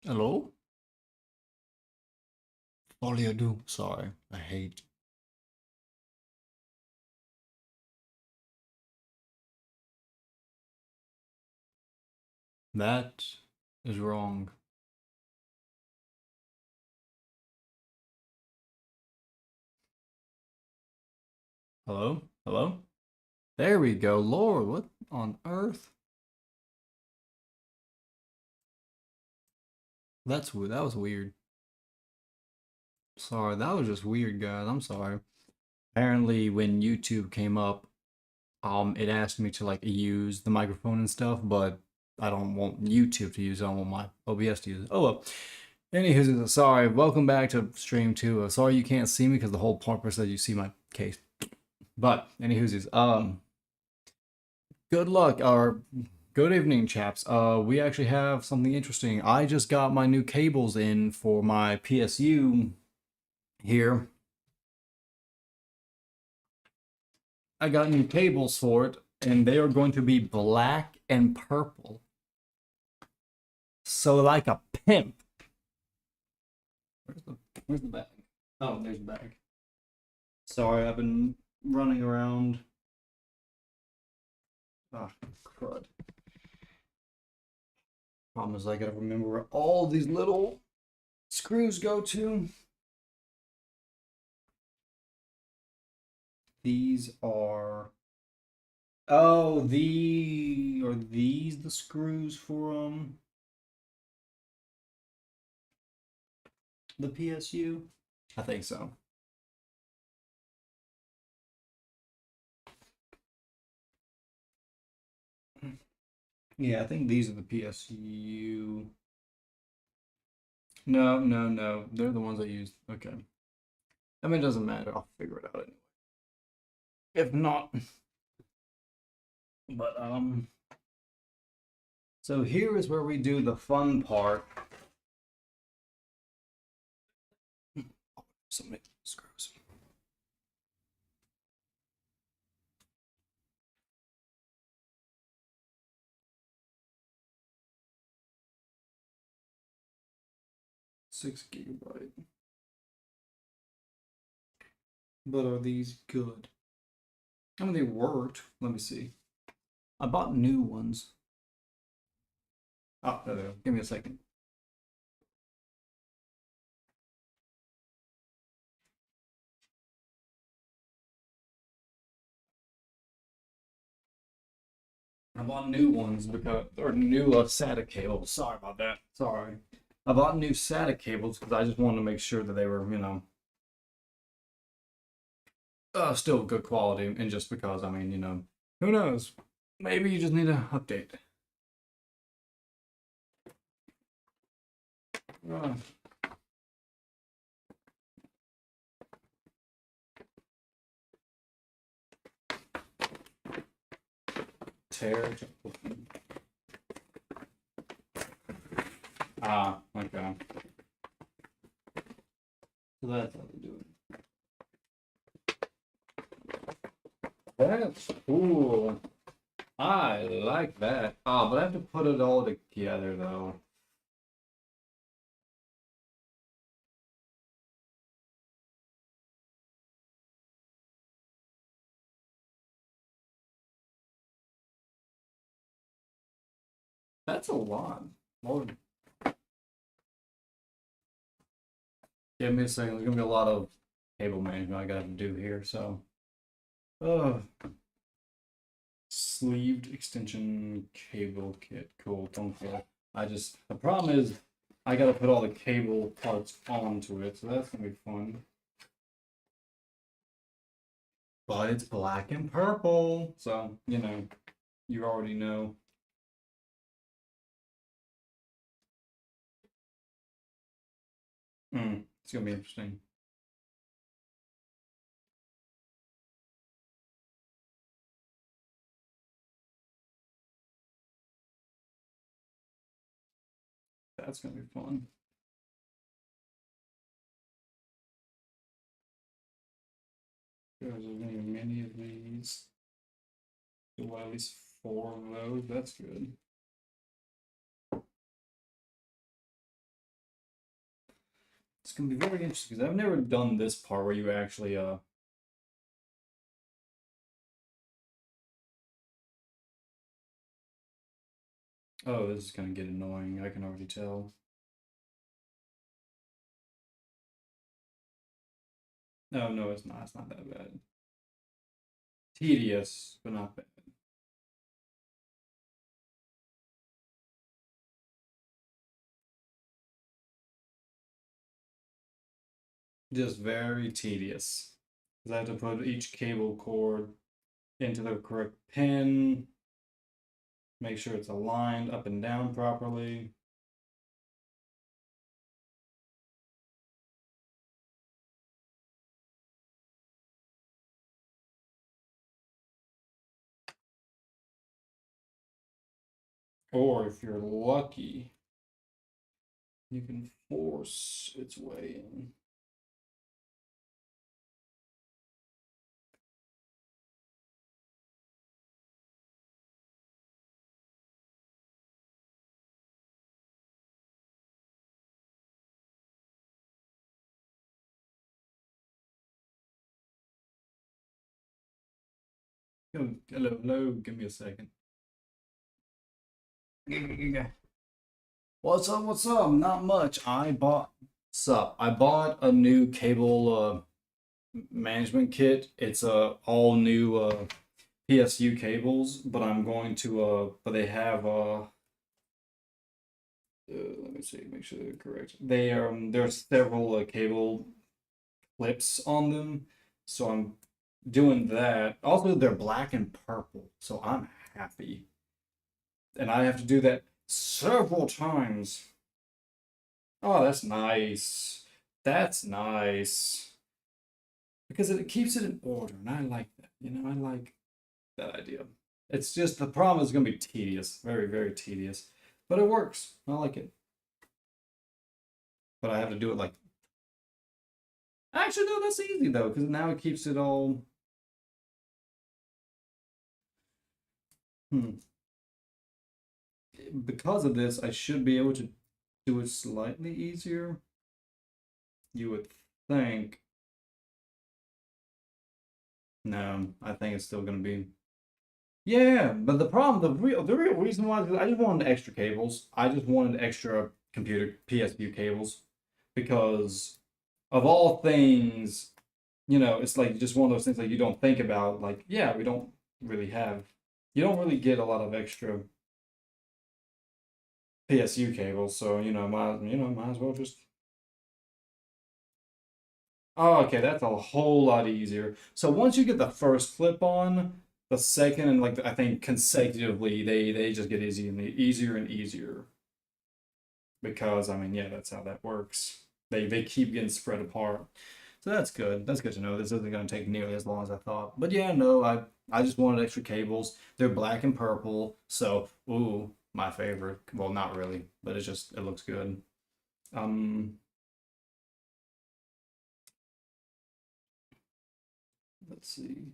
Hello? Folio do. Sorry, I hate. That is wrong. Hello? Hello? There we go. Lord, what on earth? That was weird. Sorry, that was just weird, guys. I'm sorry. Apparently, when YouTube came up, it asked me to like use the microphone and stuff, but I don't want YouTube to use it. I want my OBS to use it. Oh well. Anywho, sorry. Welcome back to stream two. Sorry you can't see me because the whole purpose that you see my case. But anywho's good luck or good evening, chaps. We actually have something interesting. I just got my new cables in for my PSU here. I got new cables for it, and they are going to be black and purple. So like a pimp. Where's the bag? Oh, there's the bag. Sorry, I've been running around. Ah, crud. Problem is I gotta remember where all these little screws go to. These are. Oh, are these the screws for the PSU? I think so. Yeah, I think these are the PSU. No, no, no. They're the ones I used. Okay. I mean, it doesn't matter. I'll figure it out anyway. If not, but so here is where we do the fun part. So many screws. $6 GB. But are these good? I mean, they worked. Let me see. I bought new ones. Oh, there they go. Give me a second. I bought new ones because, or new SATA cables. Sorry about that. Sorry. I bought new SATA cables because I just wanted to make sure that they were, still good quality. And just because, I mean, who knows? Maybe you just need to update. Uh, tear. Ah, okay. So that's how they do it. That's cool. I like that. Ah, but I have to put it all together though. That's a lot. Lord. Give me a second. There's gonna be a lot of cable management I gotta do here. So, uh, sleeved extension cable kit. Cool. Don't care. The problem is I gotta put all the cable parts onto it. So that's gonna be fun. But it's black and purple. So, you already know. It's gonna be interesting. That's gonna be fun. There's gonna be many of these. Well, at least 4 of those. That's good. gonna be very interesting because I've never done this part where you actually Oh, this is gonna get annoying. I can already tell. No, no, it's not. It's not that bad. Tedious, but not bad. Just very tedious. Because I have to put each cable cord into the correct pin, make sure it's aligned up and down properly. Or if you're lucky, you can force its way in. Oh, hello, hello, give me a second. What's up? What's up? Not much. I bought a new cable management kit. It's all new PSU cables, but I'm going to but they have let me see, make sure they're correct. There's several cable clips on them, so I'm doing that. Also, they're black and purple, so I'm happy. And I have to do that several times. Oh, that's nice. That's nice. Because it keeps it in order, and I like that. I like that idea. It's just the problem is going to be tedious, very, very tedious, but it works. I like it. But I have to do it like. Actually, no, that's easy though, because now it keeps it all. Hmm. Because of this, I should be able to do it slightly easier. You would think. No, I think it's still going to be. Yeah, but the real reason why is I just wanted extra cables. I just wanted extra computer PSU cables because of all things, it's like just one of those things like you don't think about. Like, yeah, we don't really have, you don't really get a lot of extra PSU cables, so might as well just. Oh, okay, that's a whole lot easier. So once you get the first clip on, the second and like I think consecutively, they just get easier and easier because I mean, yeah, that's how that works. They keep getting spread apart. So that's good. That's good to know. This isn't going to take nearly as long as I thought. But yeah, no, I just wanted extra cables. They're black and purple, so ooh, my favorite. Well, not really, but it looks good. Um, let's see.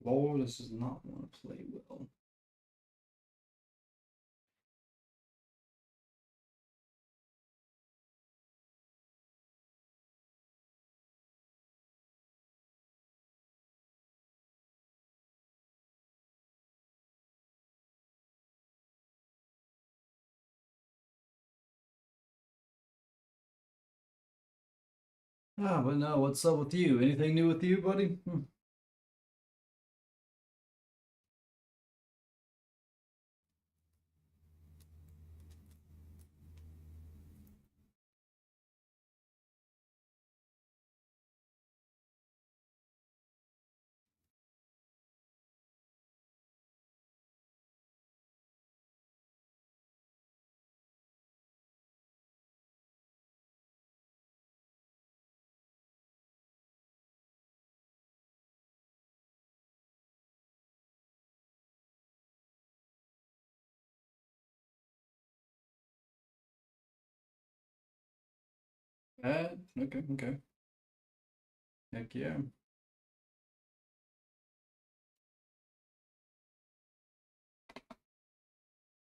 Lord, this does not want to play well. Ah, but no, what's up with you? Anything new with you, buddy? Okay, okay. Heck yeah.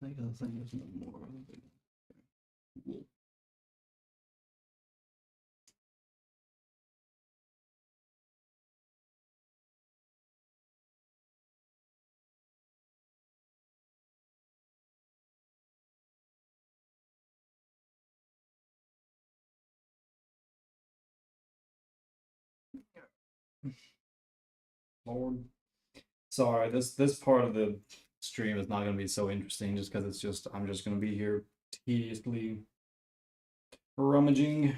I think there's no more. Lord. Sorry, this part of the stream is not gonna be so interesting just because I'm just gonna be here tediously rummaging.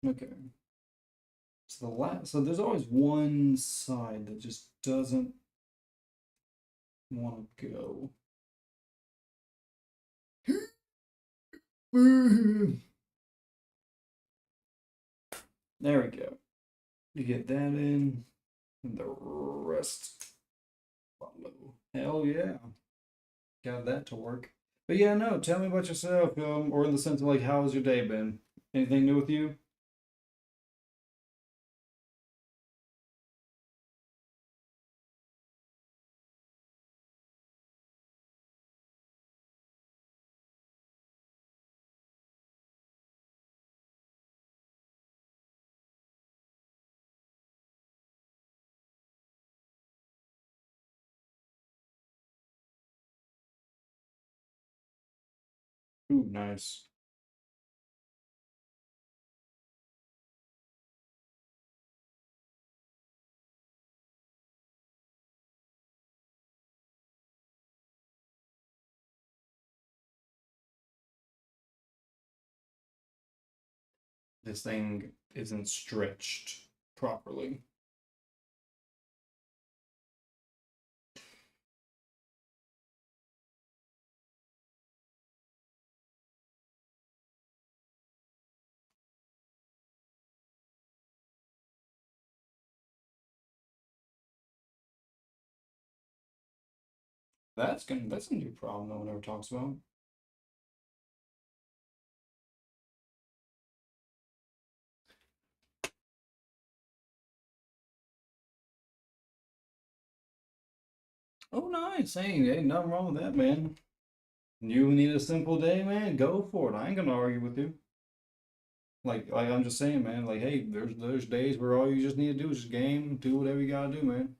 Okay. So there's always one side that just doesn't want to go. There we go. You get that in, and the rest follow. Hell yeah, got that to work. But yeah, no. Tell me about yourself, or in the sense of like, how has your day been? Anything new with you? Ooh, nice. This thing isn't stretched properly. That's a new problem no one ever talks about. Oh, nice. Ain't nothing wrong with that, man. You need a simple day, man. Go for it. I ain't gonna argue with you. Like I'm just saying, man. Like, hey, there's days where all you just need to do is just game, do whatever you gotta do, man.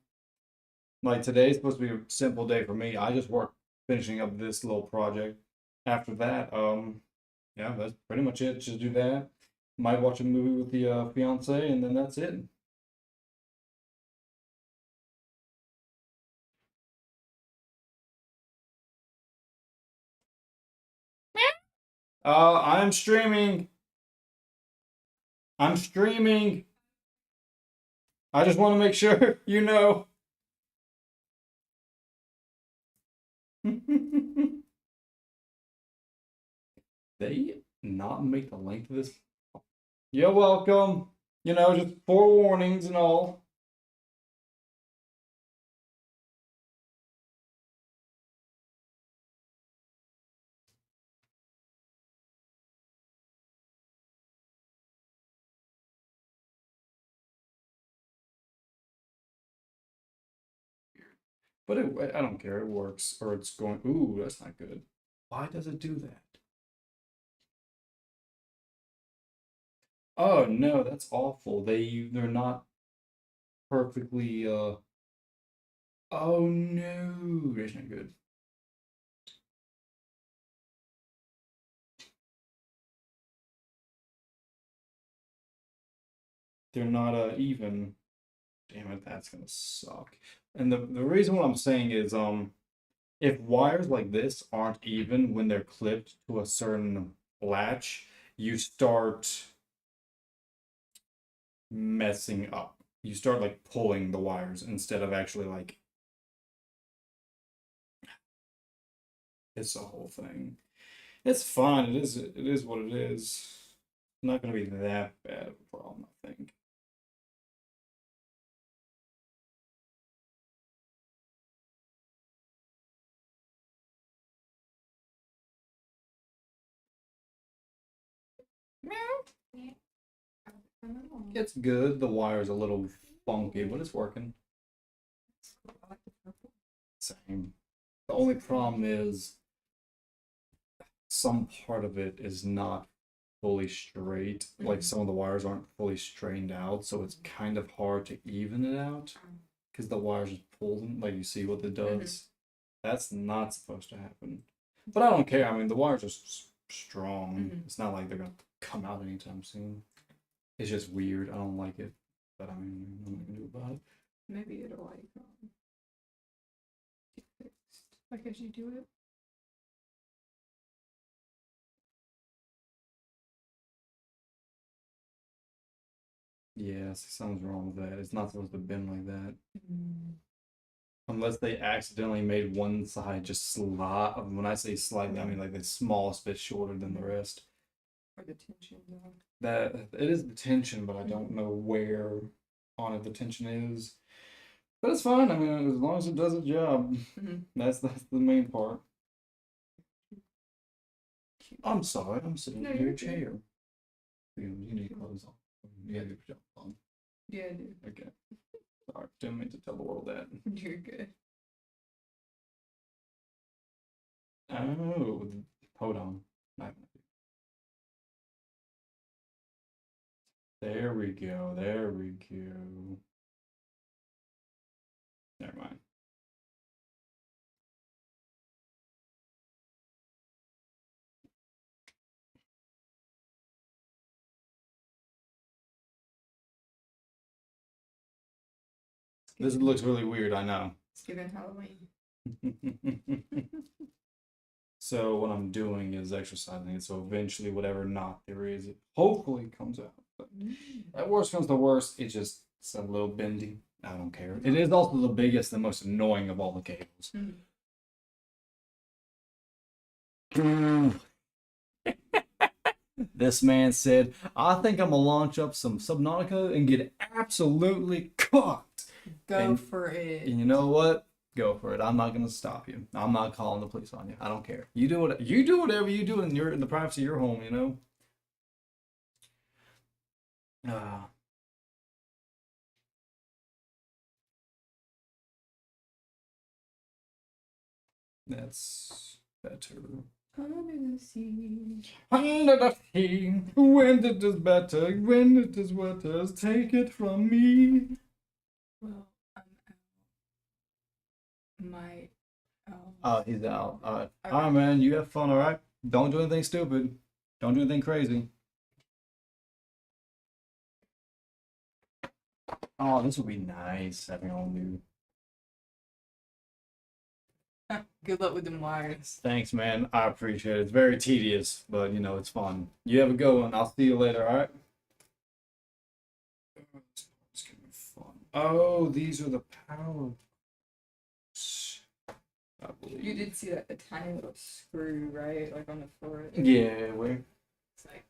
Like today's supposed to be a simple day for me. I just work finishing up this little project. After that, yeah, that's pretty much it. Just do that. Might watch a movie with the fiance, and then that's it. I'm streaming. I'm streaming. I just want to make sure you know. They not make the length of this. You're welcome. You know, just forewarnings and all. But I don't care. It works. Or it's going. Ooh, that's not good. Why does it do that? Oh no, that's awful. They're not perfectly. Oh no, that's not good. They're not even. Damn it, that's gonna suck. And the reason what I'm saying is if wires like this aren't even when they're clipped to a certain latch, you start messing up. You start like pulling the wires instead of actually like it's a whole thing. It's fine. It is what it is. It's not gonna be that bad of a problem, I think. It's good. The wire's a little funky, but it's working. Same. The only problem is some part of it is not fully straight. Like some of the wires aren't fully straightened out, so it's kind of hard to even it out because the wires just pulled. Like you see what it does. That's not supposed to happen. But I don't care. I mean, the wires are strong. It's not like they're gonna come out anytime soon. It's just weird. I don't like it. But I mean, nothing I can do about it. Maybe it'll like get fixed. Like as you do it. Yeah, something's wrong with that. It's not supposed to bend like that. Unless they accidentally made one side just slide. When I say slightly, I mean like the smallest bit shorter than the rest. Or the tension though. That it is the tension, but I don't know where on it the tension is. But it's fine. I mean, as long as it does its job, that's the main part. I'm sorry, I'm sitting in your chair. You need clothes on. You have your pajamas on. Yeah, I do. Okay. Sorry, didn't mean to tell the world that. You're good. Oh, hold on. There we go. There we go. Never mind. This looks really weird, I know. It's giving Halloween. So what I'm doing is exercising it, so eventually whatever knot there is, it hopefully comes out. But at worst comes to worst, it's a little bendy. I don't care. It is also the biggest and most annoying of all the cables. This man said, I think I'm gonna launch up some Subnautica and get absolutely cooked. Go for it. And you know what? Go for it. I'm not gonna stop you. I'm not calling the police on you. I don't care. You do whatever you do in the privacy of your home, you know? That's better. Under the sea. Under the sea, when it is better, when it is wetter, take it from me. Well, I'm out. He's out. Alright, man, you have fun, alright? Don't do anything stupid. Don't do anything crazy. Oh, this would be nice, having all new. Good luck with them wires. Thanks, man. I appreciate it. It's very tedious, but you know, it's fun. You have a good one. I'll see you later, alright? It's gonna be fun. Oh, these are the power. I believe. You did see like the tiny little screw, right? Like on the floor. Yeah, where? It's like.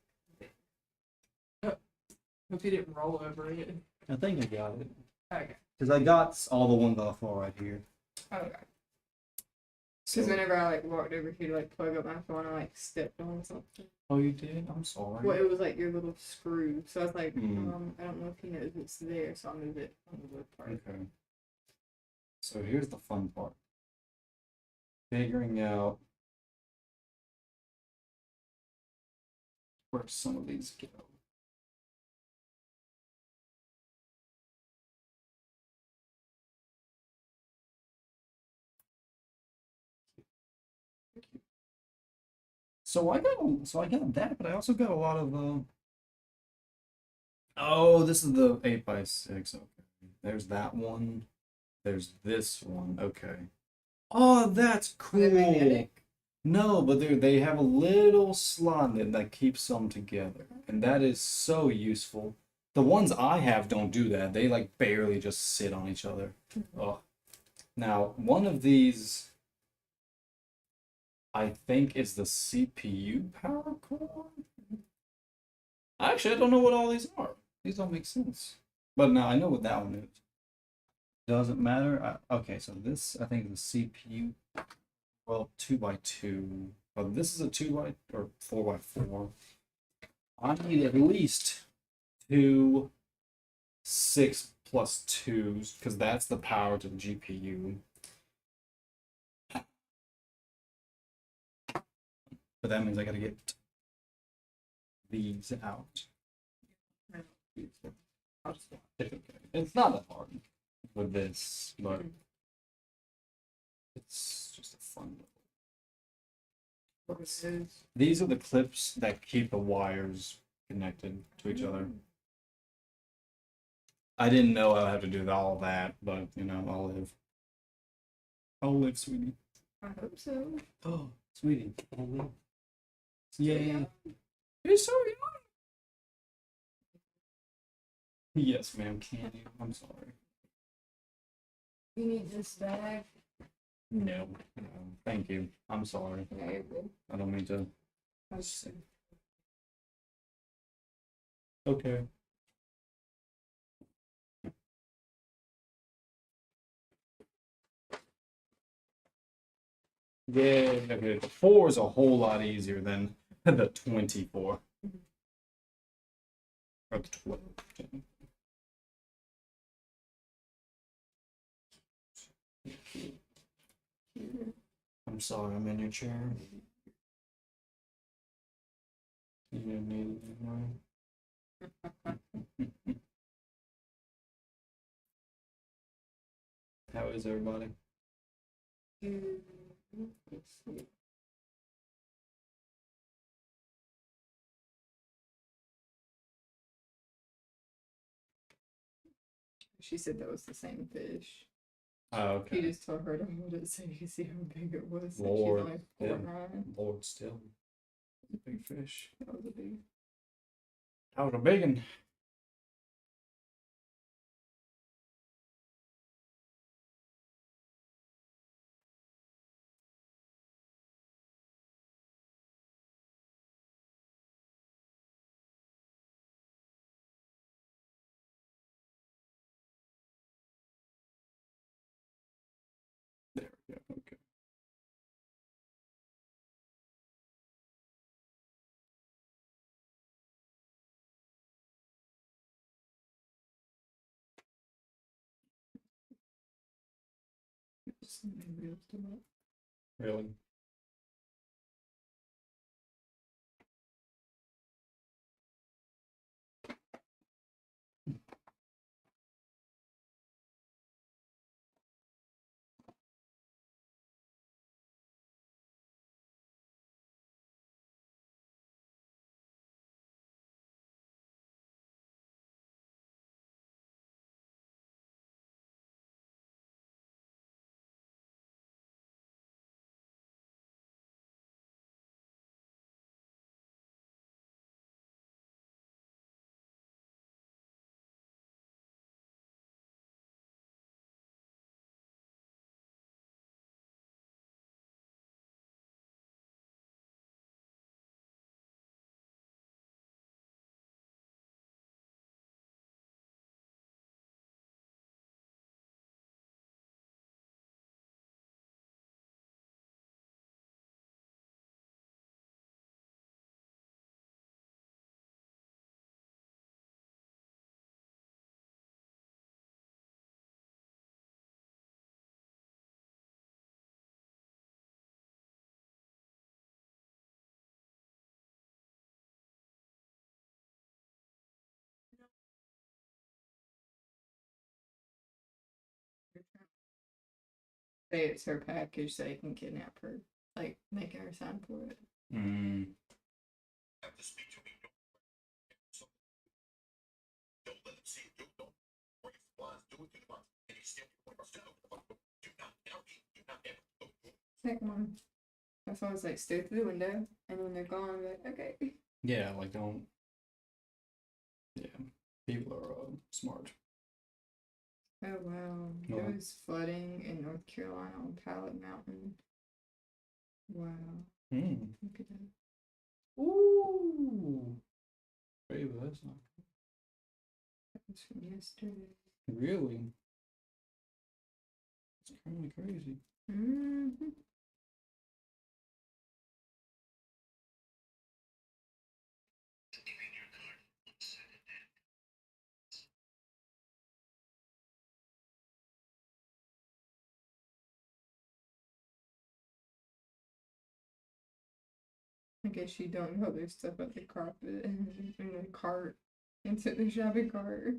Hope you didn't roll over it. I think I got it. Okay. Because I got all the ones on the floor right here. Okay. So, Because whenever I like walked over here to like plug up my phone, I like stepped on something. oh, you did? I'm sorry. Well, it was like your little screw. So I was like, Mm. I don't know if he knows it's there, so I'll move it on the wood part. Okay. So here's the fun part. Figuring out where some of these go. So I got that, but I also got a lot of oh, this is the 8x6. Okay. There's that one. There's this one. Okay. Oh, that's Are they cool. magnetic? No, but they have a little slot that keeps them together, and that is so useful. The ones I have don't do that. They like barely just sit on each other. Oh. Now, one of these I think is the CPU power core. Actually, I don't know what all these are. These don't make sense. But now I know what that one is. Doesn't matter. Okay, so this I think is the CPU. Well, 2x2. But this is a 2x or 4x4. I need at least two 6+2s because that's the power to the GPU. But that means I gotta get these out. I'll just watch. It's okay. It's not that hard with this, but it's just a fun little. What it is. These are the clips that keep the wires connected to each other. I didn't know I would have to do all that, but you know, I'll live. I'll live, sweetie. I hope so. Oh, sweetie. I'll live. Yeah. Yay. You're so young. Yes, ma'am, can you? I'm sorry. You need this bag? No, no, thank you. I'm sorry. Yeah, you're good. I don't mean to. I was just Okay. Yeah, okay. The 4 is a whole lot easier than the 24. Or the 12. I'm sorry, I'm in your chair. You didn't need it anymore. How is everybody? let's see. She said that was the same fish. Oh, He okay. just told her to hold it so you could see how big it was. And Lord, she's yeah. only 4'9". Lord, still. Big fish. That was a big. That was a big one. There we go. Okay. Maybe it's too much. Really? Say it's her package so they can kidnap her. Like, making her sign for it. Mm. Second one. That's why I was like, stay through the window. And when they're gone, I'm like, okay. Yeah, like don't. Yeah, people are smart. Oh, wow. No. There was flooding in North Carolina on Pallet Mountain. Wow. Hmm. Look at that. Ooh. Wait, but that's not That was from yesterday. really. It's kind of crazy. Mm-hmm. I guess you don't know there's stuff at the carpet and in the cart. Into the shopping cart.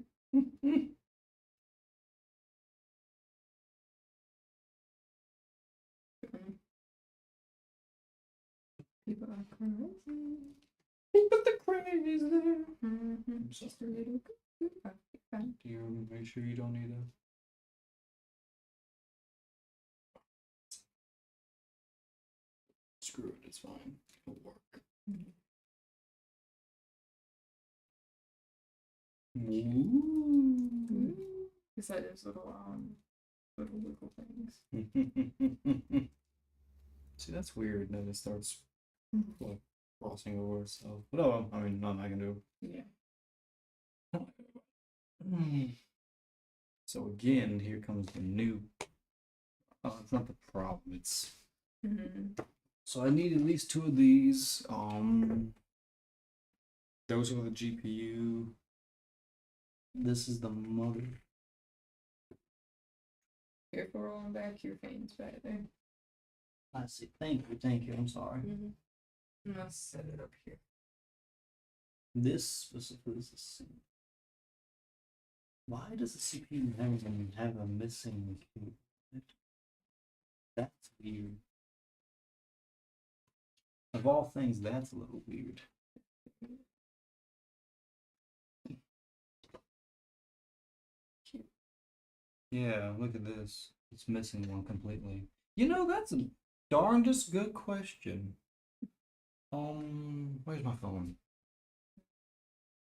People are crazy. People are crazy. Mm-hmm. Just a little. Do you make sure you don't need a? Screw it, it's fine. It'll work. Ooh. It's like those little wiggle things. See, that's weird that it starts Mhm. like crossing over itself. But oh, well, I mean, nothing I can do. Yeah. So again, here comes the new. Oh, it's not the problem. It's so I need at least 2 of these. Those are the GPU. This is the mother. Careful rolling back your fans back there. I see. Thank you. I'm sorry. I'm gonna set it up here. This specifically is a C. Why does the CPU have a missing cable? That's weird. Of all things, that's a little weird. Yeah, look at this. It's missing one completely. You know, that's a darndest good question. Where's my phone?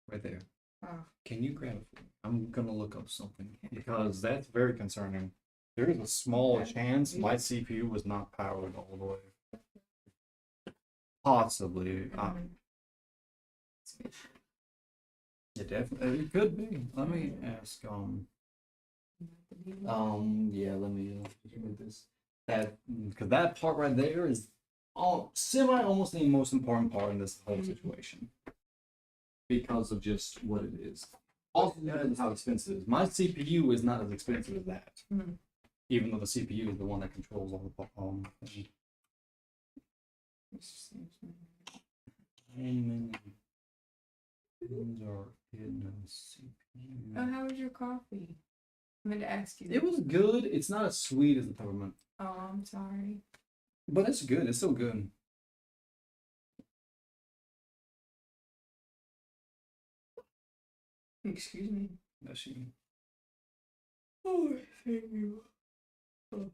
Right there. Ah. Can you grab it for me? I'm gonna look up something because that's very concerning. There is a small chance my CPU was not powered all the way. Possibly. It definitely it could be. Let me ask. Yeah. Let me look this. That because that part right there is almost the most important part in this whole situation because of just what it is. Also, how expensive it is. My CPU is not as expensive as that, even though the CPU is the one that controls all the things are in the CPU. Oh, how was your coffee? I meant to ask you. It was good. It's not as sweet as the peppermint. Oh, I'm sorry. But it's good. It's still good. Excuse me. That's she. Oh, thank you. Oh.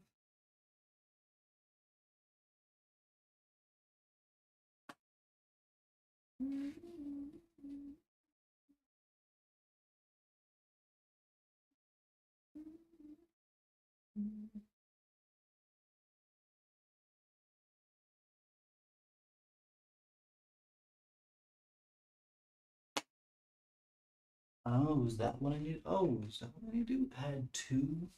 Oh, is that what I need? Oh, is that what I need to do? Add 2?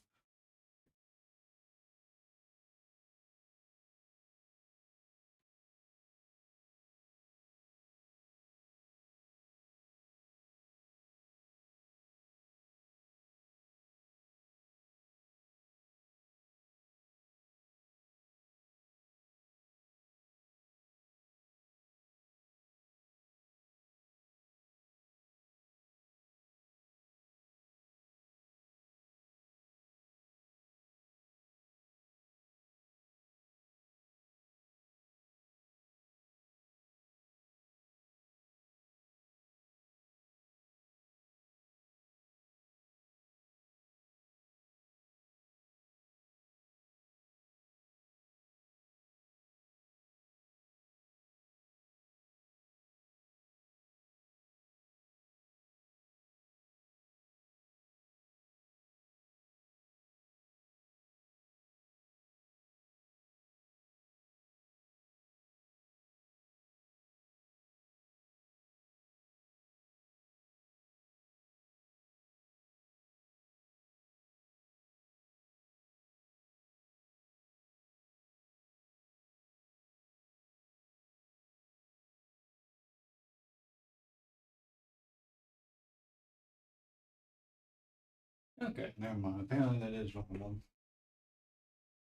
Okay, never mind. Apparently that is normal.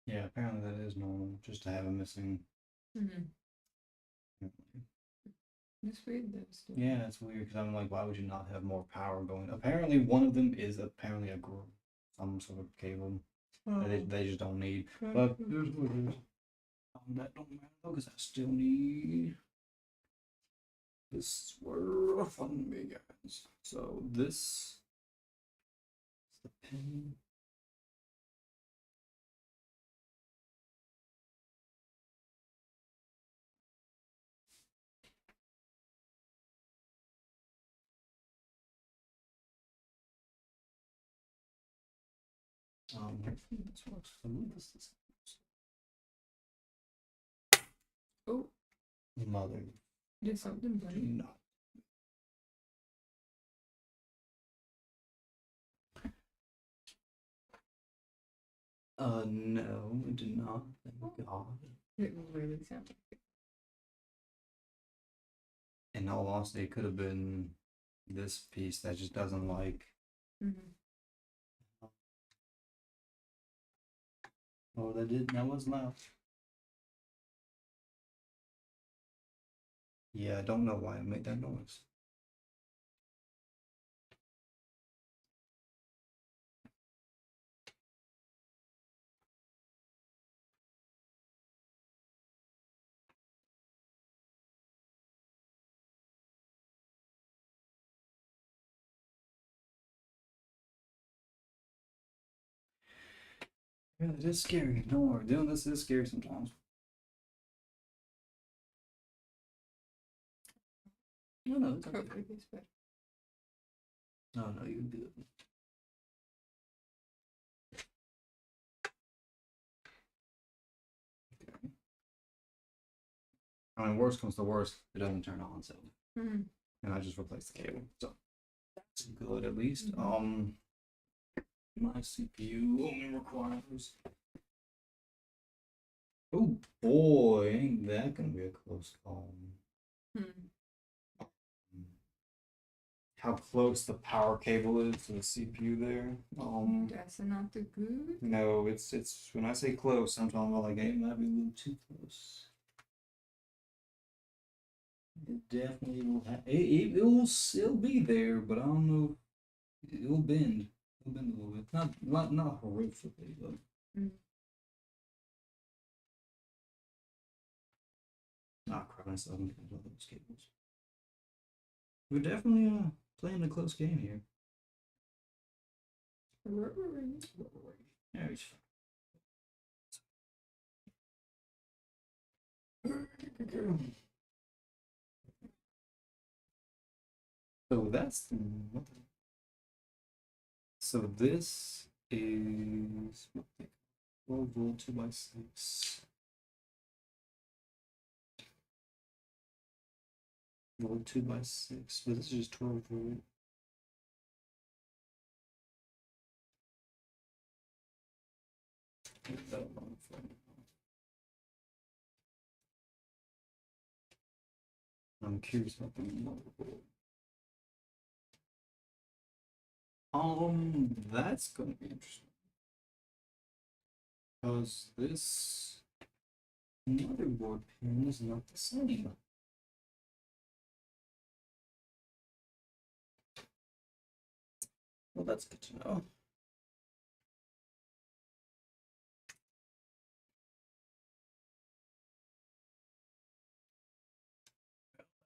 Yeah, apparently that is normal, just to have a missing. It's weird though. Still. Yeah, that's weird because I'm like, why would you not have more power going? Apparently, one of them is apparently some sort of cable that they just don't need. But here's what it is. That don't matter though because I still need this were fun me guys. So this is the pin. Hopefully this works. I believe this is Oh, mother. did something Do funny? not. No, it did not. Thank God. It really sounded like it. In all honesty, it could have been this piece that just doesn't like. Oh, that was loud. Yeah, I don't know why it made that noise. Yeah, it is scary. Don't worry, doing this is scary sometimes. No, it's okay. Hopefully it's better. No, you're good. Okay. I mean, worst comes to worst, it doesn't turn on, so and I just replaced the cable, so that's good at least. My CPU only requires. Oh boy, ain't that gonna be a close call? How close the power cable is to the CPU there. That's not the good. No, it's when I say close, I'm talking about like it might be a little too close. It definitely will. It will still be there, but I don't know. It'll bend. It'll bend a little bit. Not horrifically, but. Not crap myself in all those cables. We're definitely playing a close game here. Yeah, he's fine. So that's so this is 12 volt 2x6 volt 2x6, but this is just 12 volt. I'm curious about the motherboard. That's gonna be interesting. Because this motherboard pin is not the same. Well, that's good to know.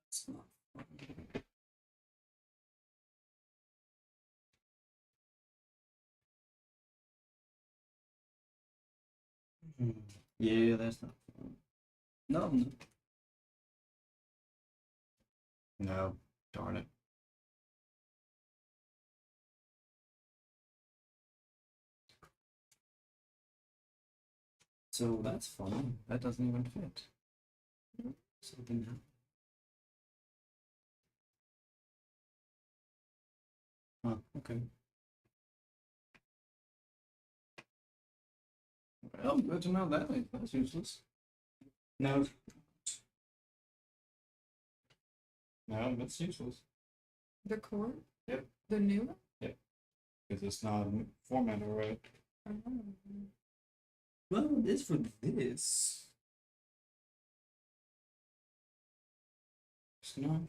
That's not fun. Yeah, that's not fun. No. No, darn it. So that's fun. That doesn't even fit. Something happened. Huh, okay. Well, good to know that. That's useless. No. No, that's useless. The cord? Yep. The new one? Yep. Because it's not formatted right. Oh. Well, it is for this. not.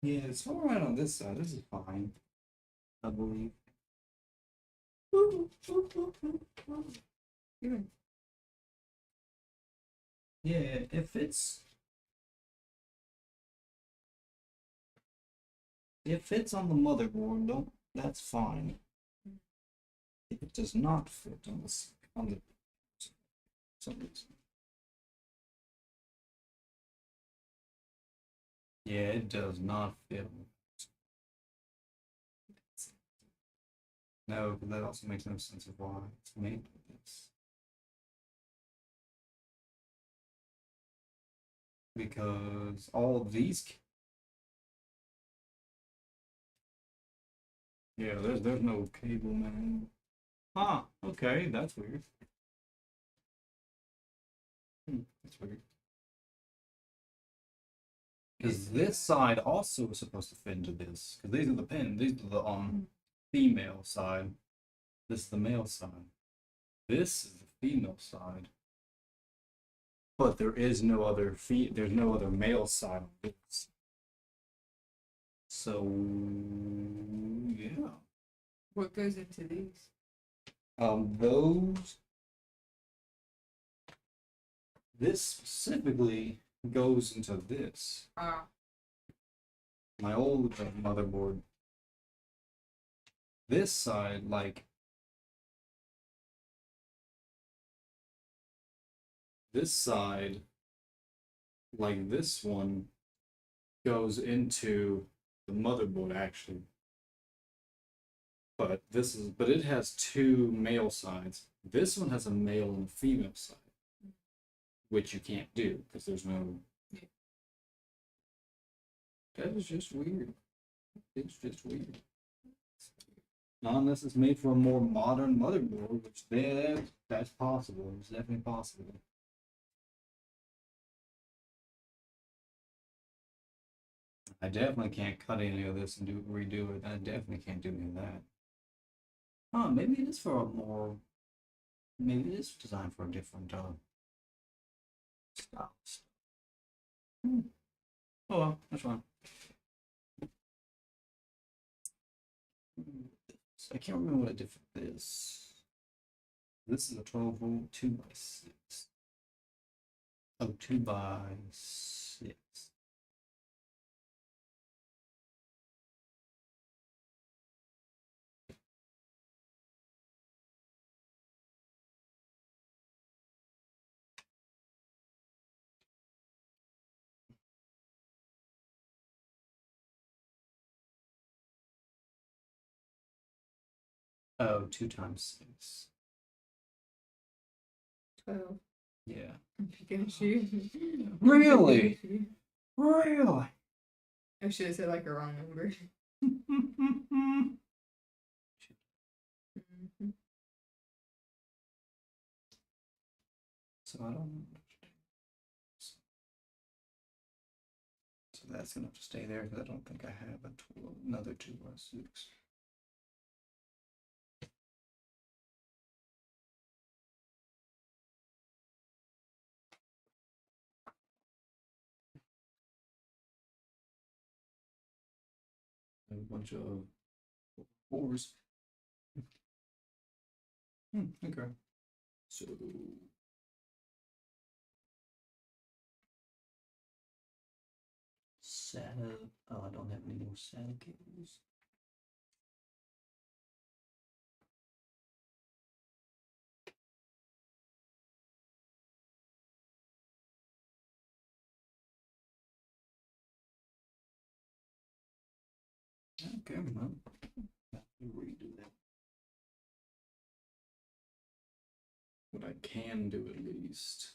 Yeah, it's all right on this side. This is fine, I believe. Even Yeah, if it's on the motherboard, don't that's fine. If it does not fit on the some reason. Yeah, it does not fit. No, but that also makes no sense of why it's made like this. Because all of these. Yeah, there's no cable, man. Huh, okay, that's weird. That's weird. Because this side also is supposed to fit into this. Because these are the pins. These are the female side. This is the male side. This is the female side. But there is no other there's no other male side on this. So yeah. what goes into these? Those this specifically goes into this. Ah, My old motherboard. This side, like this side, like this one, goes into the motherboard actually. But it has two male sides. This one has a male and a female side, which you can't do because there's no. Yeah. That is just weird. It's just weird. Not unless it's made for a more modern motherboard, which that's possible. It's definitely possible. I definitely can't cut any of this and redo it. I definitely can't do any of that. Oh, maybe it is for a more. Maybe it is designed for a different style. Oh well, that's fine. I can't remember what I did for this. This is a 12-volt 2x6. Oh, 2x6. Oh, 2 times 6. 12. Yeah. Pikachu. Really? Pikachu. Really? I should have said like a wrong number. Mhm. So I don't. So that's gonna have to stay there because I don't think I have another 2x6. A bunch of 4s. Okay. So SATA. Oh, I don't have any more SATA cables. Okay, well, have to redo that. What I can do at least.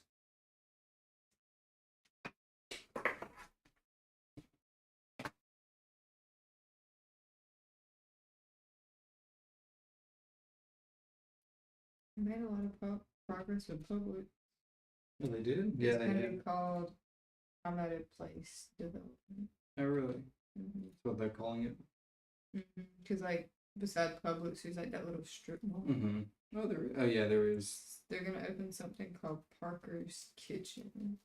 I made a lot of progress with public. Oh, they did? It's Yeah, gonna they be did. called I'm at a place development. Oh, really? Mm-hmm. That's what they're calling it? Because like beside Publix, there's like that little strip mall. Mm-hmm. Oh, there. Oh, yeah, there is. They're gonna open something called Parker's Kitchen.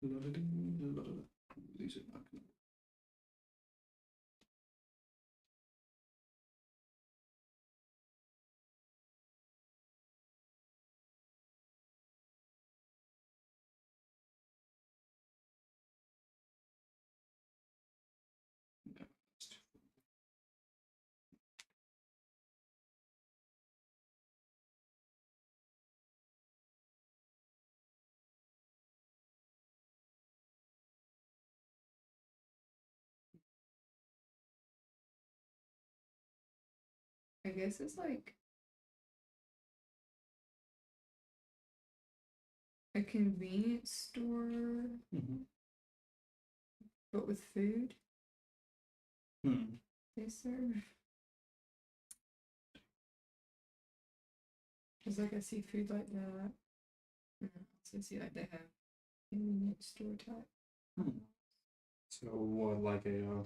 These are not gonna. I guess it's like a convenience store, but with food they serve. Cause like I see food like that. And I also see like they have convenience store type. So what, like a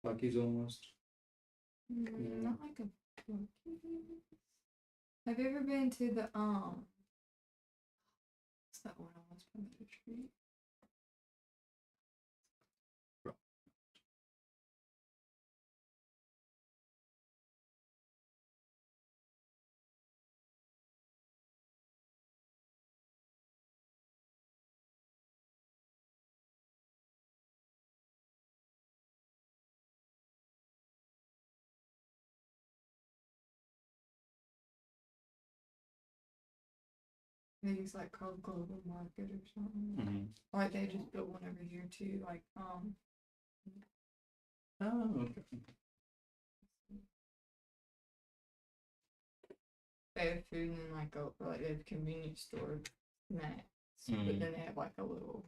Lucky's almost? Not like a Buc-ee's. Have you ever been to the what's that one on West Perimeter Street? I think it's like called Global Market or something. Like they just built one over here too. Like Oh, okay. they have food and then like they have convenience store snacks, but then they have like a little.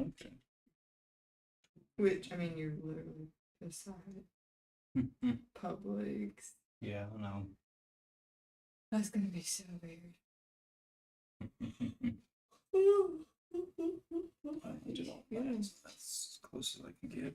Okay. Which I mean, you're literally beside Publix. Yeah, I know. That's gonna be so weird. I just don't that's as close as I can get.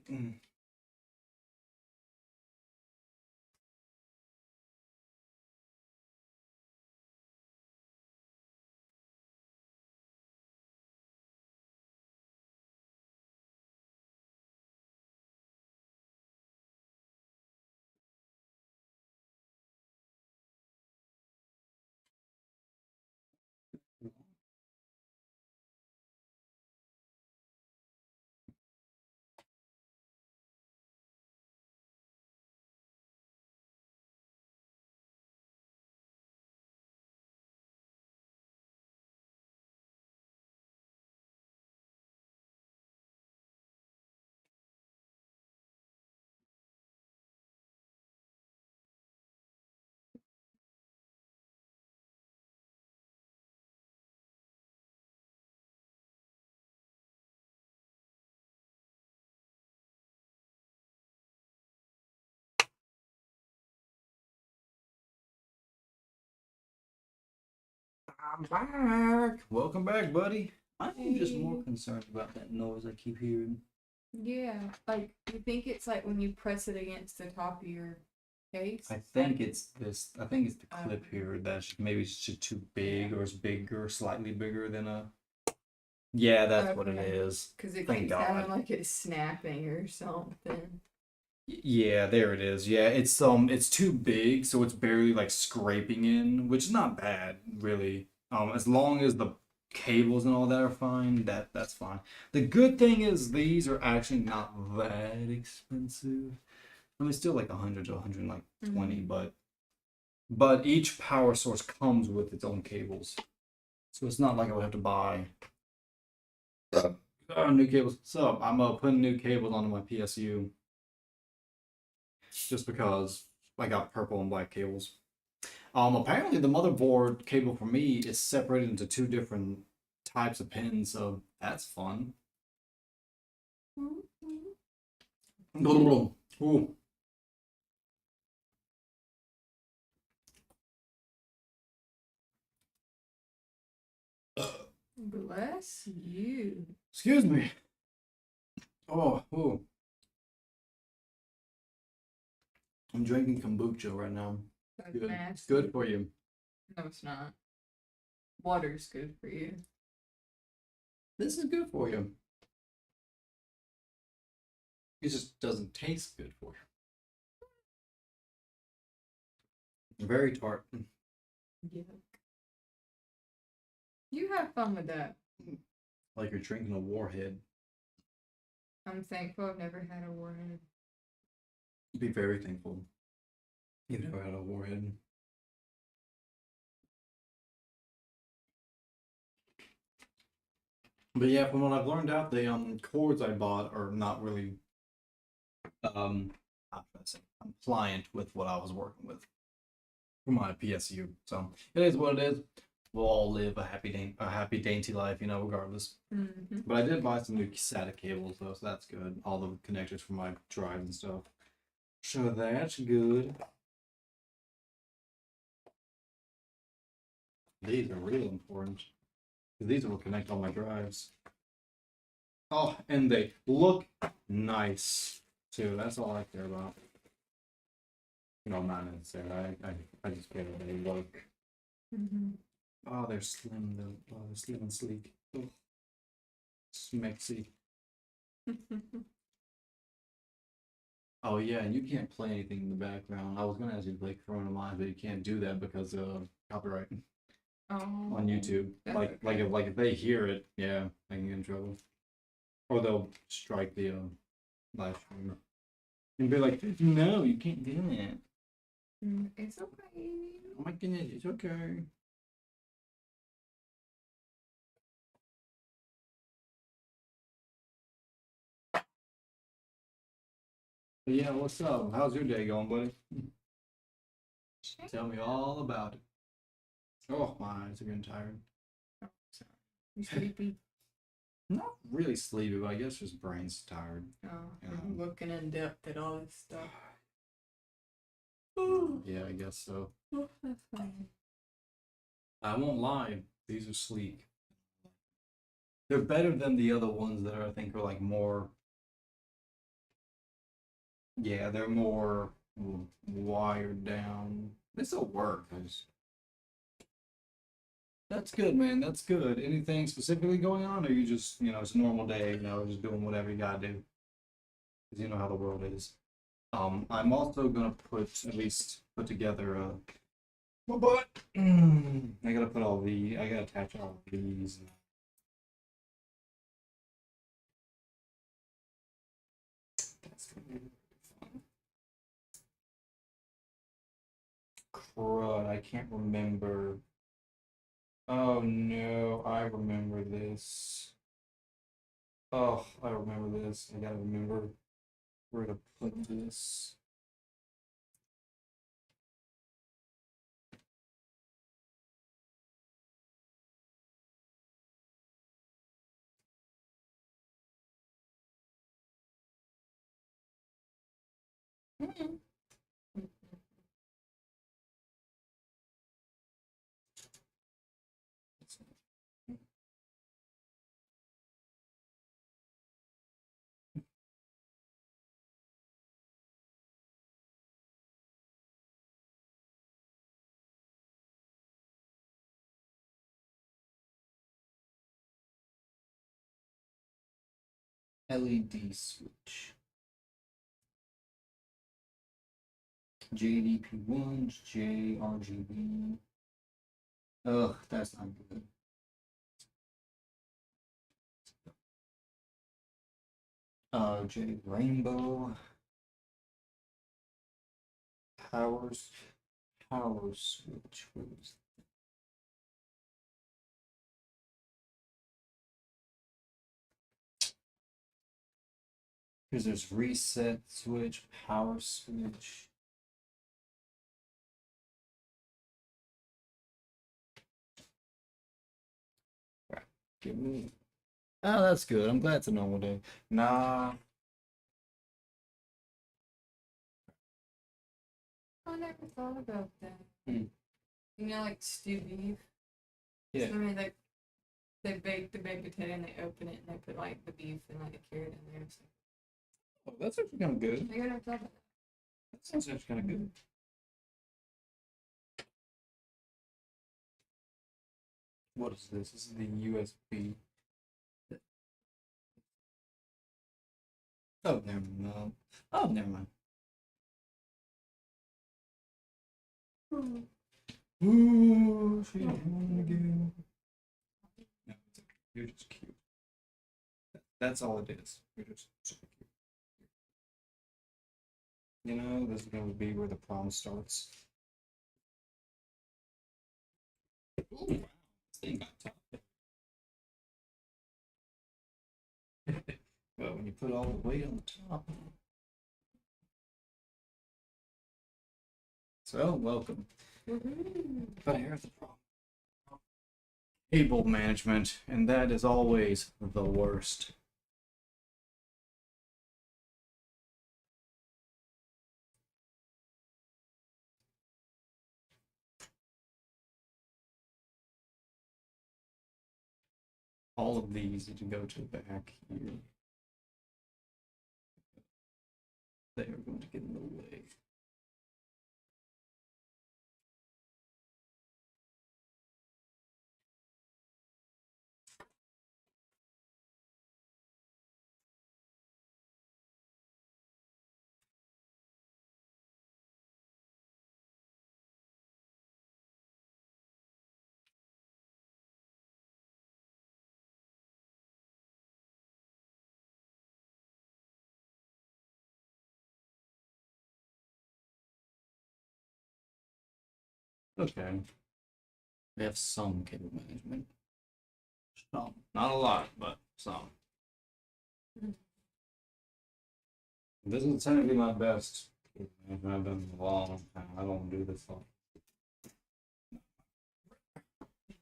I'm back. Welcome back, buddy. I'm just more concerned about that noise I keep hearing. Yeah, like you think it's like when you press it against the top of your case. I think it's this. I think it's the clip here that's maybe it's just too big, or it's bigger, slightly bigger than a. Yeah, that's what it is. Because it Thank keeps God. sounding like it's snapping or something. Yeah, there it is. Yeah, it's too big, so it's barely like scraping in, which is not bad, really. As long as the cables and all that are fine, that's fine. The good thing is these are actually not that expensive. I mean, still like 100 to 120, but each power source comes with its own cables, so it's not like I would have to buy new cables. So I'm putting new cables onto my PSU. Just because I got purple and black cables. Apparently the motherboard cable for me is separated into two different types of pins, so that's fun. Ooh. Bless you. Excuse me. Oh, ooh. I'm drinking kombucha right now. That's Good. nasty. It's good for you. No, it's not. water's good for you. This is good for you. It just doesn't taste good for you. Very tart. Yuck. You have fun with that. Like you're drinking a warhead. I'm thankful I've never had a warhead. Be very thankful. You've never had a warhead. But yeah, from what I've learned out, the cords I bought are not really how should I say, compliant with what I was working with for my PSU. So it is what it is. We'll all live a happy dainty life, regardless. Mm-hmm. But I did buy some new SATA cables though, so that's good. All the connectors for my drive and stuff. So that's good. These are real important. These will connect all my drives. Oh, and they look nice too. That's all I care about. No, not necessarily. I just care that they look. Mm-hmm. Oh, they're slim though. Oh, they're slim and sleek. Oh. Smexy. Oh yeah, and you can't play anything in the background. I was gonna ask you to play Corona Mine, but you can't do that because of copyright on YouTube. Like if they hear it, yeah, I can get in trouble. Or they'll strike the live stream. And be like, no, you can't do it. It's okay. Oh my goodness, it's okay. But yeah, what's up? How's your day going, buddy? Tell me all about it. Oh, my eyes are getting tired. Oh, sorry. You sleepy? Not really sleepy, but I guess just brain's tired. Oh, Yeah. I'm looking in depth at all this stuff. Yeah, I guess so. Oh, that's fine. I won't lie, these are sleek. They're better than the other ones that I think are like more. Yeah, they're more wired down. They still work. That's good, man. That's good. Anything specifically going on, or you just, it's a normal day, just doing whatever you gotta do? Because you know how the world is. I'm also gonna put together my butt. I gotta I gotta attach all of these. That's gonna be fun. Crud, I can't remember. Oh no, I remember this. Oh, I remember this. I gotta remember where to put this. LED switch. JDP1s, JRGB. Ugh, that's not good. J Rainbow. Power switch. What is Because there's reset switch, power switch. Give me. Oh, that's good. I'm glad it's a normal day. Nah. I never thought about that. Hmm. Like stew beef. Yeah. So, I mean, they bake the baked potato and they open it and they put like the beef and like the carrot in there. So. Oh, that's actually kind of good. I never thought about that. That sounds actually kind of good. What is this? This is the USB. Oh, never mind. Oh, never mind. Ooh, she's home again. No, it's okay. You're just cute. That's all it is. You're just super cute. You know, this is gonna be where the prom starts. Ooh, wow. This thing got tough. But when you put all the weight on the top. So, welcome. But here's the problem. Cable management, and that is always the worst. All of these need to go to the back here. They are going to get in the way. Okay. We have some cable management. Some. Not a lot, but some. This is technically my best cable management I've done in a long time. I don't do this long.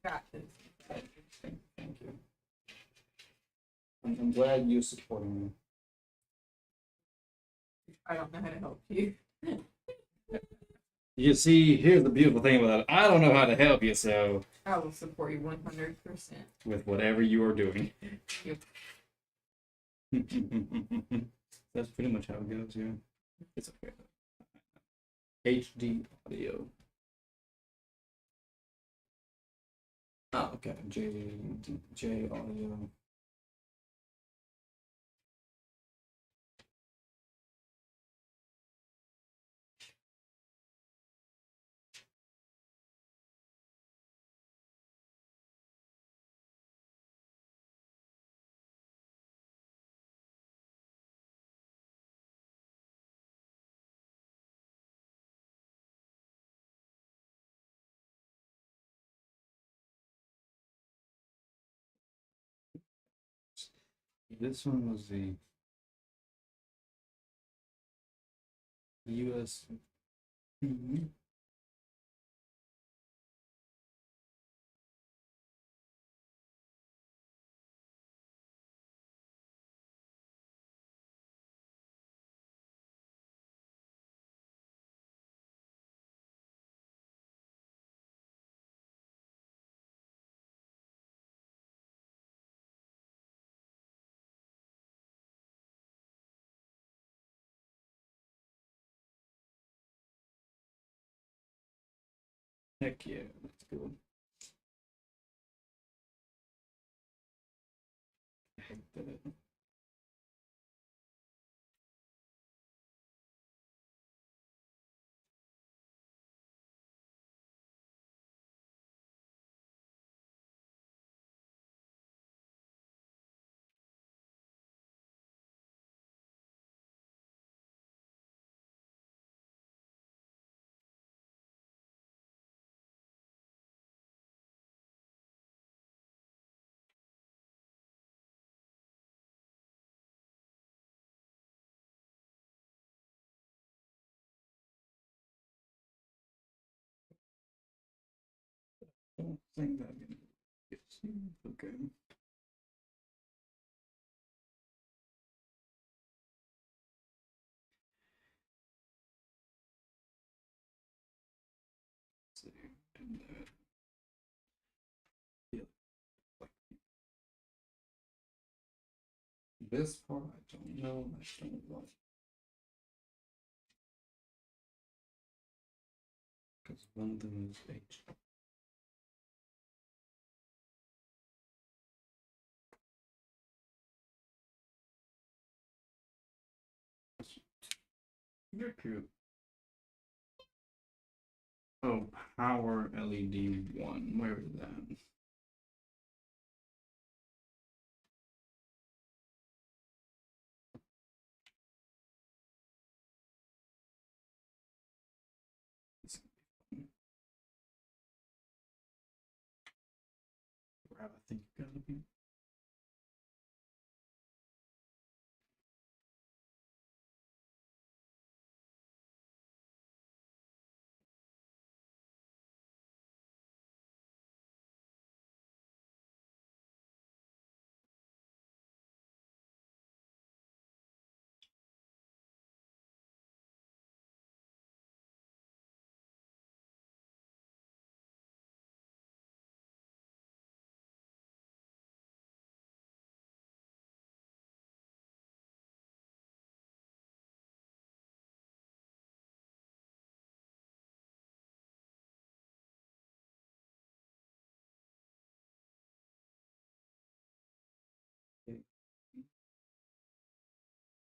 Got this. Thank you. I'm glad you're supporting me. I don't know how to help you. You see, here's the beautiful thing about it. I don't know how to help you, so I will support you 100%. with whatever you are doing. Yep. That's pretty much how it goes, yeah. It's okay. HD audio. Oh, okay. J audio. This one was the USB. Heck yeah, that's good. I hate that. I don't think that gets okay. Let's see. And that. Yeah, like this part, I don't know. I don't like. Because one of them is H. You're cute. Oh, power LED 1. Where is that? Where I think it's gonna be.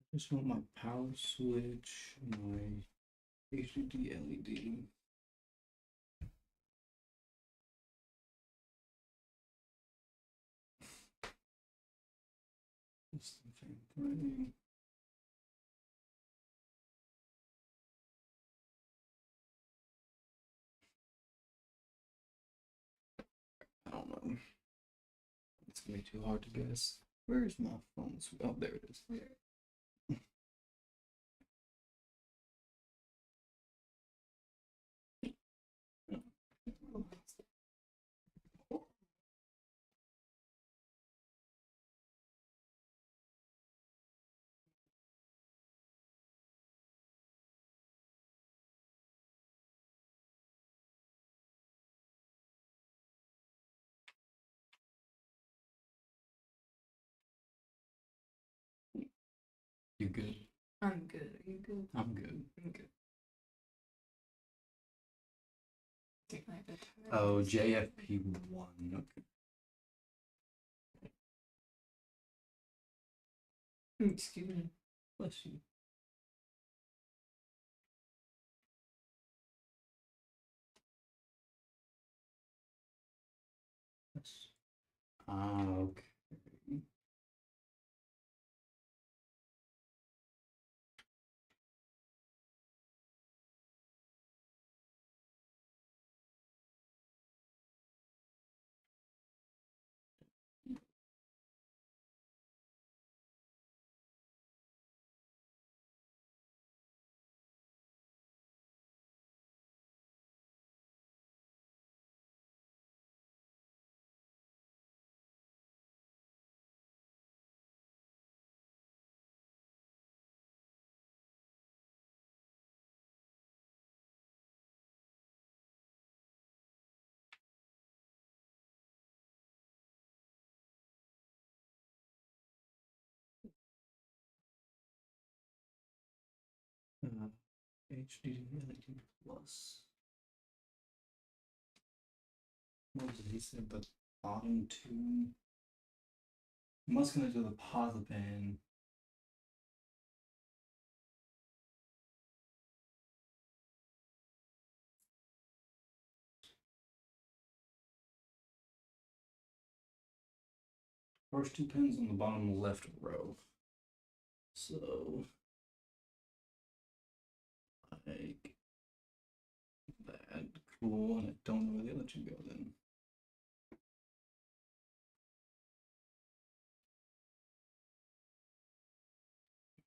I just want my power switch, my HDD LED. It's the same thing. I don't know. It's gonna be too hard to guess. Where's my phone? Oh, there it is. You good? I'm good. Are you good? I'm good. I'm good. Take my bed. Oh, JFP 1. Okay. Excuse me. Bless you. Yes. Okay. HD LED plus. What did he say? The bottom two. Must connect to the positive end. First two pins on the bottom left row. So, like that. Cool. And I don't know where the other two go then.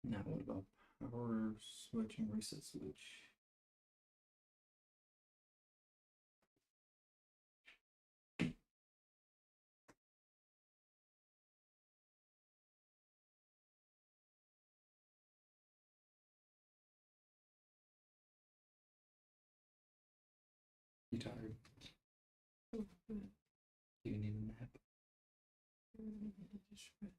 Now, what about power switch and reset switch? You tired? Oh, good. Do you need a nap? Just rest.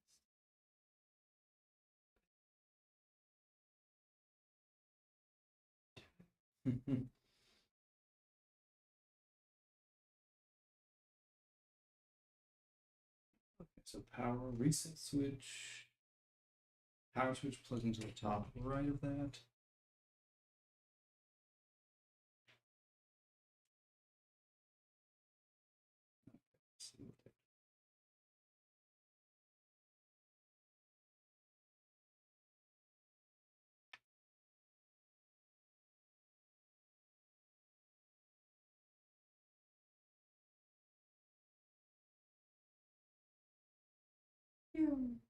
Okay, so power reset switch. Power switch plugs into the top right of that. Phew.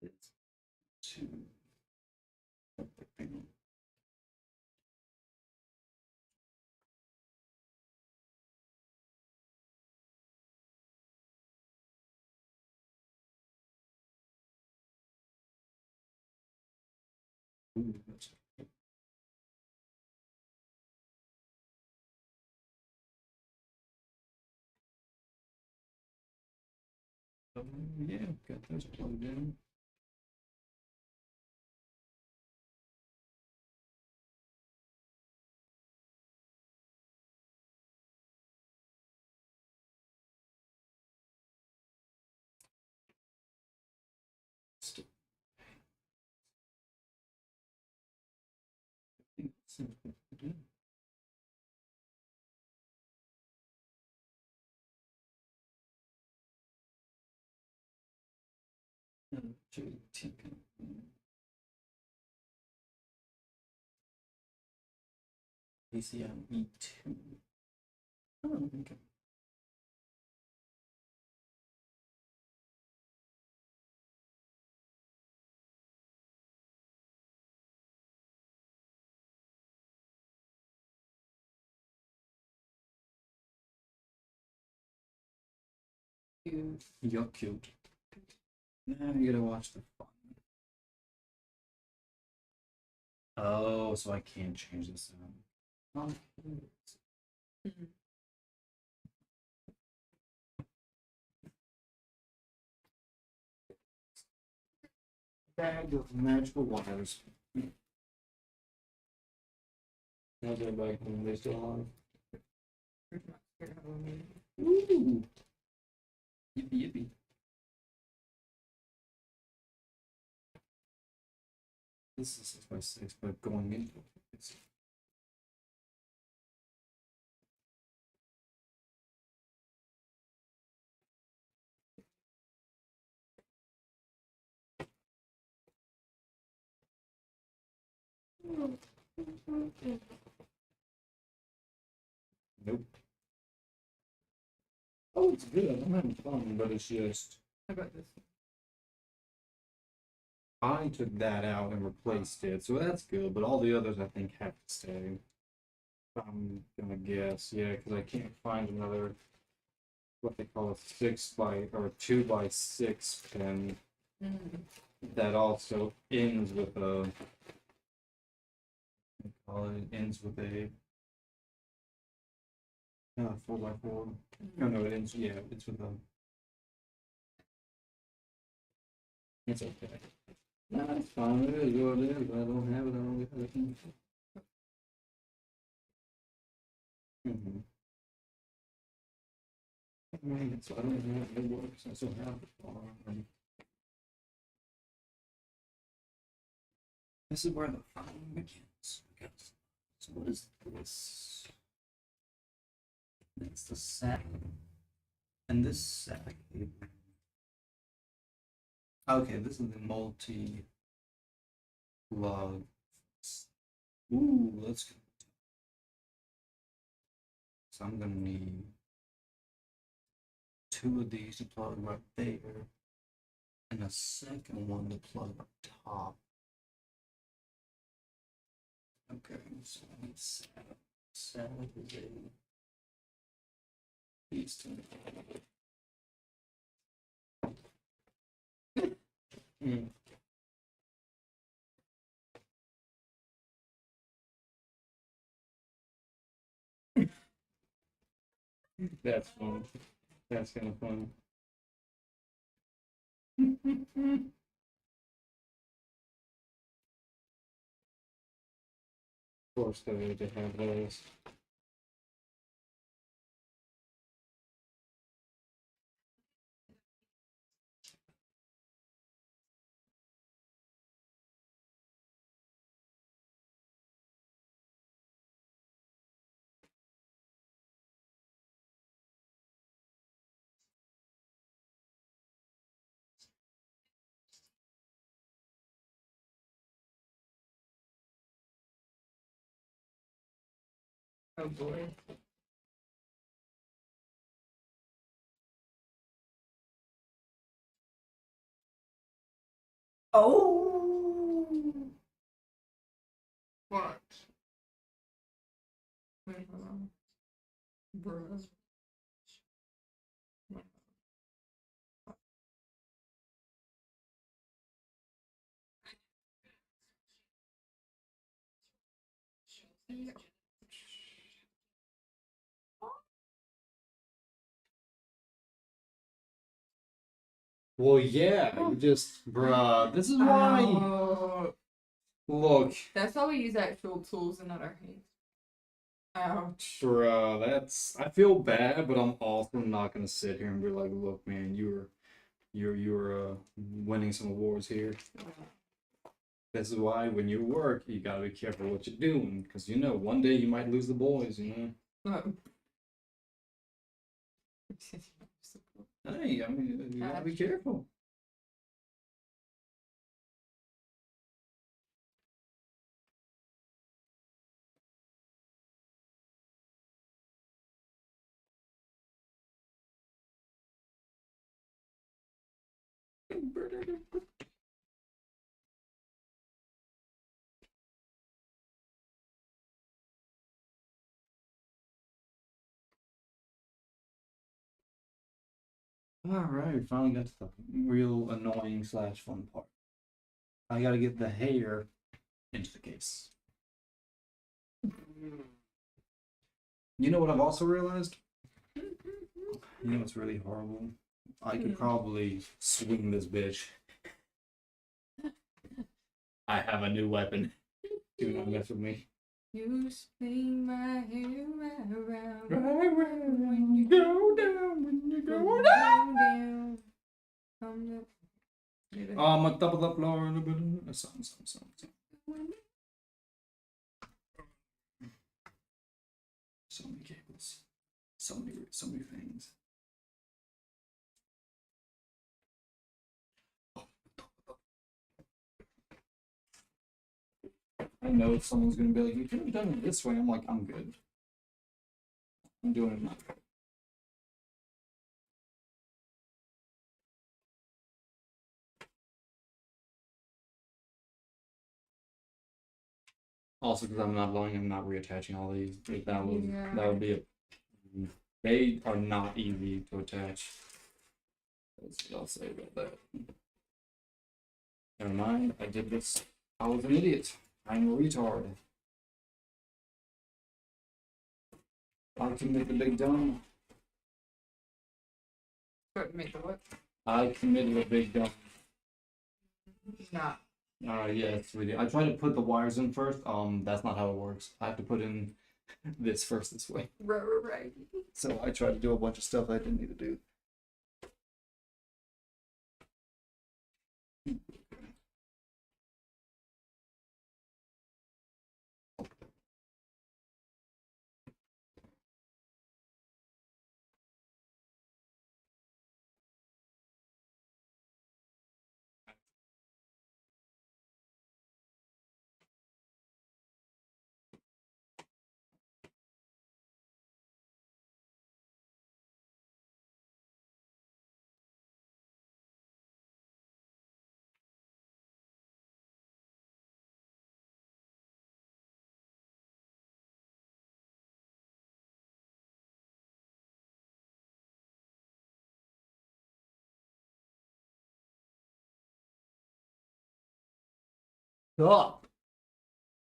It's two. Ooh, that's yeah, got those plugged in. Still, I think it seems good to do. PCM E2. I don't think you're cute. Now you gotta watch the fun. Oh, so I can't change the sound. Okay. Mhm. Bag of magical wires. How's everybody when they still on? Pretty much scared of them. Ooh. Yippee yippee. This is 6x6, but going into it. Nope. Oh, it's good. I'm having fun, but it's just How about this I took that out and replaced it, so that's good. But all the others, I think, have to stay. I'm gonna guess, yeah, because I can't find another what they call a 2x6 pin one? that also ends with a. They call it ends with a 4x4. No, no, it ends. Yeah, it's with a. It's okay. No, it's fine. It is what it is. I don't have it. I don't get it. Mm-hmm. So I don't have it works. I still have it. This is where the fun begins. So what is this? It's the sack. And this sack. Okay, this is the multi plug. Ooh, let's go. So I'm gonna need two of these to plug right there, and a second one to plug up top. Okay, so I need setup. Setup is a these two. Mm. That's fun. That's kind of fun. Of course, they have those. Oh boy. Oh. What? Wait, hold on. Bruh. Well, yeah, you just, bruh. This is why. Ow. Look, That's why we use actual tools and not our hands. Ouch. bruh. That's. I feel bad, but I'm also not gonna sit here and be like, look, man, you're winning some awards here. This is why when you work, you gotta be careful what you're doing, because you know one day you might lose the boys. You know. Hey, I mean, you gotta be careful. All right, we finally got to the real annoying slash fun part. I gotta get the hair into the case. You know what I've also realized? You know what's really horrible? I could probably swing this bitch. I have a new weapon. Do not mess with me. You swing my hair right around. Right when you go down, when you go down. I'm on top of the floor. Something. So many cables. So many things. I know someone's gonna be like, you could have done it this way. I'm like, I'm good. I'm doing it my way. Also, because I'm not lying, I'm not reattaching all these. That would be a. They are not easy to attach. That's what I'll say about that. Never mind. I did this. I was an idiot. I'm a retard. I committed a big dumb. What make the what? I committed a big dumb. Not. Yes, we did. I tried to put the wires in first. That's not how it works. I have to put in this first this way. Right. So I tried to do a bunch of stuff I didn't need to do. up,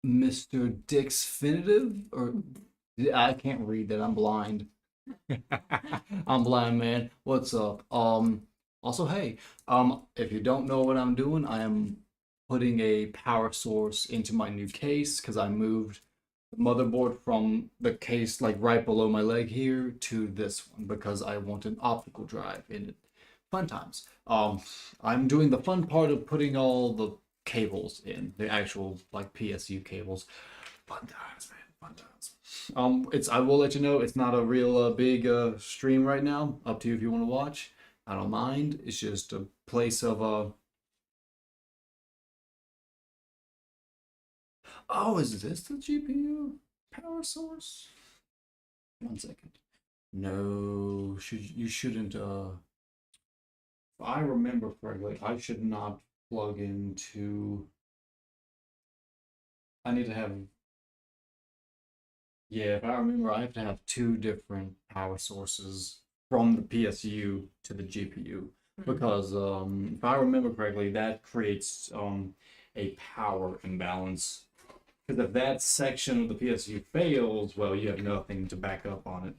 Mr. Dixfinitive? Or I can't read that. I'm blind. I'm blind, man. What's up? Also, hey, if you don't know what I'm doing, I am putting a power source into my new case because I moved the motherboard from the case like right below my leg here to this one because I want an optical drive in it. Fun times. I'm doing the fun part of putting all the cables in, the actual like PSU cables. Fun times, man. Fun times. It's I will let you know it's not a real big stream right now. Up to you if you want to watch. I don't mind. It's just a place of Oh, is this the GPU power source? 1 second. No, you shouldn't if I remember correctly, I should not plug into I need to have yeah, if I remember, I have to have two different power sources from the PSU to the GPU because if I remember correctly, that creates a power imbalance. Because if that section of the PSU fails, well, you have nothing to back up on it,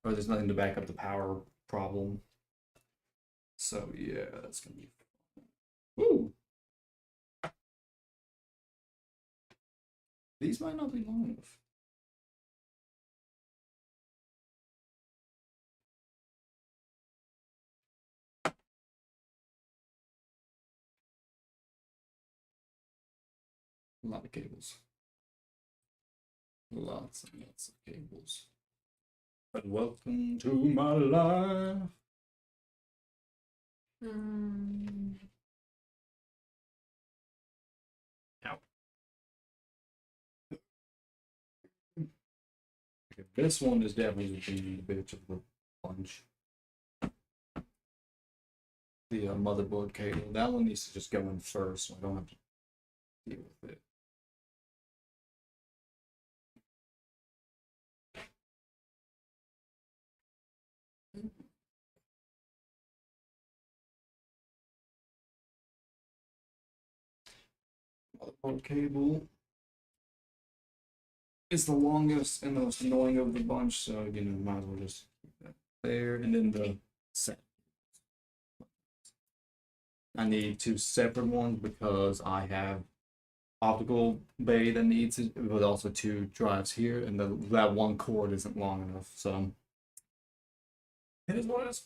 or there's nothing to back up the power problem. So yeah, that's gonna be. Ooh, these might not be long enough. A lot of cables. Lots and lots of cables. But welcome to my life. Now, this one is definitely the bitch of the bunch. The motherboard cable. That one needs to just go in first, so I don't have to deal with it. Motherboard cable is the longest and the most annoying of the bunch, so you know, might as well just keep that there. And then the set. I need two separate ones because I have optical bay that needs it, but also two drives here, and that one cord isn't long enough. So it is what it is.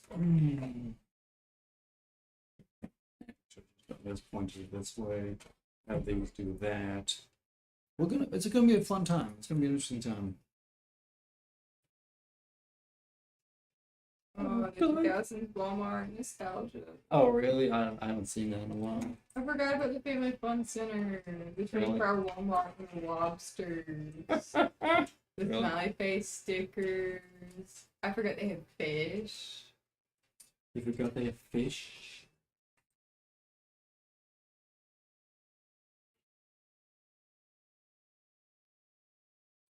This pointed this way. Have these do that. It's gonna be a fun time. It's gonna be an interesting time. Oh, the 2000s Walmart nostalgia. Oh, really? I haven't seen that in a while. I forgot about the Family Fun Center, the 24-hour Walmart and the lobsters, the Really? smiley face stickers. I forgot they had fish. You forgot they have fish?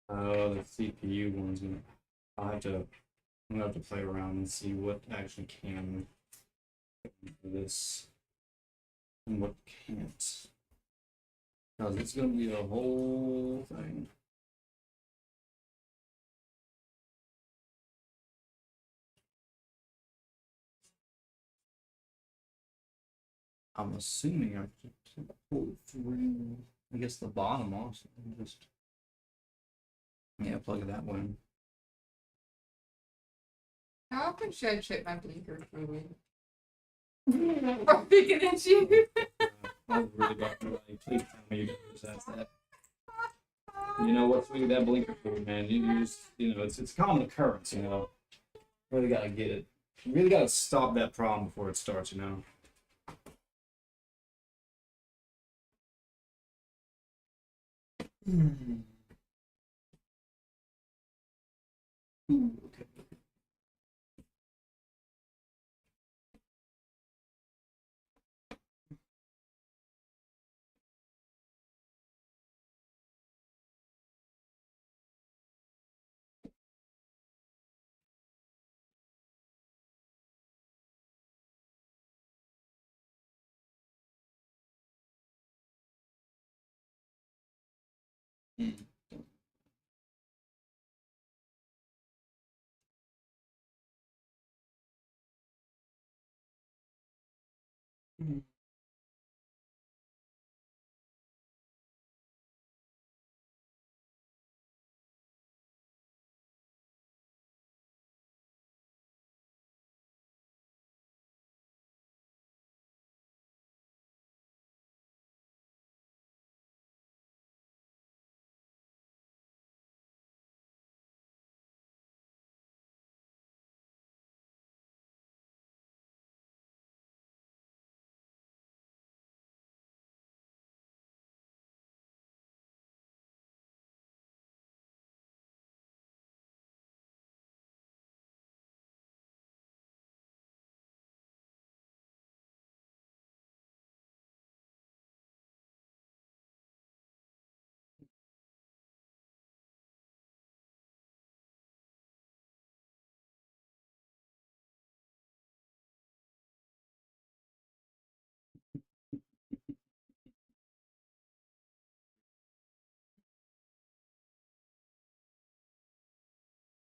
Oh, the CPU one's gonna. I'm gonna have to play around and see what actually can for this and what can't. Because it's gonna be a whole thing. I'm assuming I should pull through. I guess the bottom also. Just yeah, plug it that way. How often should I check my blinker fluid? I'm picking at you. I really got to please tell me you possess that. You know what's with that blinker fluid, man? You just it's common occurrence, you know. Really gotta get it. You really gotta stop that problem before it starts, you know. Okay. Mm. Mm.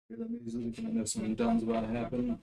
That means that I know something dumb's about to happen.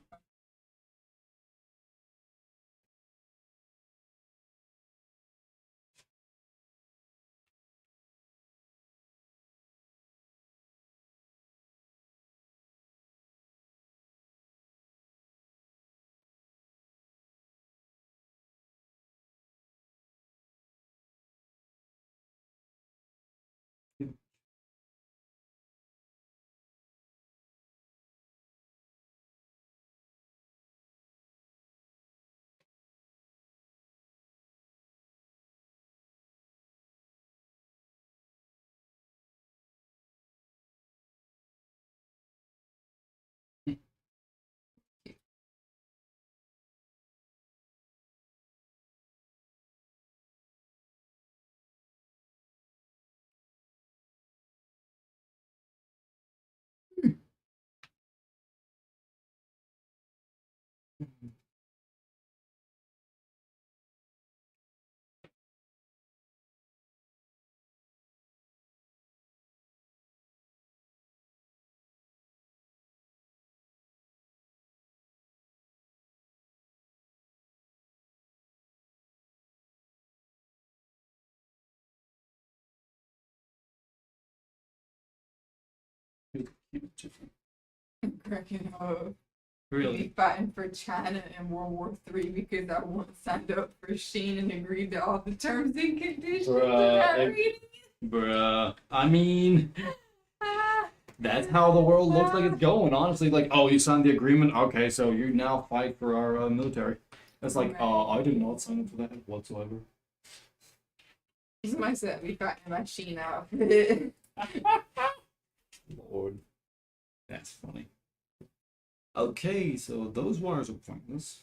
I'm cracking up. Really? Be fighting for China in World War III because I once signed up for Sheen and agreed to all the terms and conditions without reading it. Bruh. I mean, Ah, that's how the world looks like it's going, honestly. Like, oh, you signed the agreement? Okay, so you now fight for our military. It's like, Right. I did not sign up for that whatsoever. He's my set me fighting my Sheen outfit. Lord. That's funny. Okay, so those wires are pointless.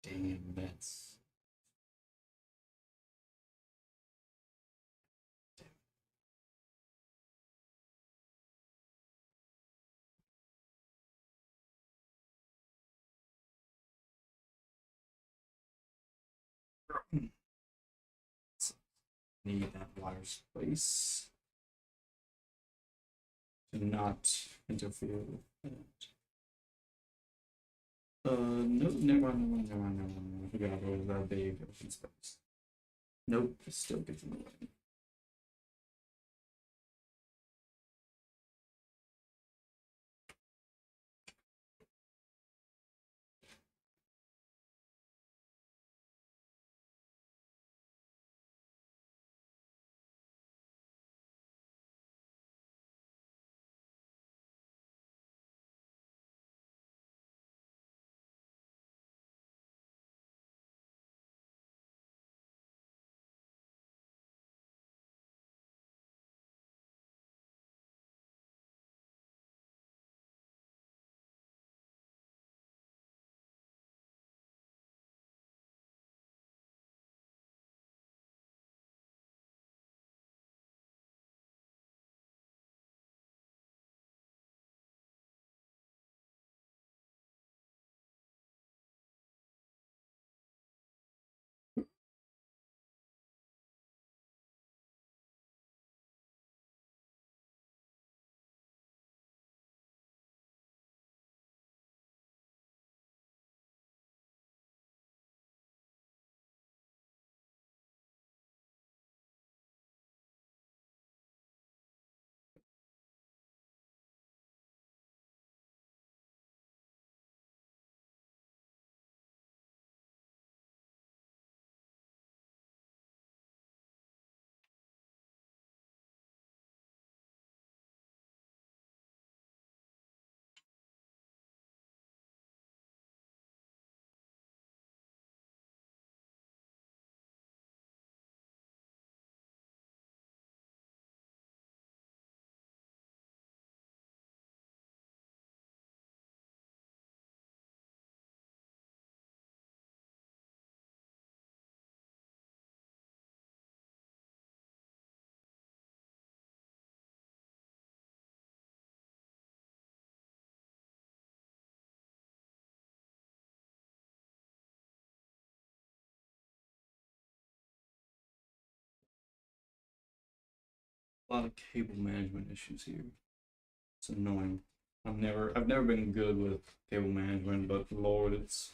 Damn, that's... Need that wire space to not interfere with that. No, never mind, never mind, never mind. I forgot there was that big open space. Nope, it still gets in the way. A lot of cable management issues here. It's annoying. I've never been good with cable management, but Lord, it's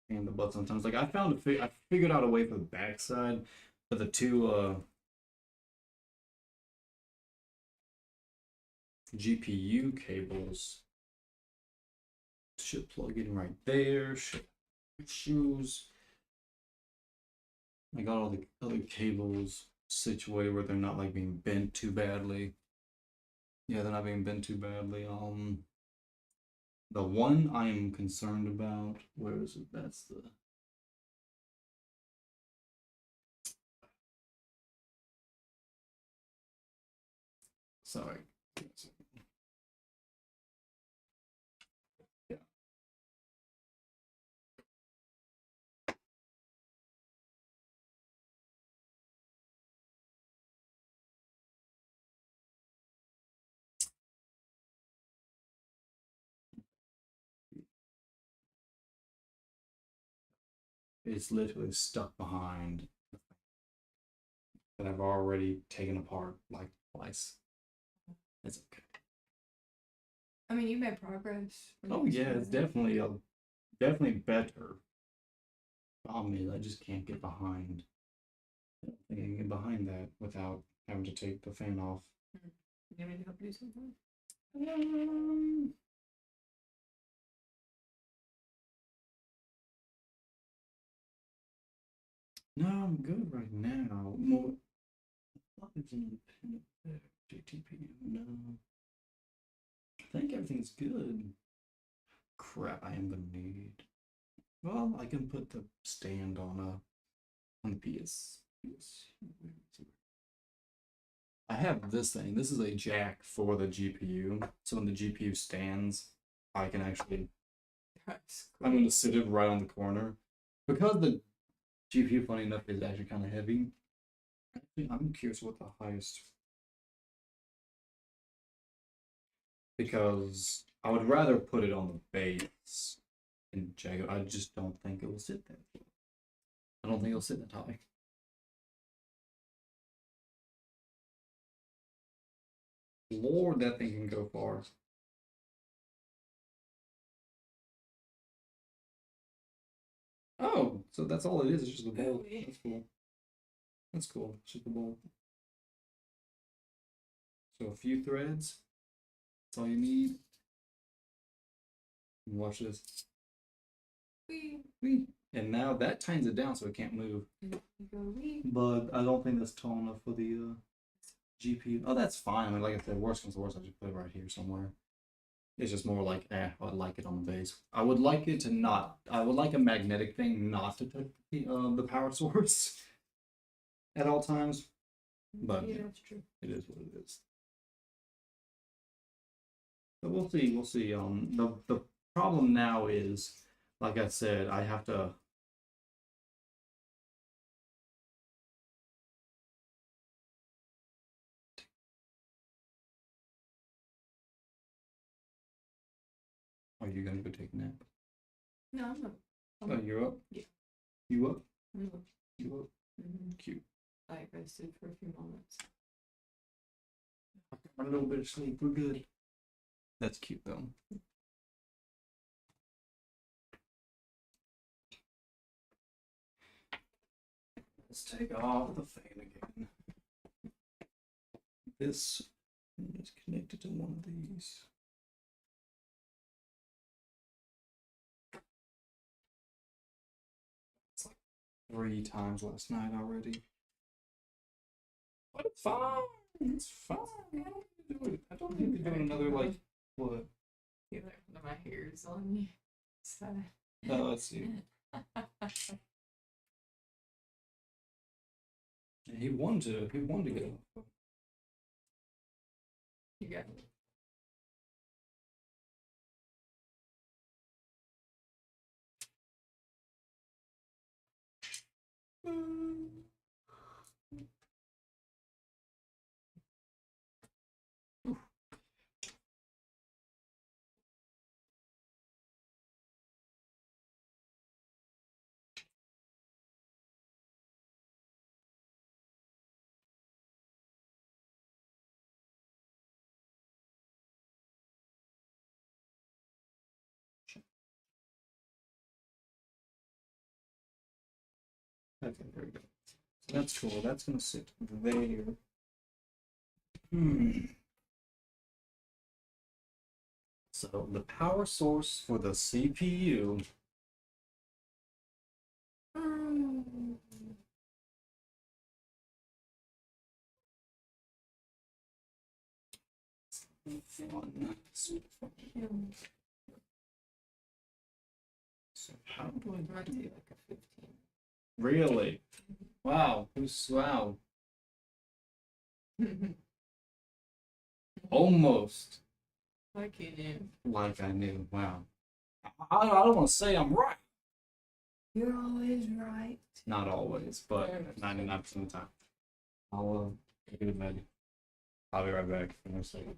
in the butt sometimes. Like I figured out a way for the backside, for the two GPU cables should plug in right there. Shoes. I got all the other cables situated where they're not like being bent too badly. Yeah, they're not being bent too badly. The one I am concerned about, where is it? That's the sorry. Yeah. It's literally stuck behind that I've already taken apart like twice. It's okay. I mean, you made progress. Oh yeah, it's definitely better. Problem is, I just can't get behind. I don't think I can get behind that without having to take the fan off. You need to help do something? Um, no, I'm good right now. More, what is independent there? GTP? No. I think everything's good. Crap, I am gonna need. Well, I can put the stand on the PS. I have this thing. This is a jack for the GPU. So when the GPU stands, I can actually. That's I'm going to sit it right on the corner. Because the GPU, funny enough, is actually kind of heavy. Actually, I'm curious what the highest. Because I would rather put it on the base and jack it. I just don't think it will sit there. I don't think it'll sit that high. Lord, that thing can go far. Oh, so that's all it is. It's just a bolt. That's cool. That's cool. It's just a bolt. So a few threads. That's all you need. Watch this. Whee. And now that tightens it down so it can't move. But I don't think that's tall enough for the GPU. Oh, that's fine. I mean, like I said, worst comes to worst, I just put it right here somewhere. It's just more like, I'd like it on the base. I would like it to not. I would like a magnetic thing not to touch the power source at all times. But yeah, that's true. It is what it is. But we'll see. We'll see. The problem now is, like I said, I have to. Are you gonna go take a nap? No, I'm not. Oh, you're up? Yeah. You up? I'm up. You up? Cute. I rested for a few moments. A little bit of sleep. We're good. That's cute though. Let's take off the fan again. This is connected to one of these. It's like 3 times last night already. But it's fine. It's fine. I don't need to do another like what? Feel like one of my hairs on you. Sad. No, let's see. He wanted to go. You got it. Okay, there we go. So that's cool. That's gonna sit there. Hmm. So the power source for the CPU. Mm. Fun. So how do I Might be like a 15. really? Wow. Who's wow? Almost Like you knew. like I knew. Wow. I don't want to say I'm right. You're always right. Not always, but 99% of the time. I'll get to bed. I'll be right back in a second.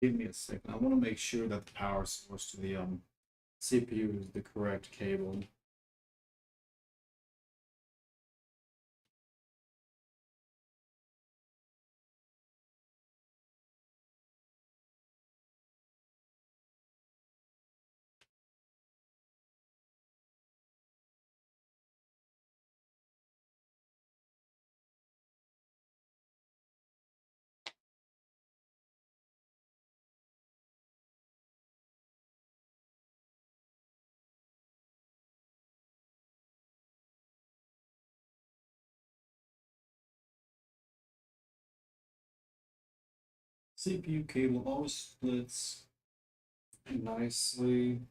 Give me a second. I want to make sure that the power source to the CPU is the correct cable. CPU cable always splits nicely.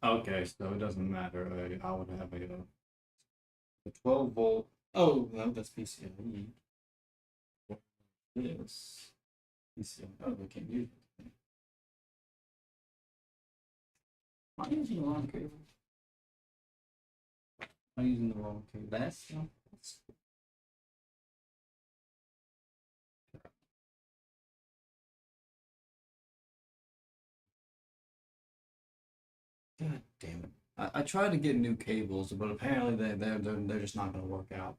Okay, so it doesn't matter. I would have a 12 volt. Oh, no, that's PCIe. This PCIe. Oh, we can't use it. Am I using the wrong cable? Am I using the wrong cable? That's God damn it. I tried to get new cables, but apparently they're just not gonna work out.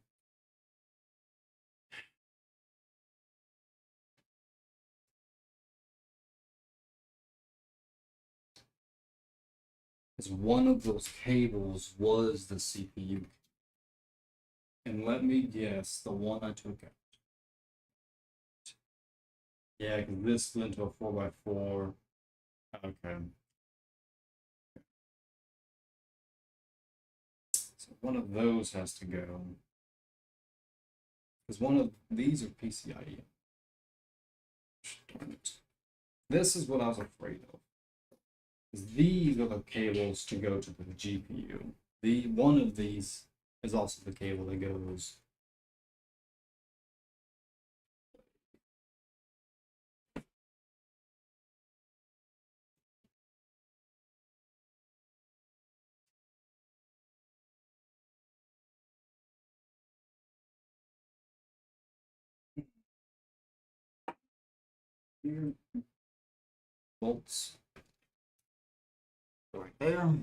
is one of those cables was the CPU. And let me guess, the one I took out. Yeah, because this split into a 4x4. Okay. So one of those has to go. Because one of these are PCIe. Darn it. This is what I was afraid of. Because these are the cables to go to the GPU. One of these is also the cable that goes. Here. Bolts. Right there.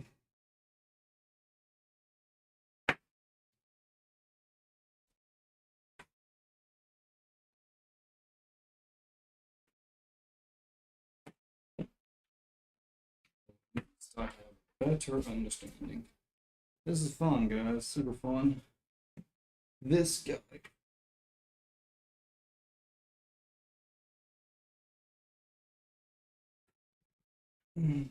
So I have better understanding. This is fun, guys. Super fun. This guy. Okay.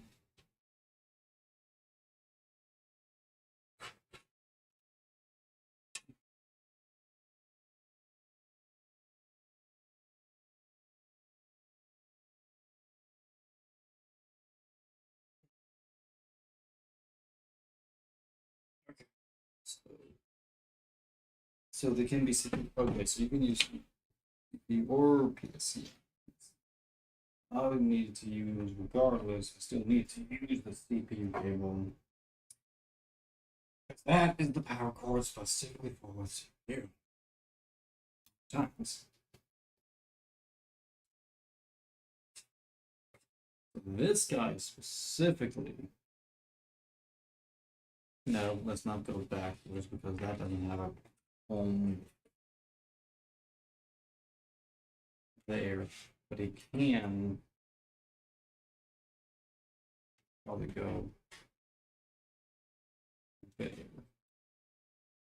So they can be okay. So you can use CPU or PSC. I would need to use, regardless, I still need to use the CPU cable. Because that is the power cord specifically for the CPU. Times. This guy specifically. No, let's not go backwards because that doesn't have a home there. But it can probably go there,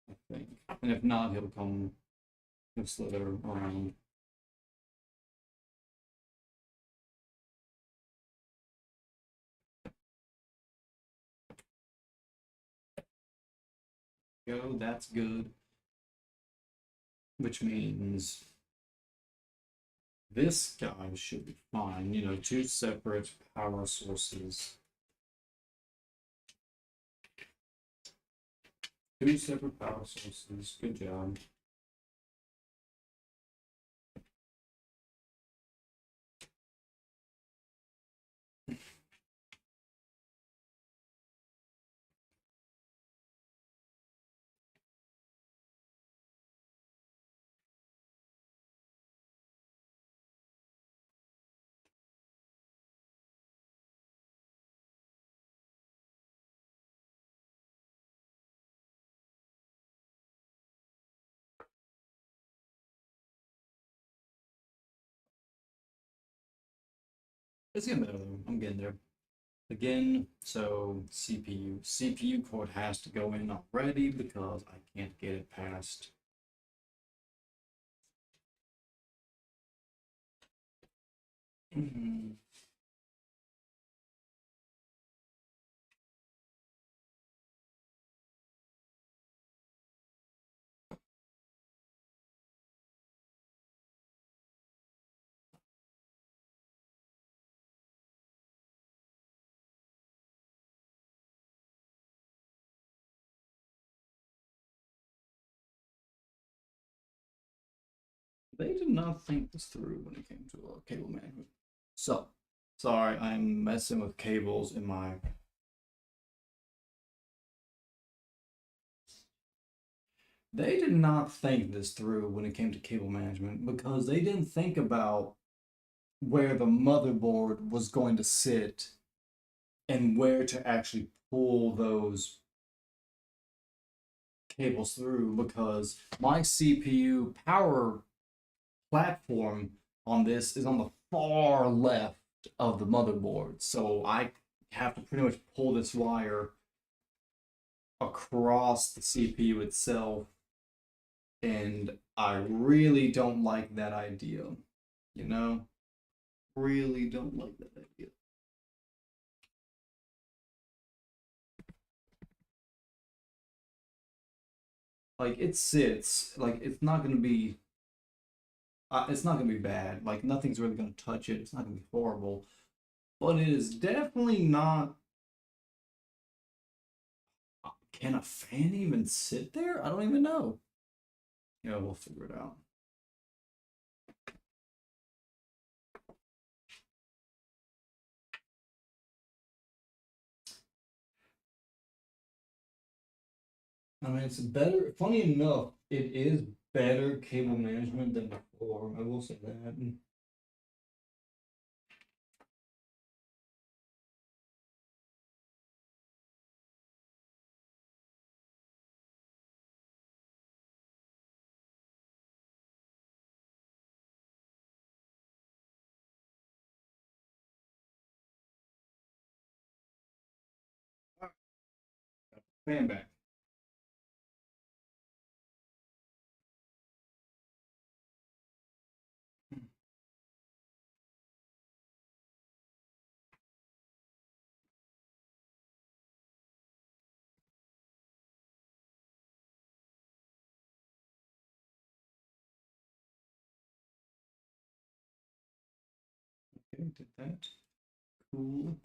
I think. And if not, he'll slither around. Go, that's good. Which means this guy should be fine. You know, two separate power sources. Two separate power sources. Good job. It's getting better though. I'm getting there. Again, so CPU cord has to go in already because I can't get it past. They did not think this through when it came to cable management. So, sorry, I'm messing with cables in my. They did not think this through when it came to cable management because they didn't think about where the motherboard was going to sit and where to actually pull those cables through because my CPU power platform on this is on the far left of the motherboard. So I have to pretty much pull this wire across the CPU itself, and I really don't like that idea. You know, really don't like that idea. Like it sits, like it's not gonna be bad. Like nothing's really gonna touch it. It's not gonna be horrible, but it is definitely not. Can a fan even sit there? I don't even know. Yeah, we'll figure it out. I mean, it's better. Funny enough, it is better cable management than before. I will say that. Fan back. Okay, did that. Cool.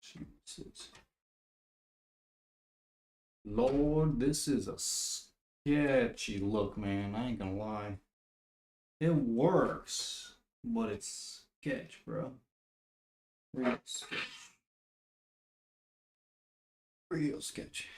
Jesus. Lord, this is a sketchy look, man. I ain't gonna lie. It works, but it's sketch, bro. Real sketch. Real sketch.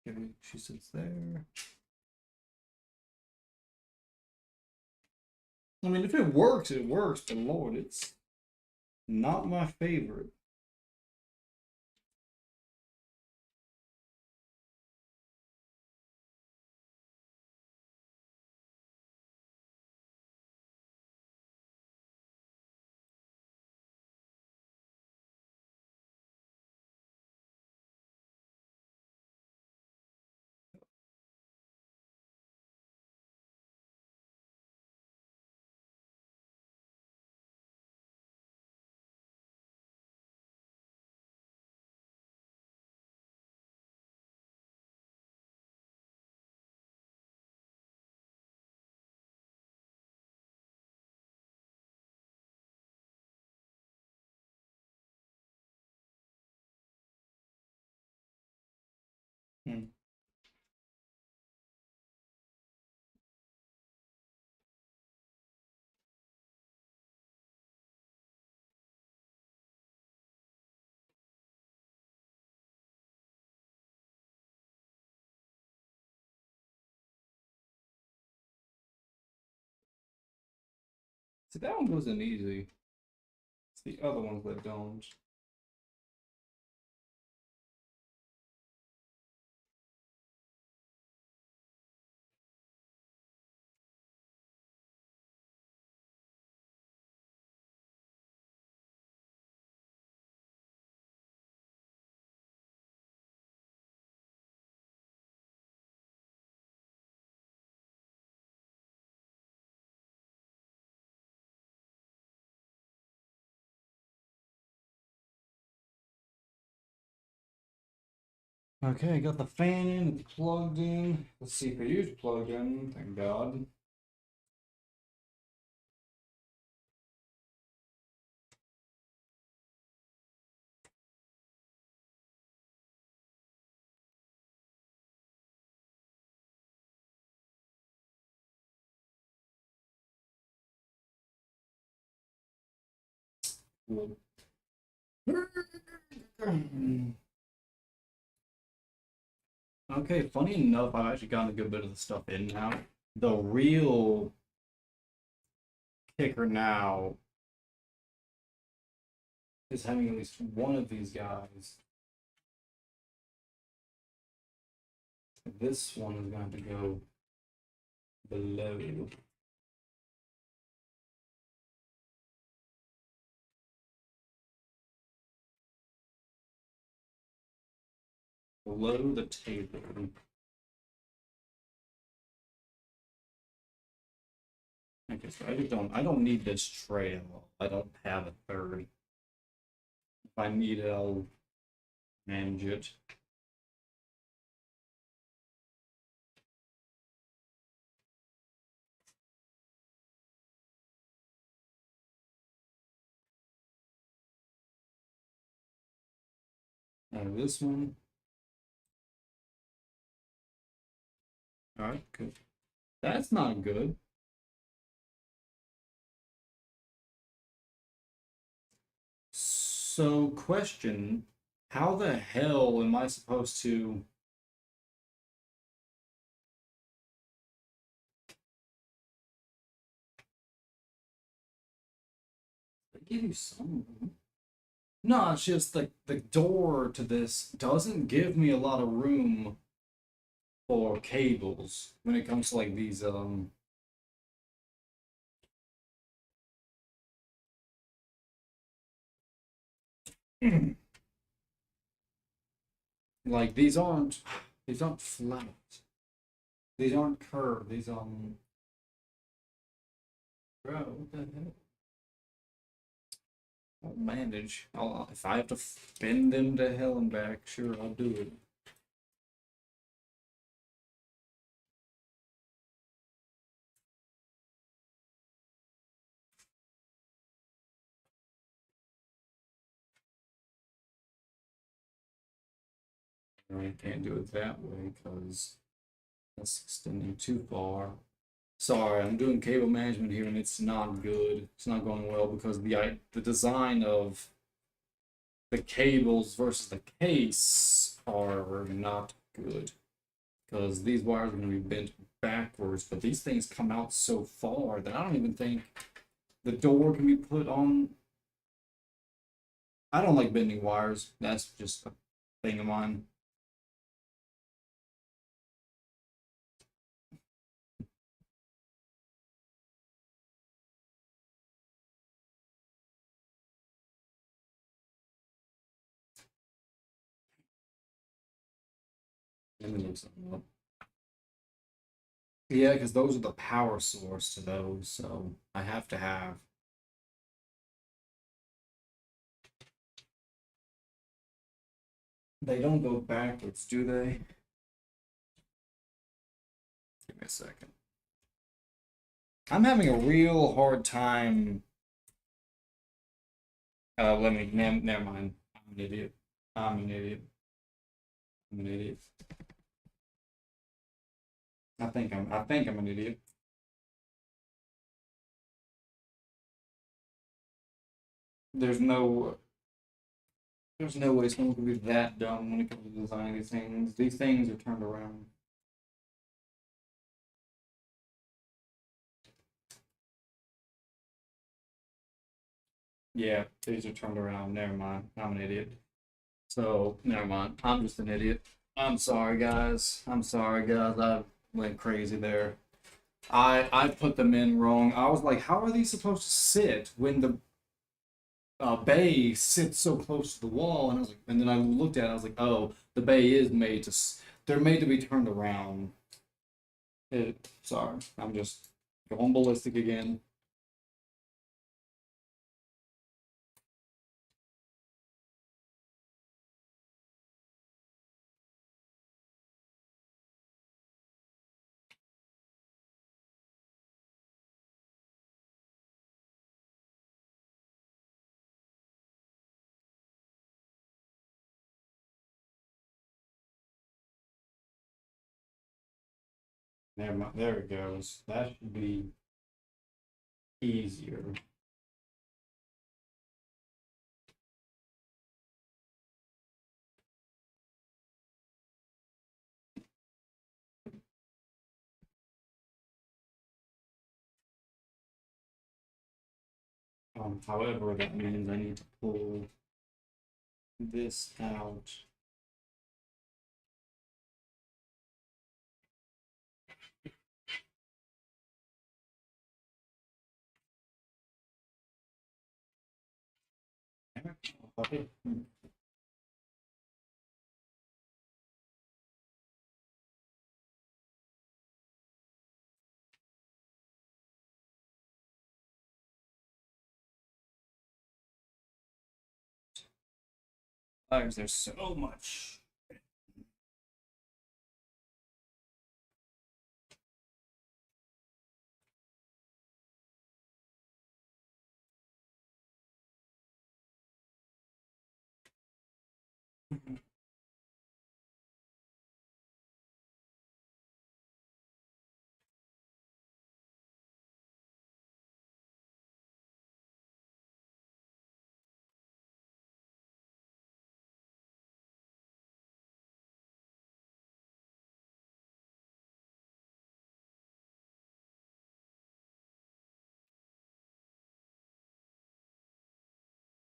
Okay, she sits there. I mean, if it works, it works, but Lord, it's not my favorite. Hmm. See, that one goes in easy. It's the other ones that don't. Okay, got the fan in, it's plugged in. The CPU's plugged in, thank God. Okay, funny enough, I've actually gotten a good bit of the stuff in now. The real kicker now is having at least one of these guys. This one is going to go below. Below the table. Okay, so I don't need this tray at all. I don't have a third. If I need it, I'll manage it. And this one. Alright, good. That's not good. So, question, how the hell am I supposed to give you some room? No, it's just like the door to this doesn't give me a lot of room for cables when it comes to like these like these aren't flat. These aren't curved. These bro, what the hell? I'll manage. If I have to bend them to hell and back, sure, I'll do it. I can't do it that way because that's extending too far. Sorry, I'm doing cable management here and it's not good. It's not going well because the design of the cables versus the case are not good. Because these wires are going to be bent backwards, but these things come out so far that I don't even think the door can be put on. I don't like bending wires. That's just a thing of mine. Let me look something up. Yeah, because those are the power source to those, so I have to have. They don't go backwards, do they? Give me a second. I'm having a real hard time. Never mind. I'm an idiot. I'm an idiot. I'm an idiot. I think I'm an idiot. There's no there's no way someone could be that dumb when it comes to designing these things. These things are turned around. Yeah, these are turned around. Never mind. I'm an idiot. So never mind. I'm just an idiot. I'm sorry, guys. I'm sorry, guys. I went crazy there. I put them in wrong. I was like, how are these supposed to sit when the bay sits so close to the wall? And I was like, and then I looked at it. I was like, oh, the bay is made to. They're made to be turned around. Sorry, I'm just going ballistic again. Never mind. There it goes. That should be easier. However, that means I need to pull this out. Okay. There's so much.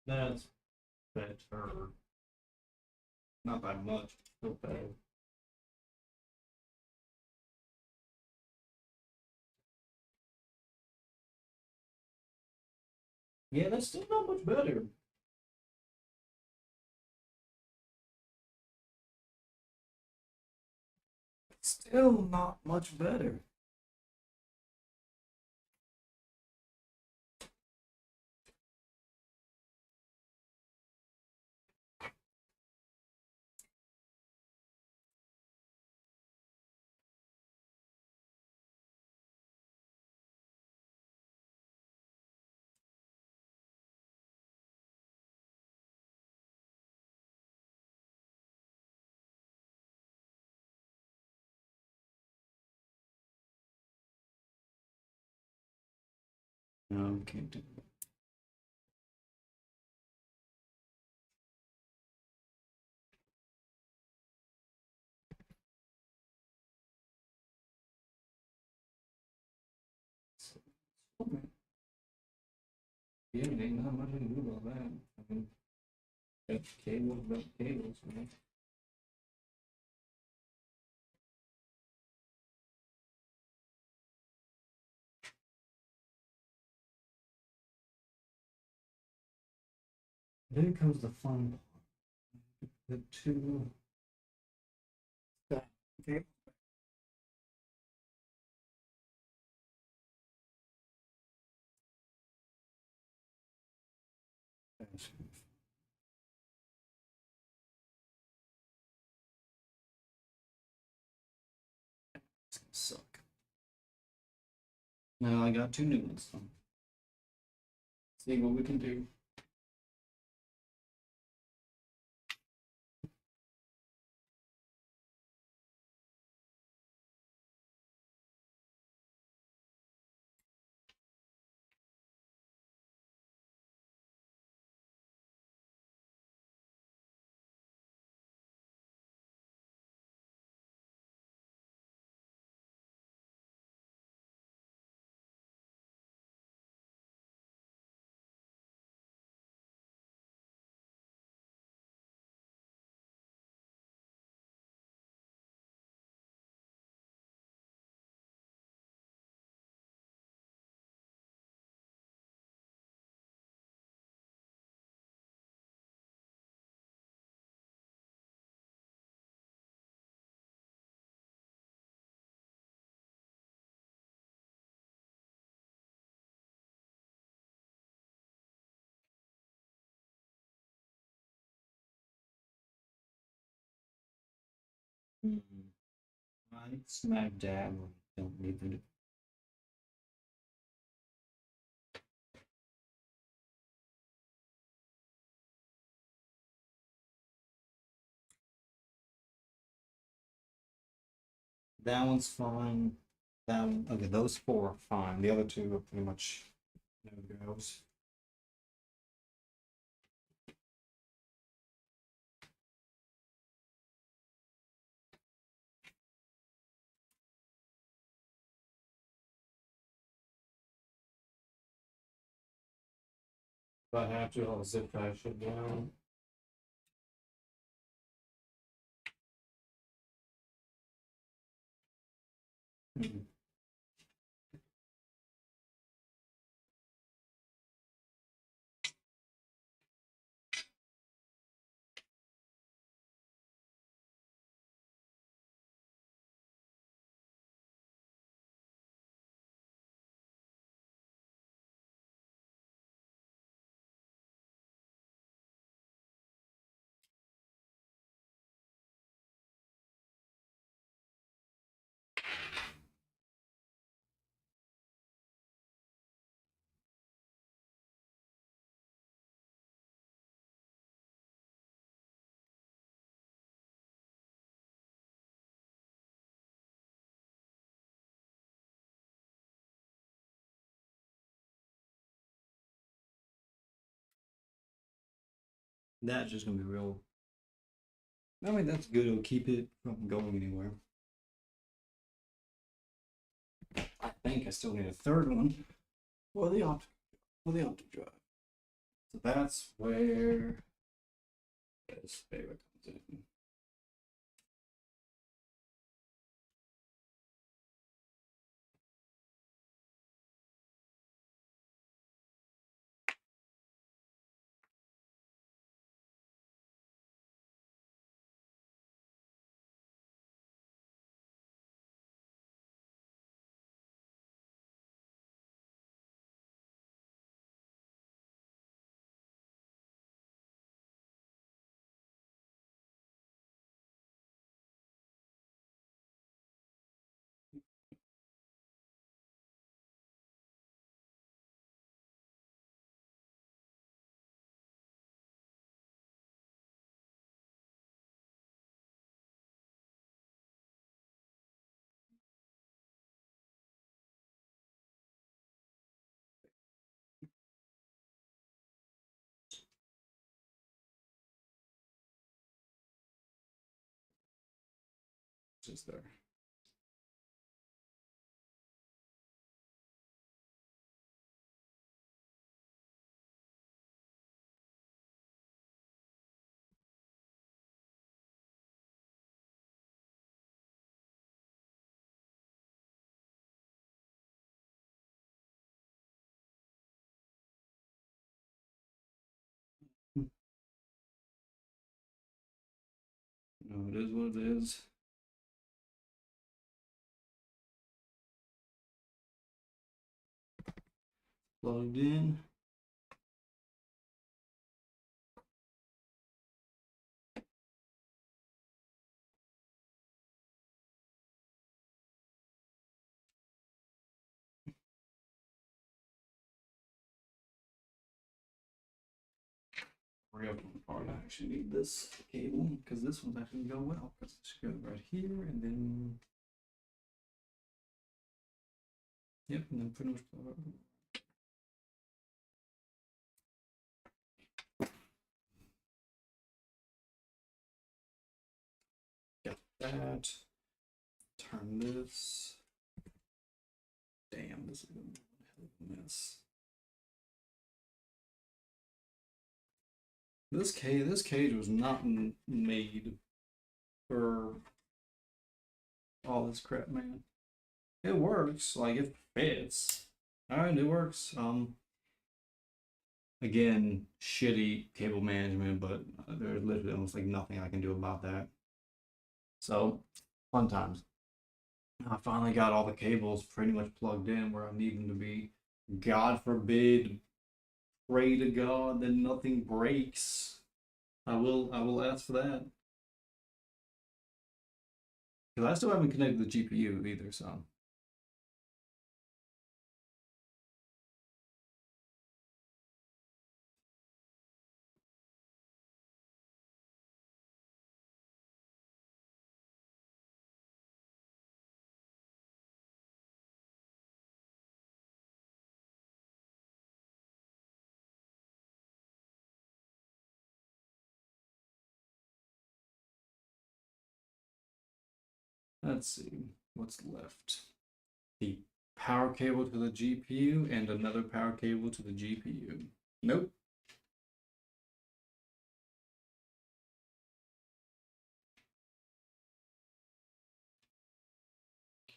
That's better. Not by much, still better. Yeah, that's still not much better. Still not much better. No, can't do that. Okay. Yeah, ain't not much I can do about that. I mean, got cables, man. Then comes the fun part. The two. Okay. It's gonna suck. Now I got two new ones. So. See what we can do. Right smack dab. Don't even. That one's fine. That one, okay, those four are fine. The other two are pretty much no goes. I have to, I'll zip that shit down. That's just gonna be real. I mean, that's good. It'll keep it from going anywhere. I think I still need a third one for the optic drive. So that's where this favorite comes in. Just there. No, it is what it is. Plugged in. Real part, I actually need this cable because this one's actually gonna go well. Because it should go right here and then. Yep, and then pretty much. Got that. Turn this. Damn, this is gonna be a hell of a mess. This cage was not made for all this crap, man. It works, like it fits. Alright, it works. Again, shitty cable management, but there's literally almost like nothing I can do about that. So, fun times. I finally got all the cables pretty much plugged in where I need them to be. God forbid, pray to God that nothing breaks. I will ask for that. Because I still haven't connected the GPU either, so. Let's see what's left. The power cable to the GPU and another power cable to the GPU. Nope.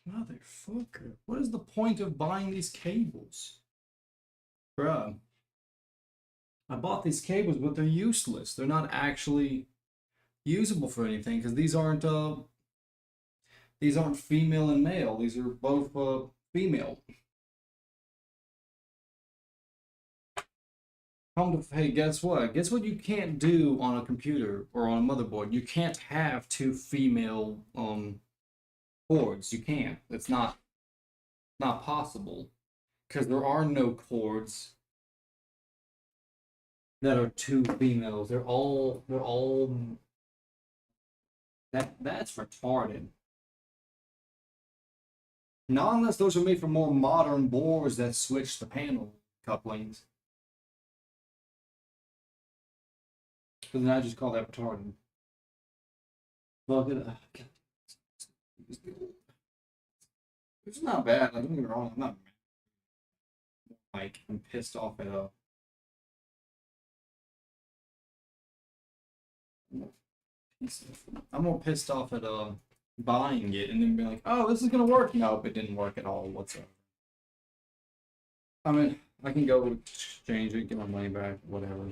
Motherfucker. What is the point of buying these cables? Bruh. I bought these cables, but they're useless. They're not actually usable for anything because these aren't female and male. These are both female. Hey, guess what? Guess what you can't do on a computer or on a motherboard? You can't have two female cords. You can't. It's not possible because there are no cords that are two females. They're all that's retarded. Not unless those are made for more modern boards that switch the panel couplings. But then I just call that retarded. Well, it's not bad. Don't get me wrong. I'm not like I'm pissed off at I'm more pissed off at buying it and then be like, oh, this is gonna work. Nope, it didn't work at all whatsoever. I mean, I can go exchange it, get my money back, whatever.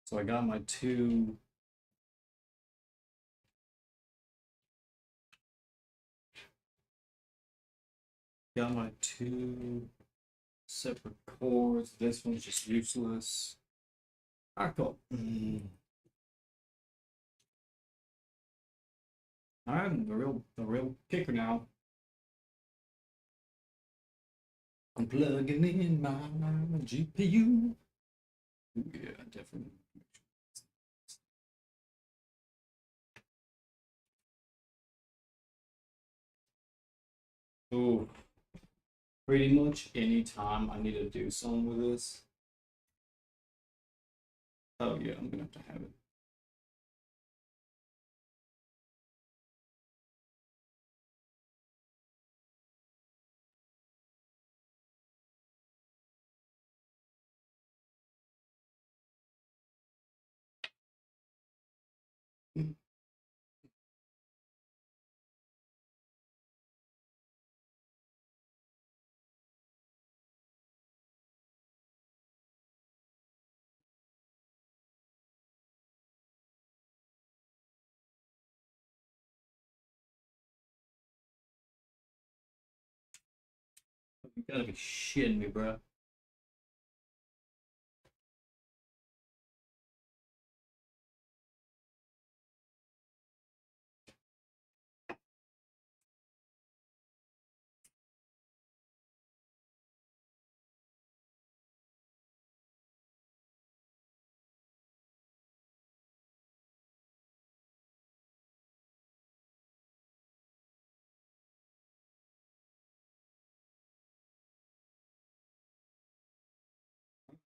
So I got my two. Got my two separate cords. This one's just useless. Alright, cool. Alright, the real kicker now. I'm plugging in my GPU. Yeah, definitely. Oh, pretty much anytime I need to do something with this. Oh yeah, I'm gonna have to have it. You gotta be shitting me, bro.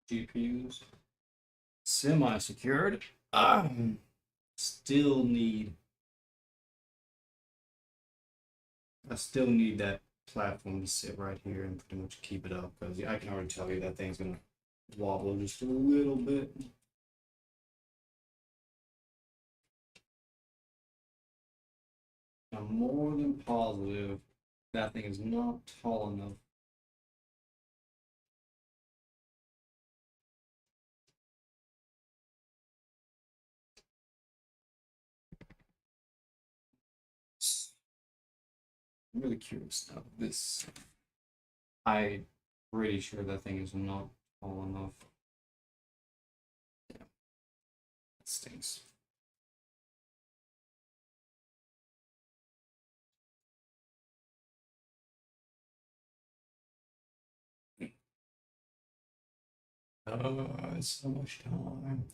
GPUs. Semi-secured. Still need. I still need that platform to sit right here and pretty much keep it up because I can already tell you that thing's gonna wobble just a little bit. I'm more than positive that thing is not tall enough. I'm really curious now. This, I'm pretty sure that thing is not tall enough. Yeah, that stinks. It's so much time.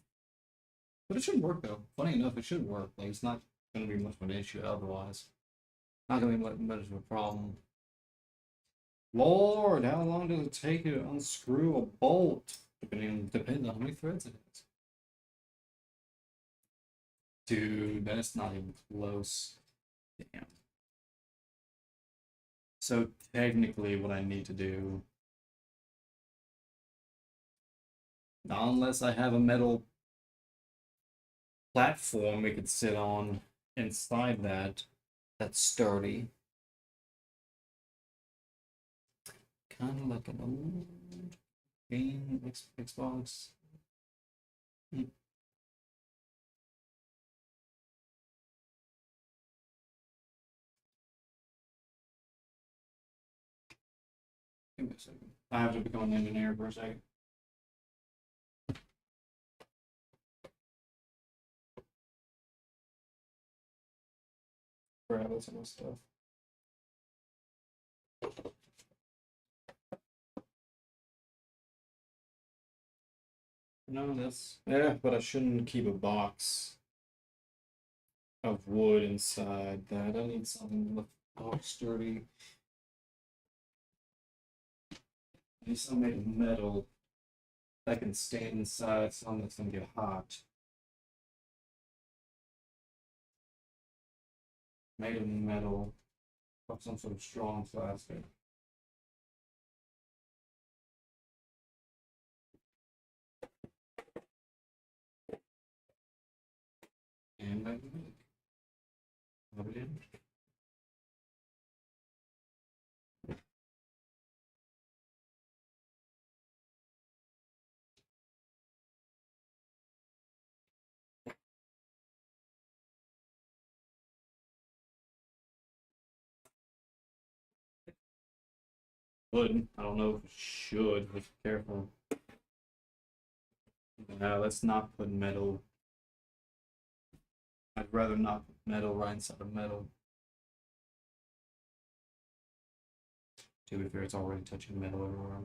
But it should work though. Funny enough, it should work. Like it's not gonna be much of an issue otherwise. Not gonna be much of a problem. Lord, how long does it take you to unscrew a bolt? Depends on how many threads it is. Dude, that's not even close. Damn. So technically what I need to do, unless I have a metal platform we could sit on inside that's sturdy. Kind of like an old game Xbox. Give me a second. I have to become an engineer for a second. Grab some of stuff. No, that's yeah, but I shouldn't keep a box of wood inside that. I need something with box sturdy. I need something made of metal that can stand inside, something that's gonna get hot. Made of metal of some sort of strong plastic. And magnetic. Rub it in. Would. I don't know if it should. Be careful. No, let's not put metal. I'd rather not put metal right inside of metal. To be fair, it's already touching metal everywhere.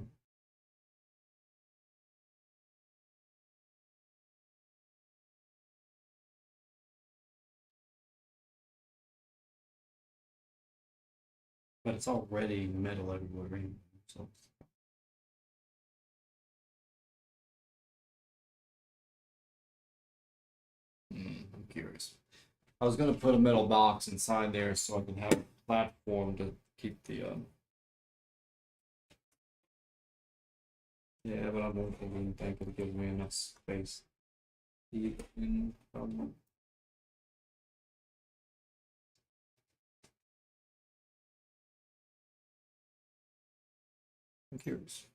But it's already metal everywhere. So. I'm curious. I was gonna put a metal box inside there so I can have a platform to keep the yeah, but I don't think it'll give me enough space. Even I'm curious.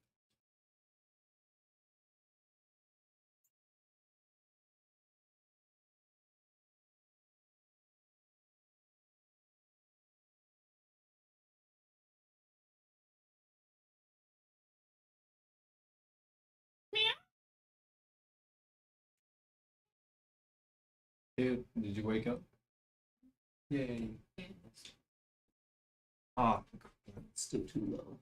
Dude, did you wake up? Yay. Ah, it's still too low.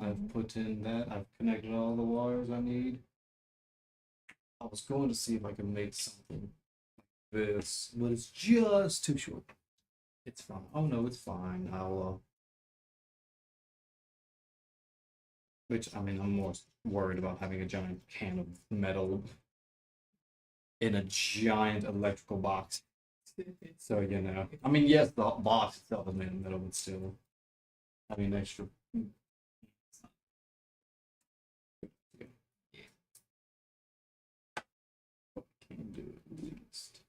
I've put in that. I've connected all the wires I need. I was going to see if I could make something like this, but it's just too short. It's fine. Oh no, it's fine. I'll which I mean, I'm more worried about having a giant can of metal in a giant electrical box. So you know, I mean, yes, the box itself is made of metal, but still, having an extra. What can do at least?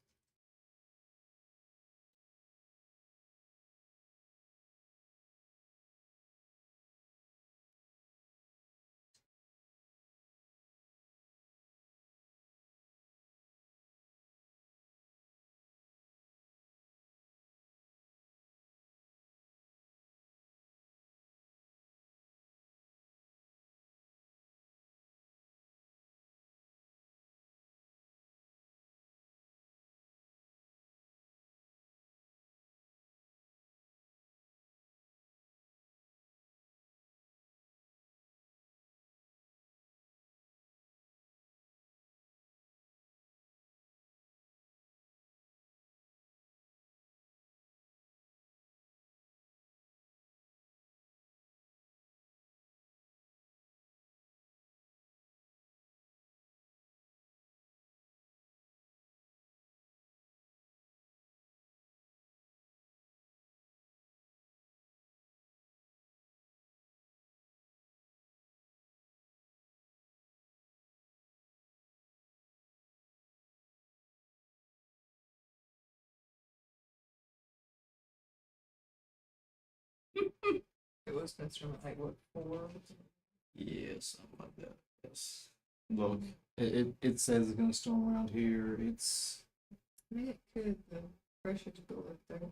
It was instrument like what 4? Yeah, something like that. Yes. Look, it says it's gonna storm around here. It's I mean, it could. The pressure's below 30.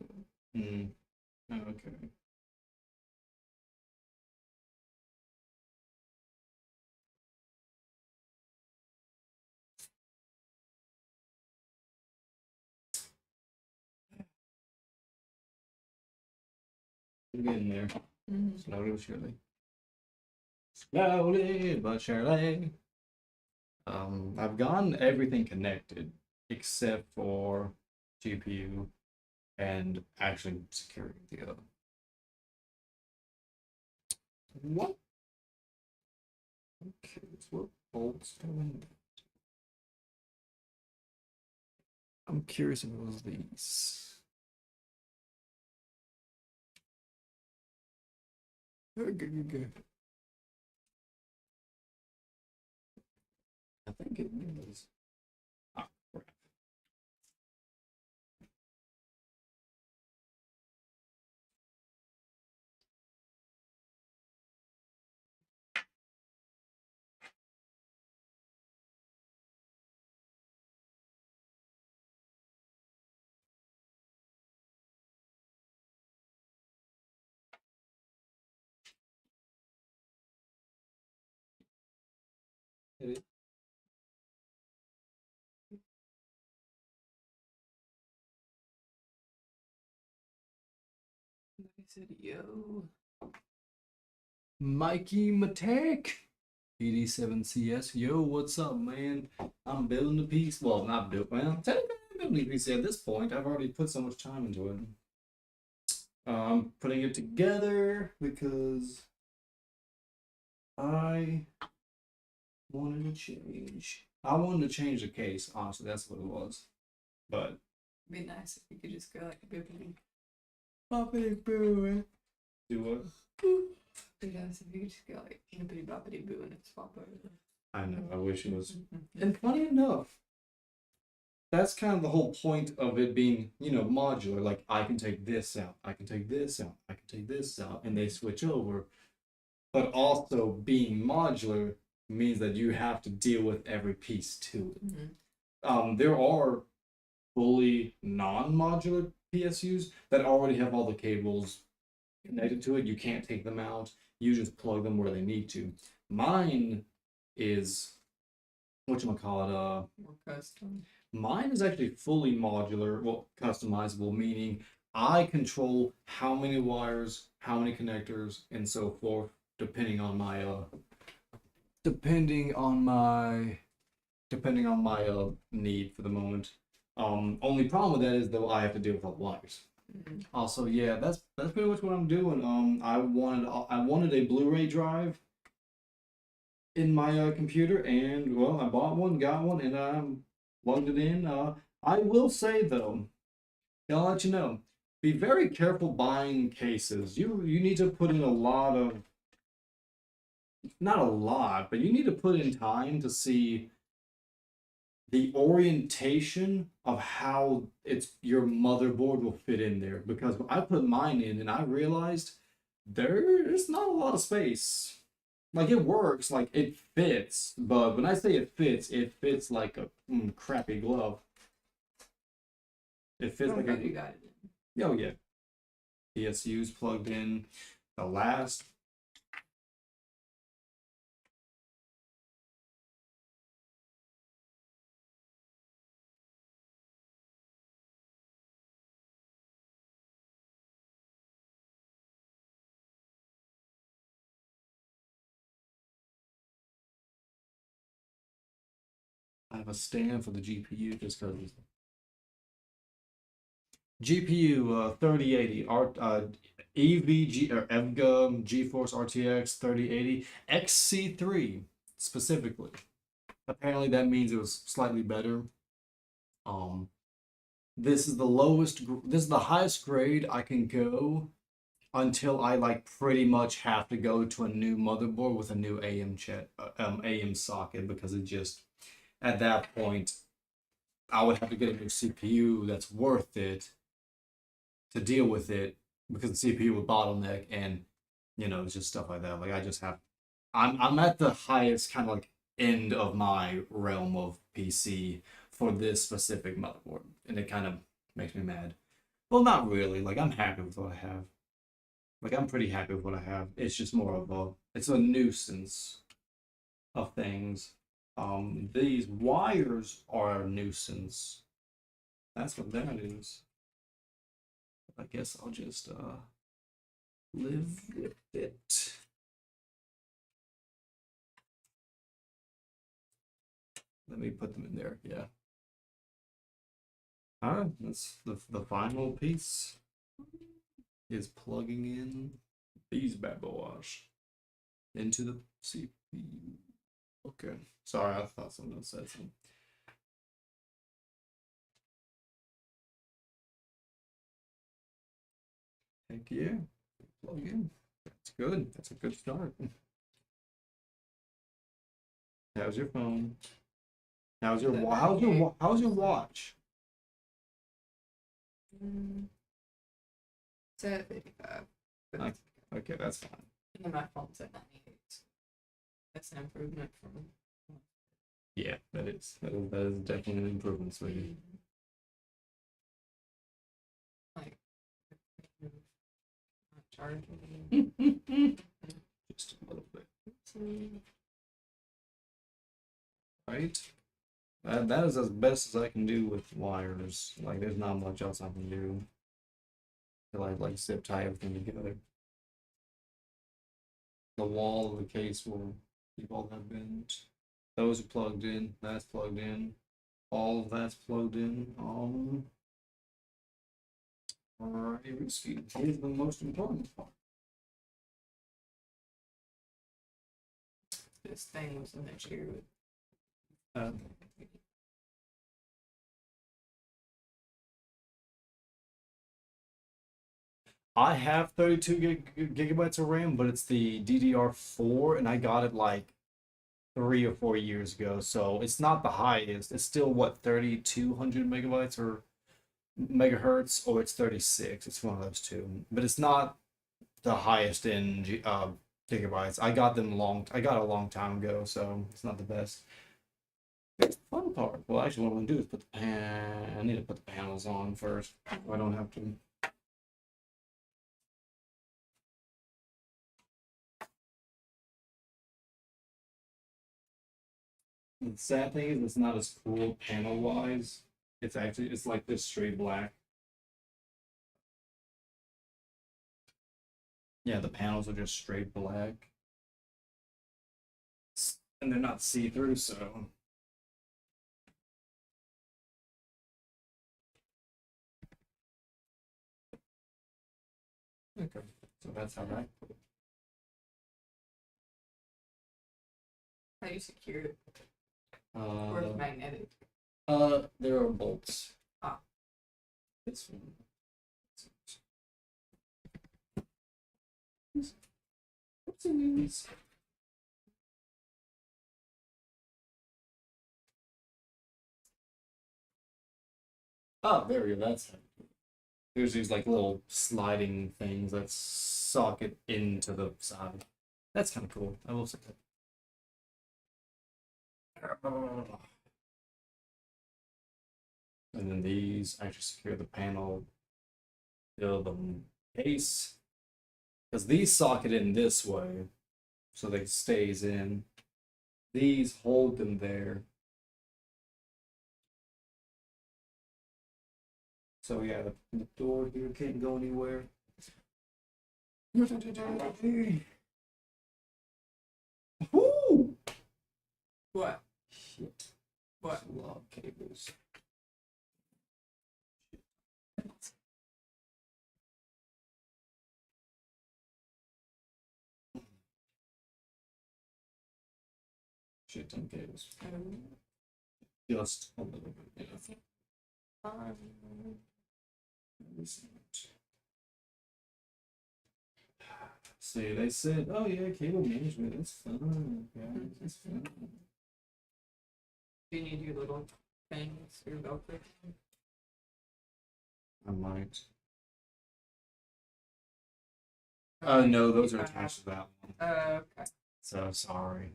okay. We're getting there. Slowly but surely. Slowly but surely. I've gotten everything connected except for GPU and actually securing the other. What? Okay, so what bolts doing? I'm curious if it was these. Good. I think it is. Ah, crap. It is. I said, yo. Mikey Matek, PD7CS. Yo, what's up, man? I'm building a piece. Well, not built. Well, technically, I'm building a piece at this point. I've already put so much time into it. I'm putting it together because I wanted to change. I wanted to change the case. Honestly, that's what it was. But It'd be nice if you could just go like a bippity. do what? It'd be nice if you could just go like bippity boppity boo and swap over. I know. I wish it was. And funny enough, that's kind of the whole point of it being, modular. Like, I can take this out, I can take this out, I can take this out, and they switch over. But also, being modular means that you have to deal with every piece to it. There are fully non-modular PSUs that already have all the cables connected to it. You can't take them out. You just plug them where they need to. Mine is whatchamacallit, More custom. mine is actually fully modular, well, customizable, meaning I control how many wires, how many connectors, and so forth, depending on my need for the moment. Only problem with that is though I have to deal with all the wires. Also, yeah, that's pretty much what I'm doing. I wanted a Blu-ray drive in my computer, and well, I bought one, got one, and I plugged it in. I will say though, I'll let you know, be very careful buying cases. You need to put in a lot of, not a lot, but you need to put in time to see the orientation of how your motherboard will fit in there. Because I put mine in and I realized there's not a lot of space. Like, it works, like it fits, but when I say it fits like a crappy glove. It fits like You got it. Oh yeah. PSU's plugged in. The last. I have a stand for the GPU just because. GPU 3080 EVG or EVGA GeForce RTX 3080 XC3 specifically. Apparently that means it was slightly better. This is the highest grade I can go until I like pretty much have to go to a new motherboard with a new AM socket, because it just, at that point I would have to get a new CPU that's worth it to deal with it because the CPU would bottleneck, and it's just stuff like that. Like I just have, I'm at the highest kind of like end of my realm of PC for this specific motherboard, and it kind of makes me mad. Well, not really. Like I'm happy with what I have. Like I'm pretty happy with what I have. It's just more of it's a nuisance of things. These wires are a nuisance. That's what that is. I guess I'll just live with it. Let me put them in there. Yeah. All right, that's the final piece. Is plugging in these bad boys into the CPU. Okay. Sorry, I thought someone else said something. Heck yeah. Plug in. That's good. That's a good start. How's your phone? How's your watch? It's at 55. Okay, that's fine. And then my phone's at 98. That's an improvement from. Yeah, that is definitely an improvement, sweetie. Like, not charging. Just a little bit. Right? That is as best as I can do with wires. Like, there's not much else I can do to like zip tie everything together. The wall of the case will keep all that bent. Those are plugged in. That's plugged in. All of that's plugged in. Alrighty, Risky. Here's the most important part. This thing was in the chair. I have 32 gigabytes of RAM, but it's the DDR4, and I got it like 3 or 4 years ago, so it's not the highest. It's still what 3,200 megabytes or megahertz, or it's 36. It's one of those two, but it's not the highest in gigabytes. I got a long time ago, so it's not the best. It's the fun part. Well, actually, what I'm gonna do is put the I need to put the panels on first. I don't have to. The sad thing is, it's not as cool panel wise. It's like this straight black. Yeah, the panels are just straight black, and they're not see through, so. Okay, so that's how that. How you secure it? Or it's magnetic? There are bolts. Ah. This one. Oopsies. Oh, there we go. That's it. There's these like little sliding things that socket into the side. That's kind of cool. I will say that. And then these actually secure the panel, build the case, because these socket in this way, so they stays in. These hold them there. So yeah, the door here can't go anywhere. Woo! What? Shit. What? A lot of cables. Shit ton cables. Just a little bit. Yeah. See, they said, oh yeah, cable management, it's fun, guys, it's fun. Do you need your little things, your Velcro? I might. No, those are attached to that one. Okay. So sorry.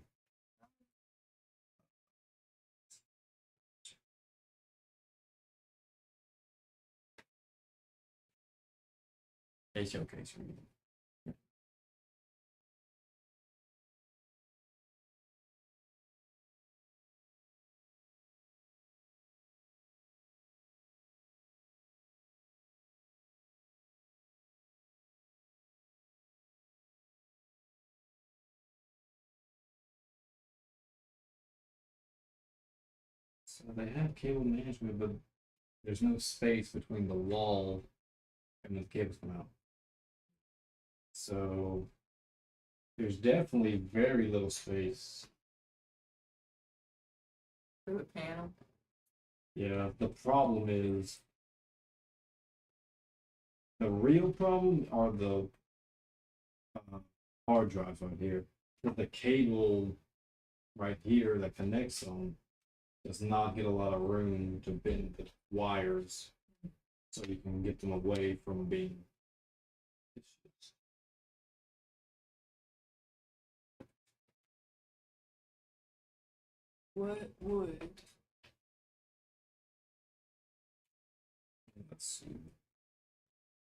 It's okay. So they have cable management, but there's no space between the wall and the cables come out. So there's definitely very little space. For the panel. Yeah, the problem is the real problem are the hard drives right here. The cable right here that connects them does not get a lot of room to bend the wires so you can get them away from being issues. What would Let's see.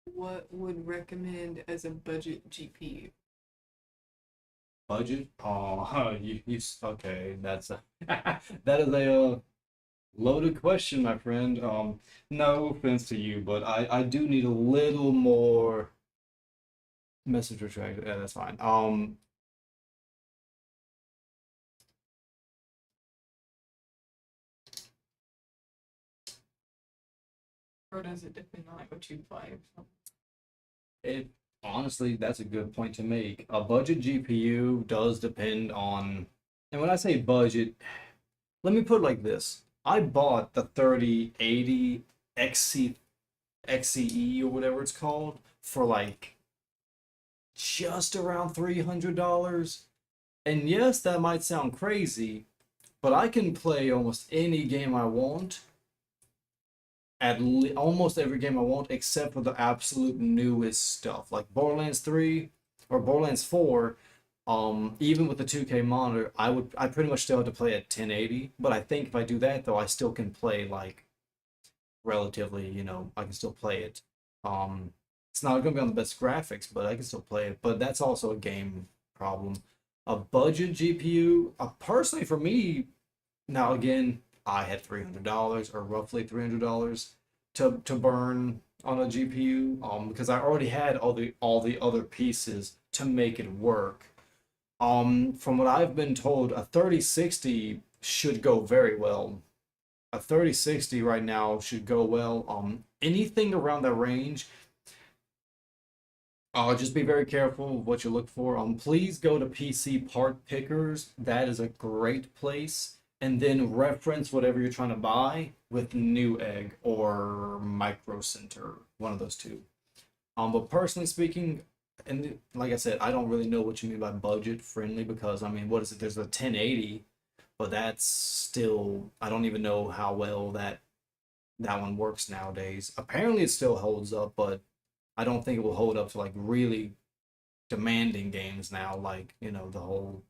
what would recommend as a budget GPU? Budget? Oh, you okay? That's a that is a loaded question, my friend. No offense to you, but I do need a little more message retracted. Yeah, that's fine. Or does it depend on like what you play or something? It honestly, that's a good point to make. A budget GPU does depend on, and when I say budget, let me put it like this. I bought the 3080 XCE or whatever it's called for like just around $300. And yes, that might sound crazy, but I can play almost any game I want almost every game I want, except for the absolute newest stuff, like Borderlands 3 or Borderlands 4. Even with the 2K monitor, I pretty much still have to play at 1080. But I think if I do that though, I still can play like relatively, I can still play it. It's not gonna be on the best graphics, but I can still play it. But that's also a game problem. A budget GPU, personally for me, now again, I had $300 or roughly $300 to burn on a GPU because I already had all the other pieces to make it work. From what I've been told, a 3060 should go very well. A 3060 right now should go well. Anything around that range, just be very careful of what you look for. Please go to PC Part Pickers. That is a great place. And then reference whatever you're trying to buy with Newegg or Micro Center, one of those two. But personally speaking, and like I said, I don't really know what you mean by budget friendly because I mean, what is it? There's a 1080, but that's still I don't even know how well that one works nowadays. Apparently, it still holds up, but I don't think it will hold up to like really demanding games now, like the whole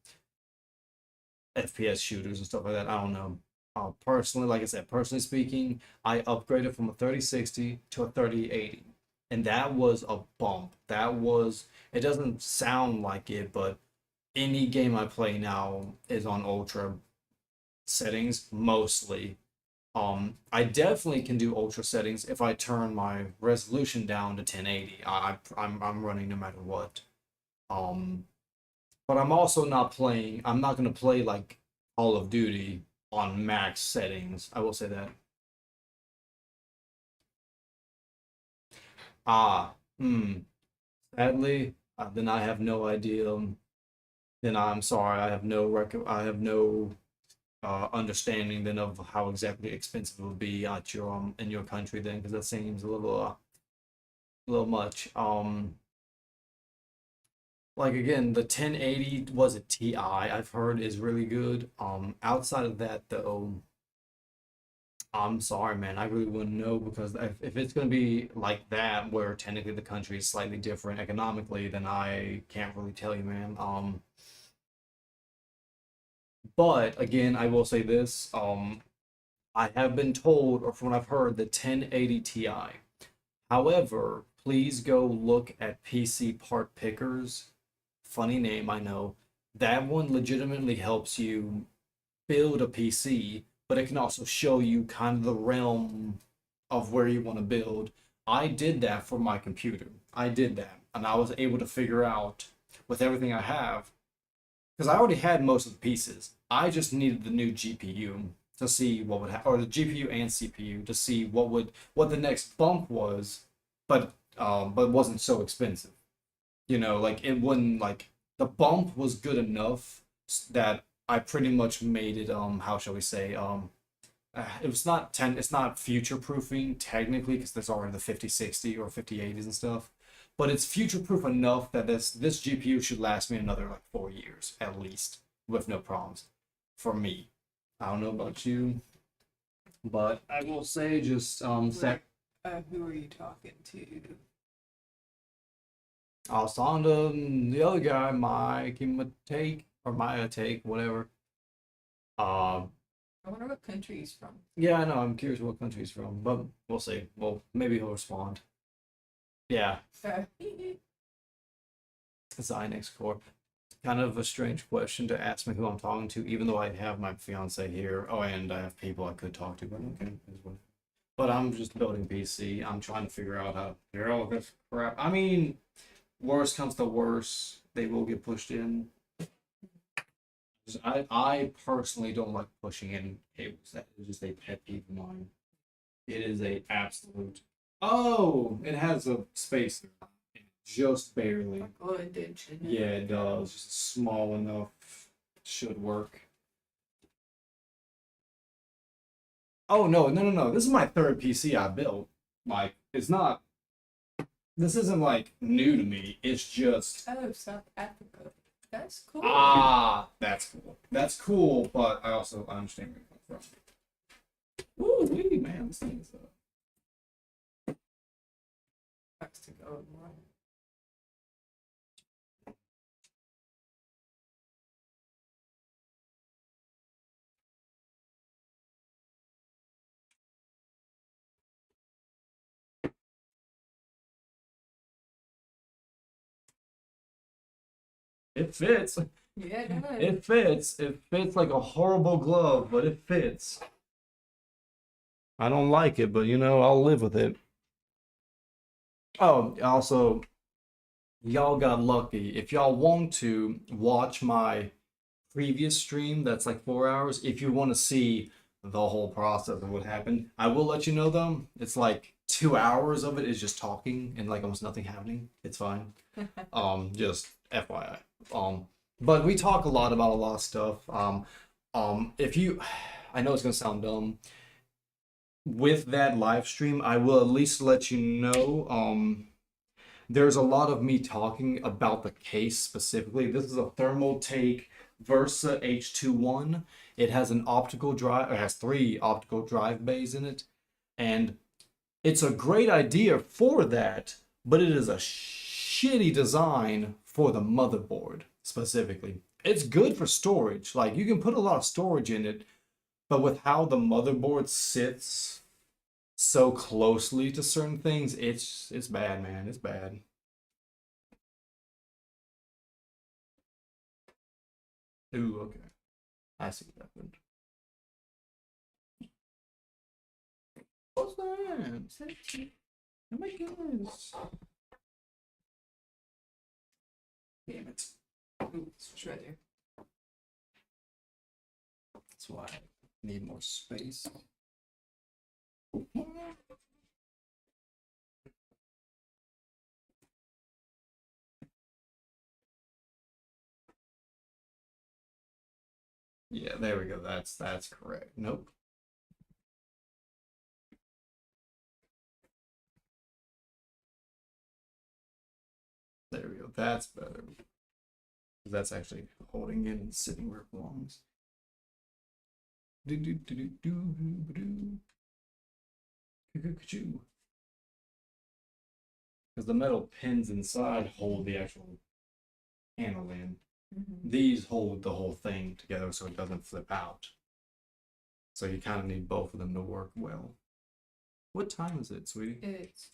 FPS shooters and stuff like that. I don't know. Personally, like I said, personally speaking, I upgraded from a 3060 to a 3080, and that was a bump. It doesn't sound like it, but any game I play now is on ultra settings mostly. I definitely can do ultra settings if I turn my resolution down to 1080. I'm running no matter what. Um, but I'm also not playing. I'm not gonna play like Call of Duty on max settings. I will say that. Ah, hmm. Sadly, then I have no idea. Then I'm sorry. I have no understanding then of how exactly expensive it would be at your in your country then, because that seems a little much. Like again, the 1080 was a Ti I've heard is really good. Outside of that though, I'm sorry, man. I really wouldn't know because if it's going to be like that, where technically the country is slightly different economically, then I can't really tell you, man. But again, I will say this. I have been told, or from what I've heard, the 1080 Ti. However, please go look at PC Part Pickers. Funny name, I know. That one legitimately helps you build a PC, but it can also show you kind of the realm of where you want to build. I did that for my computer. I did that, and I was able to figure out with everything I have because I already had most of the pieces. I just needed the new GPU to see what would happen, or the GPU and CPU to see what the next bump was, but wasn't so expensive. You know, like it wouldn't like the bump was good enough that I pretty much made it. How shall we say? It was not it's not future proofing technically because there's already the 5060 or 5080s and stuff, but it's future proof enough that this GPU should last me another like 4 years at least with no problems for me. I don't know about you, but I will say just Who are you talking to? I was talking to the other guy, Mike Take or Maya Take, whatever. Um, I wonder what country he's from. yeah, I know. I'm curious what country he's from, but we'll see. Well, maybe he'll respond. Yeah, Zynex Corp. Kind of a strange question to ask me who I'm talking to, even though I have my fiance here. Oh, and I have people I could talk to, but okay. But I'm just building PC. I'm trying to figure out how to figure all this crap. I mean, worst comes to worst, they will get pushed in. I personally don't like pushing in cables. That is just a pet peeve of mine. It is a absolute. Oh, it has a spacer, just barely. Like, oh, it did, shouldn't it? Yeah, it does. Just small enough. Should work. Oh no, no, no, no! This is my third PC I built. Like, it's not. This isn't like new to me. It's just. Oh, South Africa. That's cool. Ah, that's cool. That's cool, but I understand where you're coming from. Woo, wee, man, this thing is Sucks to go. it fits. Yeah, it does. It fits. It fits like a horrible glove, but it fits. I don't like it, but you know, I'll live with it. Oh, also, y'all got lucky. If y'all want to watch my previous stream, that's like 4 hours. If you want to see the whole process of what happened, I will let you know though. It's like 2 hours of it is just talking and like almost nothing happening. It's fine. Just FYI. But we talk a lot about a lot of stuff. If you, I know it's gonna sound dumb. With that live stream, I will at least let you know. There's a lot of me talking about the case specifically. This is a Thermaltake Versa H21. It has an optical drive. It has 3 optical drive bays in it, and it's a great idea for that. But it is a shitty design for the motherboard specifically. It's good for storage. Like you can put a lot of storage in it, but with how the motherboard sits so closely to certain things, it's bad, man. It's bad. Ooh, okay. I see what happened. What's that? Oh my goodness. Damn it. Ooh, it's right there. That's why I need more space. Yeah, there we go. That's correct. Nope. There we go. That's better. That's actually holding in and sitting where it belongs. Do do do do do do do. Because the metal pins inside hold the actual handle in. These hold the whole thing together so it doesn't flip out. So you kind of need both of them to work well. What time is it, sweetie? It's.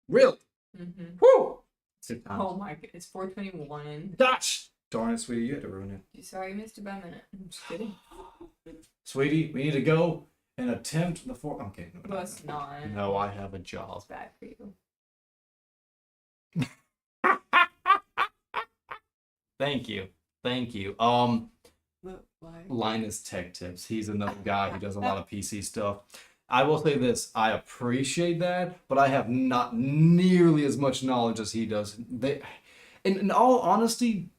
Really? Woo! Sit down. Oh my god, it's 4:21. Gosh! Darn it, sweetie, you had to ruin it. Sorry, I missed it by a minute. I'm just kidding. Sweetie, we need to go and attempt the four. Okay, no, Well, it's not. no, I have a job. It's bad for you. Thank you. Look, like. Linus Tech Tips. He's another guy who does a lot of PC stuff. I will say this: I appreciate that, but I have not nearly as much knowledge as he does. In all honesty,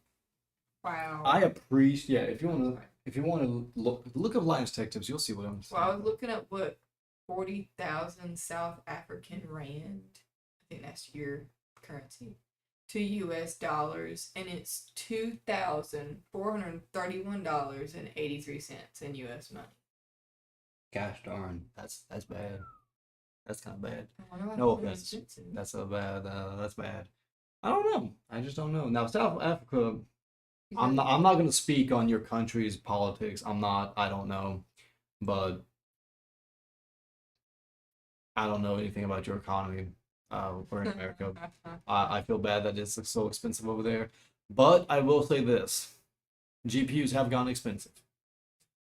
Wow. I appreciate. Yeah, if you want to look up Linus Tech Tips, you'll see what I'm saying. Well, I was looking up what 40,000 South African rand. I think that's your currency. To US dollars, and it's $2,431.83 in US money. Gosh darn, that's bad. That's kind of bad. I wonder why No it's offense. expensive. That's a bad. That's bad. I don't know. I just don't know. Now South Africa. I'm not going to speak on your country's politics. I'm not. I don't know, but I don't know anything about your economy. We're in America. I feel bad that it's so expensive over there, but I will say this: GPUs have gone expensive.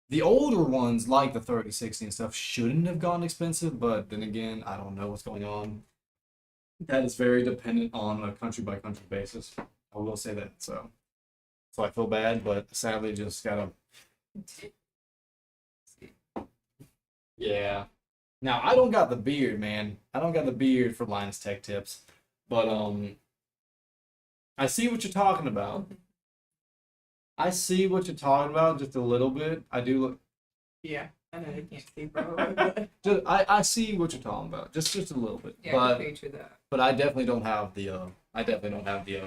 The older ones, like the 3060 and stuff, shouldn't have gone expensive, but then again, I don't know what's going on. That is very dependent on a country by country basis. I will say that. So I feel bad, but sadly, just gotta. Yeah. Now I don't got the beard, man. I don't got the beard for Linus Tech Tips, but I see what you're talking about. I see what you're talking about just a little bit. I do look. Yeah, I know they can't see, bro. Just, I see what you're talking about, just a little bit. Yeah, I can picture that. But I definitely don't have the. I definitely don't have the.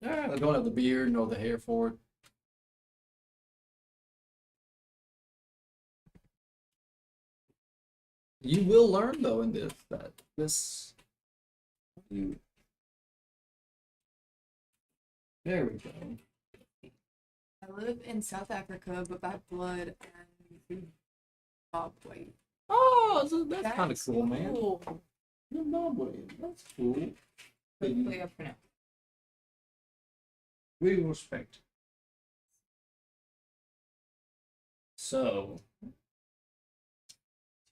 I don't have the beard nor the hair for it. You will learn though in this that this. You. There we go. I live in South Africa, but by blood I'm Zimbabwe. Oh, so that's kind of That's cool, man. cool. Zimbabwe, that's cool. Hopefully I pronounce. We respect. So,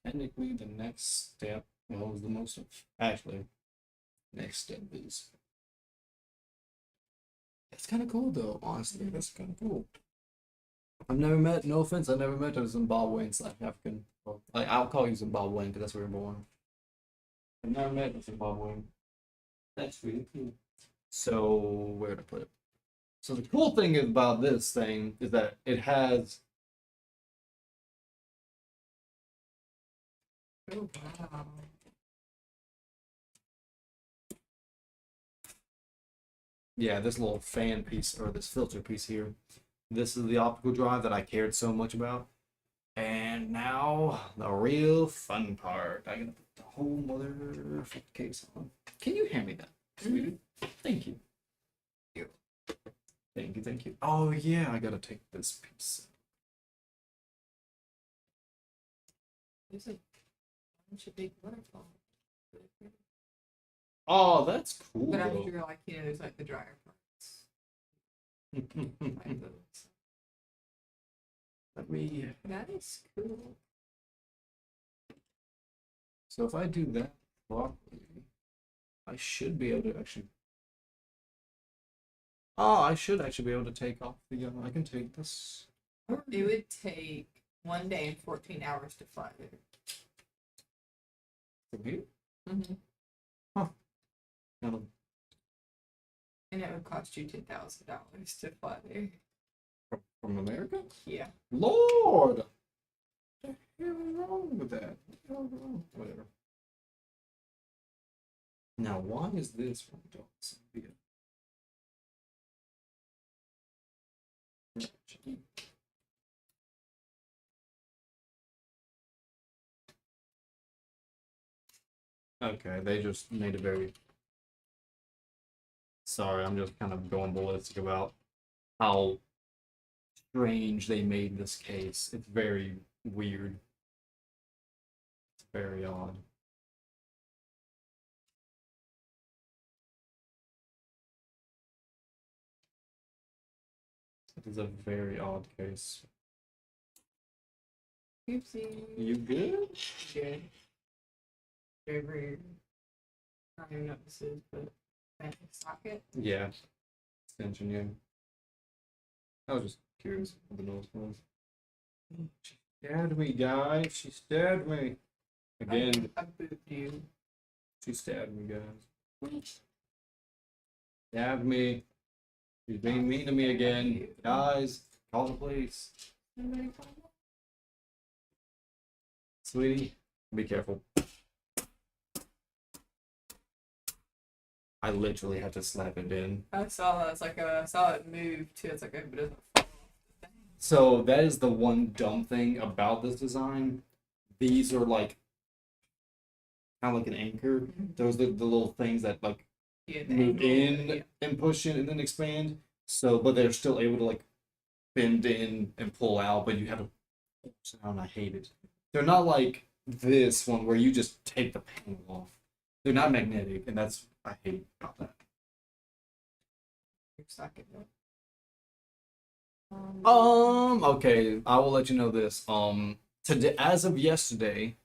technically, the next step, well, is the most actually. Next step is. That's kind of cool, though. Honestly, that's kind of cool. I've never met. No offense, I've never met a Zimbabwean/African. Well, I'll call you Zimbabwean because that's where you're born. I've never met a Zimbabwean. That's really cool. So where to put it? So the cool thing about this thing is that it has. Oh wow. Yeah, this little fan piece or this filter piece here. This is the optical drive that I cared so much about. And now the real fun part. I gotta put the whole mother case on. Can you hand me that, sweetie? Thank you. Thank you. Oh yeah, I gotta take this piece. There's a bunch of big waterfalls. Oh, that's cool. But I'm though. sure, like, there's like the drier parts. Like those. Let me. That is cool. So if I do that properly, I should be able to actually. Oh, I should actually be able to take off the. I can take this. It would take 1 day and 14 hours to fly there. From here? Mm-hmm. Kind of And it would cost you $10,000 to fly there. from America? Yeah. Lord! What the hell is wrong with that? Whatever. Now, why is this from Zambia? Okay, they just made a very. Sorry, I'm just kind of going ballistic about how strange they made this case. It's very weird. It's very odd. It is a very odd case. Oopsie. You good? Good. Very weird. I don't even know what this is, but magnet socket. Yeah. Extension, yeah. I was just curious what the noise was. She stabbed me, guys. She stabbed me. Again, I booped you. she stabbed me, guys. Stabbed me. She's being mean to me again. Guys, call the police. Somebody call me? Sweetie, be careful. I literally had to slap it in. I saw that. It's like I saw it move too. It's like it doesn't fall off the thing. So that is the one dumb thing about this design. These are like kind of like an anchor. Those are the little things that like Yeah, the move angle, in yeah. and push in and then expand. So, but they're still able to like bend in and pull out, but you have to pull down. I hate it. They're not like this one where you just take the panel off. They're not magnetic, and that's I hate about that. Socket. Okay, I will let you know this. Today, as of yesterday,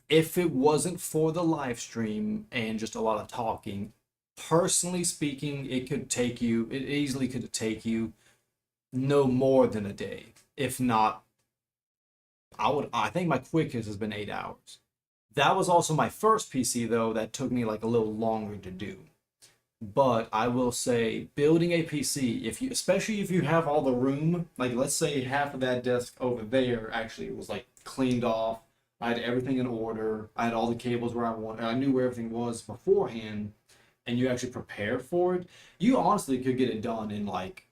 if it wasn't for the live stream and just a lot of talking, personally speaking, it easily could take you no more than a day. If not, I think my quickest has been 8 hours. That was also my first PC though, that took me like a little longer to do. But I will say, building a PC, especially if you have all the room, like let's say half of that desk over there actually was like cleaned off. I had everything in order. I had all the cables where I wanted. I knew where everything was beforehand, and you actually prepared for it. You honestly could get it done in like,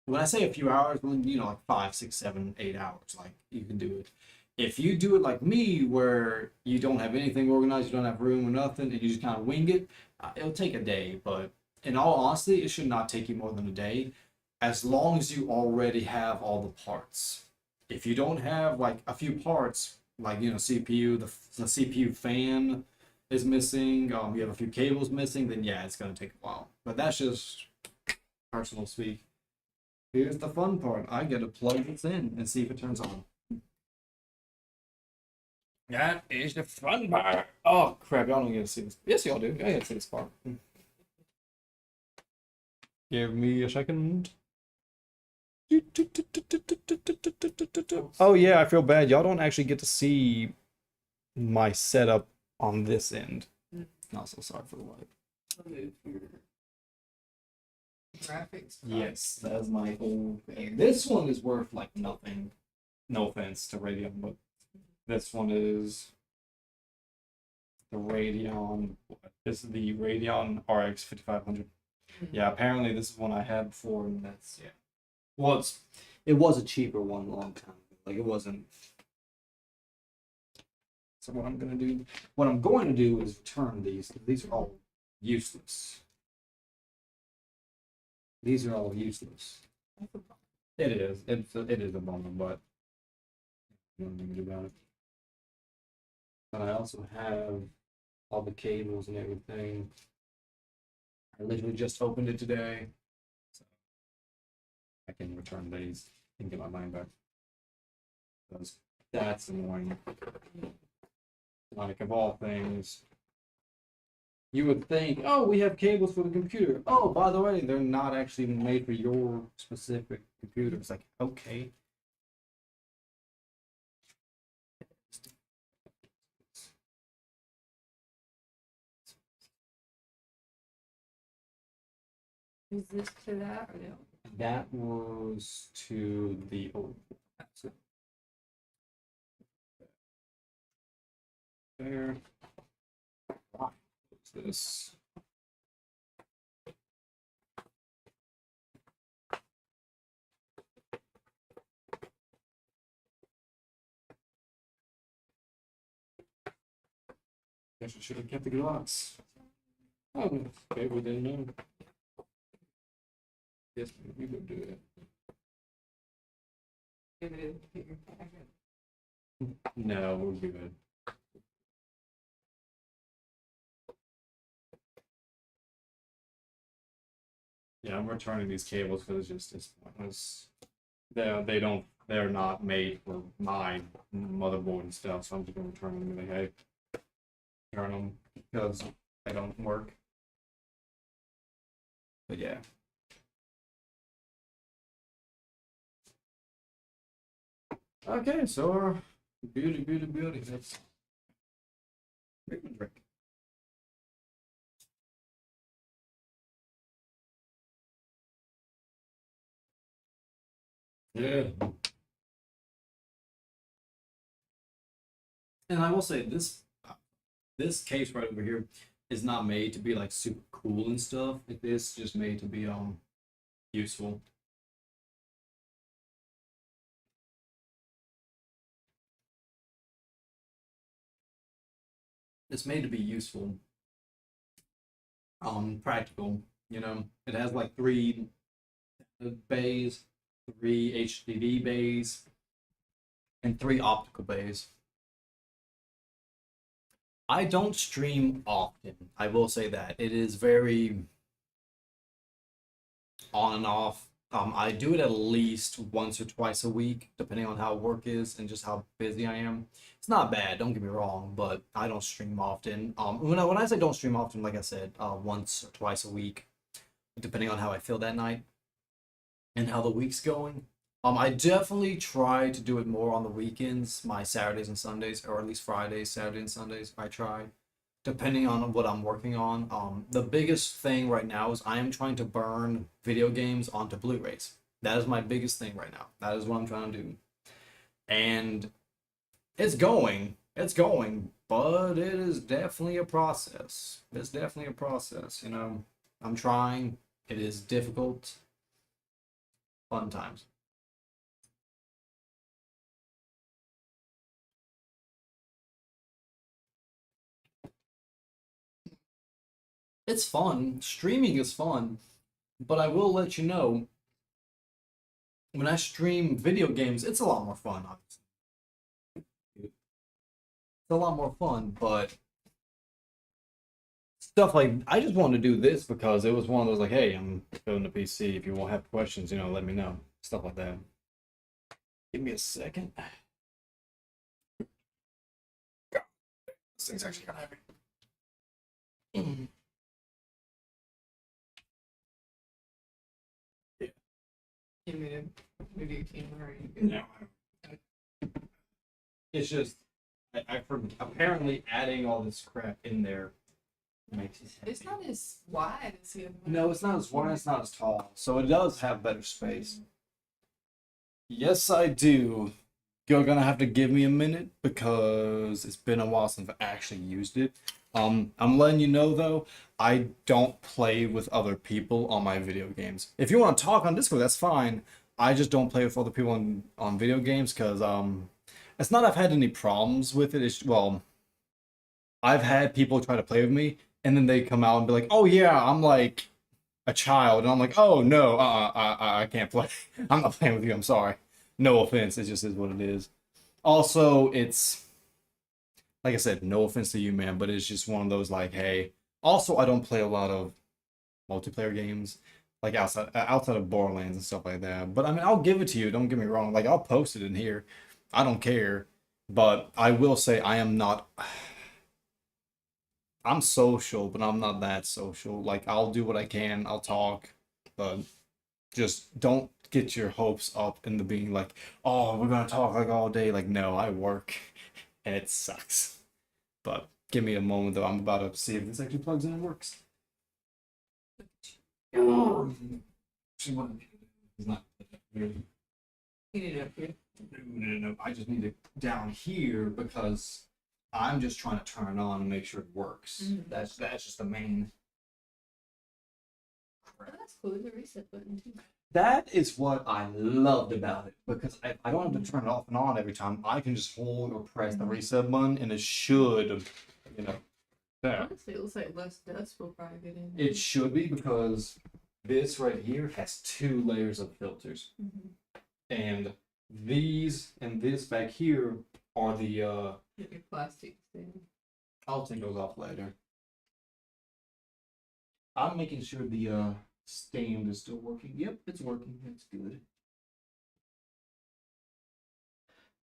when I say a few hours, like 5, 6, 7, 8 hours. Like you can do it. If you do it like me, where you don't have anything organized, you don't have room or nothing, and you just kind of wing it, it'll take a day. But in all honesty, it should not take you more than a day, as long as you already have all the parts. If you don't have like a few parts, like CPU, the CPU fan is missing, you have a few cables missing, then yeah, it's gonna take a while. But that's just personal speak. Here's the fun part. I get to plug this in and see if it turns on. That is the fun part. Oh crap! Y'all don't get to see this. Yes, y'all do. I get to see this part. Give me a second. Oh yeah, I feel bad. Y'all don't actually get to see my setup on this end. Not so sorry for the light. Move your graphics. Yes, that's my old. This one is worth like nothing. No offense to Radeon, but this one is the Radeon. This is the Radeon RX 5500. Yeah, apparently this is one I had before, and that's yeah. Well, it was a cheaper one a long time ago. Like it wasn't. So what I'm going to do is return these. These are all useless. These are all useless. It is. It is a bummer, but nothing to do about it. But I also have all the cables and everything. I literally just opened it today, so I can return these and get my money back. Because that's annoying. Like of all things, you would think, oh, we have cables for the computer. Oh, by the way, they're not actually made for your specific computer. It's like, okay. Is this to that or no? That was to the old. There. What's this? Guess I should have kept the glass. Oh, okay, we didn't know. Yes, we could do it. Give it in your packet. No, we're good. Yeah, I'm returning these cables because it's pointless. They're not made for my motherboard and stuff, so I'm just gonna return them and be like, hey, return them because they don't work. But yeah. Okay, so beauty. That's make me drink. Yeah. And I will say this case right over here is not made to be like super cool and stuff. It's just made to be useful. It's made to be useful. Practical. You know, it has like 3 bays, 3 HDD bays, and 3 optical bays. I don't stream often. I will say that it is very on and off. I do it at least once or twice a week, depending on how work is and just how busy I am. It's not bad, don't get me wrong, but I don't stream often. When I say don't stream often, like I said, once or twice a week, depending on how I feel that night and how the week's going. I definitely try to do it more on the weekends, my Saturdays and Sundays, or at least Fridays, Saturday and Sundays. I try, depending on what I'm working on. The biggest thing right now is I am trying to burn video games onto Blu-rays. That is my biggest thing right now. That is what I'm trying to do. And it's going, but it is definitely a process. It's definitely a process, you know. I'm trying. It is difficult. Fun times. It's fun. Streaming is fun, but I will let you know when I stream video games, it's a lot more fun, obviously. It's a lot more fun, but stuff like I just wanted to do this because it was one of those like, hey, I'm building a PC. If you won't have questions, you know, let me know. Stuff like that. Give me a second. God, this thing's actually kind of heavy. Yeah. Give me the video camera. Are you good? No. It's just apparently adding all this crap in there makes it heavy. It's not as wide as the other one. No, it's not as wide, it's not as tall. So it does have better space. Yes, I do. You're gonna have to give me a minute because it's been a while since I actually used it. I'm letting you know though, I don't play with other people on my video games. If you want to talk on Discord, that's fine. I just don't play with other people on video games because it's not I've had any problems with it. It's well, I've had people try to play with me and then they come out and be like, "Oh yeah, I'm like a child," and I'm like, "Oh no, I can't play. I'm not playing with you. I'm sorry. No offense. It just is what it is." Also, it's like I said, no offense to you, man, but it's just one of those like, hey. Also, I don't play a lot of multiplayer games like outside of Borderlands and stuff like that. But I mean, I'll give it to you. Don't get me wrong. Like I'll post it in here. I don't care. But I will say I am not. I'm social, but I'm not that social. Like I'll do what I can. I'll talk, but just don't get your hopes up in the being like, oh, we're gonna talk like all day. Like no, I work, and it sucks. But give me a moment though. I'm about to see if this actually plugs in and works. See what it's not. Heat it up here. No. I just need it down here because I'm just trying to turn it on and make sure it works. That's just the main. Oh, that's cool. There's a reset button too. That is what I loved about it because I don't have to turn it off and on every time. I can just hold or press the reset button and it should, you know, There. Honestly, it looks like less dust will probably get in. It should be because this right here has 2 layers of filters. Mm-hmm. And these and this back here are the Get your plastic thing. I'll take those off later. I'm making sure the stand is still working. Yep, it's working. It's good.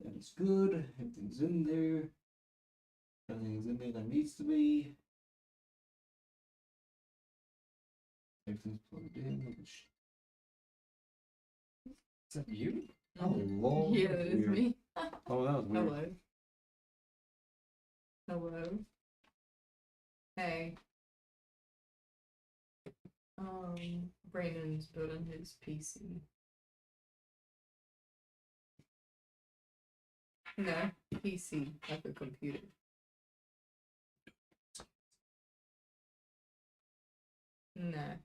That is good. Everything's in there. Everything's in there that needs to be. Everything's plugged in. Is that you? Oh, Lord. Yeah, that is me. Oh, that was weird. Hello. Hello. Hey. Brandon's building his PC. No, PC, like a computer. No.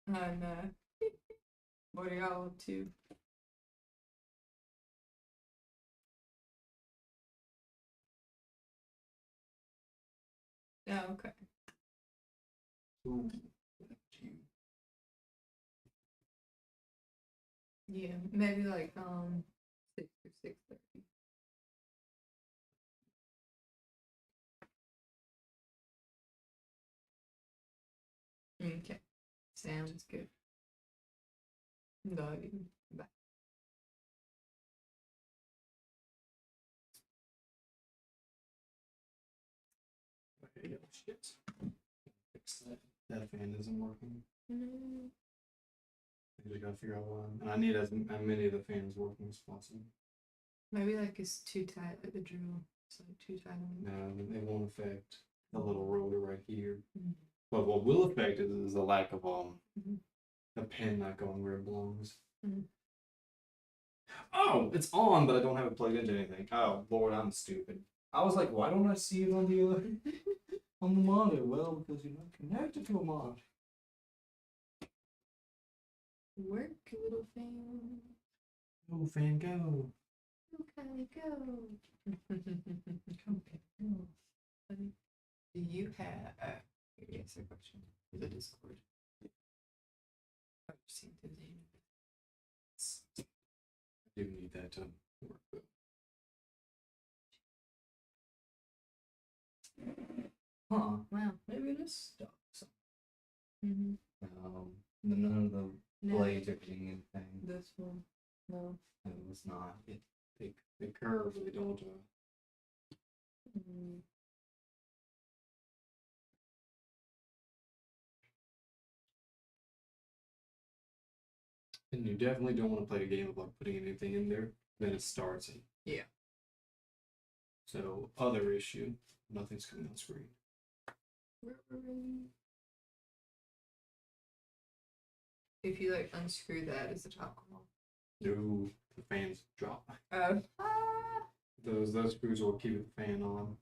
No. What are y'all up to? Oh, okay. Ooh. Yeah, maybe like 6 or 6:30. Okay, sounds good. Love you. Bye. Okay, yeah, shit. Fix that. That fan isn't working. Mm. I just gotta figure out why. And I need as many of the fans working as possible. Maybe like it's too tight, like the drill. It's like too tight on it. No, it won't affect the little rotor right here. Mhm. But what will affect it is the lack of Mhm. the pin not going where it belongs. Mhm. Oh, it's on, but I don't have it plugged into anything. Oh Lord, I'm stupid. I was like, why don't I see it on the on the monitor? Well, because you're not connected to a monitor. Work, little fan. Go fan, go. Okay, go. Honey, do you have? Yes, a question. Is it Discord? I've seen the name. I do need that to work though. Huh? Wow. Maybe it is stuck. Mm-hmm. None of the No, blades are getting anything. this one. No. No, it's not. They curve. They don't. Mm. And you definitely don't want to play a game without putting anything in there. Then it starts it. Yeah. So other issue, nothing's coming on screen. If you like unscrew that, is the top come off? No, the fans drop. Oh. Those screws will keep the fan on.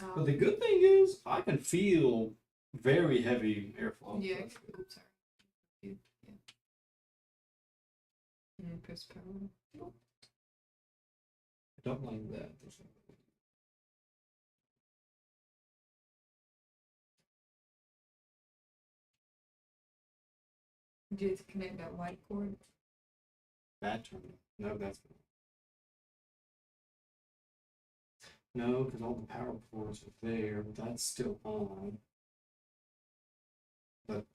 Oh. But the good thing is, I can feel very heavy airflow. Yeah. Oops, sorry. Yeah. Press power. I don't like that. Did you have to connect that white cord? That terminal. No, that's no, because all the power ports are there. But that's still on. But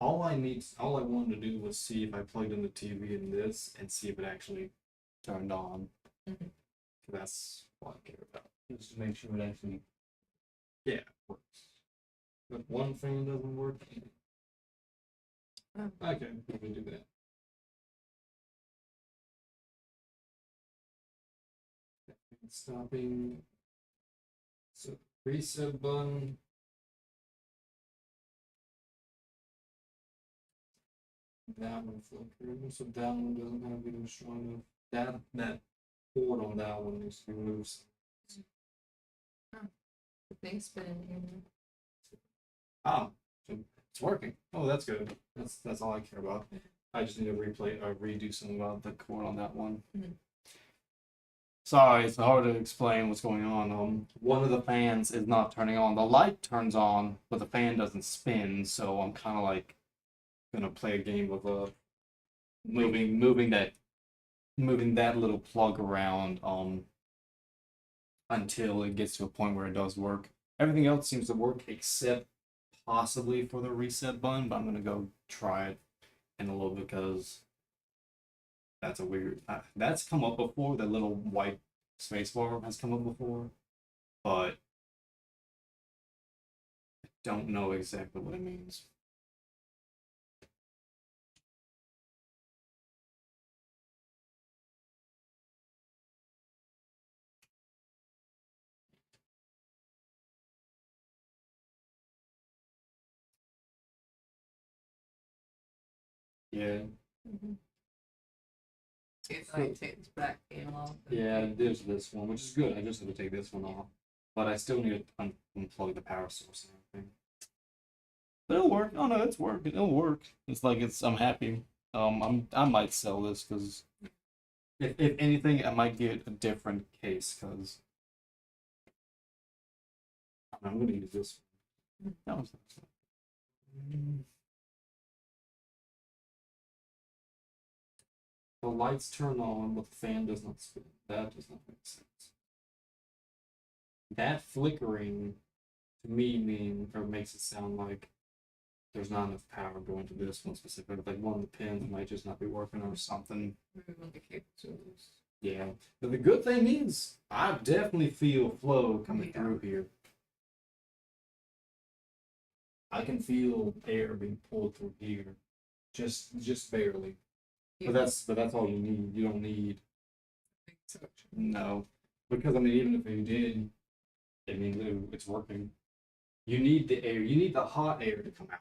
all I wanted to do was see if I plugged in the TV in this and see if it actually turned on. Mhm. That's what I care about. Just to make sure it actually, yeah, works. If one fan doesn't work, Oh. okay, we can do that. Stopping. So reset button. That one flickered, so that one doesn't have to be strong enough. That port on that one needs to be moved. The thing's spinning here now. Ah, so it's working. Oh, that's good. That's all I care about. I just need to redo some about the cord on that one. Mhm. Sorry, it's hard to explain what's going on. One of the fans is not turning on. The light turns on, but the fan doesn't spin. So I'm kind of like gonna play a game of moving that little plug around until it gets to a point where it does work. Everything else seems to work except possibly for the reset button, but I'm gonna go try it in a little bit because that's a weird. That's come up before. That little white spacebar has come up before, but don't know exactly what it means. Yeah, Mhm. It's like take this back game off. yeah. There's this one, which is good. I just have to take this one off, but I still need to unplug the power source and everything. But it'll work. Oh no, it's working. It'll work. It's like it's. I'm happy. I might sell this because if anything, I might get a different case because I'm gonna use this one. That was the lights turn on, but the fan does not spin. That does not make sense. That flickering to me mean or makes it sound like there's not enough power going to this one specifically. Like one of the pins might just not be working or something. Maybe when the cables are loose. Yeah. But the good thing is I definitely feel flow coming Yeah. through here. I can feel air being pulled through here. Just barely. Yeah. But that's all you need. You don't need Big suction. no. Because I mean even if you did, it means it's working. You need the air. You need the hot air to come out.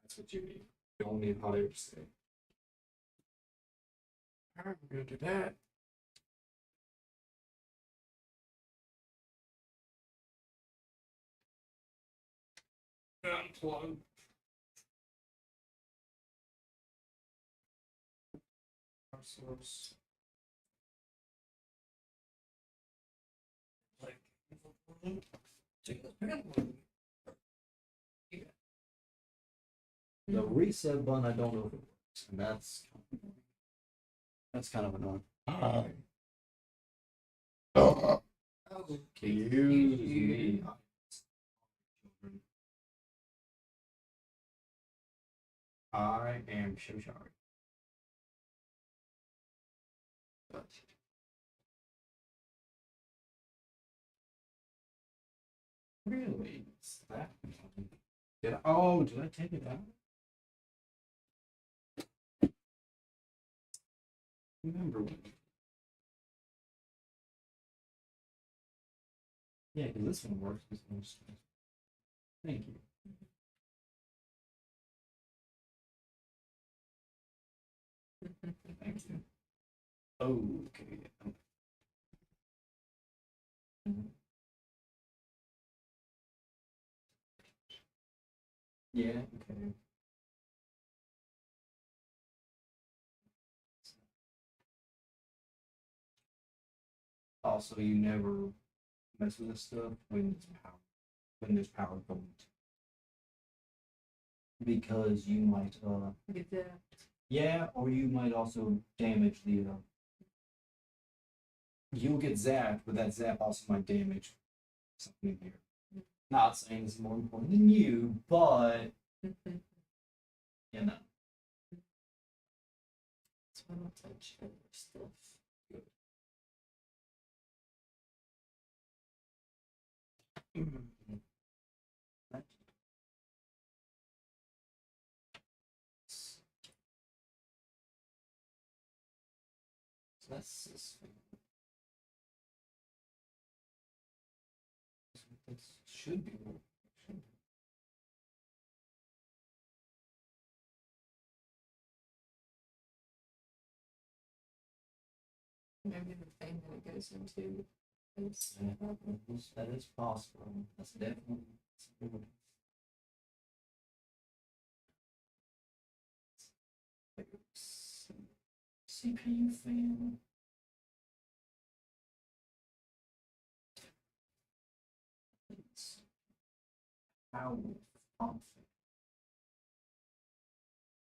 That's what you need. You don't need hot air to stay. Alright, we're gonna do that. Unplug. Power source. Like the reset button, I don't know if it works, and that's kind of annoying. Oh, Excuse me. I am so sorry. But really, it's that. Did I take it out? Remember when? Yeah, because this one works. This one's. Thank you. Thank you. Okay. Yeah, okay. Also, you never mess with this stuff when there's power going because you might get that. yeah, or you might also damage the you'll get zapped, but that zap also might damage something here. Not saying this is more important than you, but you know. So I don't touch other stuff. So that's this thing. This should be more. Maybe the thing that it goes into is That is possible. That's definitely. CPU fan. How often?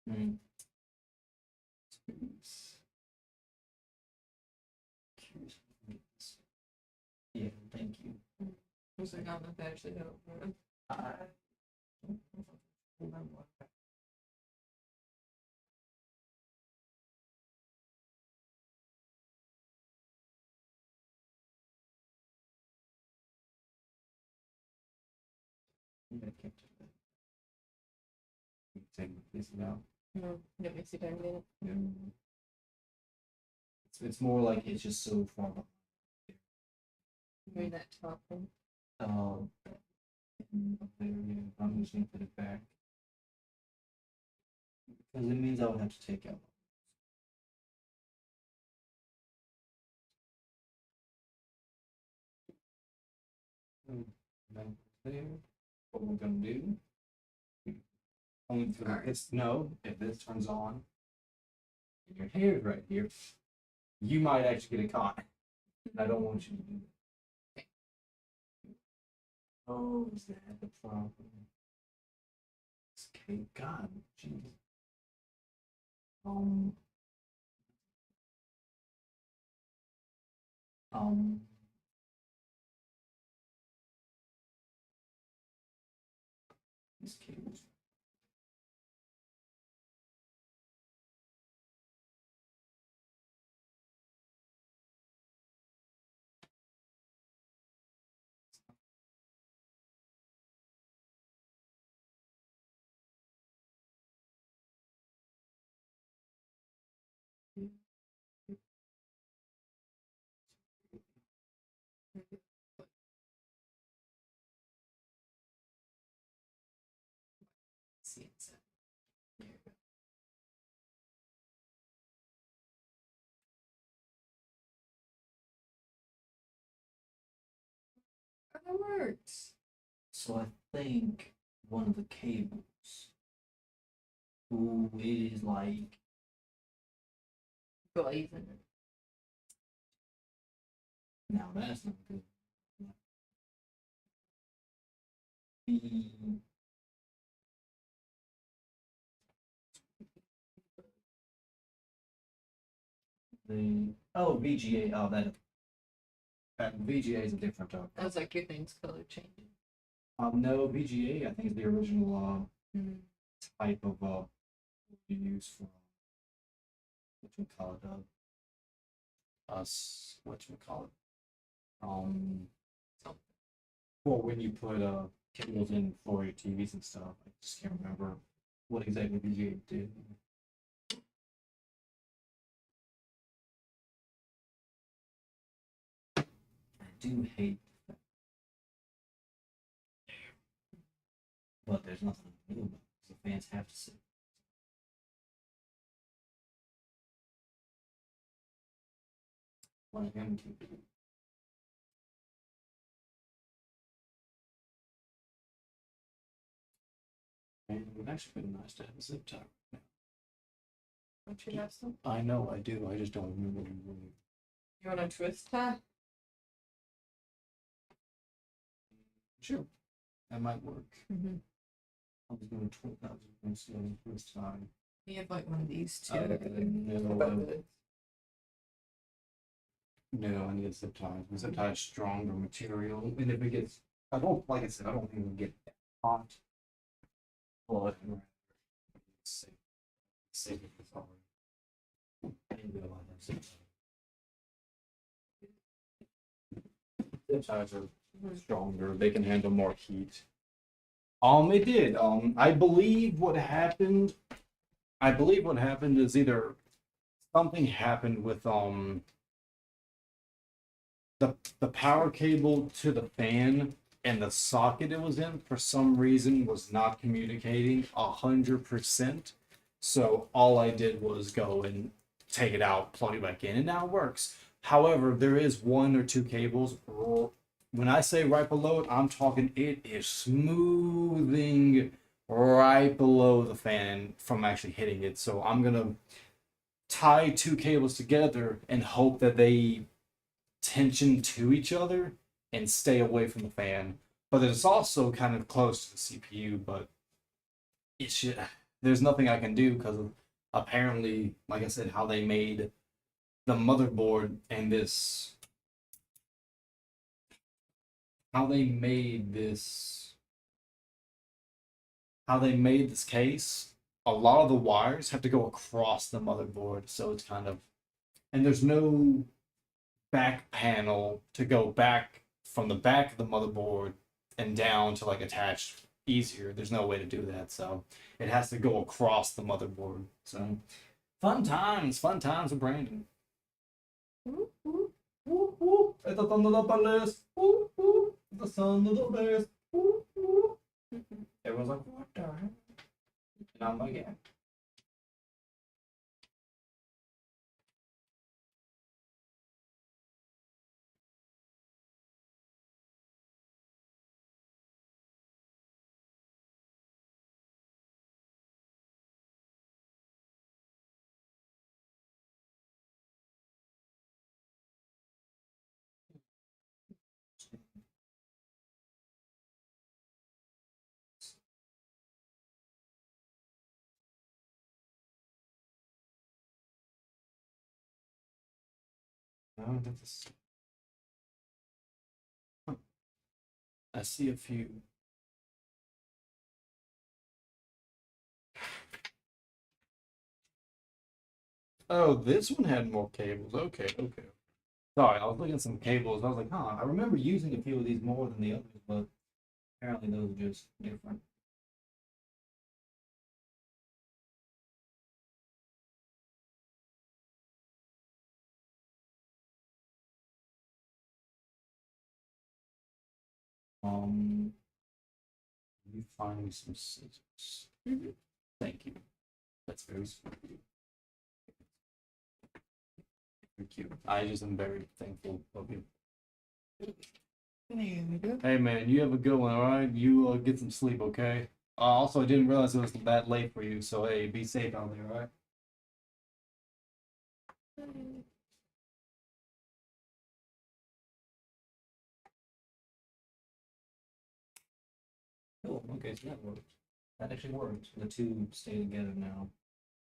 Mm. Yeah, thank you. I was like, I'm not actually help. I don't remember. I can't do that. Take this now. No, let me see if I can get it. Yeah. It's more like it's just so far behind. Maybe that top one. Up there, yeah. I'm just gonna put it back. Because it means I would have to take out. Then there, what we're gonna do. Only if Alright. this, no, if this turns on, and your hair is right here, you might actually get it caught. And I don't want you to do that. Oh, is that the problem? Okay, God, jeez. Um, um, this cable's See it. So. There you go. Oh, that works. So I think one of the cables. Ooh, it is like Blazing. now that's not good. The VGA. Oh, that VGA is a different I was like, your thing's color changing. no, VGA I think is the original type of you use for what we call it us what you call it Something. well when you put cables in for your TVs and stuff. I just can't remember what exactly VGA did. I do hate that. But there's nothing to do about it. The fans have to sit. What I am to do. And it would actually be nice to have a zip tie. Don't you have some? I know I do. I just don't remember when. You want a twist tie? Sure, that might work. Mm-hmm. I was going 12,000 this time. You have like one of these too. No, I need a zip tie. The zip tie is stronger material, and if it gets, I don't like I said, I don't think it'll get hot. But safe if it's already. I didn't realize that zip tie. Zip ties are stronger. They can handle more heat. It did. I believe what happened. I believe what happened is either something happened with the power cable to the fan and the socket it was in for some reason was not communicating 100%. So all I did was go and take it out, plug it back in, and now it works. However, there is one or two cables. When I say right below it, I'm talking it is smoothing right below the fan from actually hitting it. So I'm gonna tie two cables together and hope that they tension to each other and stay away from the fan. but it's also kind of close to the CPU. But it should. There's nothing I can do because apparently, like I said, how they made the motherboard and this, how they made this, how they made this case. A lot of the wires have to go across the motherboard, so it's kind of, and there's no back panel to go back from the back of the motherboard and down to like attach easier. There's no way to do that, so it has to go across the motherboard. So fun times with Brandon. Whoop, whoop, whoop, whoop. At the thunder of the palace. Whoop, whoop. The son of the bears. Whoop, whoop. Everyone's like, what the hell? And I'm like, yeah. No, that's. Huh. I see a few. Oh, this one had more cables. Okay, okay. Sorry, I was looking at some cables. I was like, huh, I remember using a few of these more than the others, but apparently those are just different. You find me some scissors. Thank you. That's very sweet of you. Thank you. I just am very thankful of you. There we go. Hey man, you have a good one, all right? You get some sleep, okay? Also, I didn't realize it was that late for you, so hey, be safe out there, all right? Cool. Okay, so that worked. That actually worked. The two stay together now,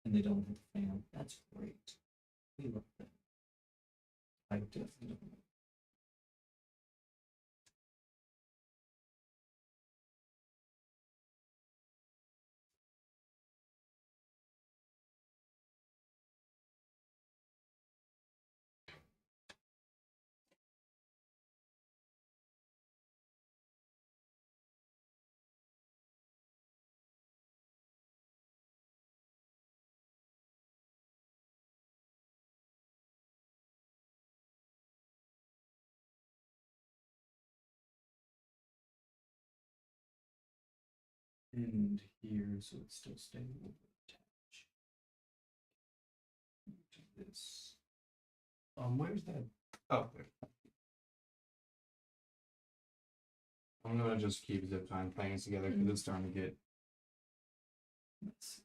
and they don't hit the fan. That's great. We love that. I definitely. And here, so it's still stable. Attach to this. Where's that? Oh, there. I'm gonna just keep zip time things together because it's starting to get. Let's see.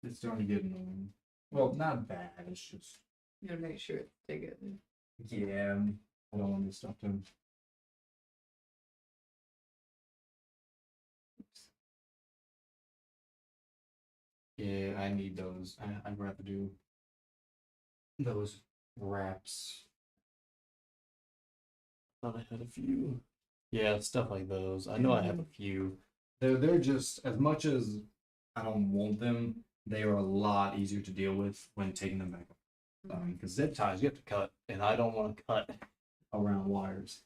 It's starting to get annoying. Well, not bad. It's just. You gotta make sure it's together. Yeah, I don't want this stuff to. Yeah, I need those. I'd rather do those wraps. Thought I had a few. Yeah, stuff like those. I know I have a few. They're just as much as I don't want them. They are a lot easier to deal with when taking them back. Because zip ties you have to cut, and I don't want to cut around wires.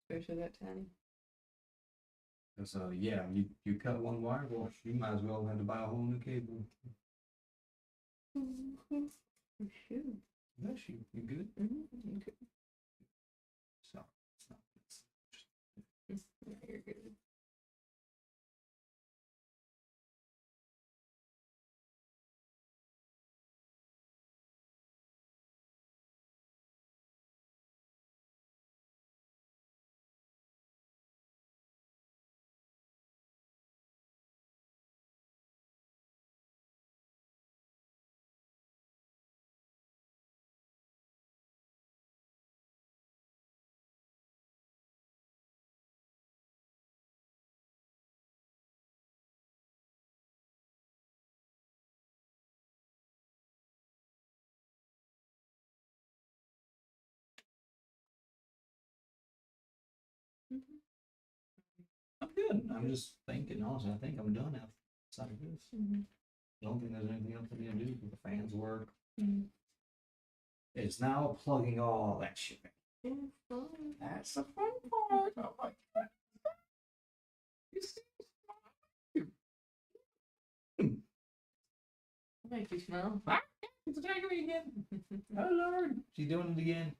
Especially that tiny. So yeah, you cut one wire, well, you might as well have to buy a whole new cable. Shoot. Bless you. You good? Okay. So it's not. Yeah, you're good. Mhm. I'm good. I'm just thinking, honestly, I think I'm done outside of this. Mhm. I don't think there's anything else I need to do. The fans work. Mhm. It's now plugging all that shit. Oh, fun. That's the fun part. Oh my god. You see? Make you smell. Ah, it's attacking me again. Oh Lord. She's doing it again.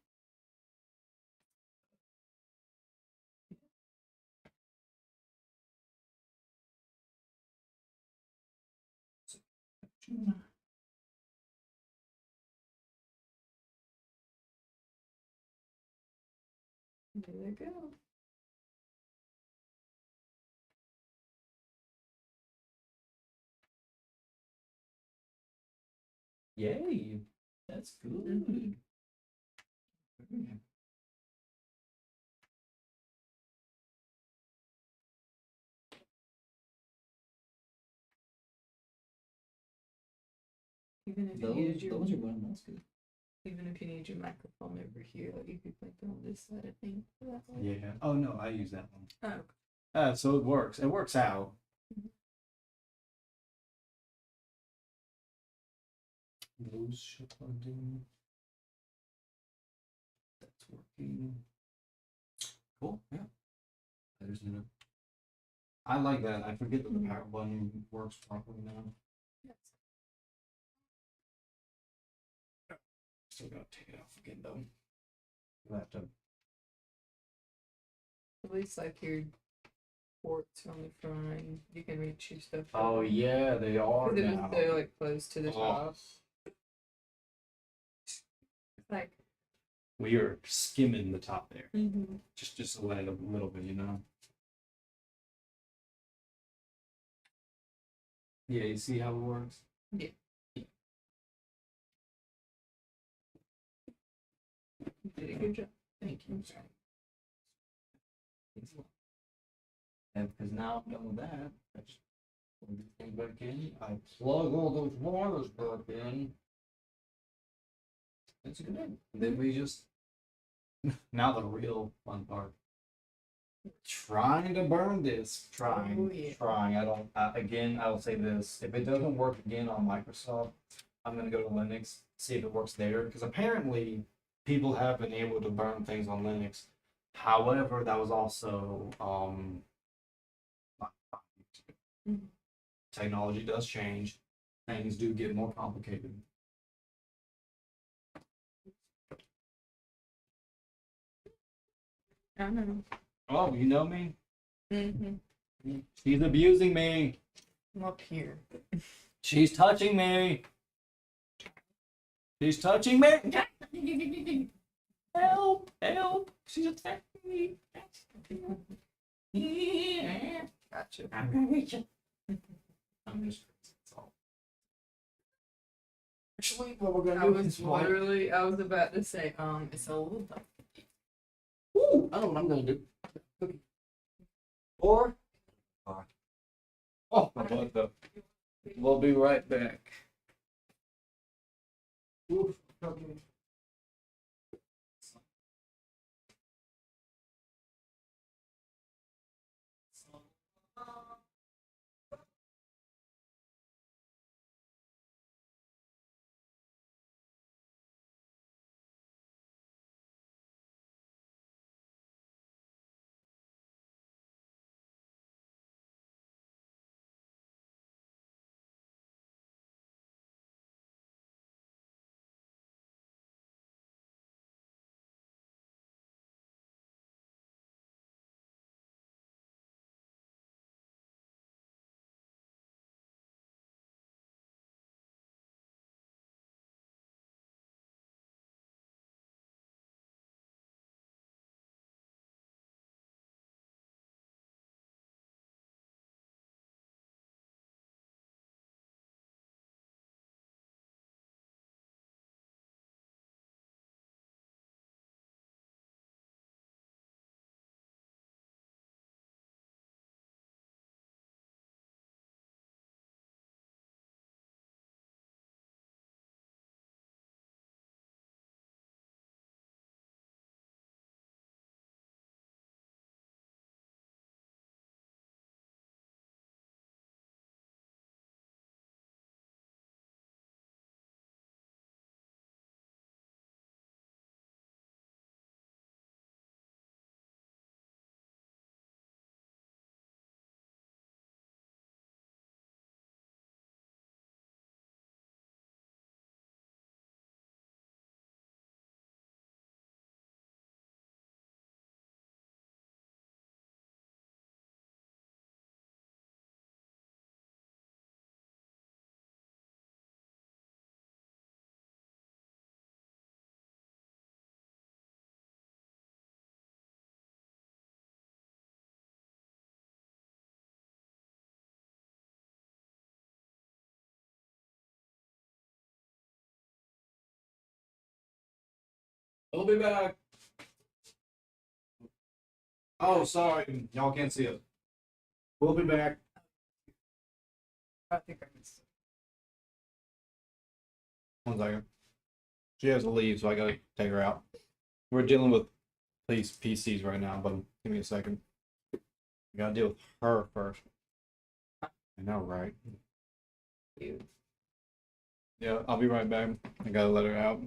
There they go. Yay. That's good. Mhm. Mm. Even if you use your Those are going. That's good. even if you need your microphone over here, like you could put it on this side of thing for that one. Yeah. Oh no, I use that one. Oh, okay. So it works. It works out. Mhm. Those should plugged in. That's working. Cool. Yeah. There's no. I like that. I forget that the power button works properly now. Yes. Still gotta take it off again though. You have to. At least like your ports on the front, you can reach your stuff. Oh yeah, they are Because it now. was so like close to the Oh. top. Like. We are skimming the top there. Mm-hmm. Just a little bit, you know. Yeah, you see how it works? Yeah. You did a good job. Thank you. And because now I'm done with that, I just plug this thing back in. I plug all those wires back in. It's good. And then we just now the real fun part. Trying to burn this. Trying. Oh, yeah. Trying. I don't again, I will say this. If it doesn't work again on Microsoft, I'm gonna go to Linux, see if it works there. Because apparently people have been able to burn things on Linux. However, that was also Mhm. technology does change. Things do get more complicated. I know. Oh, you know me? Mm-hmm. She's abusing me. I'm up here. She's touching me. She's touching me. Help! Help! She's attacking me. Yeah. Gotcha. I'm gonna reach you. I'm just. That's all. Actually, what we're I gonna do was is why. literally, I was about to say, it's a little dumb. Ooh, I know what I'm gonna do. Cookie. Or. Oh, my butt though. We'll be right back. Oof. We'll be back. Oh, sorry, y'all can't see us. We'll be back. I think I missed it. 1 second. She has to leave, so I gotta take her out. We're dealing with police PCs right now, but give me a second. We gotta deal with her first. I know, right? You. Yeah, I'll be right back. I gotta let her out.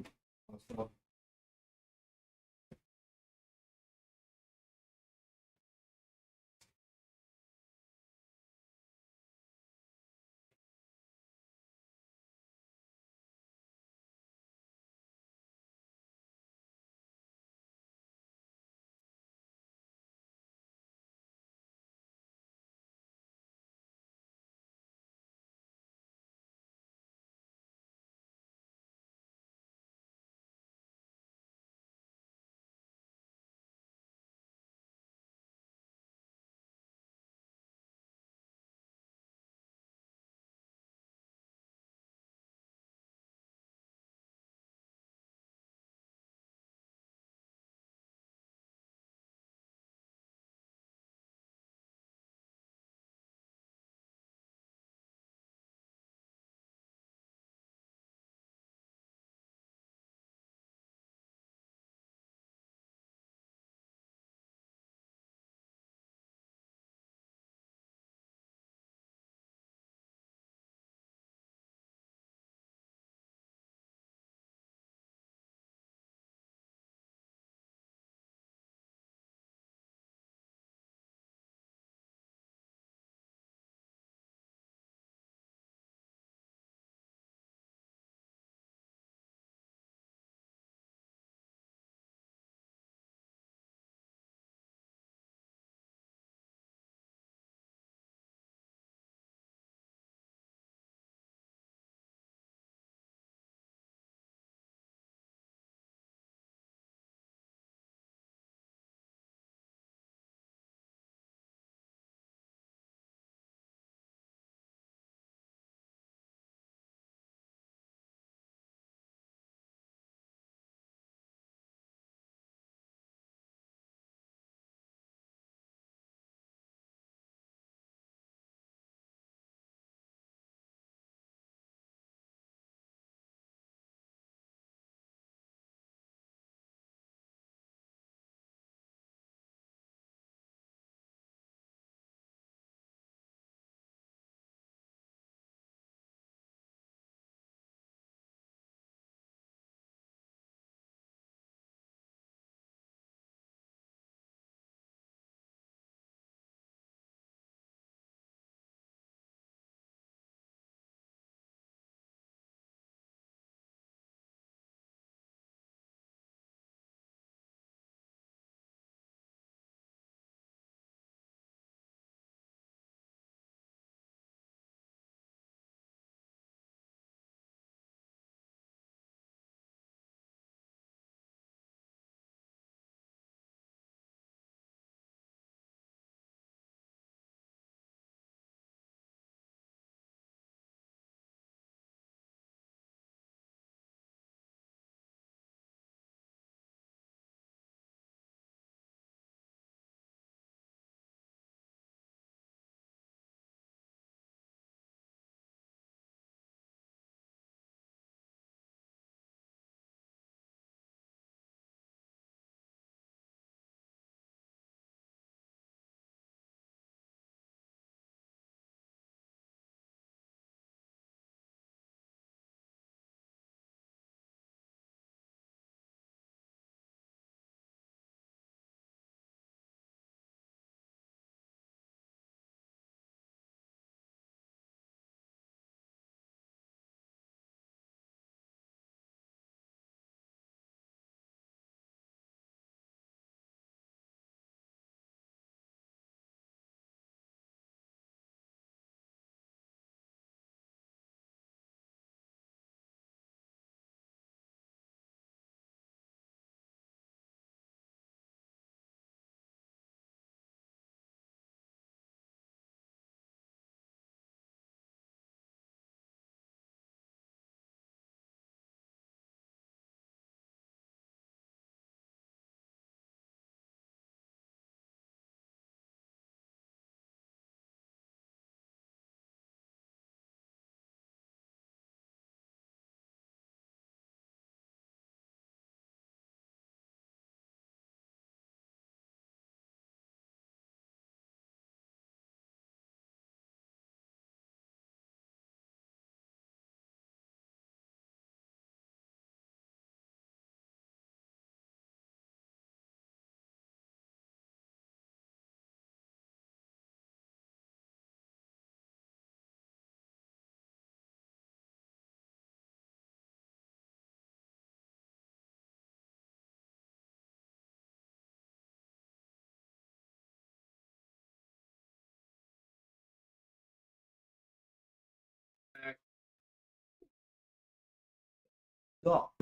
up?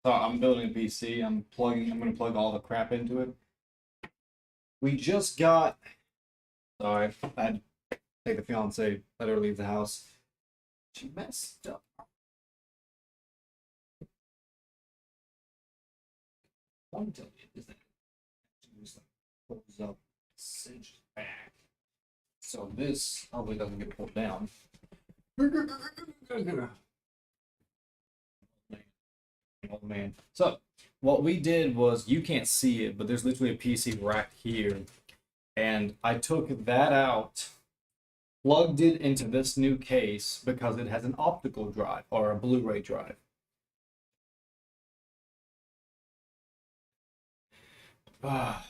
So I'm building a PC. I'm gonna plug all the crap into it. We just got. Sorry, I had to take the fiance, let her leave the house. She messed up. One tell you is that just like pulls up, cinches back. So this probably doesn't get pulled down. Oh man. So what we did was, you can't see it, but there's literally a PC rack here. And I took that out, plugged it into this new case because it has an optical drive or a Blu-ray drive. I'm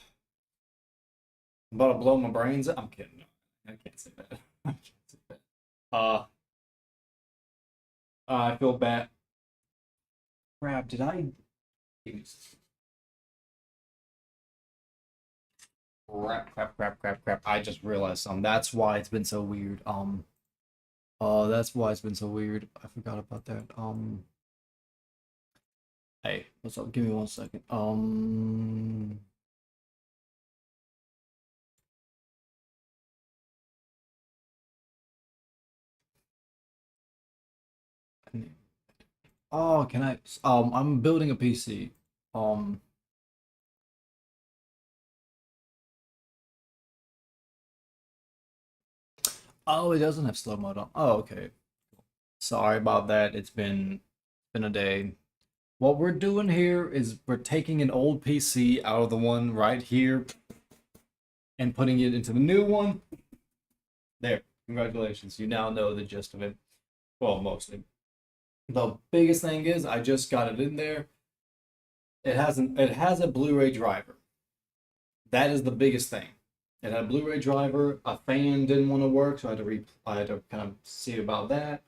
about to blow my brains out. I'm kidding. I can't say that. I can't say that. I feel bad. Crap, did I? Crap. I just realized something. That's why it's been so weird. That's why it's been so weird. I forgot about that. Hey, what's up? Give me 1 second. Oh, can I? I'm building a PC. Um, oh, it doesn't have slow mode on. Oh, okay. Sorry about that. It's been a day. What we're doing here is we're taking an old PC out of the one right here and putting it into the new one. There. Congratulations. You now know the gist of it. Well, mostly. The biggest thing is I just got it in there. It has a Blu-ray driver. That is the biggest thing. It had a Blu-ray driver. A fan didn't want to work, so I had to kind of see about that.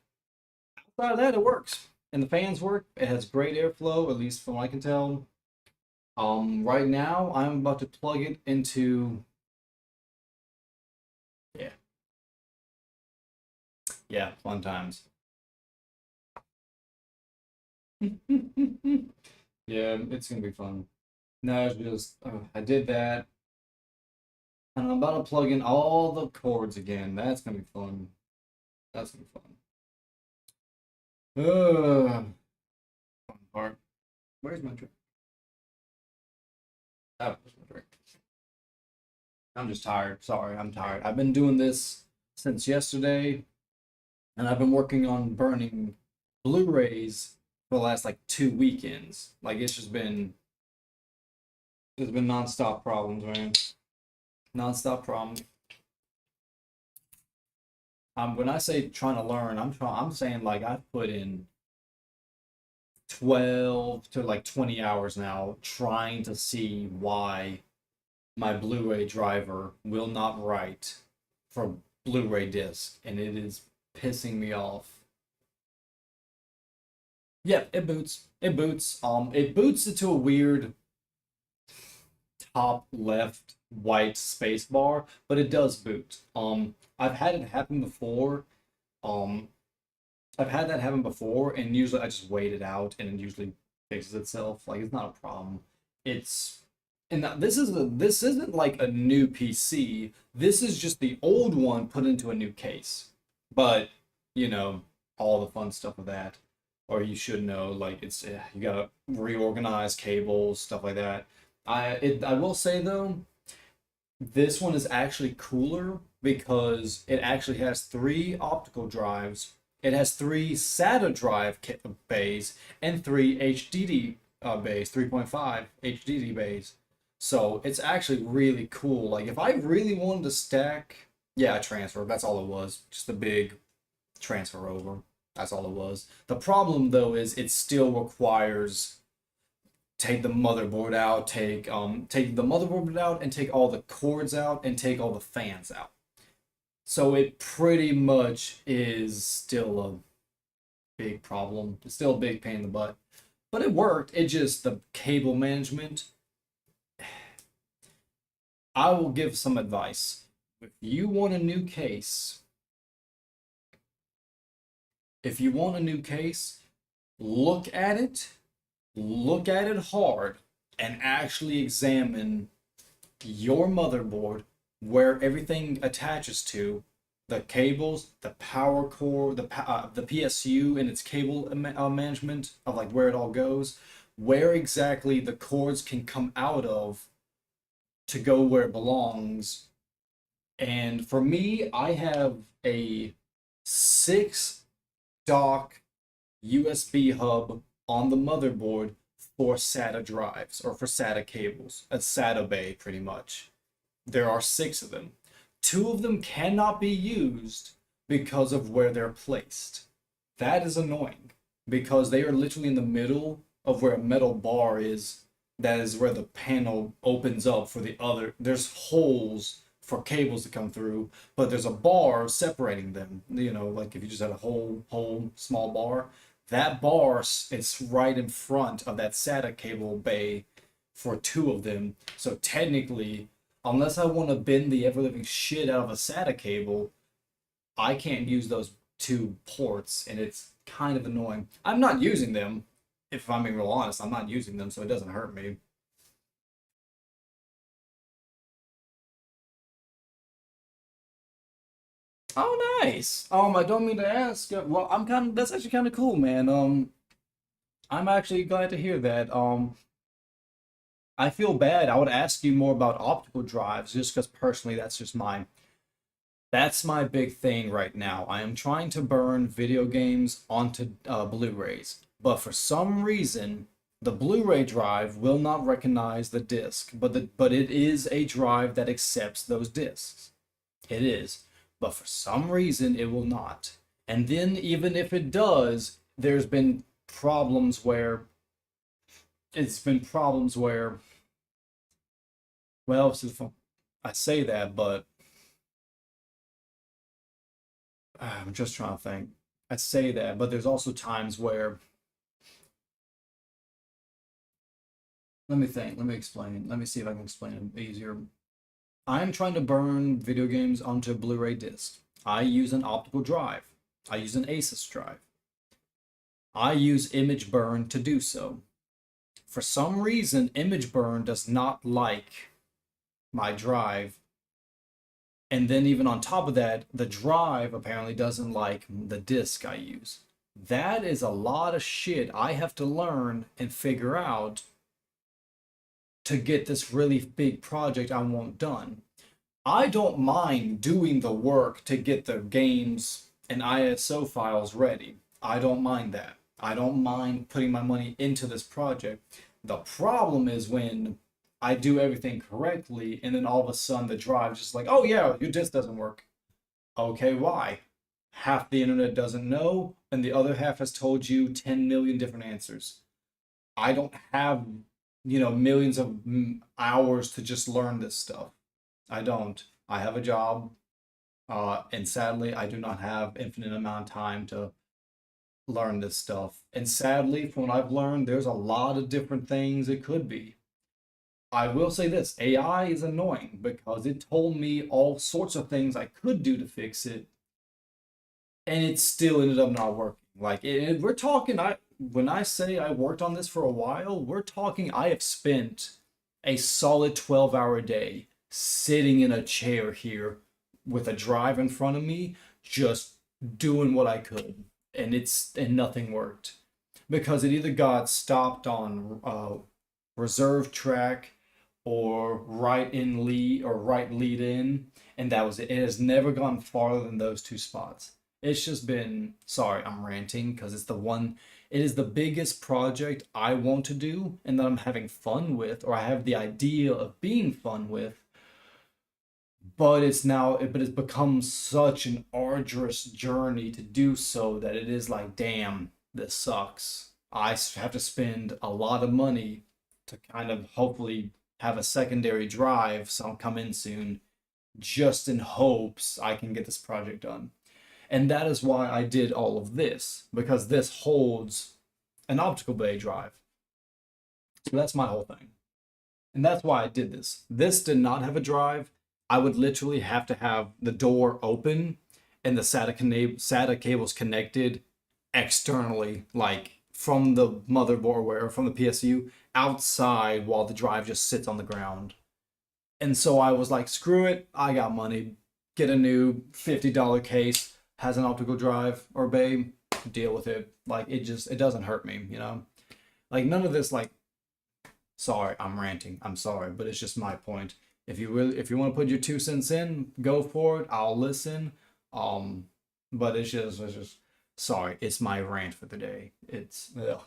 Outside of that, it works, and the fans work. It has great airflow, at least from what I can tell. Right now I'm about to plug it into. Yeah, yeah, fun times. Yeah, it's gonna be fun. No, it's just I did that, and I'm about to plug in all the cords again. That's gonna be fun. That's gonna be fun. Fun part. Where's my drink? Oh, where's my drink? I'm just tired. Sorry, I'm tired. I've been doing this since yesterday, and I've been working on burning Blu-rays for the last like 2 weekends. Like it's been nonstop problems, man. Nonstop problems. When I say trying to learn, I'm saying like I've put in 12 to like 20 hours now trying to see why my Blu-ray driver will not write for Blu-ray disc, and it is pissing me off. Yeah, it boots. It boots. It boots into a weird top left white space bar, but it does boot. I've had it happen before. Um, I've had that happen before, and usually I just wait it out, and it usually fixes itself. Like it's not a problem. It's and this isn't like a new PC. This is just the old one put into a new case. But you know all the fun stuff of that, or you should know like you gotta reorganize cables, stuff like that. I will say though, this one is actually cooler because it actually has three optical drives. It has three SATA drive bays and three HDD bays, 3.5 HDD bays. So it's actually really cool. Like if I really wanted to stack, yeah, transfer. That's all it was. Just a big transfer over. That's all it was. The problem though is it still requires take the motherboard out, take the motherboard out and take all the cords out and take all the fans out. So it pretty much is still a big problem. It's still a big pain in the butt. But it worked. It just the cable management. I will give some advice. If you want a new case, if you want a new case, look at it, look at it hard, and actually examine your motherboard, where everything attaches to, the cables, the power core, the PSU and its cable management of like where it all goes, where exactly the cords can come out of to go where it belongs. And for me, I have a 6 dock USB hub on the motherboard for SATA drives or for SATA cables, a SATA bay pretty much. There are 6 of them. 2 of them cannot be used because of where they're placed. That is annoying because they are literally in the middle of where a metal bar is. That is where the panel opens up for the other. There's holes for cables to come through, but there's a bar separating them. You know, like if you just had a whole small bar, that bar it's right in front of that SATA cable bay for 2 of them. So technically, unless I want to bend the ever living shit out of a SATA cable, I can't use those 2 ports, and it's kind of annoying. I'm not using them. If I'm being real honest, I'm not using them, so it doesn't hurt me. Oh, nice. I don't mean to ask. Well, I'm kind of. That's actually kind of cool, man. I'm actually glad to hear that. I feel bad. I would ask you more about optical drives, just because personally, that's my big thing right now. I am trying to burn video games onto Blu-rays, but for some reason, the Blu-ray drive will not recognize the disc, but it is a drive that accepts those discs. It is, but for some reason, it will not. And then even if it does, there's been problems where it's been problems where well, I say that, but I'm just trying to think. I say that, but there's also times where let me think, let me explain. Let me see if I can explain it easier. I'm trying to burn video games onto a Blu-ray disc. I use an optical drive. I use an Asus drive. I use Image Burn to do so. For some reason, Image Burn does not like my drive. And then even on top of that, the drive apparently doesn't like the disk I use. That is a lot of shit I have to learn and figure out to get this really big project I want done. I don't mind doing the work to get the games and ISO files ready. I don't mind that. I don't mind putting my money into this project. The problem is when I do everything correctly and then all of a sudden the drive's just like, oh yeah, your disk doesn't work. Okay, why? Half the internet doesn't know, and the other half has told you 10 million different answers. I don't have, millions of hours to just learn this stuff. I don't. I have a job, and sadly, I do not have infinite amount of time to learn this stuff. And sadly, from what I've learned, there's a lot of different things it could be. I will say this, AI is annoying because it told me all sorts of things I could do to fix it, and it still ended up not working. Like we're talking, I when I say I worked on this for a while, we're talking I have spent a solid 12-hour day sitting in a chair here with a drive in front of me, just doing what I could, and nothing worked because it either got stopped on reserve track or right in lead or right lead in, and that was it. It has never gone farther than those 2 spots. It's just been, sorry, I'm ranting because it is the biggest project I want to do and that I'm having fun with, or I have the idea of being fun with, but it's become such an arduous journey to do so that it is like, damn, this sucks. I have to spend a lot of money to kind of hopefully have a secondary drive, so I'll come in soon, just in hopes I can get this project done. And that is why I did all of this, because this holds an optical bay drive. So that's my whole thing. And that's why I did this. This did not have a drive. I would literally have to have the door open and the SATA cables connected externally, like from the motherboard or from the PSU outside while the drive just sits on the ground. And so I was like, screw it, I got money. Get a new $50 case, has an optical drive or bay, deal with it. Like it doesn't hurt me, you know? Like none of this like sorry, I'm ranting. I'm sorry, but it's just my point. If you want to put your 2 cents in, go for it. I'll listen. But it's just sorry, it's my rant for the day. It's ugh.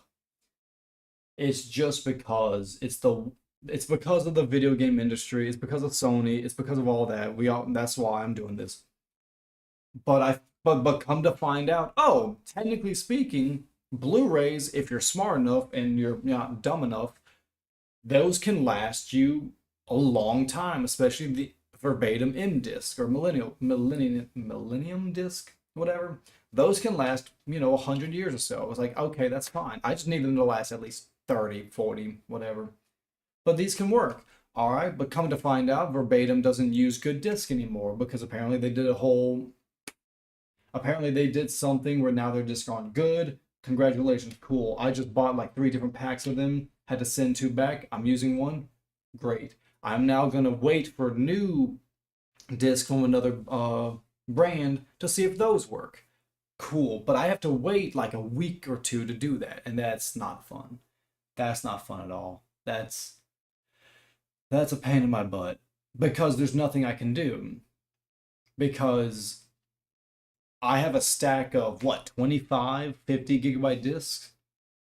It's just because it's because of the video game industry. It's because of Sony. It's because of all that. That's why I'm doing this. But come to find out, oh, technically speaking, Blu-rays, if you're smart enough and you're not dumb enough, those can last you a long time, especially the verbatim M disc or millennium disc, whatever. Those can last, 100 years or so. I was like, okay, that's fine. I just need them to last at least 30, 40, whatever. But these can work. All right, but come to find out, verbatim doesn't use good disc anymore because apparently they did something where now they're just gone good. Congratulations, cool. I just bought like 3 different packs of them, had to send 2 back. I'm using one. Great. I'm now gonna wait for new discs from another brand to see if those work. Cool. But I have to wait like a week or two to do that, and that's not fun. That's not fun at all. That's a pain in my butt because there's nothing I can do because I have a stack of what, 25, 50 gigabyte discs.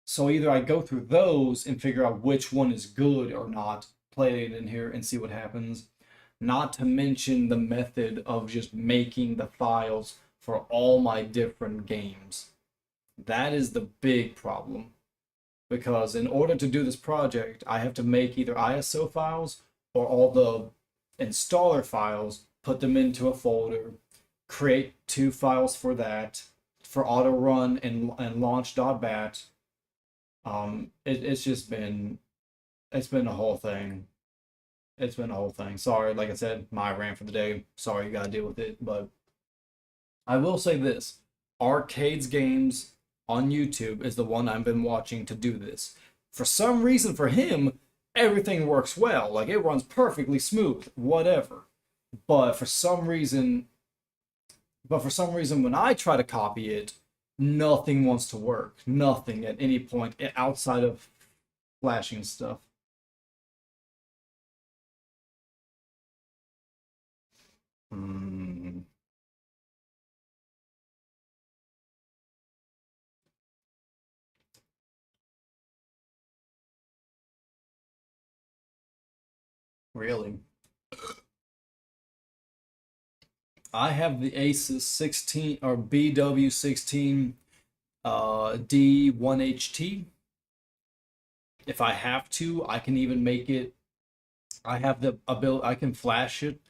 So either I go through those and figure out which one is good or not, play it in here and see what happens. Not to mention the method of just making the files for all my different games. That is the big problem. Because in order to do this project, I have to make either ISO files or all the installer files, put them into a folder, create 2 files for that, for auto run and launch.bat. It's been a whole thing. It's been a whole thing. Sorry, like I said, my rant for the day. Sorry you gotta deal with it, but I will say this: Arcades Games on YouTube is the one I've been watching to do this. For some reason, for him, everything works well. Like it runs perfectly smooth, whatever. But for some reason, when I try to copy it, nothing wants to work. Nothing at any point outside of flashing stuff. Hmm, really? I have the Asus 16 or BW16 D1HT. If I have to, I can even make it. I have the ability. I can flash it.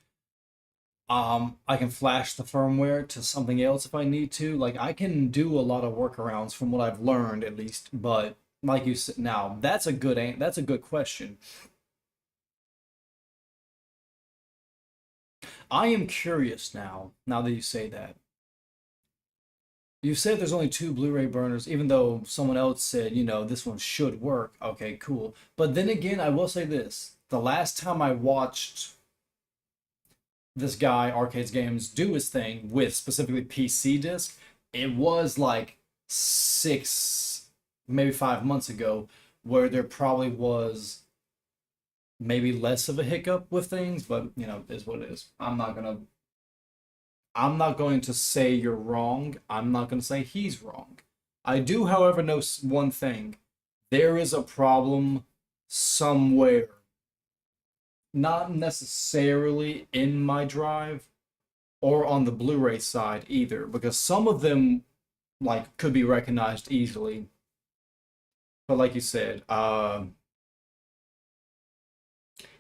I can flash the firmware to something else if I need to. Like I can do a lot of workarounds from what I've learned at least. But like you said, now that's a good question. I am curious now. Now that you say that, you said there's only 2 Blu-ray burners, even though someone else said, this one should work. Okay, cool. But then again, I will say this. The last time I watched this guy, Arcades Games, do his thing with specifically PC disc, it was like 6, maybe 5 months ago, where there probably was maybe less of a hiccup with things, but is what it is. I'm not going to say you're wrong. I'm not going to say he's wrong. I do, however, know one thing. There is a problem somewhere. Not necessarily in my drive or on the Blu-ray side either, because some of them like could be recognized easily. But like you said,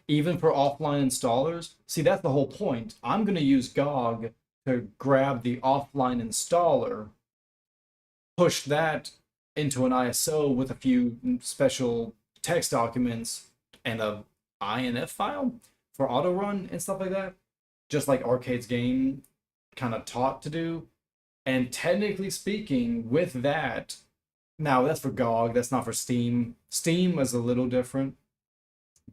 even for offline installers, see that's the whole point. I'm going to use GOG to grab the offline installer, push that into an ISO with a few special text documents and a INF file for auto run and stuff like that, just like Arcade's game kind of taught to do. And technically speaking, with that, Now that's for GOG. That's not for Steam. Steam is a little different,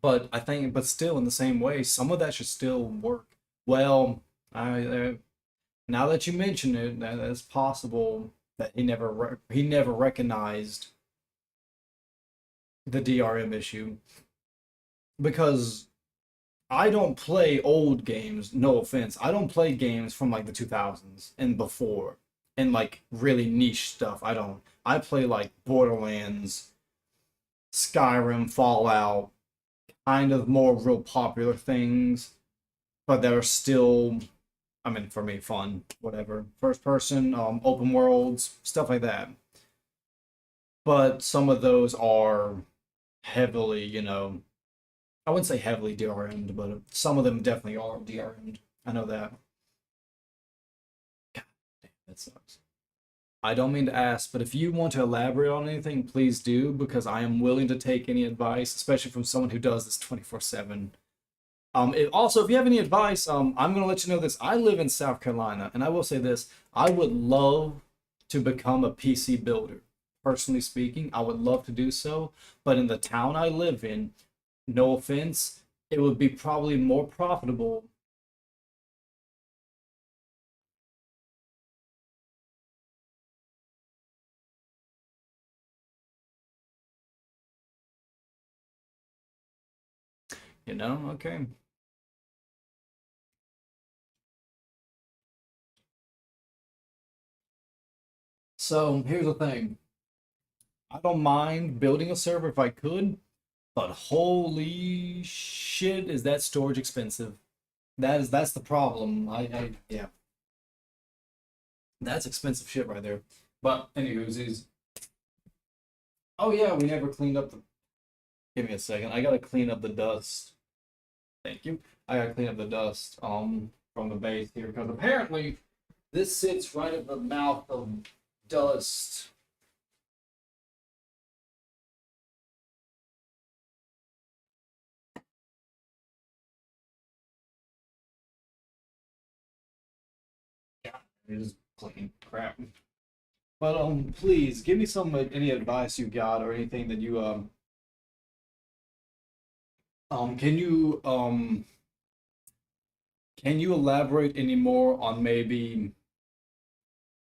but I think, but still in the same way, some of that should still work. Well, I now that you mention it, that's possible that he never recognized the DRM issue because I don't play old games. No offense, I don't play games from like the 2000s and before, and like really niche stuff. I don't. I play like Borderlands, Skyrim, Fallout, kind of more real popular things, but that are still, I mean, for me, fun, whatever. First person, open worlds, stuff like that. But some of those are heavily, I wouldn't say heavily DRM'd, but some of them definitely are DRM'd. I know that. God damn, that sucks. I don't mean to ask, but if you want to elaborate on anything, please do, because I am willing to take any advice, especially from someone who does this 24/7. Also, if you have any advice, I'm gonna let you know this. I live in South Carolina, and I will say this: I would love to become a PC builder. Personally speaking, I would love to do so, but in the town I live in, no offense, it would be probably more profitable. Okay. So here's the thing: I don't mind building a server if I could, but holy shit, is that storage expensive? That's the problem. Yeah, that's expensive shit right there. But anywho's is oh yeah, we never cleaned up the. Give me a second. I gotta clean up the dust. Thank you. I gotta clean up the dust from the base here because apparently this sits right at the mouth of dust. Yeah, it is clean crap. But please give me some any advice you got or anything that you can you elaborate any more on maybe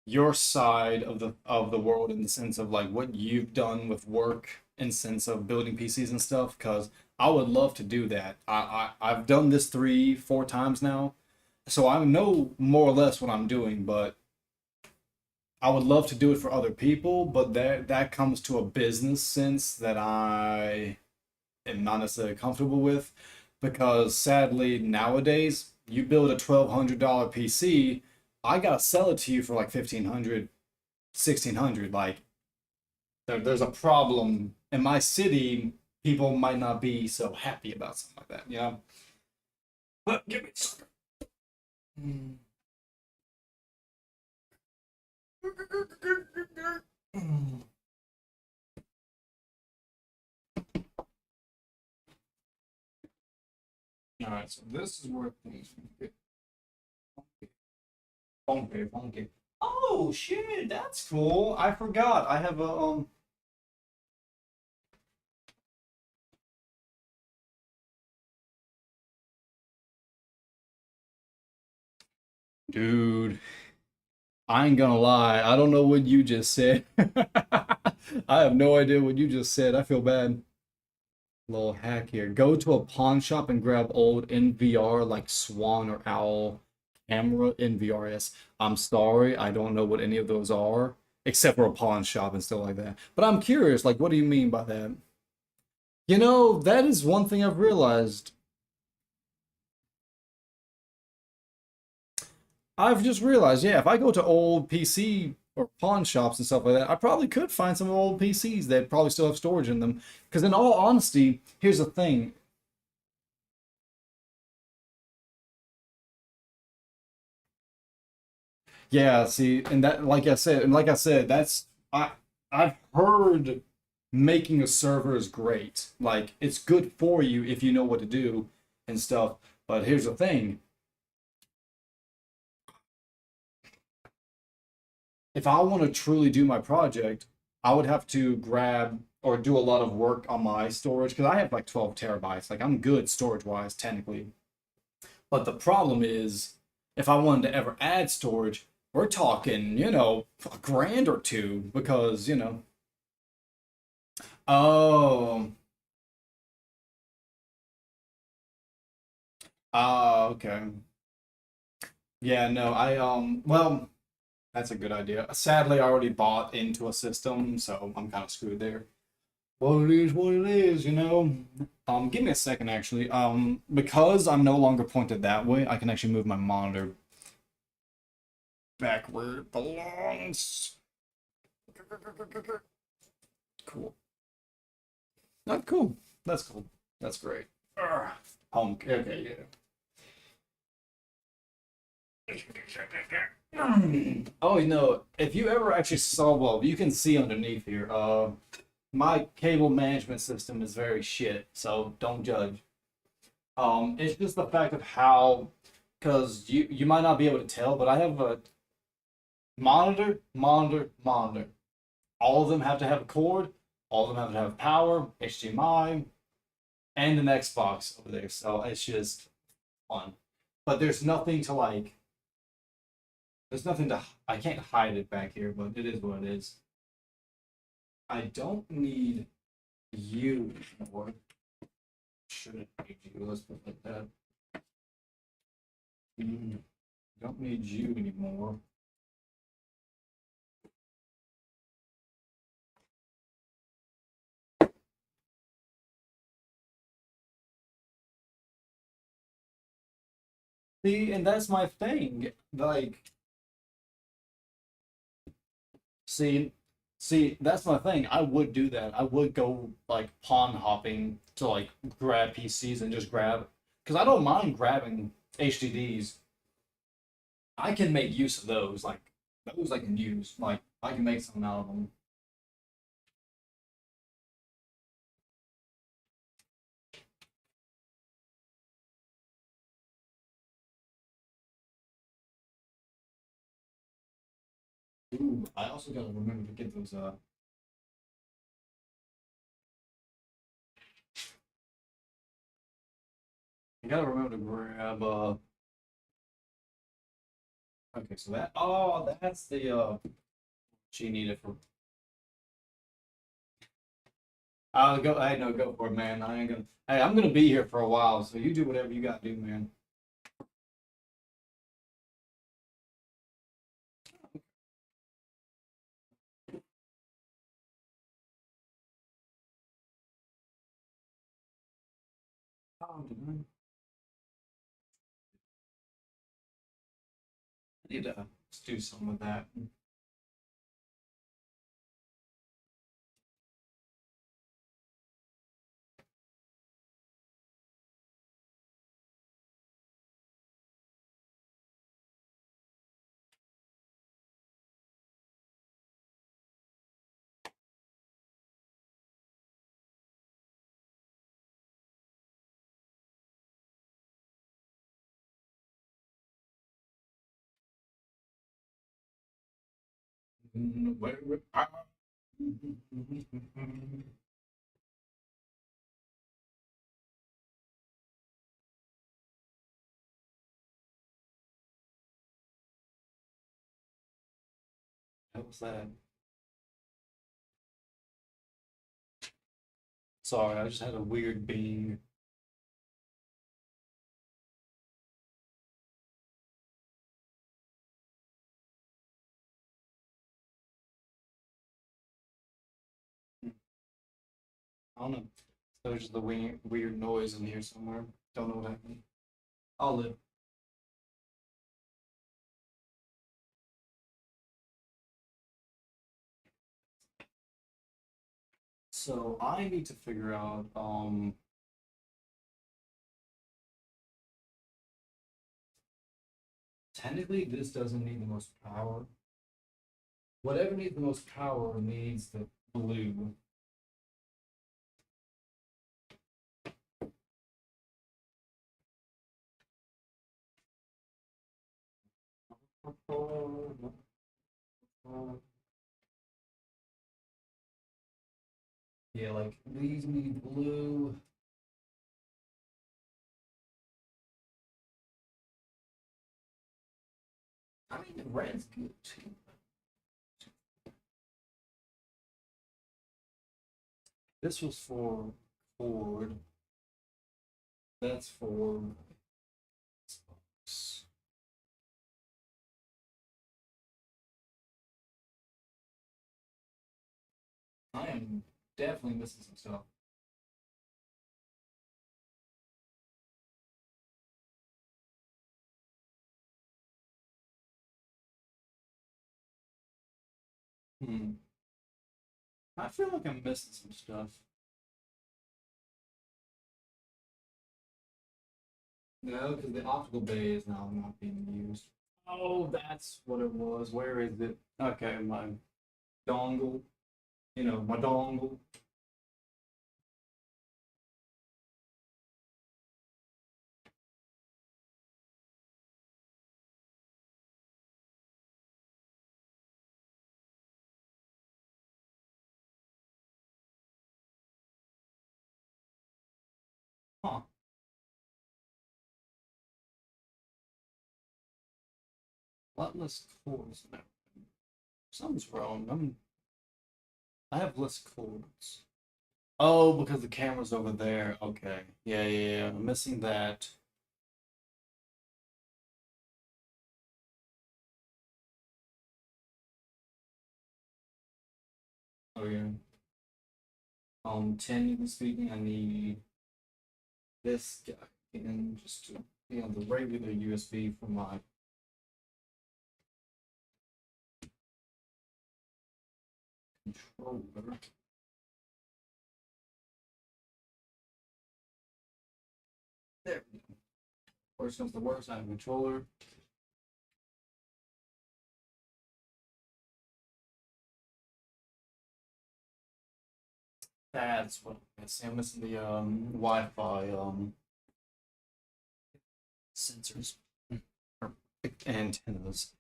your side of the world in the sense of like what you've done with work in sense of building PCs and stuff? Because I would love to do that. I've done this 3 4 times now, so I know more or less what I'm doing, but I would love to do it for other people, but that comes to a business sense that I am not necessarily comfortable with because sadly nowadays you build a $1,200 PC, I gotta sell it to you for like 1,500, 1,600. Like there's a problem in my city. People might not be so happy about something like that, you know. But give me some. All right, so this is where things get funky, funky. Oh shit, that's cool. I forgot. I have a dude. I ain't gonna lie. I don't know what you just said. I have no idea what you just said. I feel bad. Little hack here. Go to a pawn shop and grab old NVR like Swan or Owl camera NVRS. I'm sorry, I don't know what any of those are, except for a pawn shop and stuff like that. But I'm curious, like, what do you mean by that? That is one thing I've realized. I've just realized, yeah, if I go to old PC or pawn shops and stuff like that, I probably could find some old PCs that probably still have storage in them. Because in all honesty, here's the thing. Yeah, see, and that, like I said, I've heard making a server is great. Like it's good for you if you know what to do and stuff. But here's the thing: if I want to truly do my project, I would have to grab or do a lot of work on my storage because I have like 12 terabytes. Like I'm good storage wise, technically. But the problem is, if I wanted to ever add storage, we're talking, a grand or two because. Oh, okay. Yeah, no, well, that's a good idea. Sadly, I already bought into a system, so I'm kind of screwed there. Well, it is what it is. Give me a second, actually. Because I'm no longer pointed that way, I can actually move my monitor back where it belongs. Cool. Not cool. That's cool. That's great. Urgh. Home. Okay, yeah. Oh, if you ever actually saw, well, you can see underneath here. My cable management system is very shit, so don't judge. It's just the fact of how, because you might not be able to tell, but I have a monitor, monitor, monitor. All of them have to have a cord. All of them have to have power, HDMI, and an Xbox over there. So it's just fun. But there's nothing to like. There's nothing to. I can't hide it back here, but it is what it is. I don't need you anymore. Shouldn't need you. Let's put it like that. Don't need you anymore. See, and that's my thing. Like, see, that's my thing. I would do that. I would go like pawn hopping to like grab PCs and just grab because I don't mind grabbing HDDs. I can make use of those. Like those I can use. Like I can make something out of them. Ooh, I also gotta remember to get those. I gotta remember to grab. Okay, so that. Oh, that's the. She needed for. I'll go. Hey, no, go for it, man. I ain't gonna. Hey, I'm gonna be here for a while, so you do whatever you gotta do, man. Oh, man. I need to do something with that. What was that? Sorry, I just had a weird being. I don't know. There's just the weird noise in here somewhere. Don't know what happened. I'll live. So I need to figure out. Technically, this doesn't need the most power. Whatever needs the most power needs the blue. Yeah, like these need blue. I mean, the red's good too. This was for Ford. That's for Xbox. I am definitely missing some stuff. Hmm. I feel like I'm missing some stuff. No, because the optical bay is now not being used. Oh, that's what it was. Where is it? Okay, my dongle. You know, my dongle. Huh. A lot less cords now. Something's wrong. I have less cords. Oh, because the camera's over there. Okay. Yeah, yeah, yeah. I'm missing that. Oh yeah. Technically speaking, I need this guy and just to be on the regular USB for my controller. There we go. Worst comes to worst, I have a controller. That's what I'm missing. I'm missing the Wi-Fi sensors or antennas.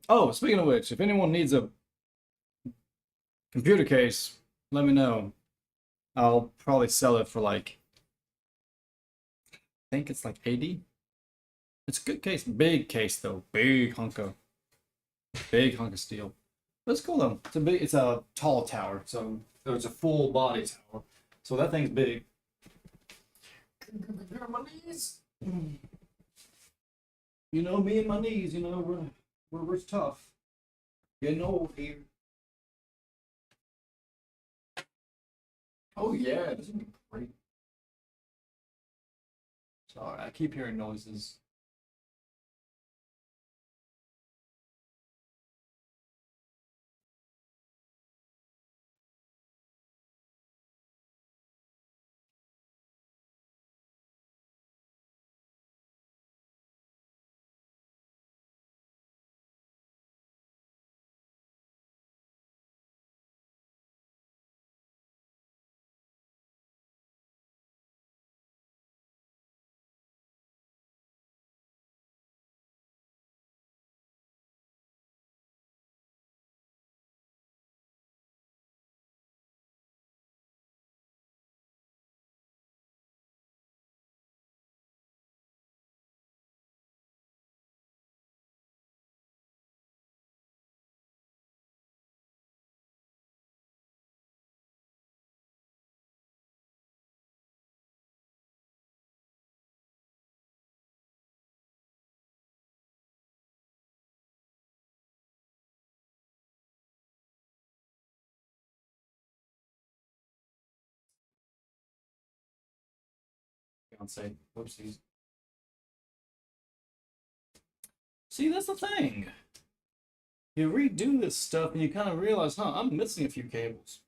Oh, speaking of which, if anyone needs a computer case, let me know. I'll probably sell it for like, I think it's like 80. It's a good case, big case though, big hunk of steel. But it's cool though. It's a tall tower, so it's a full body tower. So that thing's big. My knees. You know me and my knees. You know we're tough. Getting old here. Oh yeah, this would be great. Sorry, I keep hearing noises. Fiance, whoopsies. See, that's the thing. You redo this stuff and you kind of realize, huh, I'm missing a few cables.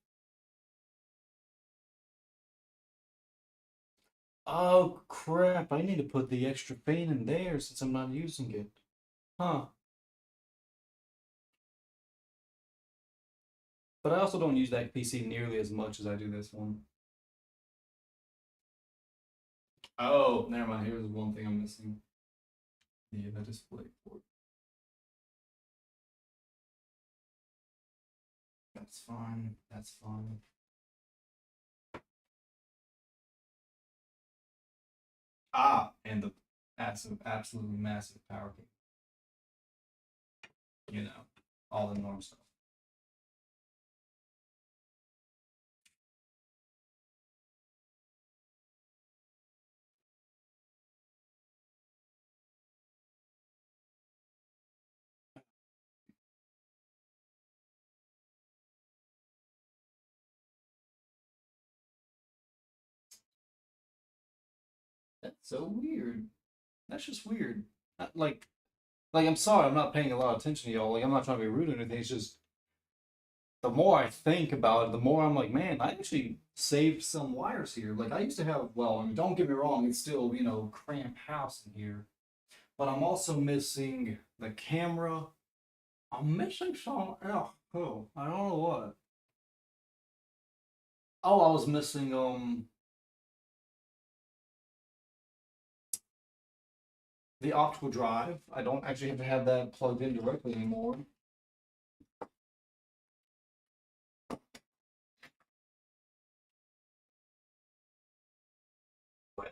Oh crap, I need to put the extra fan in there since I'm not using it. Huh. But I also don't use that PC nearly as much as I do this one. Oh, never mind. Here's one thing I'm missing. Yeah, the display port. That's fine. That's fine. And the absolutely massive power cable. You know, all the norm stuff. That's so weird. That's just weird. Like I'm sorry, I'm not paying a lot of attention to y'all. Like I'm not trying to be rude or anything. It's just the more I think about it, the more I'm like, man, I actually saved some wires here. Like I used to have, well, I mean, don't get me wrong, it's still, cramped house in here. But I'm also missing the camera. I'm missing some, oh, I don't know what. Oh, I was missing, the optical drive. I don't actually have to have that plugged in directly anymore. Well,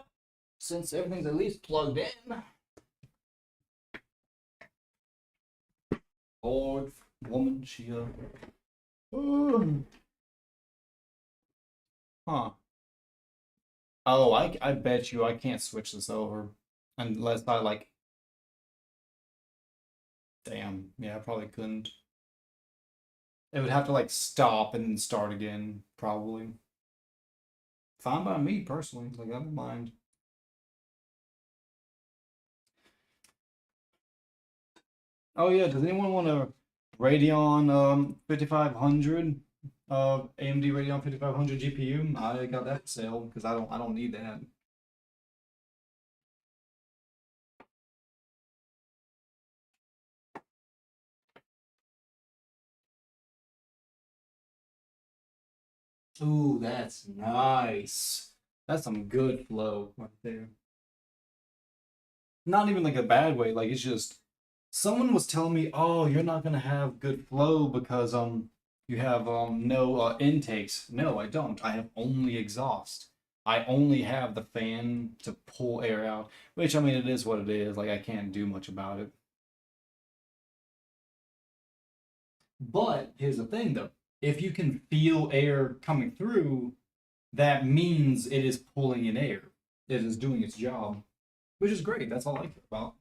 since everything's at least plugged in. Lord, woman, she, huh. Oh, I bet you I can't switch this over unless I like. Damn, yeah, I probably couldn't. It would have to like stop and then start again, probably. Fine by me personally, like I don't mind. Oh yeah, does anyone want a Radeon 5500 AMD Radeon 5500 GPU? I got that for sale because I don't need that. Ooh, that's nice. That's some good flow right there. Not even like a bad way, like it's just someone was telling me, "Oh, you're not gonna have good flow because you have no intakes." No, I don't. I have only exhaust. I only have the fan to pull air out, which I mean it is what it is. Like I can't do much about it. But here's the thing though. If you can feel air coming through, that means it is pulling in air. It is doing its job, which is great. That's all I care about.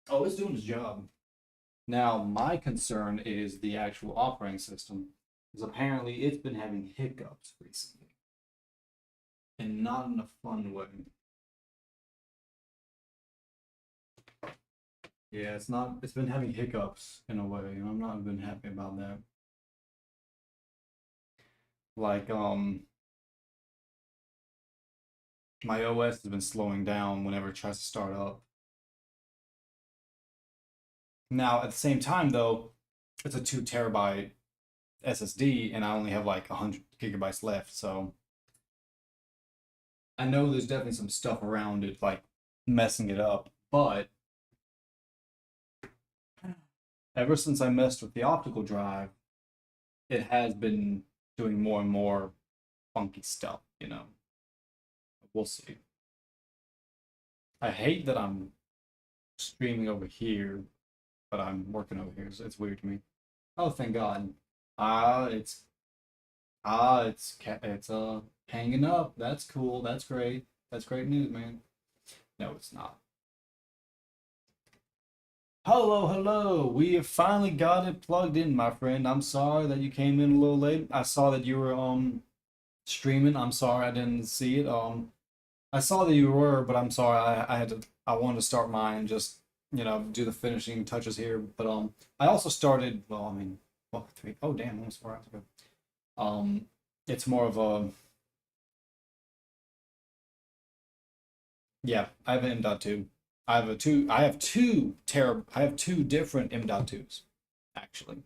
Oh, it's doing its job. Now, my concern is the actual operating system, because apparently it's been having hiccups recently, and not in a fun way. Yeah, it's not. It's been having hiccups in a way, and I'm not been happy about that. Like, my OS has been slowing down whenever it tries to start up. Now, at the same time, though, it's a 2 terabyte SSD, and I only have like 100 gigabytes left, so I know there's definitely some stuff around it, like messing it up, but ever since I messed with the optical drive, it has been doing more and more funky stuff. We'll see. I hate that I'm streaming over here, but I'm working over here, so it's weird to me. Oh, thank God. Ah, it's it's hanging up. That's cool. That's great. That's great news, man. No, it's not. Hello, hello. We have finally got it plugged in, my friend. I'm sorry that you came in a little late. I saw that you were streaming. I'm sorry I didn't see it. I saw that you were, but I'm sorry I had to I wanted to start mine and just, do the finishing touches here. But I also started, well, I mean, well, three, oh damn, almost 4 hours ago. Um it's more of a, yeah, I have an M.2. I have two different M.2s actually.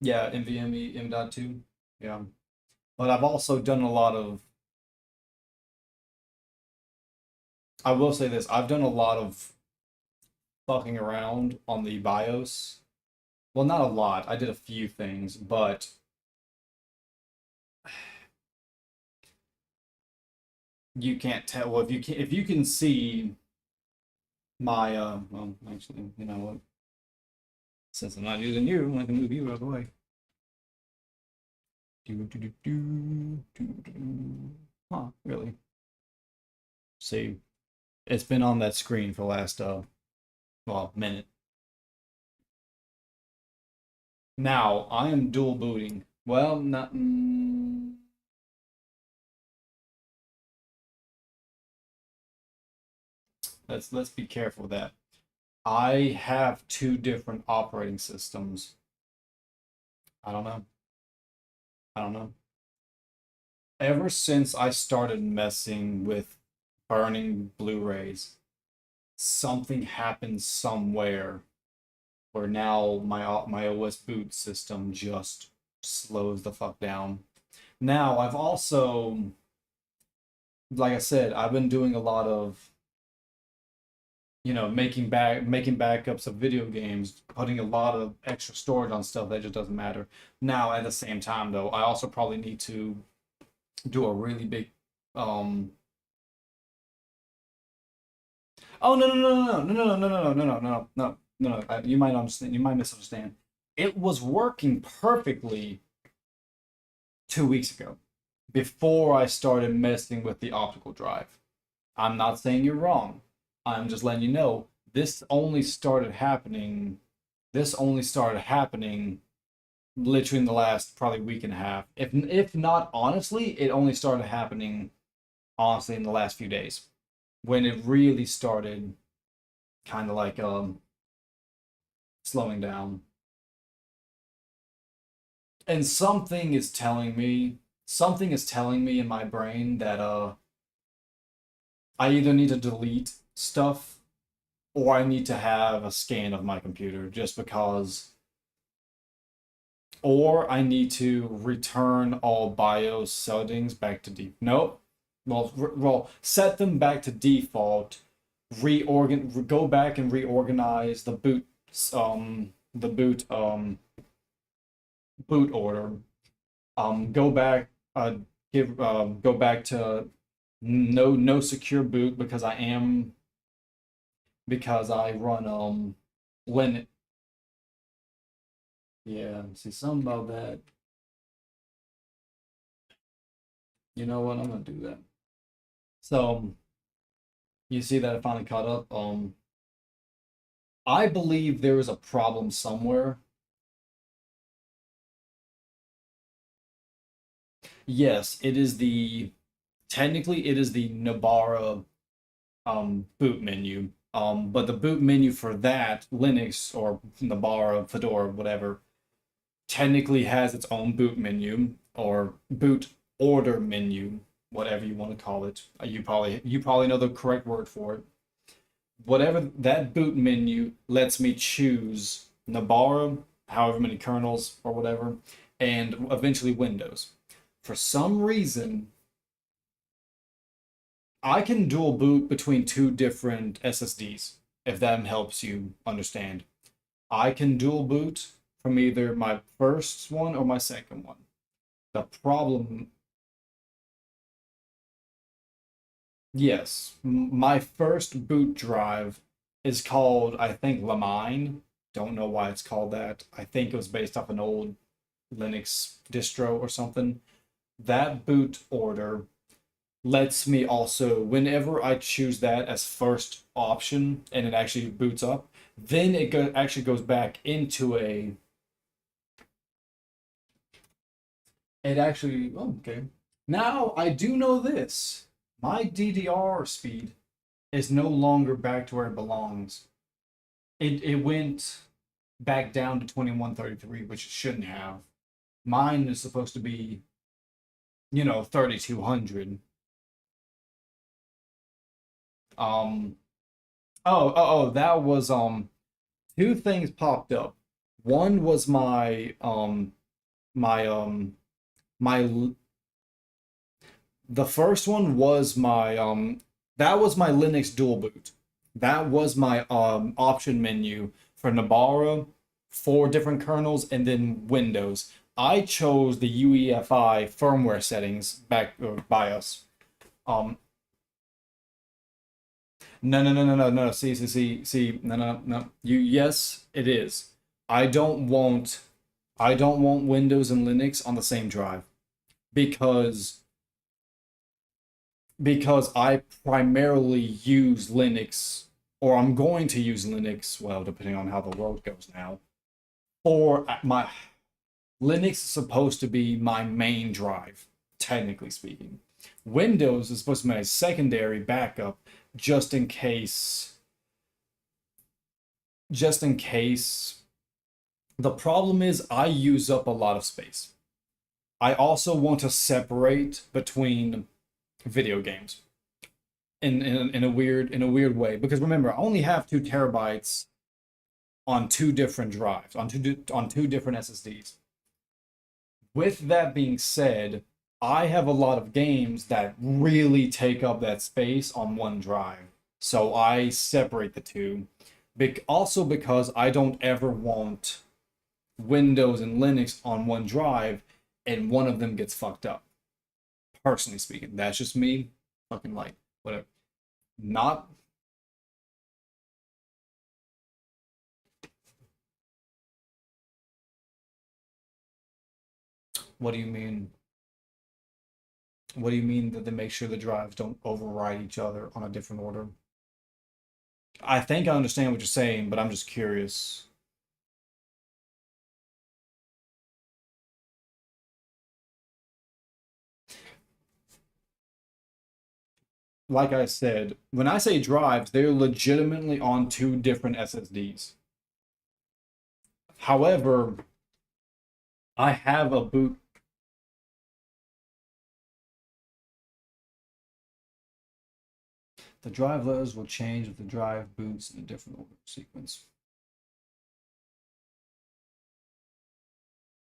Yeah, NVMe M.2. Yeah. But I've also done a lot of I will say this: I've done a lot of fucking around on the BIOS. Well, not a lot. I did a few things, but you can't tell. Well, if you can see my well, actually, you know what? Since I'm not using you, I can move you out of the way. Huh, really? See, it's been on that screen for the last well, minute. Now I am dual booting. Well, not. Let's be careful with that. I have two different operating systems. I don't know. I don't know. Ever since I started messing with burning Blu-rays, something happened somewhere where now my OS boot system just slows the fuck down. Now I've also, like I said, I've been doing a lot of, making backups of video games, putting a lot of extra storage on stuff that just doesn't matter. Now at the same time though, I also probably need to do a really big um oh, no. You might understand. You might misunderstand. It was working perfectly 2 weeks ago, before I started messing with the optical drive. I'm not saying you're wrong. I'm just letting you know this only started happening. This only started happening literally in the last probably week and a half. If not honestly, it only started happening honestly in the last few days, when it really started kind of like slowing down. And something is telling me in my brain that I either need to delete stuff or I need to have a scan of my computer, just because, or I need to return all BIOS settings back to default. Nope. Well, set them back to default. Go back and reorganize the boot order. Go back, go back to no secure boot, because I run Linux. Yeah, see something about that. You know what? I'm gonna do that. So you see that I finally caught up. I believe there is a problem somewhere. Yes, it is the technically it is the Nabara boot menu. But the boot menu for that Linux or Nabara, Fedora, whatever, technically has its own boot menu or boot order menu, whatever you want to call it. You probably know the correct word for it. Whatever that boot menu lets me choose Nabara, however many kernels or whatever, and eventually Windows. For some reason, I can dual boot between two different SSDs, if that helps you understand. I can dual boot from either my first one or my second one. The problem, yes, my first boot drive is called, I think, Lamine. Don't know why it's called that. I think it was based off an old Linux distro or something. That boot order lets me also, whenever I choose that as first option and it actually boots up, then actually goes back into a. It actually, oh, okay. Now I do know this. My DDR speed is no longer back to where it belongs. It went back down to 2133, which it shouldn't have. Mine is supposed to be, 3200. Um, that was two things popped up. One was my my the first one was my That was my Linux dual boot. That was my option menu for Nabara, 4 different kernels, and then Windows. I chose the UEFI firmware settings back BIOS. Um, no. See. No. Yes, it is. I don't want, I don't want Windows and Linux on the same drive because I primarily use Linux, or I'm going to use Linux, well, depending on how the world goes now, for my Linux is supposed to be my main drive, technically speaking. Windows is supposed to be my secondary backup just in case, just in case. The problem is I use up a lot of space. I also want to separate between video games in a weird way, because remember, I only have 2 TB on 2 different drives, on 2 different SSDs. With that being said, I have a lot of games that really take up that space on one drive, so I separate the two. Also because I don't ever want Windows and Linux on one drive and one of them gets fucked up. Personally speaking, that's just me. Fucking like whatever. Not. What do you mean? What do you mean that they make sure the drives don't override each other on a different order? I think I understand what you're saying, but I'm just curious. Like I said, when I say drives, they're legitimately on 2 different SSDs. However, I have a boot. The drive letters will change if the drive boots in a different order sequence.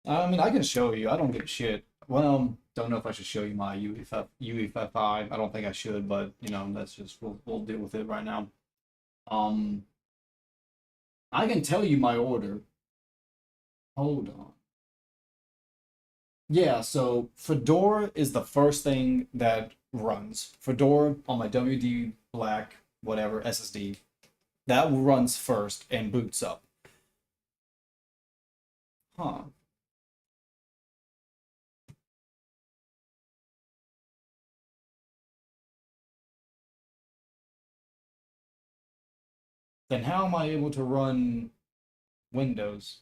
I mean, I can show you. I don't give a shit. Well, don't know if I should show you my UEFI. I don't think I should, but you know, that's just we'll deal with it right now. Um, I can tell you my order. Hold on. Yeah, so Fedora is the first thing that runs. Fedora on my WD Black whatever SSD that runs first and boots up. Huh. Then how am I able to run Windows?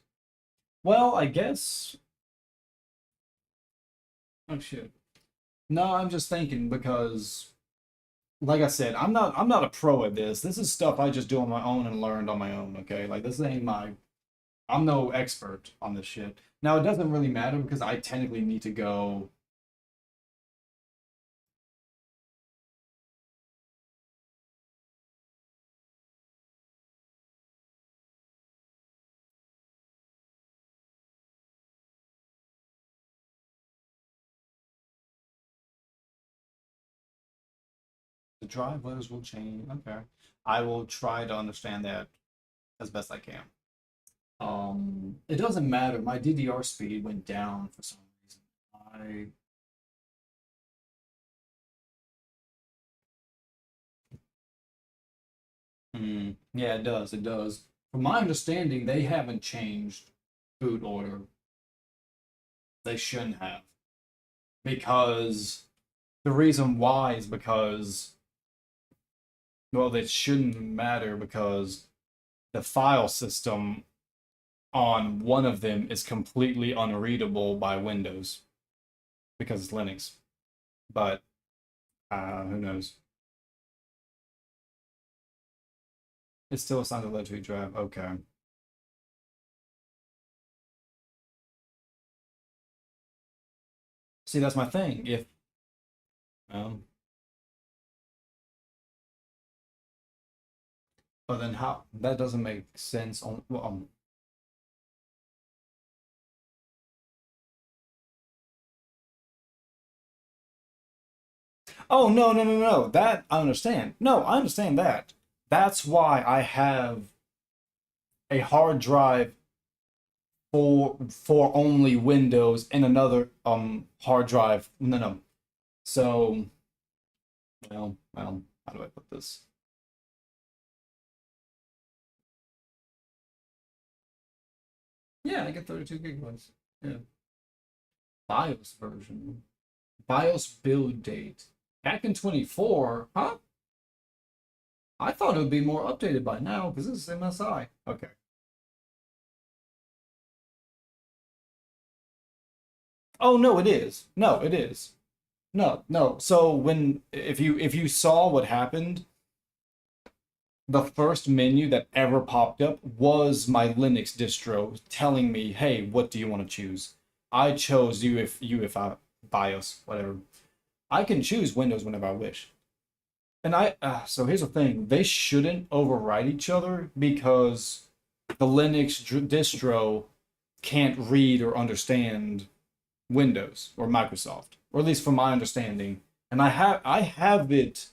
Well, I guess. Oh shit. No, I'm just thinking because, like I said, I'm not a pro at this. This is stuff I just do on my own and learned on my own. Okay, like this ain't my. I'm no expert on this shit. Now it doesn't really matter because I technically need to go. The drive letters will change. Okay, I will try to understand that as best I can. It doesn't matter. My DDR speed went down for some reason. I yeah, it does. It does. From my understanding, they haven't changed boot order. They shouldn't have, because the reason why is because, well, it shouldn't matter because the file system on one of them is completely unreadable by Windows because it's Linux. But who knows? It's still assigned to lead drive. Okay. See, that's my thing. If um, but then how that doesn't make sense on well, Oh no, no, no, no. That I understand. No, I understand that. That's why I have a hard drive for only Windows and another hard drive. No, no. So, well, how do I put this? Yeah, I get 32 gigabytes. Yeah. BIOS version. BIOS build date. Back in 24, huh? I thought it would be more updated by now because this is MSI. Okay. Oh no, it is. No, it is. No, no. So when if you saw what happened, the first menu that ever popped up was my Linux distro telling me, "Hey, what do you want to choose?" I chose UEFI BIOS, whatever. I can choose Windows whenever I wish. And so here's the thing: they shouldn't override each other because the Linux distro can't read or understand Windows or Microsoft, or at least from my understanding. And I have it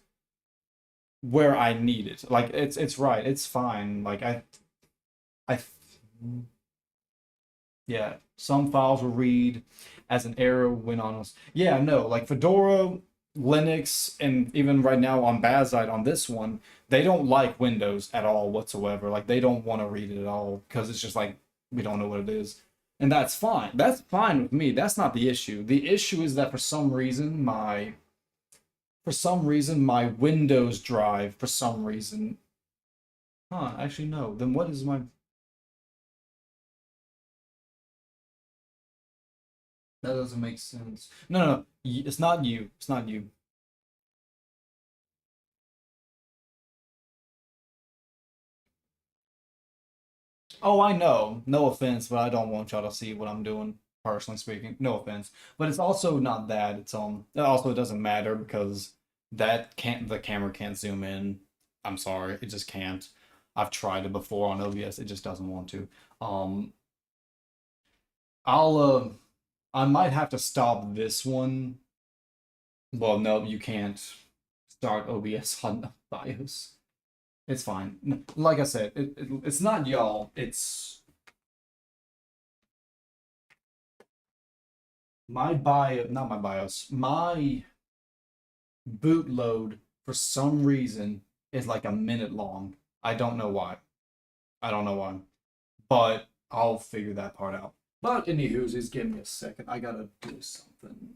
where I need it. Like it's right. It's fine. Like I yeah, some files will read as an error when on us. Yeah, no, like Fedora, Linux, and even right now on Bazite on this one, they don't like Windows at all whatsoever. Like they don't want to read it at all because it's just like we don't know what it is. And that's fine. That's fine with me. That's not the issue. The issue is that for some reason my Windows drive for some reason. Huh, actually no. Then what is my that doesn't make sense. No, no, no. It's not you. It's not you. Oh, I know. No offense, but I don't want y'all to see what I'm doing, personally speaking. No offense. But it's also not that. It also doesn't matter because the camera can't zoom in. I'm sorry, it just can't. I've tried it before on OBS, it just doesn't want to. Um I'll I might have to stop this one. Well, no, you can't start OBS on BIOS. It's fine. Like I said, it's not y'all. It's not my BIOS. My bootload for some reason is like a minute long. I don't know why. I don't know why. But I'll figure that part out. But anywho's, just give me a second. I gotta do something.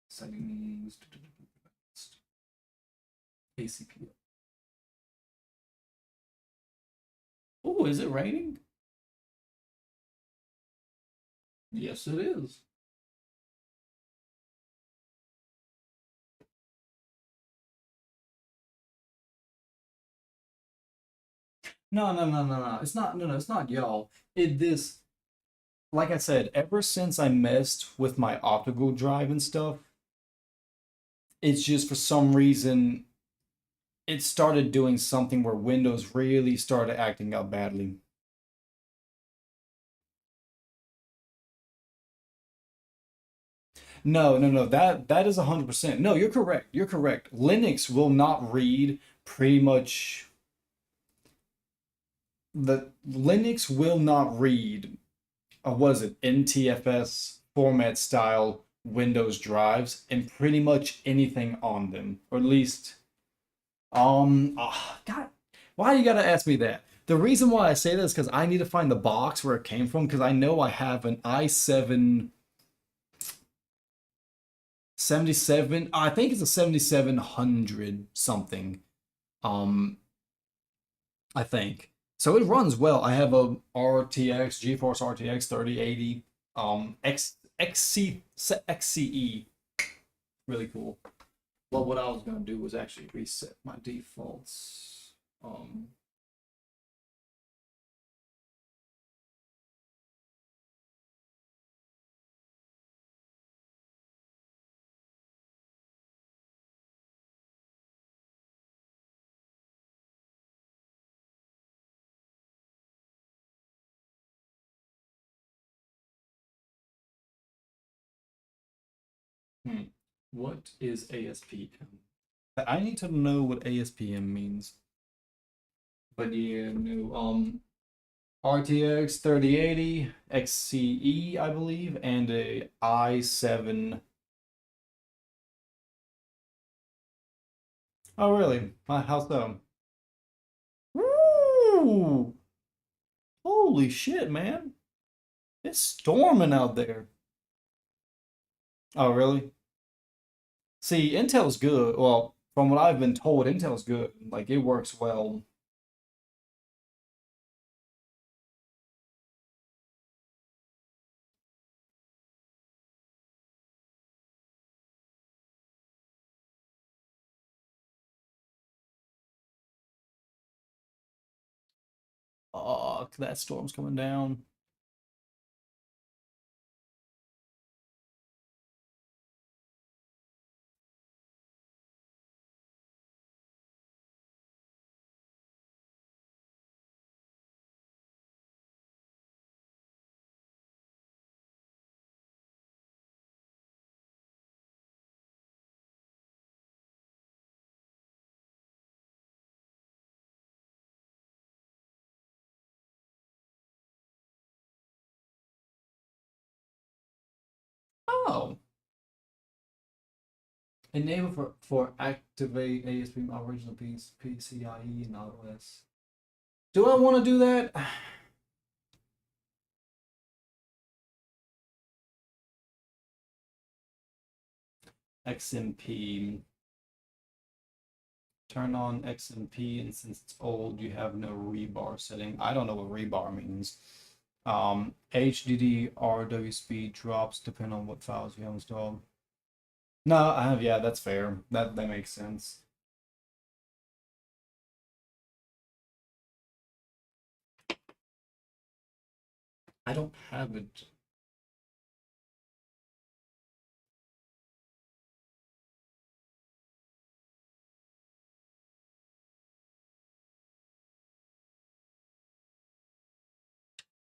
Settings. ACP. Oh, is it raining? Yes, it is. No, no, no, no, no. It's not. No, no. It's not y'all. It this. Like I said, ever since I messed with my optical drive and stuff, it's just for some reason it started doing something where Windows really started acting up badly. No, no, no. That is 100%. No, you're correct. You're correct. Linux will not read pretty much the Linux will not read what is it, NTFS format style Windows drives and pretty much anything on them. Or at least God, why you gotta ask me that? The reason why I say that is because I need to find the box where it came from because I know I have an i7 77. I think it's a 7700 something. Um, I think. So it runs well. I have a RTX, GeForce RTX 3080, XCE. Really cool. Well, what I was gonna do was actually reset my defaults. Hmm. What is ASPM? I need to know what ASPM means. But yeah, no. RTX 3080 XCE, I believe, and a i7. Oh, really? How so? Woo! Holy shit, man! It's storming out there. Oh, really? See, Intel's good. Well, from what I've been told, Intel's good. Like, it works well. Fuck, that storm's coming down. Oh. Enable for activate ASP original piece, PCIe and iOS. Do I want to do that? XMP. Turn on XMP, and since it's old, you have no rebar setting. I don't know what rebar means. HDD RW speed drops depending on what files you have installed. No, I have. Yeah, that's fair. That makes sense. I don't have it.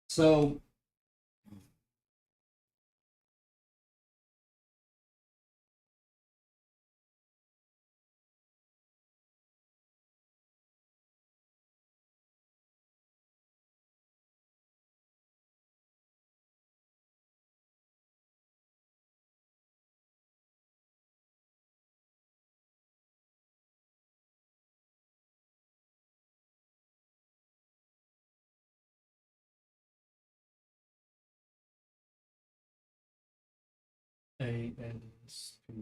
So ASP.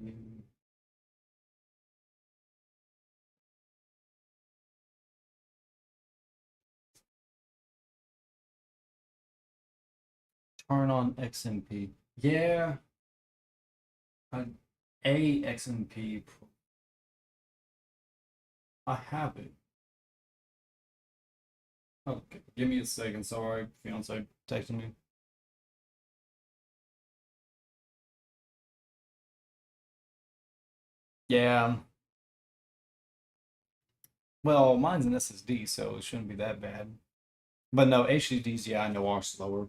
Turn on XMP. Yeah, I, a XMP. I have it. Okay, give me a second. Sorry, fiance texting me. Yeah. Well, mine's an SSD, so it shouldn't be that bad. But no, HDDs, yeah, I know are slower.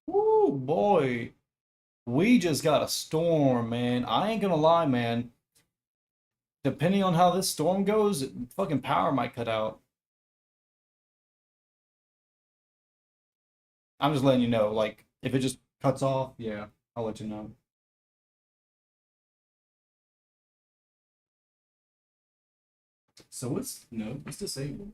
Woo, boy. We just got a storm, man. I ain't gonna lie, man. Depending on how this storm goes, fucking power might cut out. I'm just letting you know, like, if it just cuts off, yeah, I'll let you know. So it's no, it's disabled.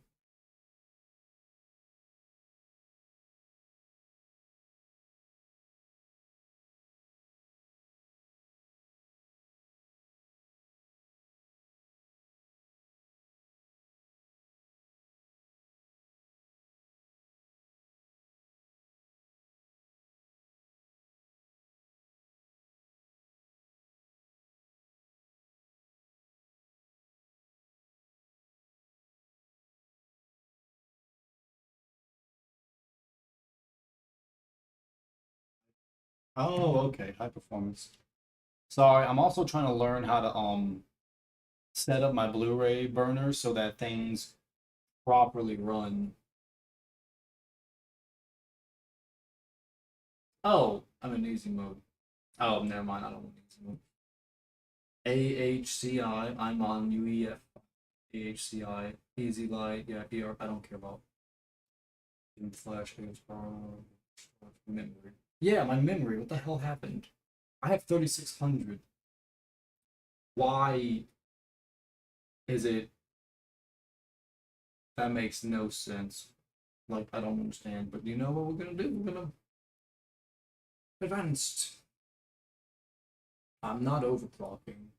Oh, okay, high performance. Sorry, I'm also trying to learn how to set up my Blu-ray burner so that things properly run. Oh, I'm in easy mode. Oh, never mind. I don't want easy mode. AHCI. I'm on UEF. AHCI. Easy light. Yeah, here. I don't care about flash games. Memory. Yeah, my memory. What the hell happened? I have 3600. Why is it? That makes no sense. Like, I don't understand. But you know what we're gonna do? We're gonna advanced. I'm not overclocking.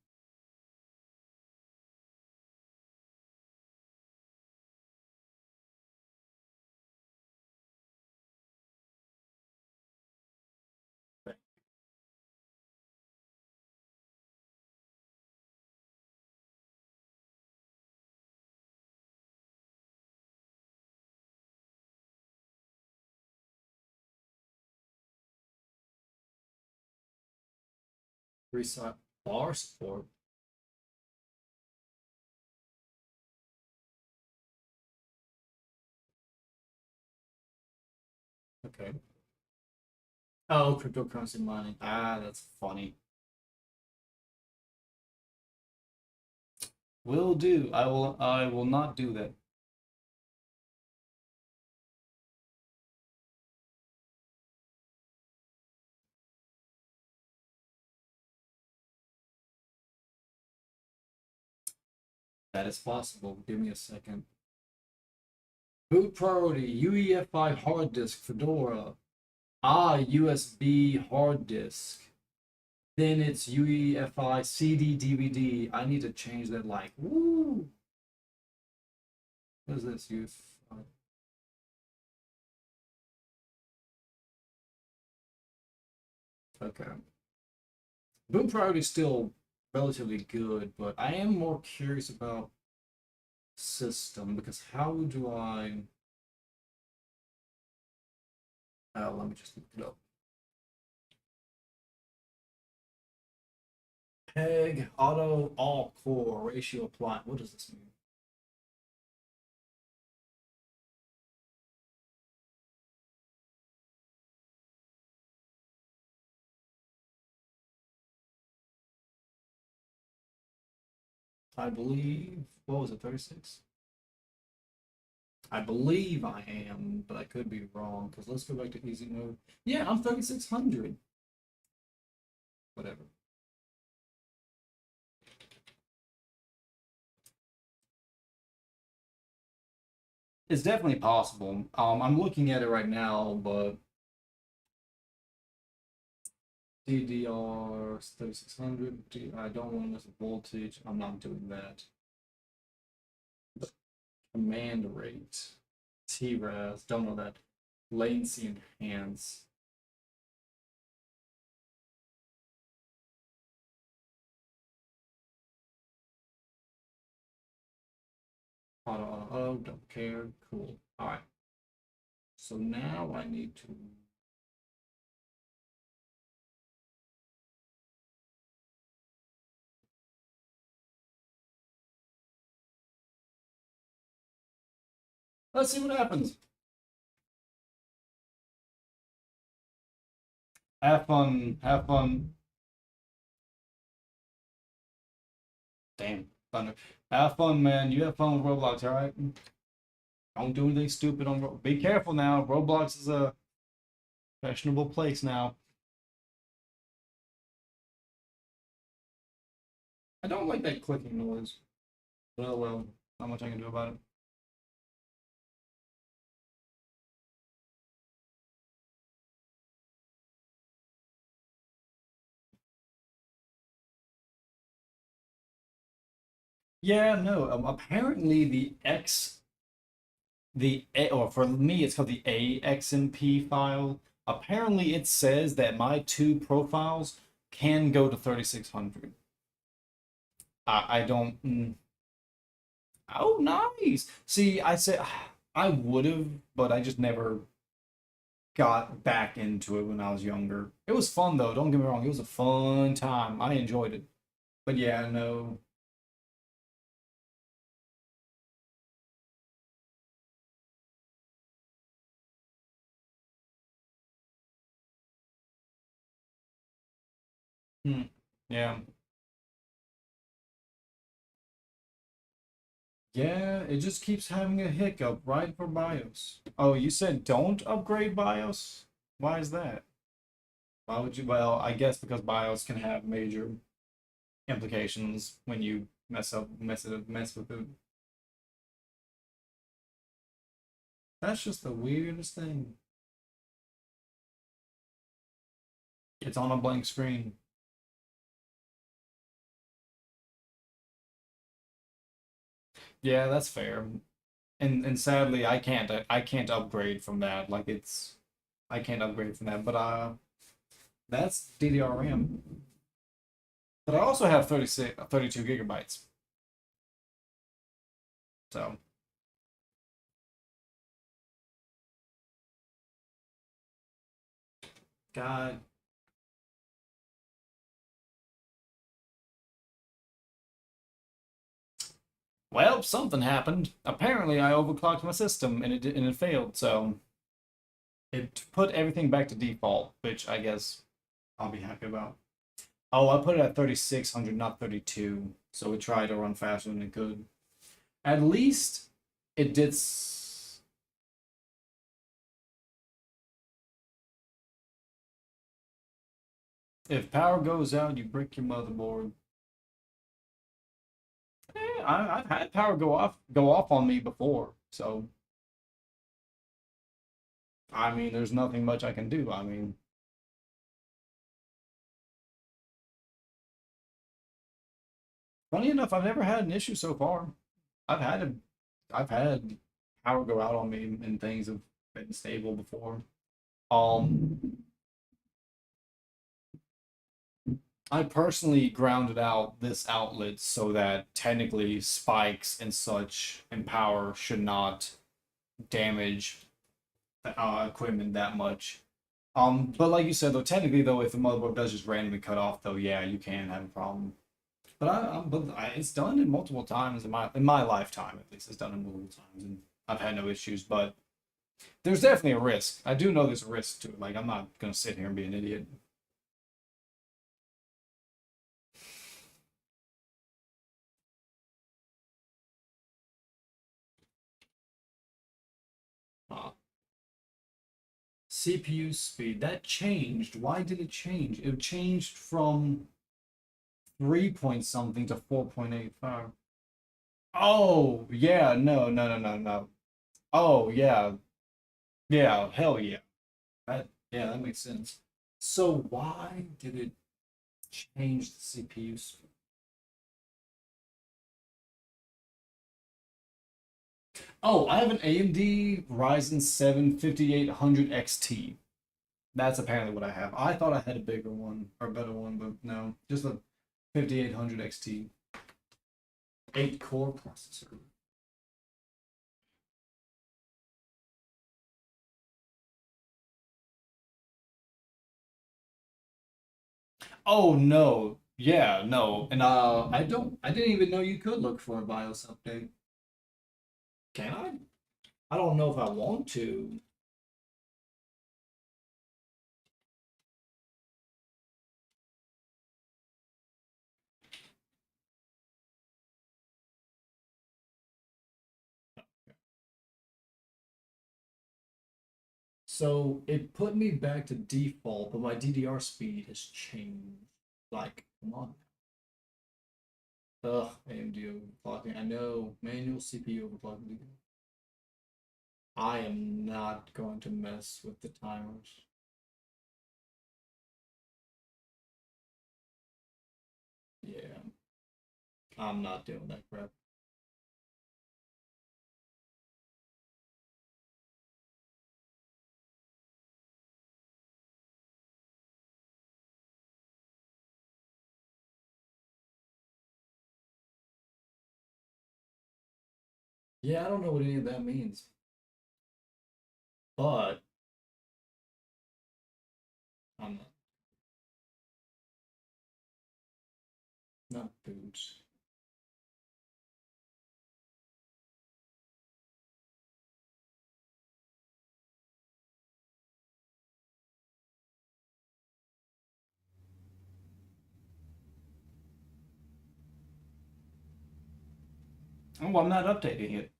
Reset bar support. Okay. Oh, cryptocurrency mining. Ah, that's funny. Will do. I will not do that. That is possible. Give me a second. Boot priority, UEFI hard disk, Fedora. Ah, USB hard disk. Then it's UEFI CD DVD. I need to change that like, woo. What is this? UEFI. Okay. Boot priority is still relatively good, but I am more curious about system because how do I? Let me just look it up. Peg auto all core ratio apply. What does this mean? I believe. What was it? 36. I believe I am, but I could be wrong. Because let's go back to easy mode. Yeah, I'm 3600. Whatever. It's definitely possible. I'm looking at it right now, but DDR 3600. I don't want this voltage. I'm not doing that. Command rate. TRAS. Don't know that. Latency enhance. Oh, don't care. Cool. All right. So now I need to. Let's see what happens. Have fun. Have fun. Damn, Thunder. Have fun, man. You have fun with Roblox, all right? Don't do anything stupid on Roblox. Be careful now. Roblox is a fashionable place now. I don't like that clicking noise. Oh well, not much I can do about it. Yeah, no. Apparently or for me, it's called the AXMP file. Apparently, it says that my two profiles can go to 3600. I don't. Oh, nice. See, I said I would have, but I just never got back into it when I was younger. It was fun though. Don't get me wrong. It was a fun time. I enjoyed it. But yeah, no. Hmm. Yeah. Yeah, it just keeps having a hiccup right for BIOS. Oh, you said don't upgrade BIOS? Why is that? Why would you? Well, I guess because BIOS can have major implications when you mess with it. That's just the weirdest thing. It's on a blank screen. Yeah, that's fair. And sadly, I can't upgrade from that. Like it's I can't upgrade from that. But that's DDR RAM. But I also have 32 gigabytes. So God, well, something happened. Apparently, I overclocked my system and it failed. So it put everything back to default, which I guess I'll be happy about. Oh, I put it at 3600, not 32. So it tried to run faster than it could. At least it did. If power goes out, you break your motherboard. I've had power go off on me before. So I mean, there's nothing much I can do. I mean, funny enough, I've never had an issue so far. I've had a, I've had power go out on me and things have been stable before. Um, I personally grounded out this outlet so that technically spikes and such and power should not damage equipment that much. But like you said though, technically though, if the motherboard does just randomly cut off though, yeah, you can have a problem. It's done in multiple times in my lifetime at least. It's done in multiple times, and I've had no issues. But there's definitely a risk. I do know there's a risk to it. Like I'm not gonna sit here and be an idiot. Uh, CPU speed that changed. Why did it change? It changed from 3 point something to 4.85. Oh yeah, no. Oh yeah, yeah, hell yeah. That makes sense. So why did it change the CPU speed? Oh, I have an AMD Ryzen 7 5800 XT. That's apparently what I have. I thought I had a bigger one or a better one, but no, just a 5800 XT. 8 core processor. Oh no. Yeah, no. And I didn't even know you could look for a BIOS update. Can I? I don't know if I want to. So it put me back to default, but my DDR speed has changed. Like, come on. Ugh, AMD overclocking. I know manual CPU overclocking. I am not going to mess with the timers. Yeah, I'm not doing that crap. Yeah, I don't know what any of that means, but I'm not boots. Oh, I'm not updating it.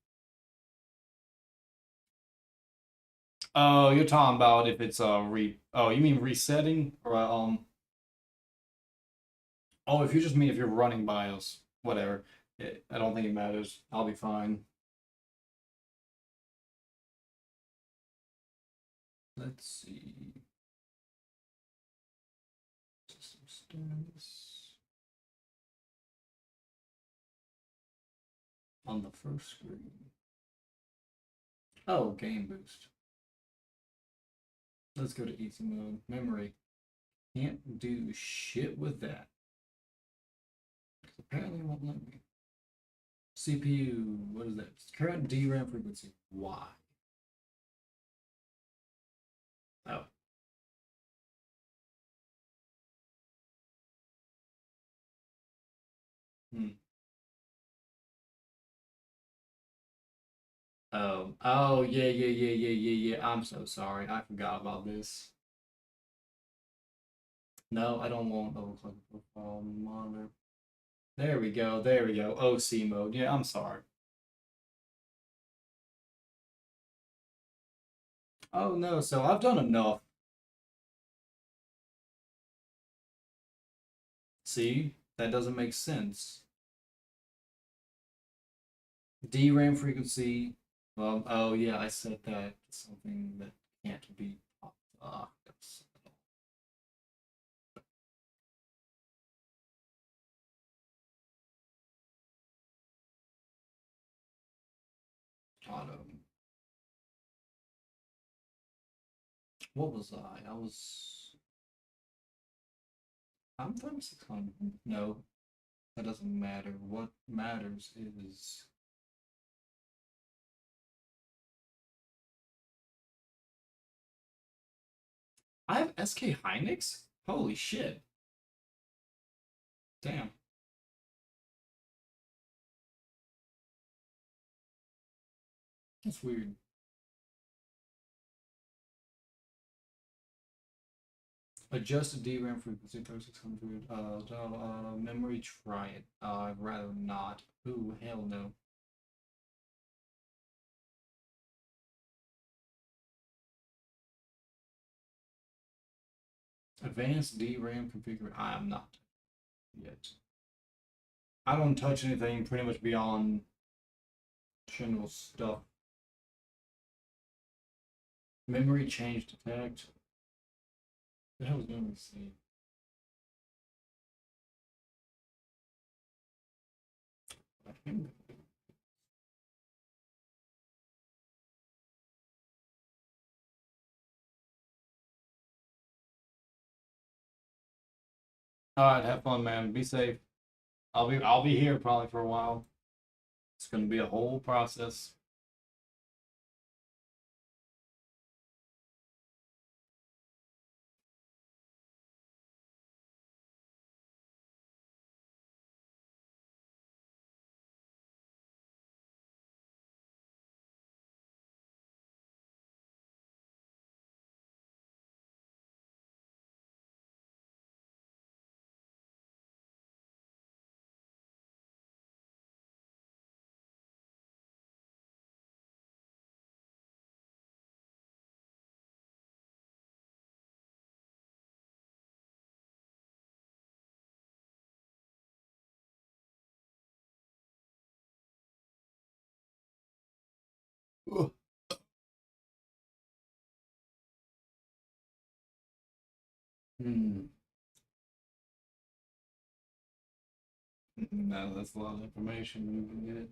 Oh, you're talking about if it's Oh, you mean resetting or Oh, if you just mean if you're running BIOS, whatever. I don't think it matters. I'll be fine. Let's see. System status. On the first screen. Oh, game boost. Let's go to easy mode. Memory. Can't do shit with that. Apparently it won't let me. CPU, what is that? Current DRAM frequency. Why? Oh. Hmm. Oh, yeah. I'm so sorry. I forgot about this. No, I don't want overclock profile monitor. There we go. There we go. OC mode. Yeah, I'm sorry. Oh no, so I've done enough. See? That doesn't make sense. DRAM frequency. Oh yeah, I said that. Something that can't be popped. Auto. What was I? I'm 3600. No, that doesn't matter. What matters is I have SK Hynix? Holy shit. Damn. That's weird. Adjusted DRAM frequency 3600. Memory, try it. I'd rather not. Ooh, hell no. Advanced DRAM configured. I am not yet. I don't touch anything pretty much beyond general stuff. Memory change detect. What the hell is memory save? All right, have fun, man. Be safe. I'll be here probably for a while. It's gonna be a whole process. Hmm. No, that's a lot of information when you can get it.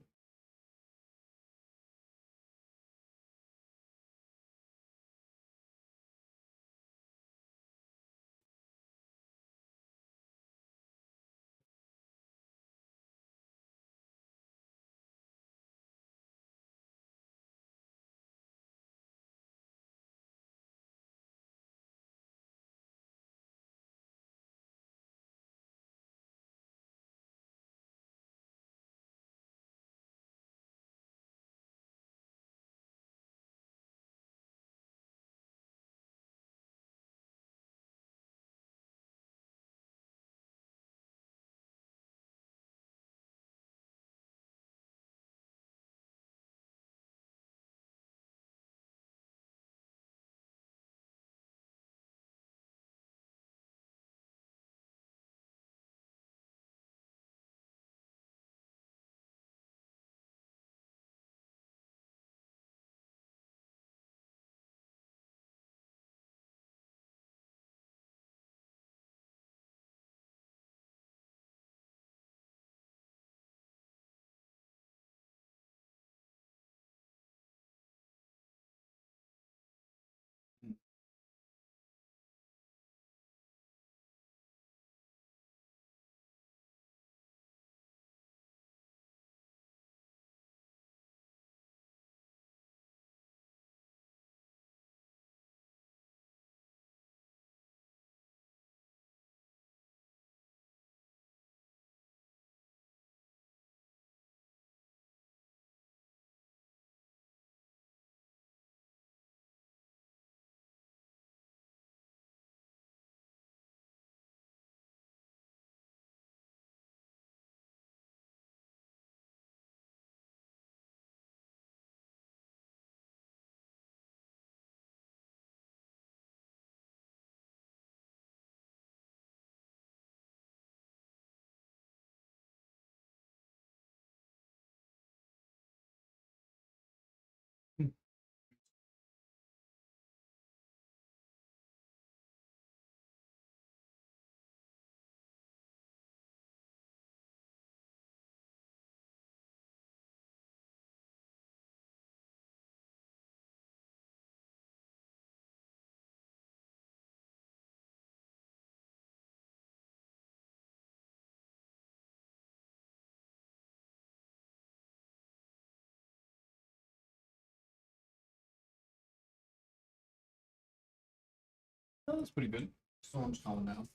Oh, that's pretty good. Storm's calming down.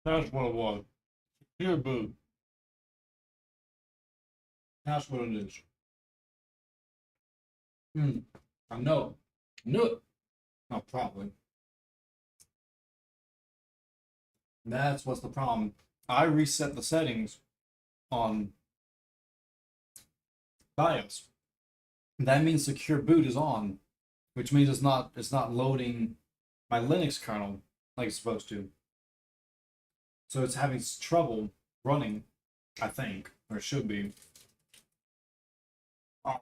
That's what it was. Here, boo. That's what it is. I know. Knew it. Oh, probably. That's what's the problem. I reset the settings on BIOS. That means secure boot is on, which means it's not loading my Linux kernel like it's supposed to. So it's having trouble running, I think, or it should be. Oh,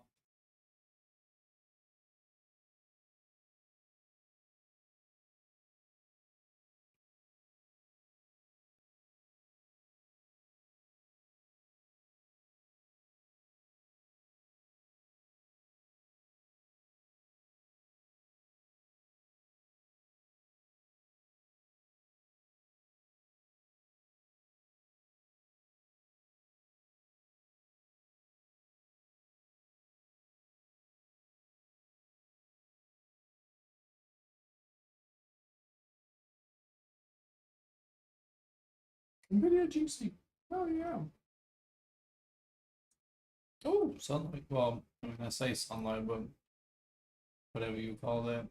NVIDIA GC. Oh yeah. Oh, sunlight. Well, I mean, I say sunlight, but whatever you call that.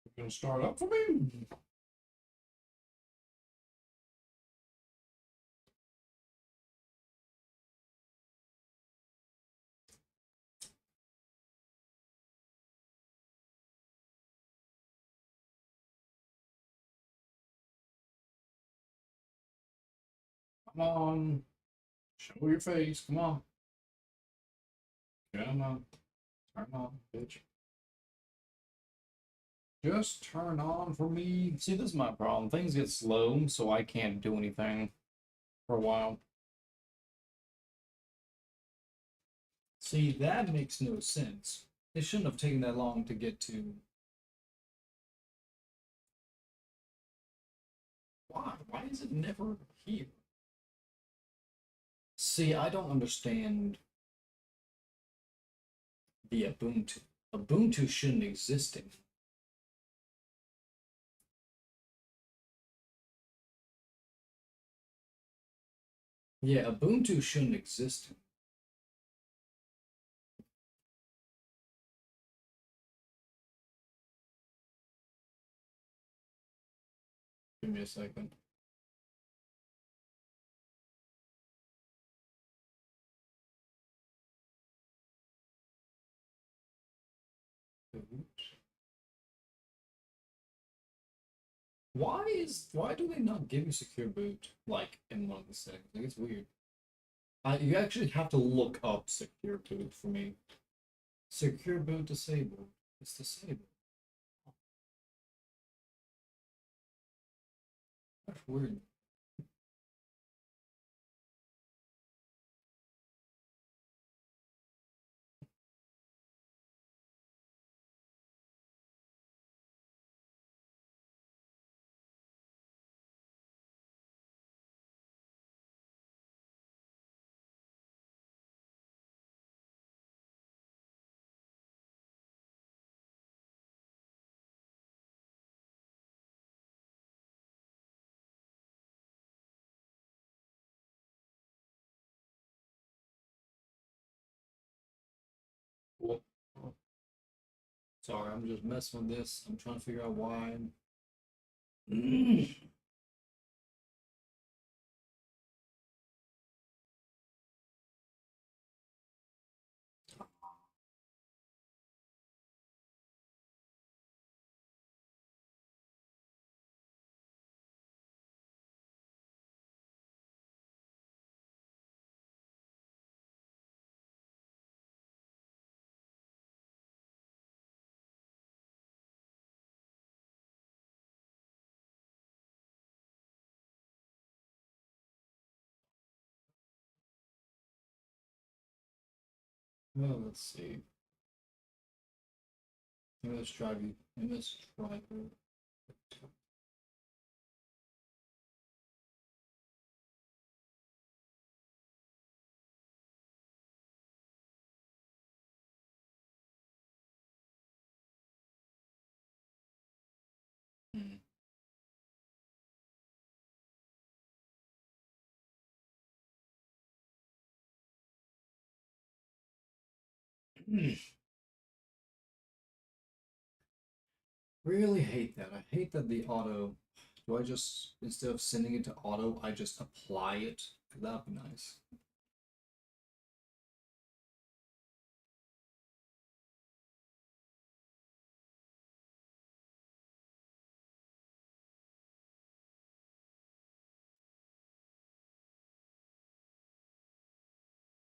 You're gonna start up for me? Come on. Show your face. Come on. Come on. Turn on, bitch. Just turn on for me. See, this is my problem. Things get slow, so I can't do anything for a while. See, that makes no sense. It shouldn't have taken that long to get to. Why? Why is it never here? See, I don't understand the Ubuntu. Ubuntu shouldn't exist in. Yeah, Ubuntu shouldn't exist in. Give me a second. Why do they not give you secure boot like in one of the settings? Like it's weird. You actually have to look up secure boot for me. Secure boot disabled. It's disabled. That's weird. Well, sorry, I'm just messing with this. I'm trying to figure out why. Well, let's see. MS Driver. MS Driver. Hmm. Really hate that. I hate that the auto. Do I just, instead of sending it to auto, I just apply it? That'd be nice.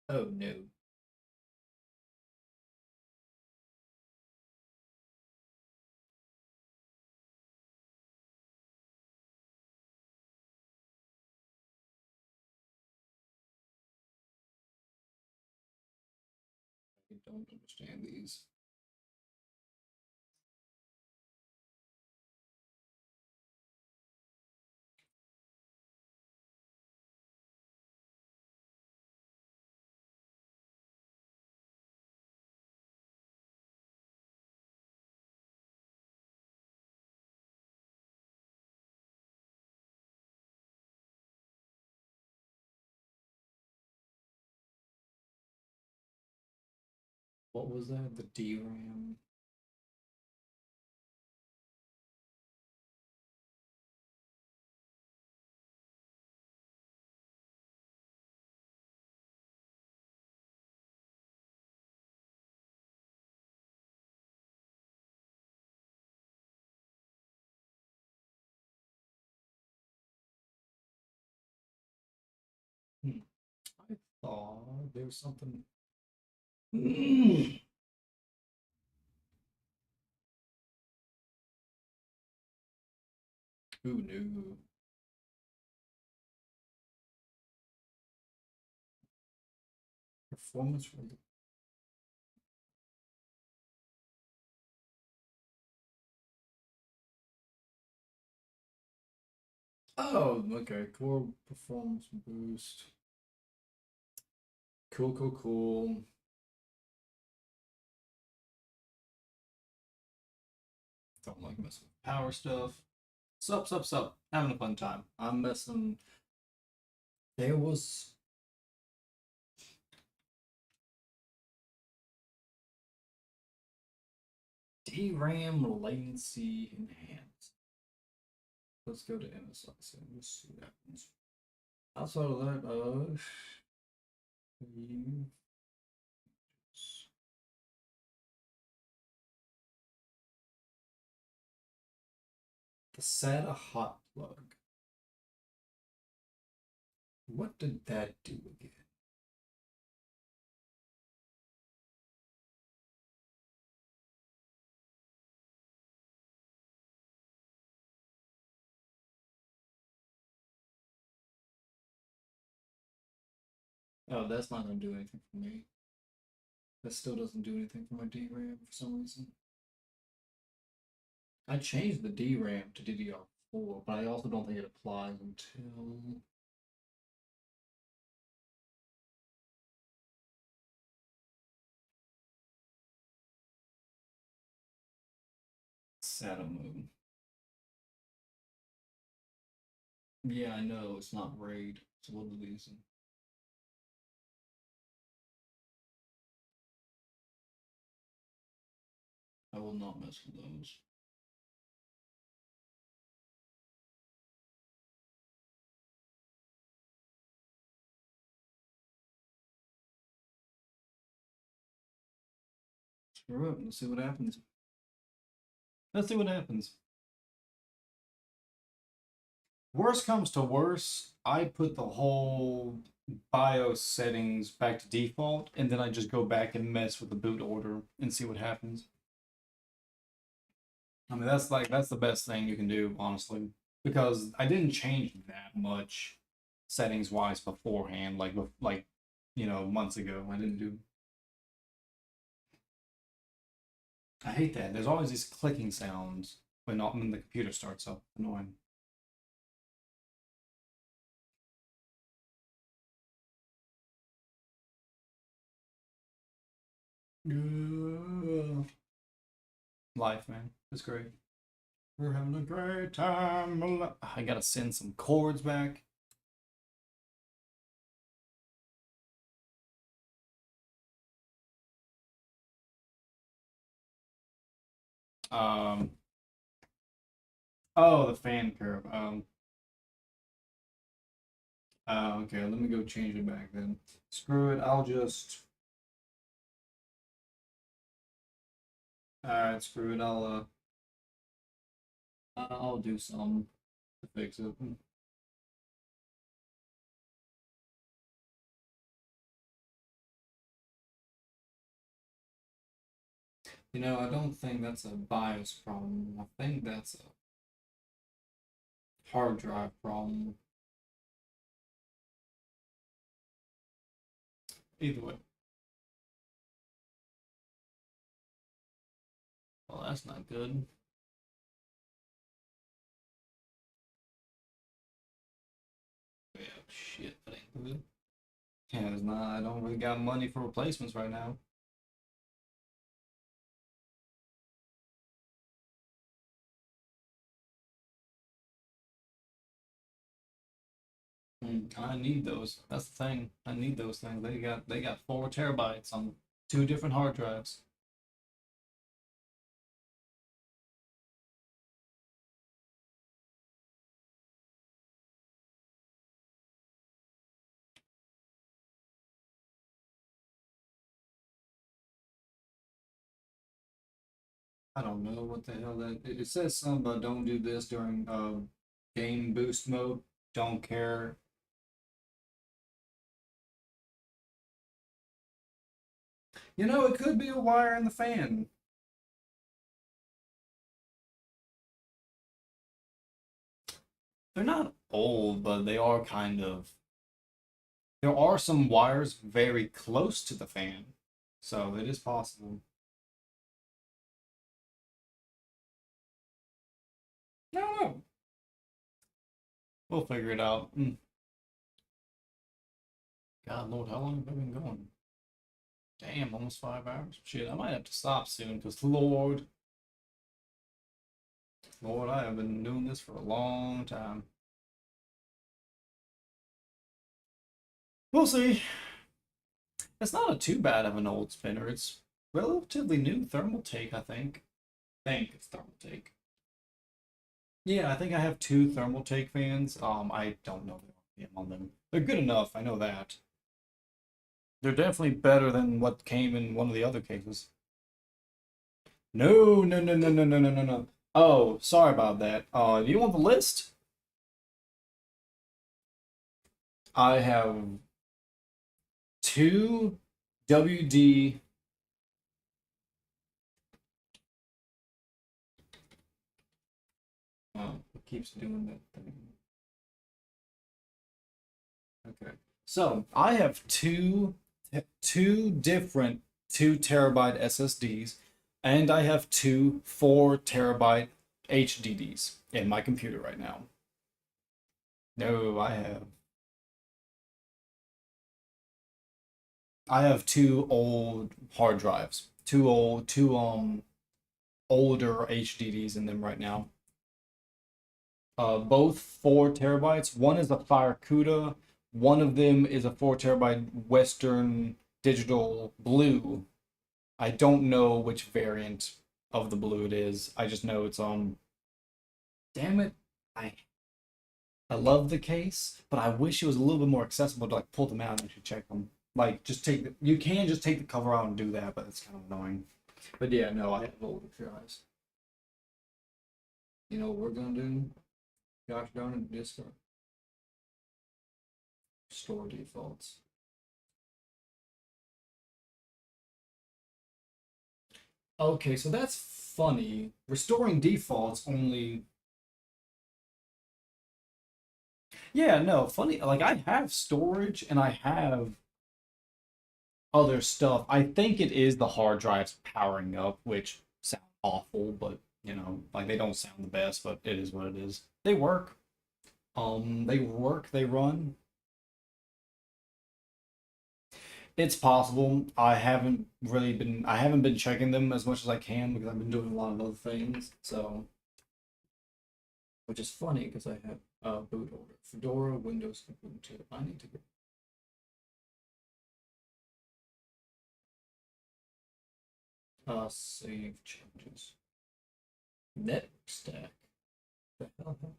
Oh no. I don't understand these. What was that? The DRAM? Hmm. I thought there was something. Who knew? Performance for the. Oh, okay. Core performance boost. Cool, cool, cool. Don't like messing with power stuff. Sup. Having a fun time. I'm messing. There was. DRAM latency enhanced. Let's go to MSI. Let's see what happens. Outside of that, you the SATA hot plug. What did that do again? Oh, that's not gonna do anything for me. That still doesn't do anything for my DRAM for some reason. I changed the DRAM to DDR4, but I also don't think it applies until. SATA mode. Yeah, I know it's not RAID. It's a little easy. I will not mess with those. Screw it. Let's see what happens. Let's see what happens. Worst comes to worst, I put the whole BIOS settings back to default, and then I just go back and mess with the boot order and see what happens. I mean, that's the best thing you can do, honestly, because I didn't change that much settings wise beforehand, like months ago. I didn't do. I hate that. There's always these clicking sounds when the computer starts up. Annoying. Life, man. It's great. We're having a great time. I gotta send some chords back. Um. Oh, the fan curve. Okay. Let me go change it back then. Screw it. I'll just. Alright, screw it. I'll do some to fix it. You know, I don't think that's a BIOS problem. I think that's a hard drive problem. Either way. Well, that's not good. Yeah, shit, that ain't good. Yeah, it's not. I don't really got money for replacements right now. I need those. That's the thing. I need those things. They got 4 TB on 2 different hard drives. I don't know what the hell that. It says something about don't do this during game boost mode. Don't care. You know, it could be a wire in the fan. They're not old, but they are kind of. There are some wires very close to the fan, so it is possible. I don't know. We'll figure it out. God, Lord, how long have I been going? Damn, almost 5 hours. Shit, I might have to stop soon because Lord, Lord, I have been doing this for a long time. We'll see. It's not a too bad of an old spinner. It's relatively new Thermaltake, I think. Think it's Thermaltake. Yeah, I think I have 2 Thermaltake fans. I don't know the RPM on them. They're good enough, I know that. They're definitely better than what came in one of the other cases. No, no, no, no, no, no, no, no, no. Oh, sorry about that. Do you want the list? I have 2 WD. Oh, it keeps doing that thing. Okay. So I have two different 2 TB SSDs, and I have 2 4 TB HDDs in my computer right now. No, I have 2 old hard drives, two older HDDs in them right now. Both 4 TB. One is a FireCuda. One of them is a 4 TB Western Digital Blue. I don't know which variant of the blue it is. I just know it's on. Damn it! I I love the case, but I wish it was a little bit more accessible to like pull them out and actually check them. Like just take you can just take the cover out and do that, but it's kind of annoying. But yeah, no, I have older drives. You know what we're gonna do? Gosh darn it, Discord. Store defaults. Okay, so that's funny. Restoring defaults only. Yeah, no, funny. Like I have storage and I have other stuff. I think it is the hard drives powering up, which sounds awful, but like they don't sound the best, but it is what it is. They work. They work, they run. It's possible. I haven't been checking them as much as I can because I've been doing a lot of other things. So, which is funny because I have boot order. Fedora, Windows, Ubuntu. I need to get save changes. Network stack. The hell happened?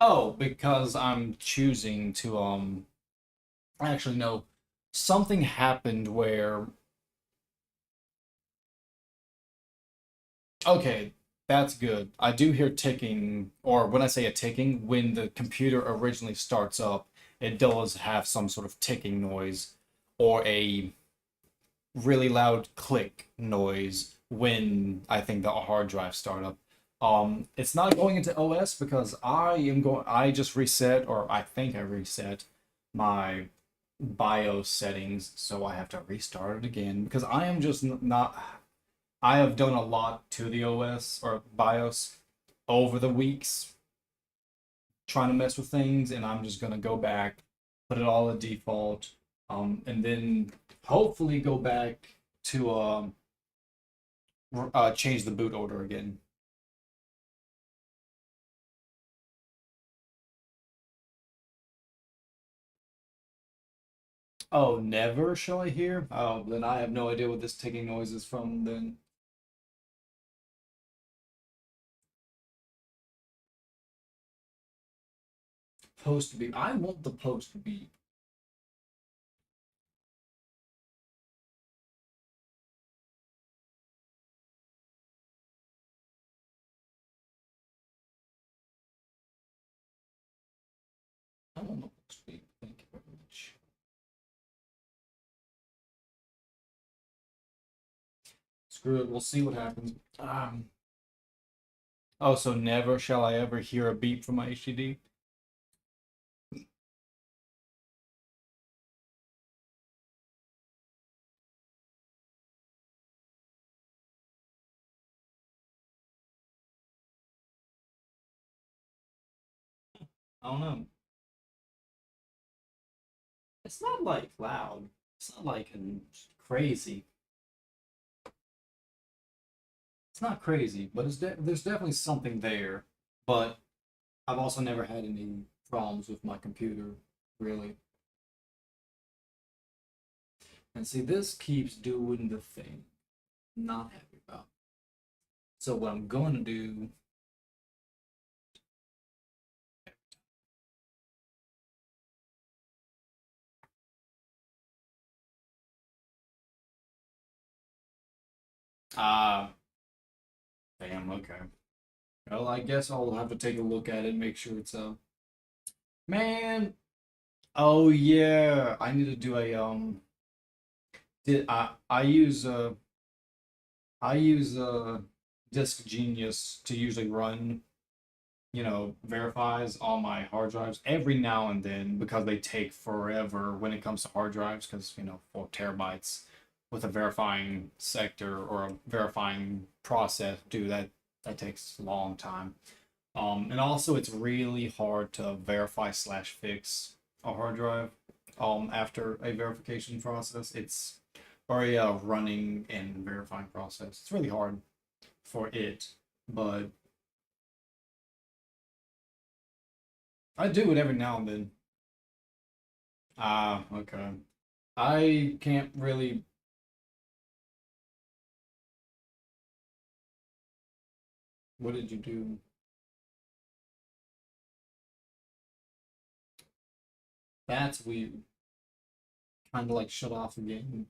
Oh, because I'm choosing to actually no. Something happened where okay, that's good. I do hear ticking, or when I say a ticking, when the computer originally starts up, it does have some sort of ticking noise or a really loud click noise when I think the hard drive start up. It's not going into OS because I just reset, or I think I reset my BIOS settings, so I have to restart it again because I am just not I have done a lot to the OS or BIOS over the weeks trying to mess with things, and I'm just gonna go back, put it all at default, and then hopefully go back to change the boot order again. Oh, never shall I hear? Oh, then I have no idea what this ticking noise is from. Then post beep. I want the post beep. I want the post beep. Thank you very much. Screw it. We'll see what happens. Oh, so never shall I ever hear a beep from my HDD? I don't know. It's not like loud. It's not like crazy. It's not crazy, but there's definitely something there. But I've also never had any problems with my computer, really. And see, this keeps doing the thing. Not happy about. So what I'm going to do. Ah, damn. Okay. Well, I guess I'll have to take a look at it, make sure it's man. Oh yeah, I need to do a Did I use Disk Genius to usually run, verifies on my hard drives every now and then because they take forever when it comes to hard drives because 4 terabytes with a verifying sector or a verifying process, dude, that takes a long time. And also it's really hard to verify slash fix a hard drive after a verification process. It's or a running and verifying process. It's really hard for it, but I do it every now and then. Ah, okay. I can't really. What did you do? That's weird. Kind of like shut off again,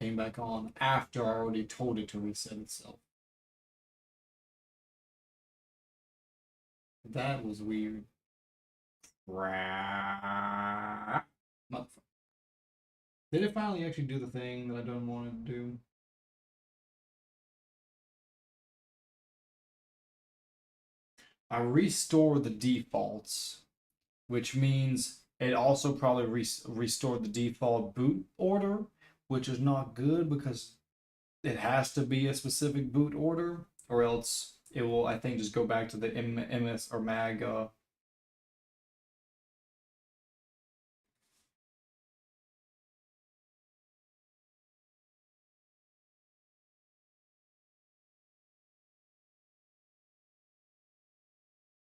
came back on after I already told it to reset itself. That was weird. Motherfucker. Did it finally actually do the thing that I don't want it to do? I restored the defaults, which means it also probably restored the default boot order, which is not good because it has to be a specific boot order, or else it will, I think, just go back to the MS or MAG.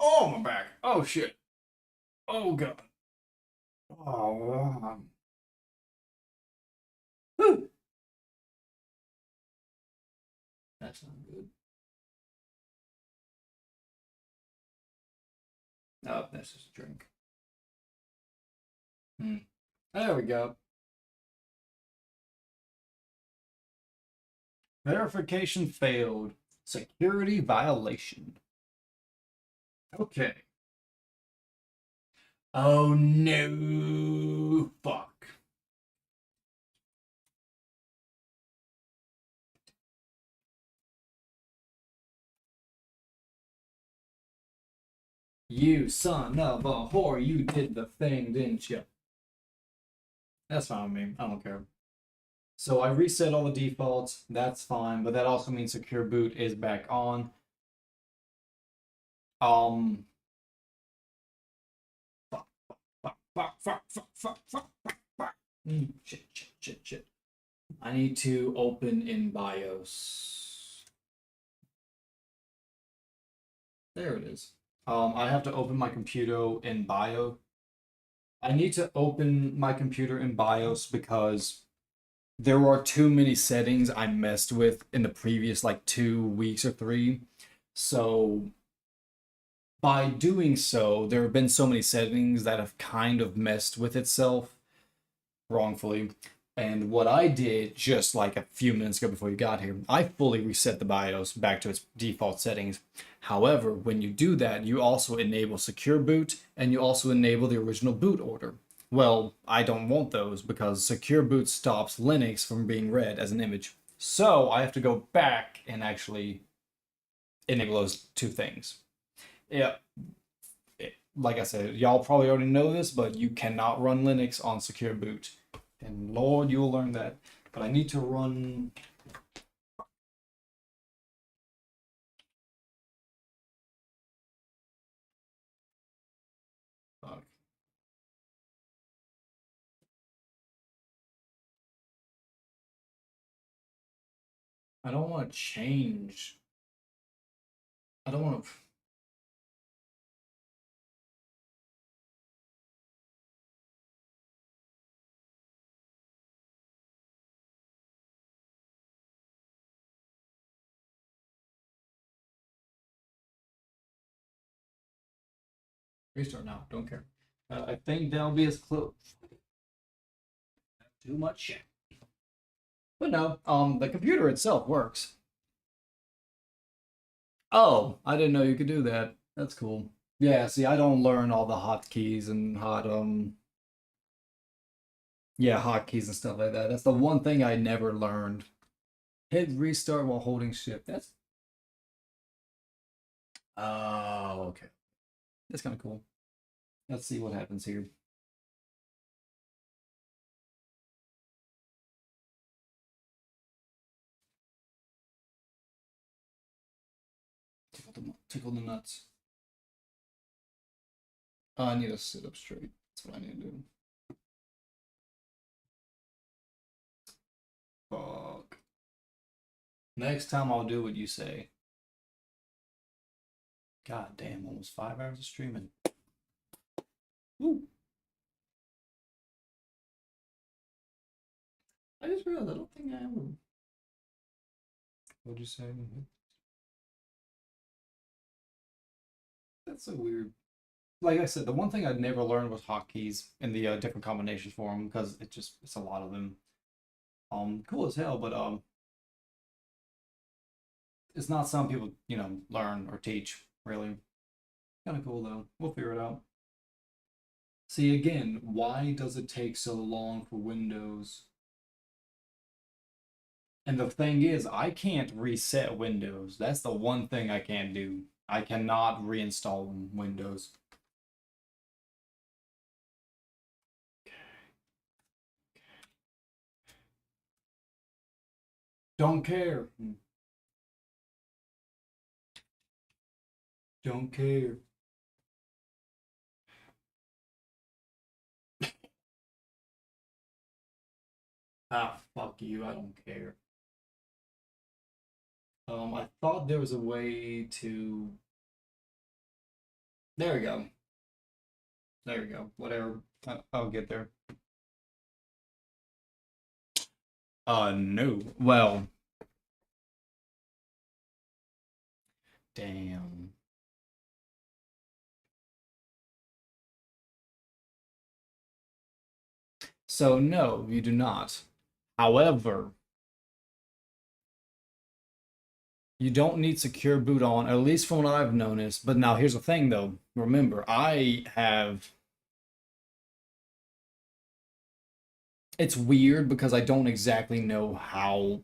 Oh, my back. Oh, shit. Oh, God. Oh, whew. That's not good. Oh, that's just a drink. There we go. Verification failed. Security violation. Okay. Oh no. Fuck. You son of a whore, you did the thing, didn't you? That's fine with me. I don't care. So I reset all the defaults. That's fine, but that also means secure boot is back on. Um. Fuck. Fuck. Fuck. Fuck. Fuck. Fuck. Fuck. Fuck. Fuck. Shit. Shit. Shit. Shit. I need to open in BIOS. There it is. I have to open my computer in BIOS. I need to open my computer in BIOS because there are too many settings I messed with in the previous like 2 weeks or three. So by doing so, there have been so many settings that have kind of messed with itself wrongfully. And what I did just like a few minutes ago before you got here, I fully reset the BIOS back to its default settings. However, when you do that, you also enable secure boot and you also enable the original boot order. Well, I don't want those because secure boot stops Linux from being read as an image. So I have to go back and actually enable those two things. Yeah, like I said, y'all probably already know this, but you cannot run Linux on secure boot. And Lord, you'll learn that. But I need to run. Fuck. I don't want to change. I don't want to. Restart now. Don't care. I think that'll be as close. Too much shit. But no, the computer itself works. Oh, I didn't know you could do that. That's cool. Yeah, see, I don't learn all the hotkeys and yeah, hotkeys and stuff like that. That's the one thing I never learned. Hit restart while holding shift. That's oh, okay. That's kind of cool. Let's see what happens here. Tickle the nuts. Oh, I need to sit up straight. That's what I need to do. Fuck. Next time I'll do what you say. God damn, almost 5 hours of streaming. Woo. I just realized I don't think I ever. What'd you say? That's so weird. Like I said, the one thing I'd never learned was hotkeys and the different combinations for them because it's a lot of them. Cool as hell, but it's not some people learn or teach really. Kind of cool though. We'll figure it out. See, again, why does it take so long for Windows? And the thing is, I can't reset Windows. That's the one thing I can't do. I cannot reinstall Windows. Don't care. Don't care. Ah, fuck you. I don't care. I thought there was a way to. There we go. There we go. Whatever. I'll get there. No. Well, damn. So no, you do not. However, you don't need secure boot on, at least from what I've noticed. But now here's the thing though. Remember, I have it's weird because I don't exactly know how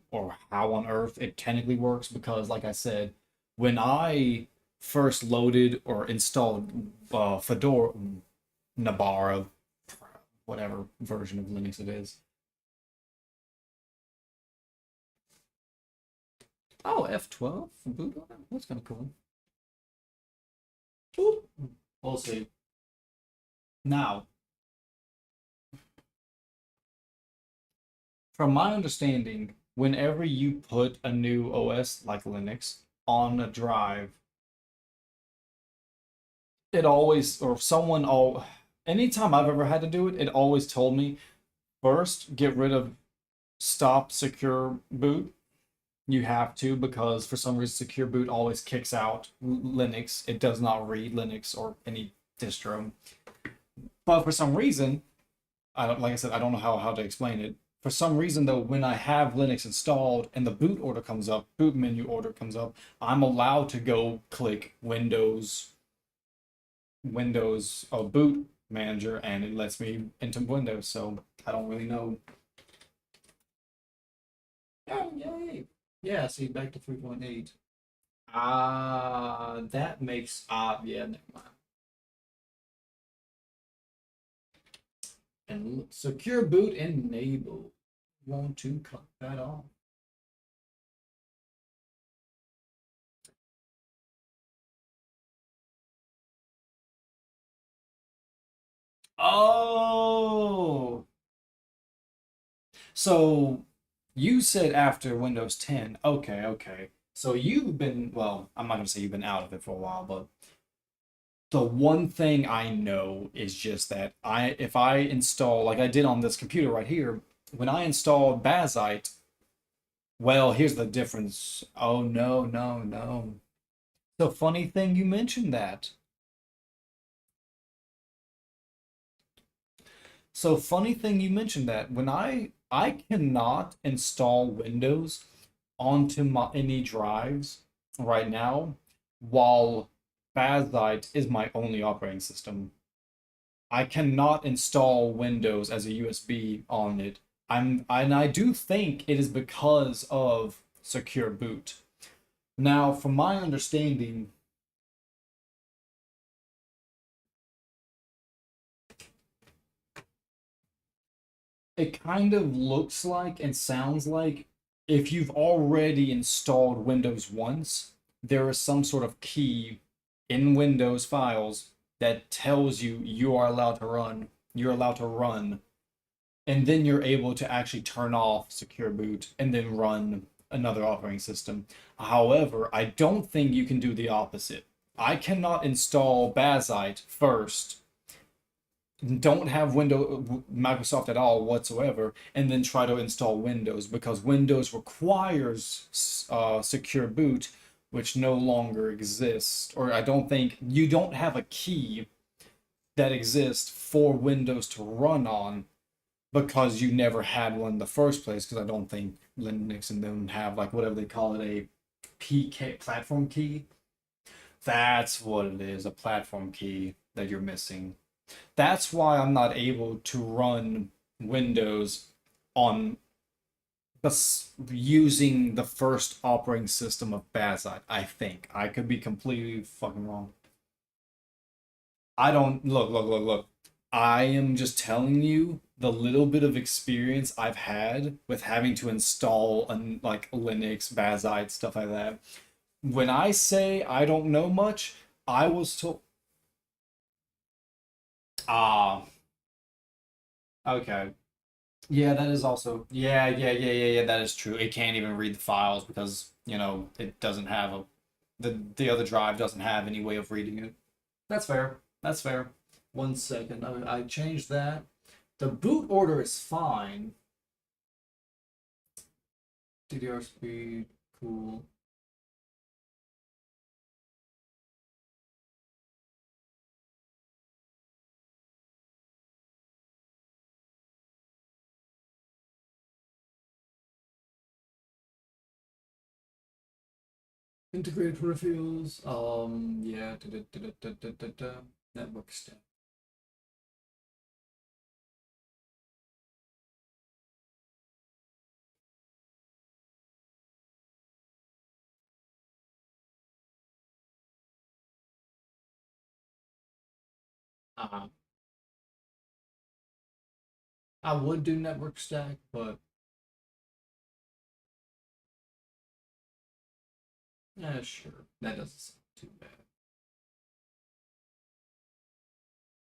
on earth it technically works because like I said, when I first loaded or installed Fedora Nabara, whatever version of Linux it is. Oh, F12 for boot on it? That's kind of cool. Ooh. We'll see. Now, from my understanding, whenever you put a new OS like Linux on a drive, it always, or someone, all, anytime I've ever had to do it, it always told me first get rid of stop secure boot. You have to because for some reason secure boot always kicks out Linux. It does not read Linux or any distro. But for some reason, I don't like I said, I don't know how to explain it. For some reason though, when I have Linux installed and the boot order comes up, boot menu order comes up, I'm allowed to go click Windows boot manager and it lets me into Windows. So I don't really know. Oh, yay. Yeah, see, back to 3.8. That makes, yeah, never mind. And secure boot enable. Want to cut that off. Oh, so you said after Windows 10. Okay, okay. So you've been, well, I'm not gonna say you've been out of it for a while, but the one thing I know is just that if I install like I did on this computer right here, when I installed Bazite, well, here's the difference. Oh no, no, no. The funny thing you mentioned that. So funny thing you mentioned that when I cannot install Windows onto my any drives right now while Bazite is my only operating system. I cannot install Windows as a USB on it. And I do think it is because of secure boot. Now, from my understanding, it kind of looks like and sounds like if you've already installed Windows once, there is some sort of key in Windows files that tells you you are allowed to run, you're allowed to run, and then you're able to actually turn off secure boot and then run another operating system. However, I don't think you can do the opposite. I cannot install Bazite first, don't have Microsoft at all whatsoever, and then try to install Windows because Windows requires secure boot, which no longer exists. Or I don't think you don't have a key that exists for Windows to run on because you never had one in the first place. Because I don't think Linux and them have like whatever they call it, a PK platform key. That's what it is, a platform key that you're missing. That's why I'm not able to run Windows on using the first operating system of Bazite. I think I could be completely fucking wrong. I don't look. I am just telling you the little bit of experience I've had with having to install like Linux, Bazite, stuff like that. When I say I don't know much, I was told. Ah, okay. Yeah, that is also. Yeah. That is true. It can't even read the files because it doesn't have a the other drive doesn't have any way of reading it. That's fair. That's fair. 1 second. I changed that. The boot order is fine. DDR speed, cool. Integrated peripherals. Yeah. Network stack. Uh, I would do network stack, but yeah, sure. That doesn't sound too bad.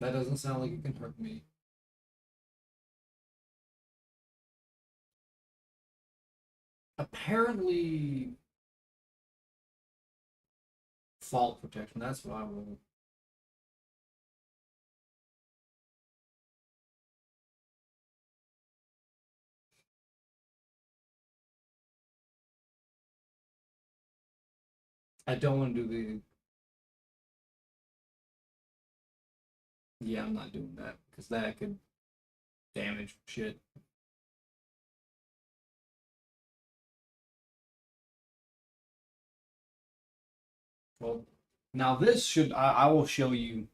That doesn't sound like it can hurt me. Apparently, fault protection. That's what I will. I don't want to do the. Yeah, I'm not doing that because that could damage shit. Well, now this should. I will show you.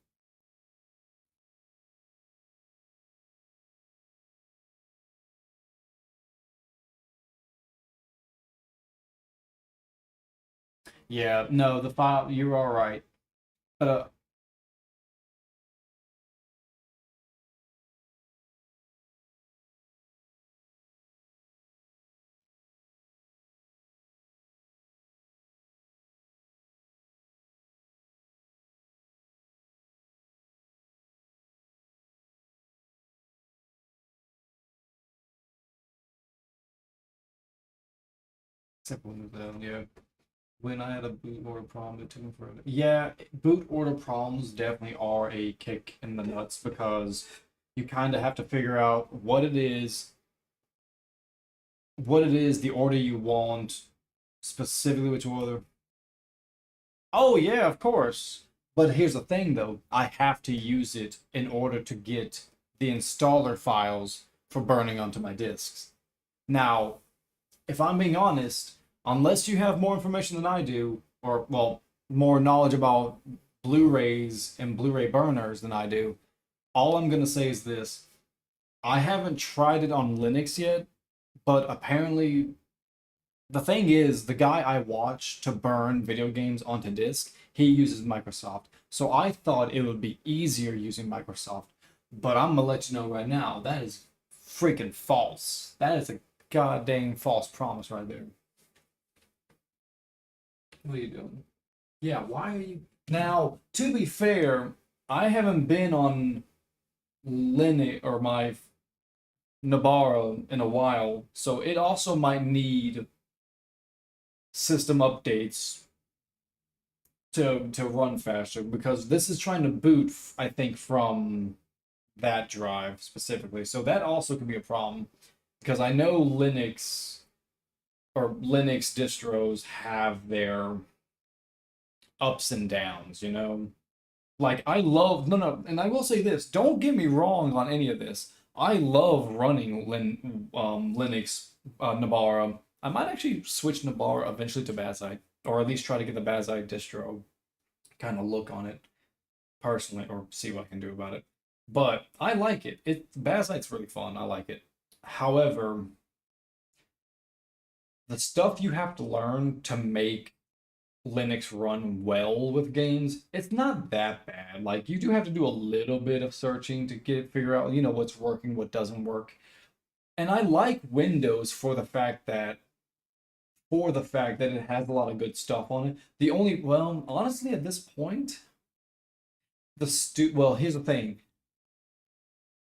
Yeah, no, the file. You're all right. Uh, Simple as that. Yeah. When I had a boot order problem, it took me forever. Yeah, boot order problems definitely are a kick in the nuts because you kind of have to figure out what it is, the order you want, specifically which order. Oh yeah, of course. But here's the thing though, I have to use it in order to get the installer files for burning onto my disks. Now, if I'm being honest, unless you have more information than I do, or well, more knowledge about Blu-rays and Blu-ray burners than I do, all I'm gonna say is this. I haven't tried it on Linux yet, but apparently the thing is, the guy I watch to burn video games onto disk, he uses Microsoft. So I thought it would be easier using Microsoft. But I'm gonna let you know right now, that is freaking false. That is a goddamn false promise right there. What are you doing? Yeah, why are you now? To be fair, I haven't been on Linux or my Nabara in a while, so it also might need system updates to run faster because this is trying to boot, I think, from that drive specifically. So that also could be a problem because I know Linux distros have their ups and downs. Like I love no, and I will say this, don't get me wrong on any of this. I love running Linux Nabara. I might actually switch Nabara eventually to Bazite, or at least try to get the Bazite distro kind of look on it personally, or see what I can do about it. But I like it. Bad Sight's really fun. I like it. However, the stuff you have to learn to make Linux run well with games, it's not that bad. Like you do have to do a little bit of searching to figure out, what's working, what doesn't work. And I like Windows for the fact that it has a lot of good stuff on it. Well, honestly, at this point, here's the thing.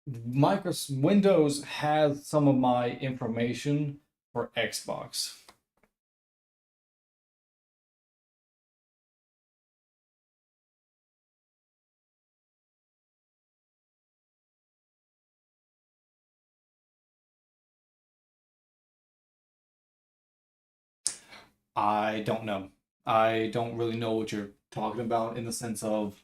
Microsoft Windows has some of my information for Xbox. I don't know. I don't really know what you're talking about in the sense of.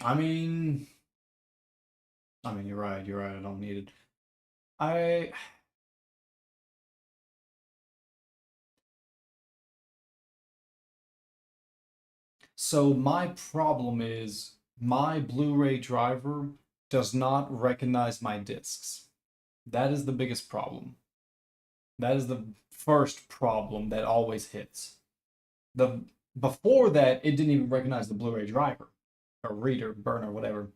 I mean, you're right. You're right. I don't need it. I So my problem is my Blu-ray driver does not recognize my discs. That is the biggest problem. That is the first problem that always hits. The Before that, it didn't even recognize the Blu-ray driver or reader, burner, whatever.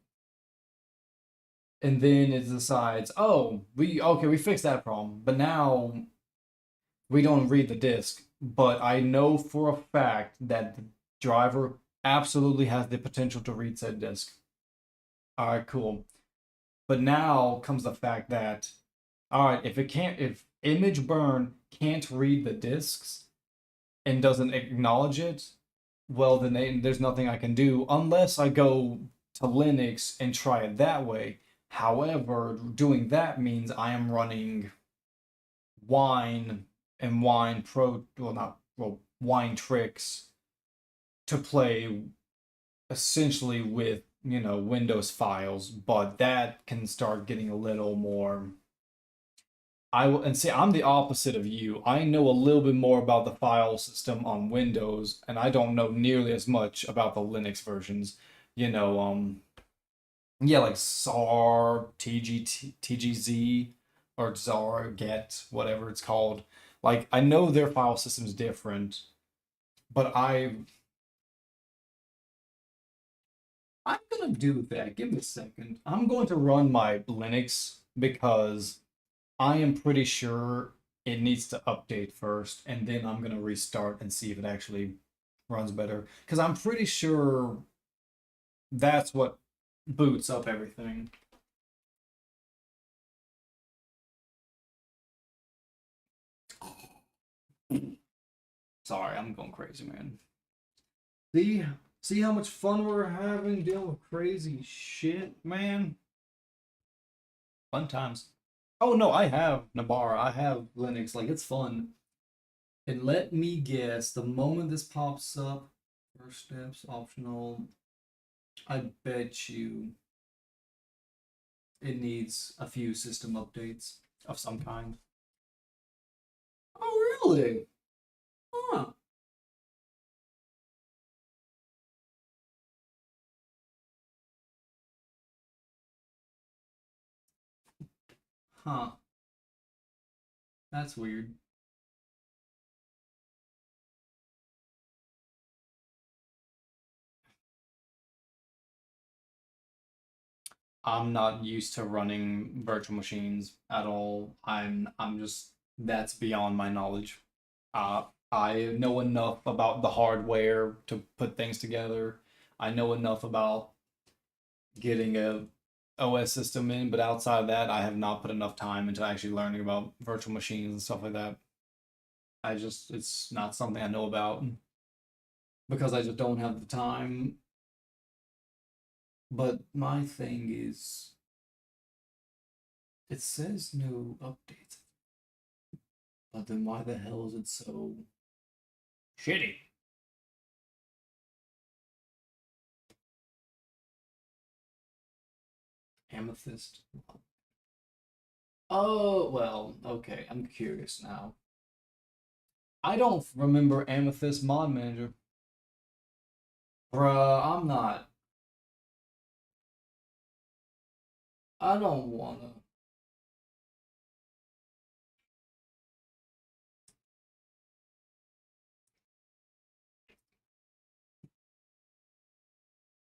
And then it decides, oh, we fixed that problem, but now we don't read the disc. But I know for a fact that the driver absolutely has the potential to read said disc. All right, cool. But now comes the fact that, all right, if Image Burn can't read the discs and doesn't acknowledge it, well, then there's nothing I can do unless I go to Linux and try it that way. However, doing that means I am running Wine and Wine Pro, well, not, well, Wine Tricks to play essentially with, Windows files, but that can start getting a little more. And see, I'm the opposite of you. I know a little bit more about the file system on Windows, and I don't know nearly as much about the Linux versions. You know, yeah, like SAR, TGZ, or XAR, GET, whatever it's called. Like, I know their file system's different, but I'm gonna do that. Give me a second. I'm going to run my Linux because I am pretty sure it needs to update first, and then I'm gonna restart and see if it actually runs better. Because I'm pretty sure that's what boots up everything. Sorry, I'm going crazy, man. See, see how much fun we're having dealing with crazy shit, man. Fun times. Oh no, I have Nabara. I have Linux. Like it's fun. And let me guess, the moment this pops up, first steps optional. I bet you it needs a few system updates of some kind. Oh, really? Huh. Huh. That's weird. I'm not used to running virtual machines at all. I'm just that's beyond my knowledge. I know enough about the hardware to put things together. I know enough about getting a OS system in, but outside of that, I have not put enough time into actually learning about virtual machines and stuff like that. It's not something I know about because I just don't have the time. But my thing is, it says no updates, but then why the hell is it so shitty? Amethyst. Oh, well, okay. I'm curious now. I don't remember Amethyst Mod Manager. Bruh, I'm not. I don't wanna.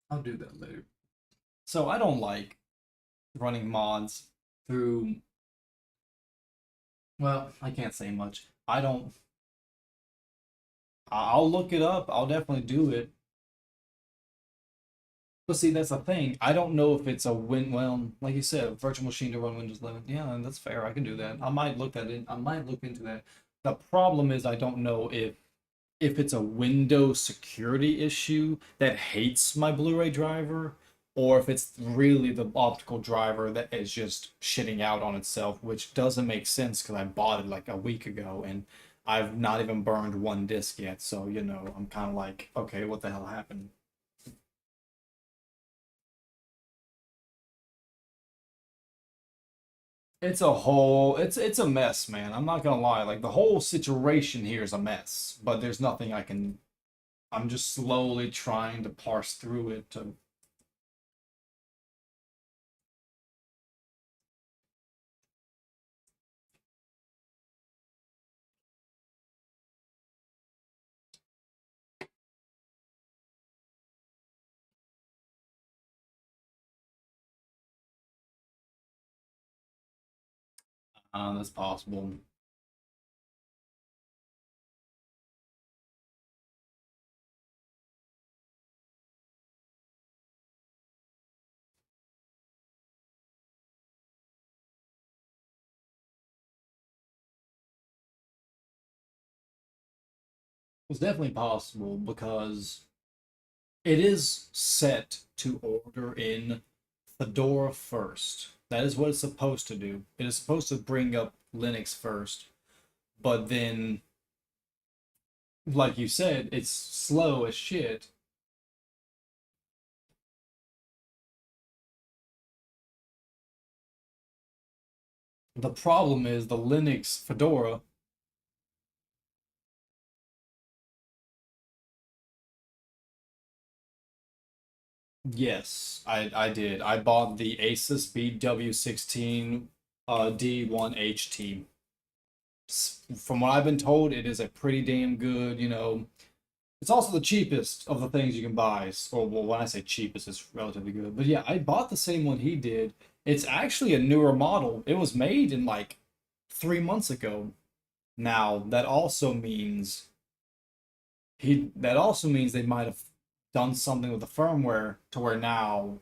I'll do that later. So I don't like running mods through. Well, I can't say much. I don't. I'll look it up. I'll definitely do it. But see, that's the thing. I don't know if it's a win. Well, like you said, a virtual machine to run Windows 11. Yeah, that's fair. I can do that. I might look that in. I might look into that. The problem is I don't know if it's a Windows security issue that hates my Blu-ray driver, or if it's really the optical driver that is just shitting out on itself, which doesn't make sense because I bought it like a week ago and I've not even burned one disc yet. So, I'm kind of like, okay, what the hell happened? It's a mess, man. I'm not gonna lie. Like the whole situation here is a mess, but there's nothing I can. I'm just slowly trying to parse through it to. That's possible. It's definitely possible because it is set to order in Fedora first. That is what it's supposed to do. It is supposed to bring up Linux first, but then, like you said, it's slow as shit. The problem is the Linux Fedora. Yes, I did. I bought the Asus BW16 D1HT. From what I've been told, it is a pretty damn good, it's also the cheapest of the things you can buy. Or well, when I say cheapest, it's relatively good. But yeah, I bought the same one he did. It's actually a newer model. It was made in like 3 months ago. Now that also means they might have done something with the firmware to where now,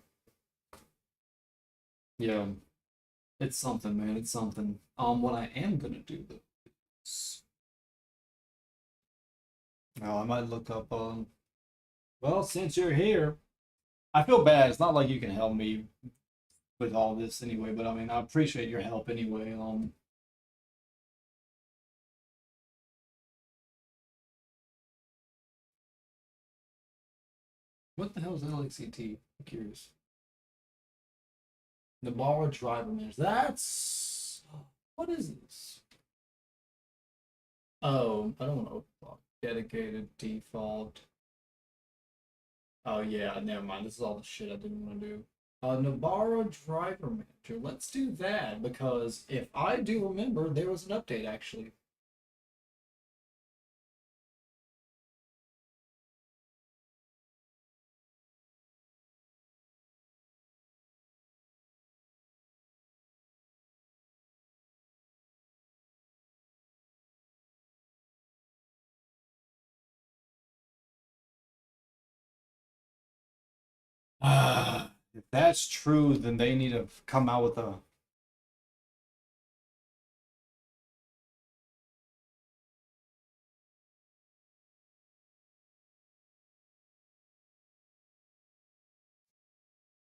yeah, it's something, man. It's something. What I am gonna do though, is- well, I might look up. Well, since you're here, I feel bad. It's not like you can help me with all this anyway, but I mean, I appreciate your help anyway. What the hell is LXCT? I'm curious. The borrowed driver manage. That's what is this? Oh, I don't know. Dedicated default. Oh yeah, never mind. This is all the shit I didn't want to do. Navarro driver manager. Let's do that because if I do remember, there was an update actually. If that's true, then they need to come out with a.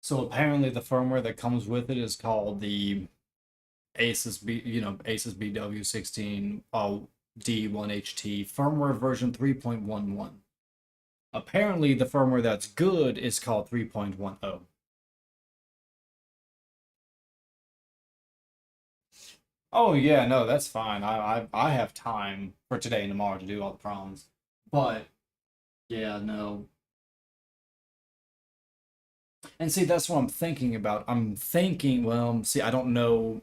So apparently, the firmware that comes with it is called the Asus BW16 D1HT firmware version 3.11. Apparently, the firmware that's good is called 3.10. Oh yeah, no, that's fine. I have time for today and tomorrow to do all the problems. But yeah, no. And see, that's what I'm thinking about. I'm thinking, well, see, I don't know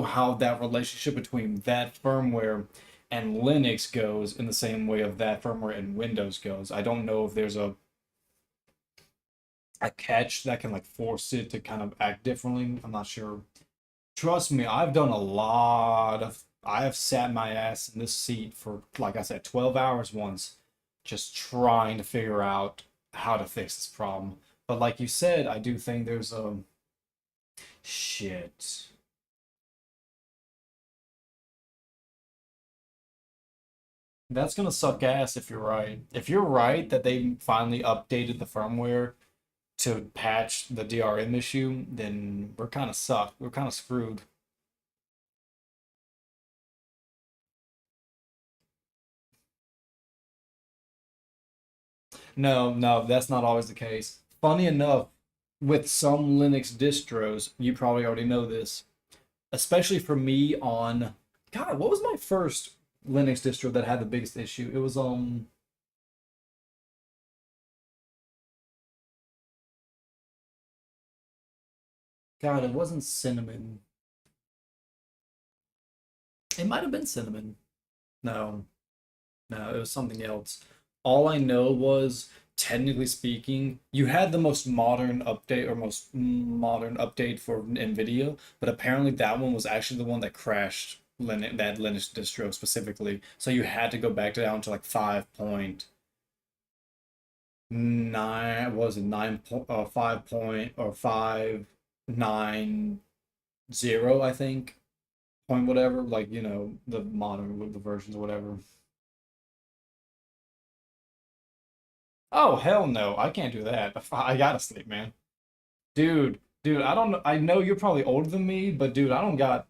how that relationship between that firmware and Linux goes in the same way of that firmware and Windows goes. I don't know if there's a catch that can like force it to kind of act differently. I'm not sure. Trust me, I have sat my ass in this seat for, like I said, 12 hours once, just trying to figure out how to fix this problem. But like you said, I do think there's a shit. That's gonna suck ass if you're right. If you're right that they finally updated the firmware to patch the DRM issue, then we're kind of sucked. We're kind of screwed. No, no, that's not always the case. Funny enough, with some Linux distros, you probably already know this, especially for me on God, what was my first Linux distro that had the biggest issue? It was God, it wasn't Cinnamon. It might have been Cinnamon. No, no, it was something else. All I know was, technically speaking, you had the most modern update or most modern update for NVIDIA, but apparently that one was actually the one that crashed that Linux distro specifically. So you had to go back down to like 5.9, what was it 5 point or 590, I think, point whatever, like the modern with the versions or whatever. Oh hell no, I can't do that. I gotta sleep, man. Dude, I don't know. I know you're probably older than me, but dude, I don't got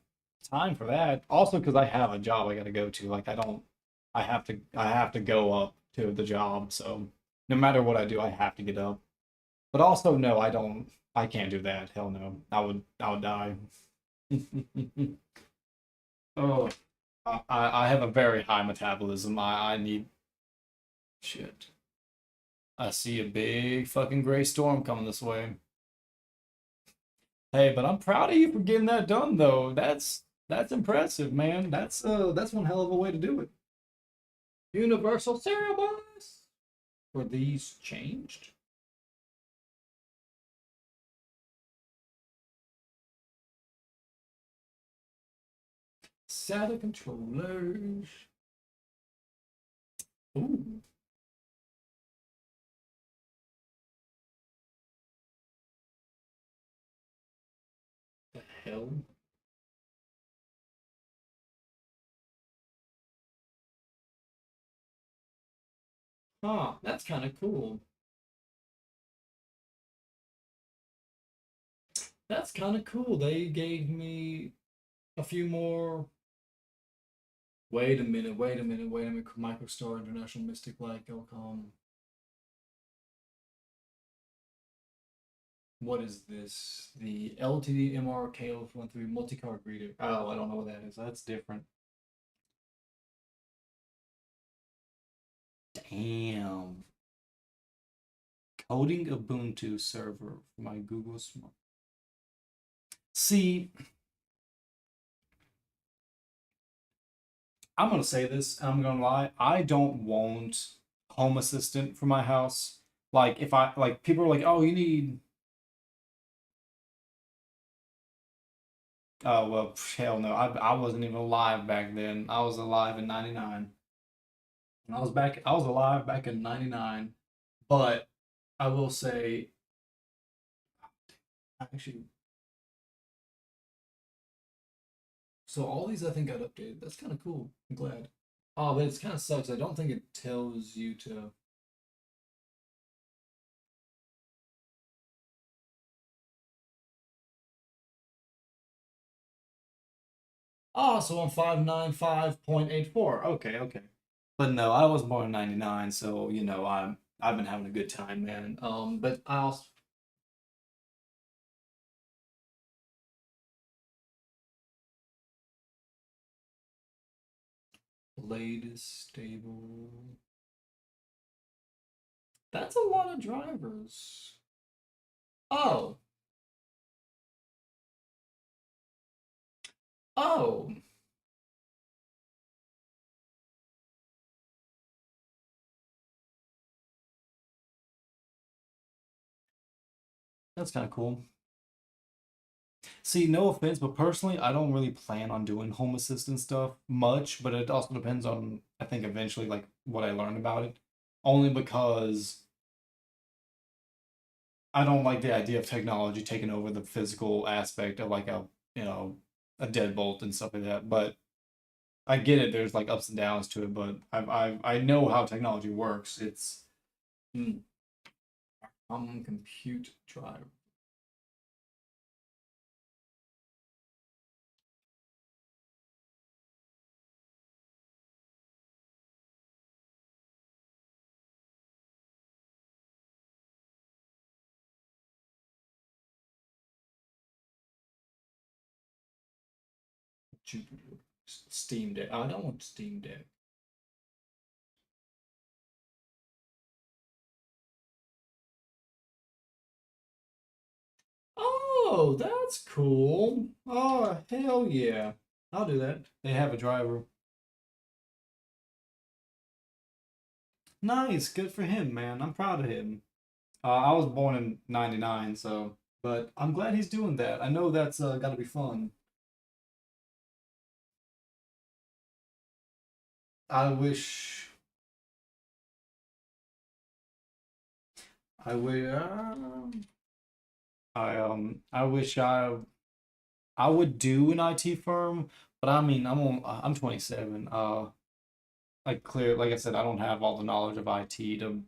time for that. Also, because I have a job I gotta go to. Like, I don't. I have to go up to the job. So no matter what I do, I have to get up. But also, no, I don't. I can't do that. Hell no. I would die. Oh, I have a very high metabolism. I need shit. I see a big fucking gray storm coming this way. Hey, but I'm proud of you for getting that done though. That's impressive, man. That's one hell of a way to do it. Universal cereal bus. Were these changed? SATA controllers. Ooh, the hell? Huh, that's kind of cool. That's kind of cool. They gave me a few more. Wait a minute, wait a minute, wait a minute. Microstar International Mystic Light Telcom. What is this? The LTD MRKL13 multi-card reader. Oh, I don't know what that is. That's different. Damn. Coding Ubuntu server for my Google Smart. See, I'm gonna say this, and I'm gonna lie. I don't want Home Assistant for my house. Like if I like people are like, oh, you need. Oh well, hell no. I wasn't even alive back then. I was alive in '99. I was alive back in '99. But I will say, actually, so all these I think got updated. That's kind of cool. I'm glad. Oh, but it's kind of sucks. I don't think it tells you to. Oh, so I'm 595.84. Okay, okay. But no, I was born in '99, so I've been having a good time, man. But I also Latest stable. That's a lot of drivers. Oh, oh, that's kind of cool. See, no offense, but personally, I don't really plan on doing home assistant stuff much, but it also depends on, I think, eventually, like what I learn about it. Only because I don't like the idea of technology taking over the physical aspect of like you know, a deadbolt and stuff like that. But I get it. There's like ups and downs to it, but I know how technology works. It's mm, compute drive. Jupyter. Steam Deck. I don't want Steam Deck. Oh, that's cool. Oh, hell yeah. I'll do that. They have a driver. Nice. Good for him, man. I'm proud of him. I was born in '99, so, but I'm glad he's doing that. I know that's got to be fun. I wish. I wish. I wish I would do an IT firm, but I mean, I'm 27. Like I said, I don't have all the knowledge of IT to.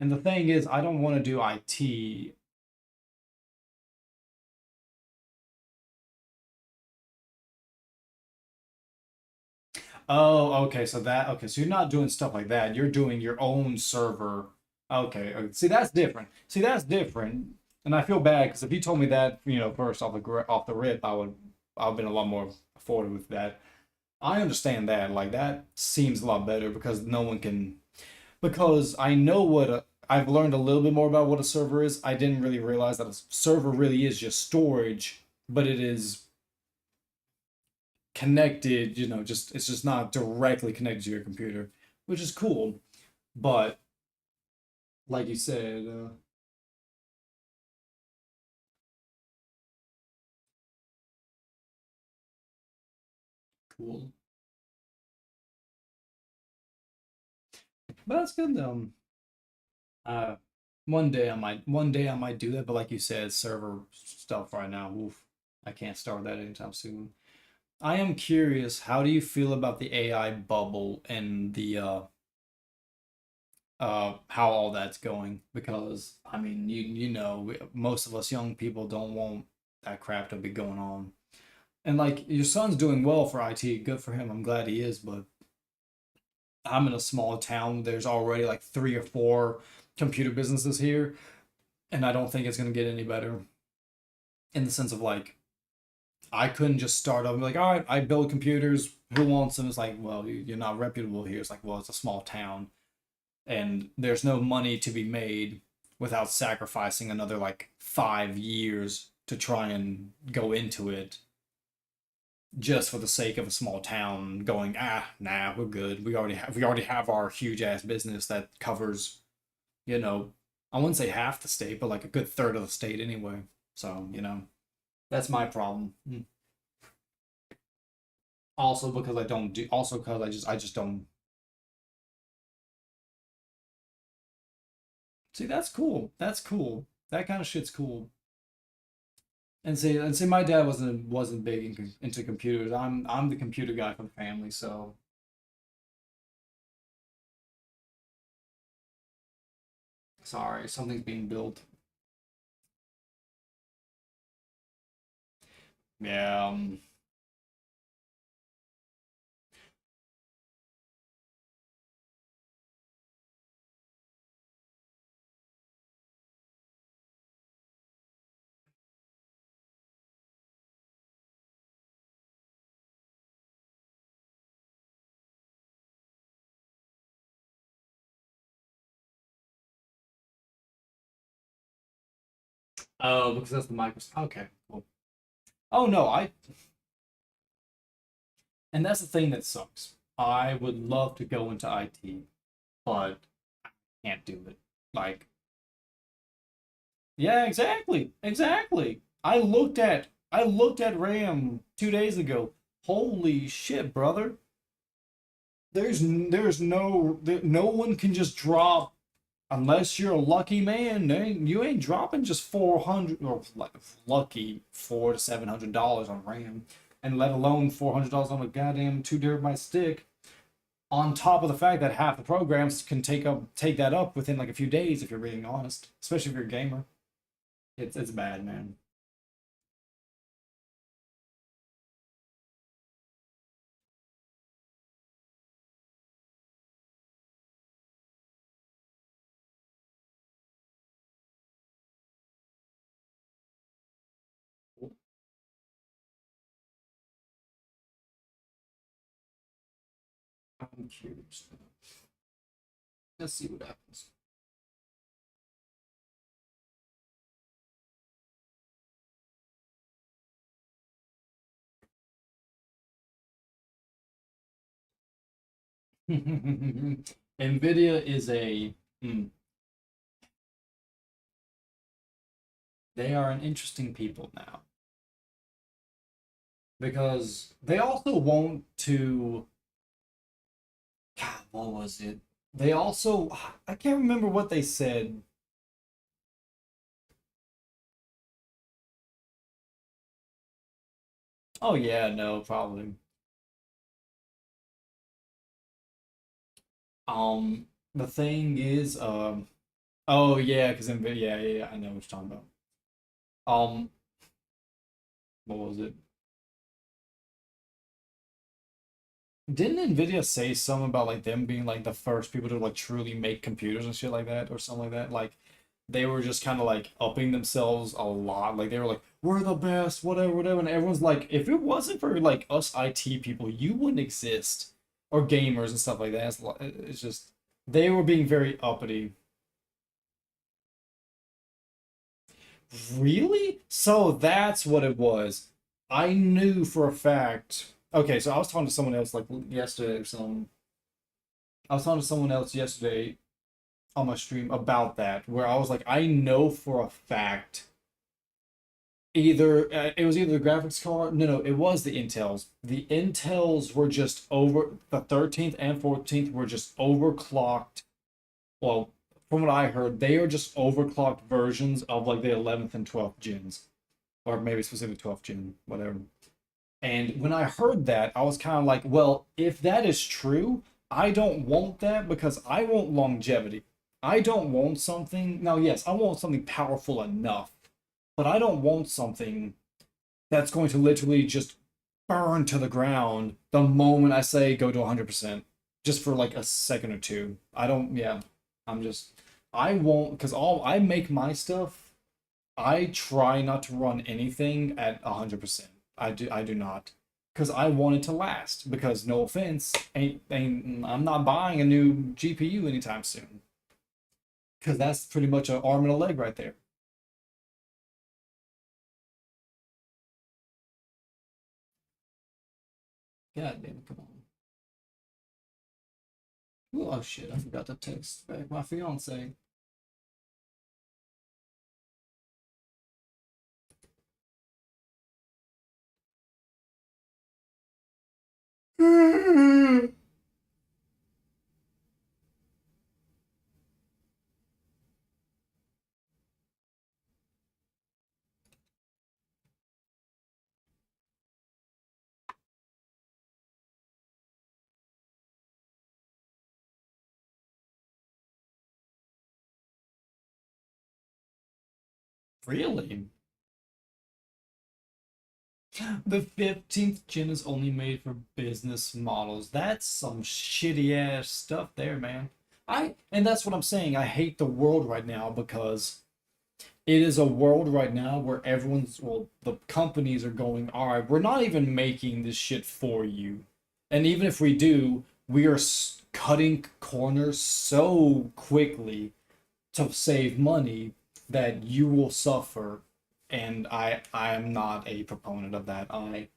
And the thing is, I don't want to do IT. Oh, okay. So you're not doing stuff like that. You're doing your own server. Okay. See, that's different. See, that's different. And I feel bad because if you told me that, first off the rip, I've been a lot more afforded with that. I understand that. Like that seems a lot better because no one can. Because I know I've learned a little bit more about what a server is. I didn't really realize that a server really is just storage, but it is connected, just it's just not directly connected to your computer, which is cool. But like you said, cool. But that's good. Uh, one day I might do that. But like you said, server stuff right now, oof, I can't start that anytime soon. I am curious. How do you feel about the AI bubble and the how all that's going? Because I mean, most of us young people don't want that crap to be going on. And like your son's doing well for IT, good for him. I'm glad he is, but I'm in a small town. There's already like three or four computer businesses here, and I don't think it's gonna get any better. In the sense of like, I couldn't just start up and be like, all right, I build computers. Who wants them? It's like, well, you're not reputable here. It's like, well, it's a small town, and there's no money to be made without sacrificing another like 5 years to try and go into it just for the sake of a small town going, nah, we're good. We already have our huge ass business that covers, you know I wouldn't say half the state, but like a good third of the state anyway. So that's my problem. Also because I don't do also because I just don't see. That's cool. That's cool. That kind of shit's cool. And see, my dad wasn't big into computers. I'm the computer guy for the family. So sorry, something's being built. Yeah. Oh, because that's the Microsoft. Okay, cool. Oh no, and that's the thing that sucks. I would love to go into IT, but I can't do it. Like, yeah, exactly, exactly. I looked at RAM 2 days ago. Holy shit, brother! No one can just drop unless you're a lucky man. You ain't dropping just 400 or like lucky $400 to $700 on RAM, and let alone $400 on a goddamn 2 terabyte stick. On top of the fact that half the programs can take that up within like a few days if you're being honest, especially if you're a gamer. It's bad, man. I'm curious. Let's see what happens. Nvidia is they are an interesting people now because they also want to. God, what was it? They also, I can't remember what they said. Oh yeah, no, probably. The thing is, oh yeah, because Nvidia, yeah, yeah, yeah, I know what you're talking about. Um, what was it? Didn't Nvidia say something about like them being like the first people to like truly make computers and shit like that or something like that? Like they were just kind of like upping themselves a lot. Like they were like, we're the best, whatever, whatever. And everyone's like, if it wasn't for like us IT people, you wouldn't exist. Or gamers and stuff like that. It's just they were being very uppity. Really? So that's what it was. I knew for a fact. Okay, so I was talking to someone else like yesterday or something. I was talking to someone else yesterday on my stream about that, where I was like, I know for a fact either it was either the graphics card. No, it was the Intels. The Intels were just over the 13th and 14th were just overclocked. Well, from what I heard, they are just overclocked versions of like the 11th and 12th gens, or maybe specifically 12th gen, whatever. And when I heard that, I was kind of like, well, if that is true, I don't want that because I want longevity. I don't want something. Now, yes, I want something powerful enough, but I don't want something that's going to literally just burn to the ground the moment I say go to 100%, just for like a second or two. I don't, yeah, I'm just, I won't, because all I make my stuff, I try not to run anything at 100%. I do not. Because I want it to last. Because no offense, I'm not buying a new GPU anytime soon. Because that's pretty much an arm and a leg right there. God damn it, come on. Ooh, oh shit, I forgot to text back my fiance. Really? The 15th gen is only made for business models. That's some shitty ass stuff there, man. And that's what I'm saying. I hate the world right now because it is a world right now where well, the companies are going, all right, we're not even making this shit for you. And even if we do, we are cutting corners so quickly to save money that you will suffer and I'm not a proponent of that. I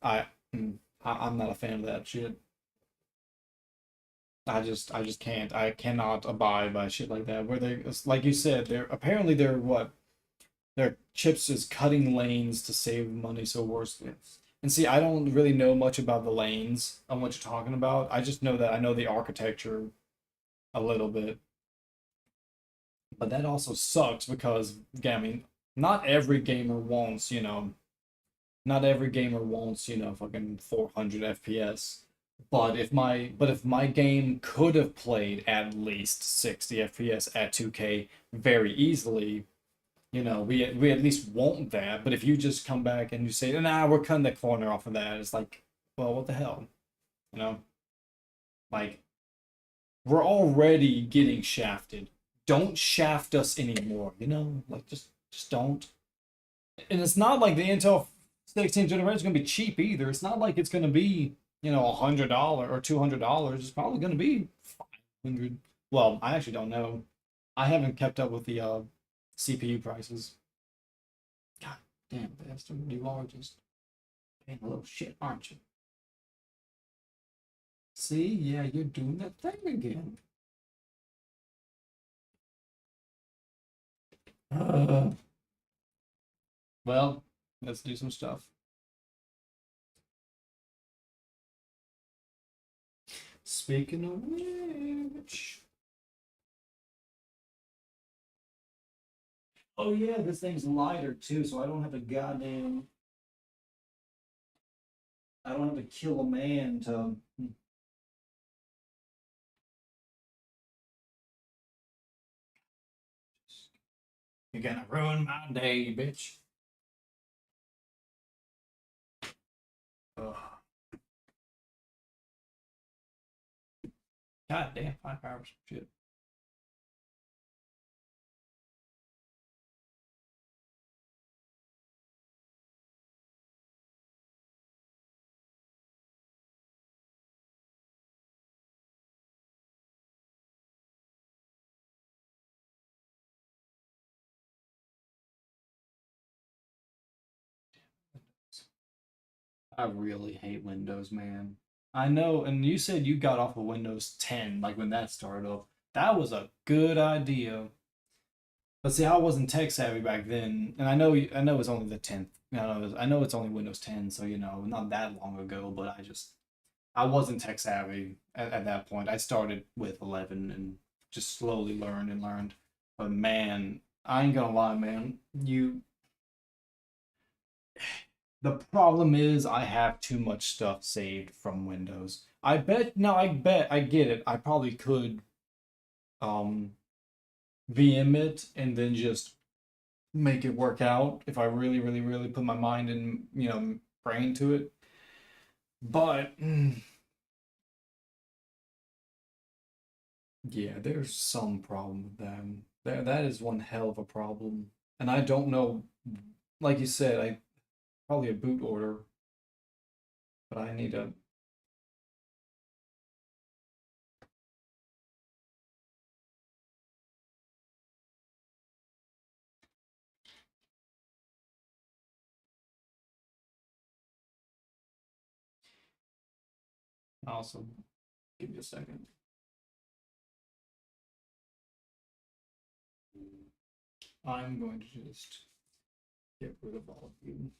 I'm not a fan of that shit. I just can't. I cannot abide by shit like that. Where they, it's like you said, they're apparently they're what their chips is cutting lanes to save money. So worse. And see, I don't really know much about the lanes on what you're talking about. I just know that I know the architecture a little bit, but that also sucks because, yeah, I mean, not every gamer wants, not every gamer wants, fucking 400 FPS. But if my game could have played at least 60 FPS at 2K very easily, we at least want that. But if you just come back and you say, "Nah, we're cutting the corner off of that," it's like, well, what the hell, you know? Like, we're already getting shafted. Don't shaft us anymore, Like, just don't. And it's not like the Intel 16th generation is going to be cheap either. It's not like it's going to be, $100 or $200. It's probably going to be 500. Well, I actually don't know. I haven't kept up with the CPU prices. God damn, bastard. You are just paying a little shit, aren't you? See, yeah, you're doing that thing again. Uh, well, let's do some stuff. Speaking of which, oh yeah, this thing's lighter too, so I don't have to kill a man to. You're gonna ruin my day, bitch. Ugh. God damn, 5 hours. Shit. I really hate Windows, man. I know, and you said you got off of Windows 10, like when that started up. That was a good idea. But see, I wasn't tech savvy back then, and I know it's only the 10th. I know it's only Windows 10, so not that long ago. But I wasn't tech savvy at that point. I started with 11 and just slowly learned and learned. But man, I ain't gonna lie, man. The problem is I have too much stuff saved from Windows. I get it. I probably could um VM it and then just make it work out if I really, really, really put my mind and, brain to it. But yeah, there's some problem with them. That is one hell of a problem. And I don't know, like you said, I probably a boot order, but I need a also give me a second. I'm going to just get rid of all of you.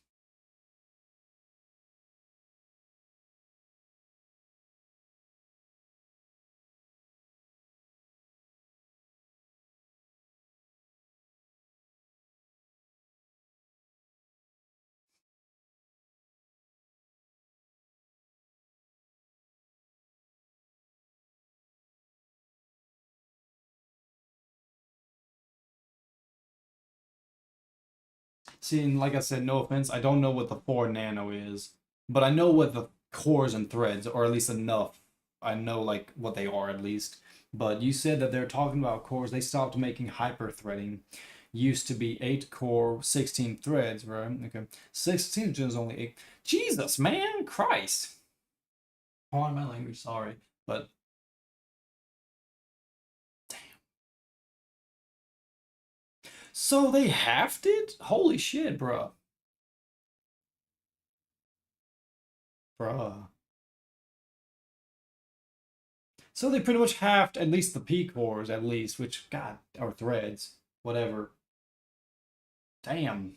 See, and like I said, no offense, I don't know what the 4 nano is, but I know what the cores and threads, or at least enough. I know like what they are at least. But you said that they're talking about cores. They stopped making hyper threading. Used to be 8 core, 16 threads, right? Okay. 16 is only 8. Jesus, man, Christ. Pardon my language, sorry. But So they halved it? Holy shit, bruh. Bruh. So they pretty much halved at least the P cores, at least, which, God, or threads, whatever. Damn.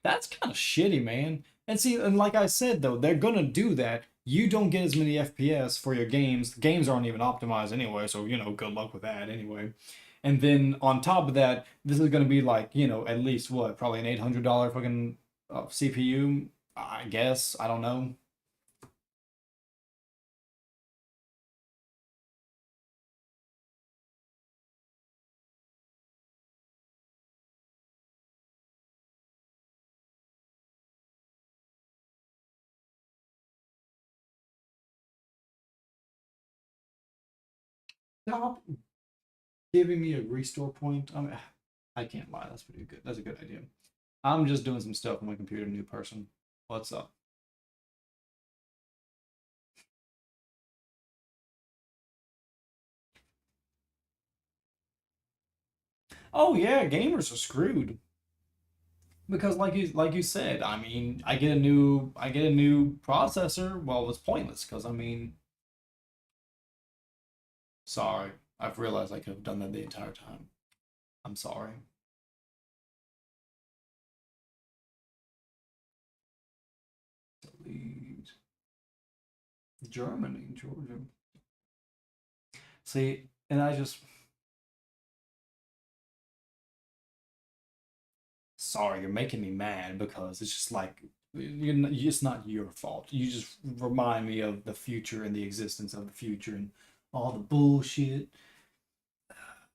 That's kind of shitty, man. And see, and like I said, though, they're gonna do that. You don't get as many FPS for your games. Games aren't even optimized anyway, so, good luck with that anyway. And then on top of that, this is gonna be like, at least what, probably an $800 fucking CPU, I guess. I don't know. Stop giving me a restore point. I can't lie. That's pretty good. That's a good idea. I'm just doing some stuff on my computer, new person. What's up? Oh yeah, gamers are screwed. Because like you said, I mean, I get a new processor. Well, it's pointless because I mean, sorry. I've realized I could have done that the entire time. I'm sorry. Delete. Germany, Georgia. See, and I just sorry, you're making me mad because it's just like it's not your fault. You just remind me of the future and the existence of the future and all the bullshit.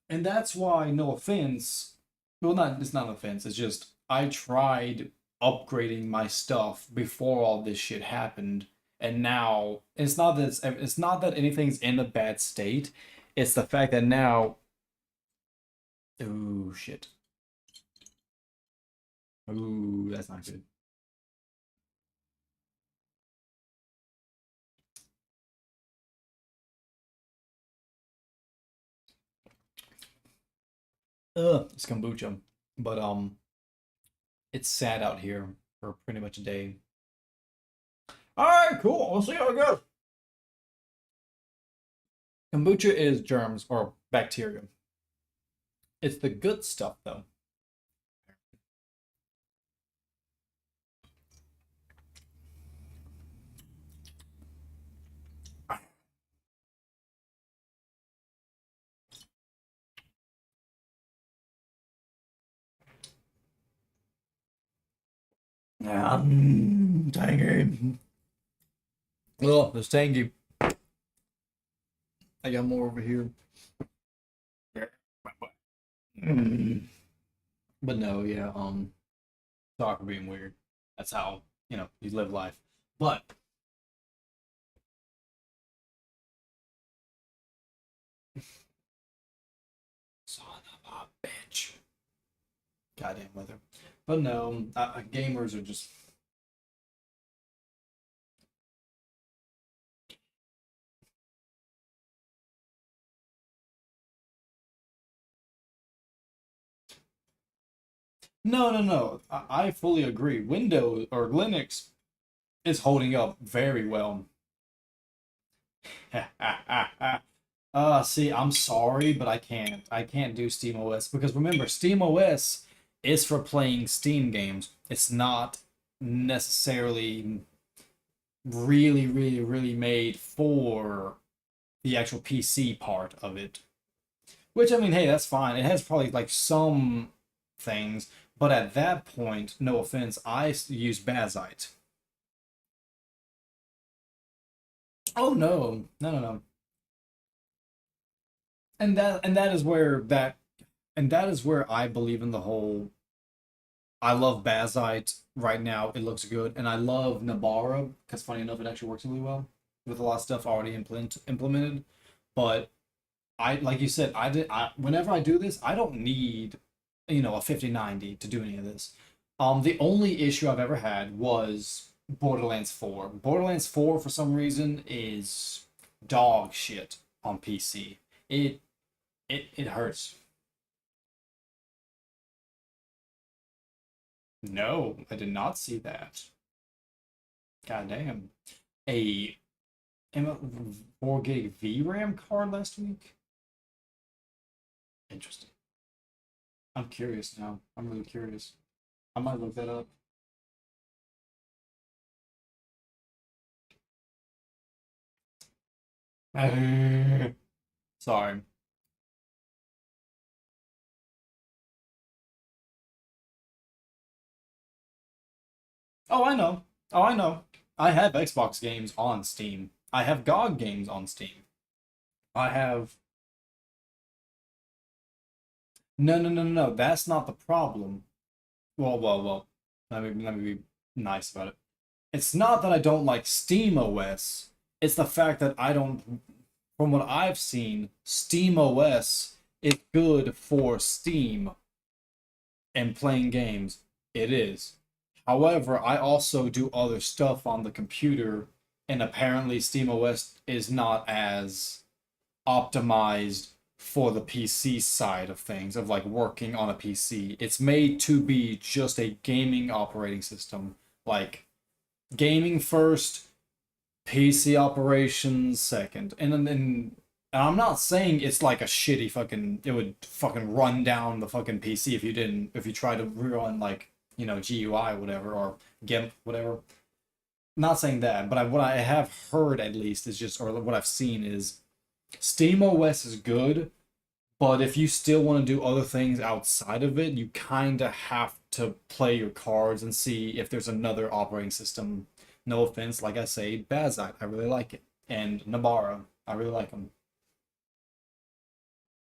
And that's why, no offense, well, not it's not an offense. It's just I tried upgrading my stuff before all this shit happened, and now it's not that anything's in a bad state. It's the fact that now, ooh shit, ooh that's not good. It's kombucha, but it's sad out here for pretty much a day. All right, cool. We'll see how it goes. Kombucha is germs or bacteria. It's the good stuff though. Yeah, tangy. Oh, there's tangy. I got more over here. Mm. But no, yeah, soccer being weird. That's how, you live life. But son of a bitch. Goddamn weather. But no, gamers are just no, no, no. I fully agree. Windows or Linux is holding up very well. See, I'm sorry, but I can't. I can't do Steam OS because remember, Steam OS is for playing Steam games. It's not necessarily really, really, really made for the actual PC part of it. Which I mean, hey, that's fine. It has probably like some things, but at that point, no offense, I use Bazite. Oh no, no, no, no. And that is where I believe in the whole. I love Bazite right now. It looks good, and I love Nabara because funny enough, it actually works really well with a lot of stuff already implemented. But I, like you said, whenever I do this, I don't need a 5090 to do any of this. The only issue I've ever had was Borderlands 4. Borderlands 4 for some reason is dog shit on PC. It hurts. No, I did not see that. God damn. A 4 gig VRAM card last week? Interesting. I'm curious now. I'm really curious. I might look that up. Sorry. Oh, I know. Oh, I know. I have Xbox games on Steam. I have GOG games on Steam. I have. No, no, no, no, no. That's not the problem. Well. Let me be nice about it. It's not that I don't like Steam OS. It's the fact that I don't. From what I've seen, Steam OS is good for Steam and playing games. It is. However, I also do other stuff on the computer, and apparently SteamOS is not as optimized for the PC side of things, of like working on a PC. It's made to be just a gaming operating system, like gaming first, PC operations second. And I'm not saying it's like a shitty fucking it would fucking run down the fucking PC if you didn't if you try to rerun like, GUI or whatever or GIMP whatever. Not saying that, but what I have heard at least is just or what I've seen is SteamOS is good, but if you still want to do other things outside of it, you kind of have to play your cards and see if there's another operating system. No offense, like I say, Bazite, I really like it, and Nabara, I really like them.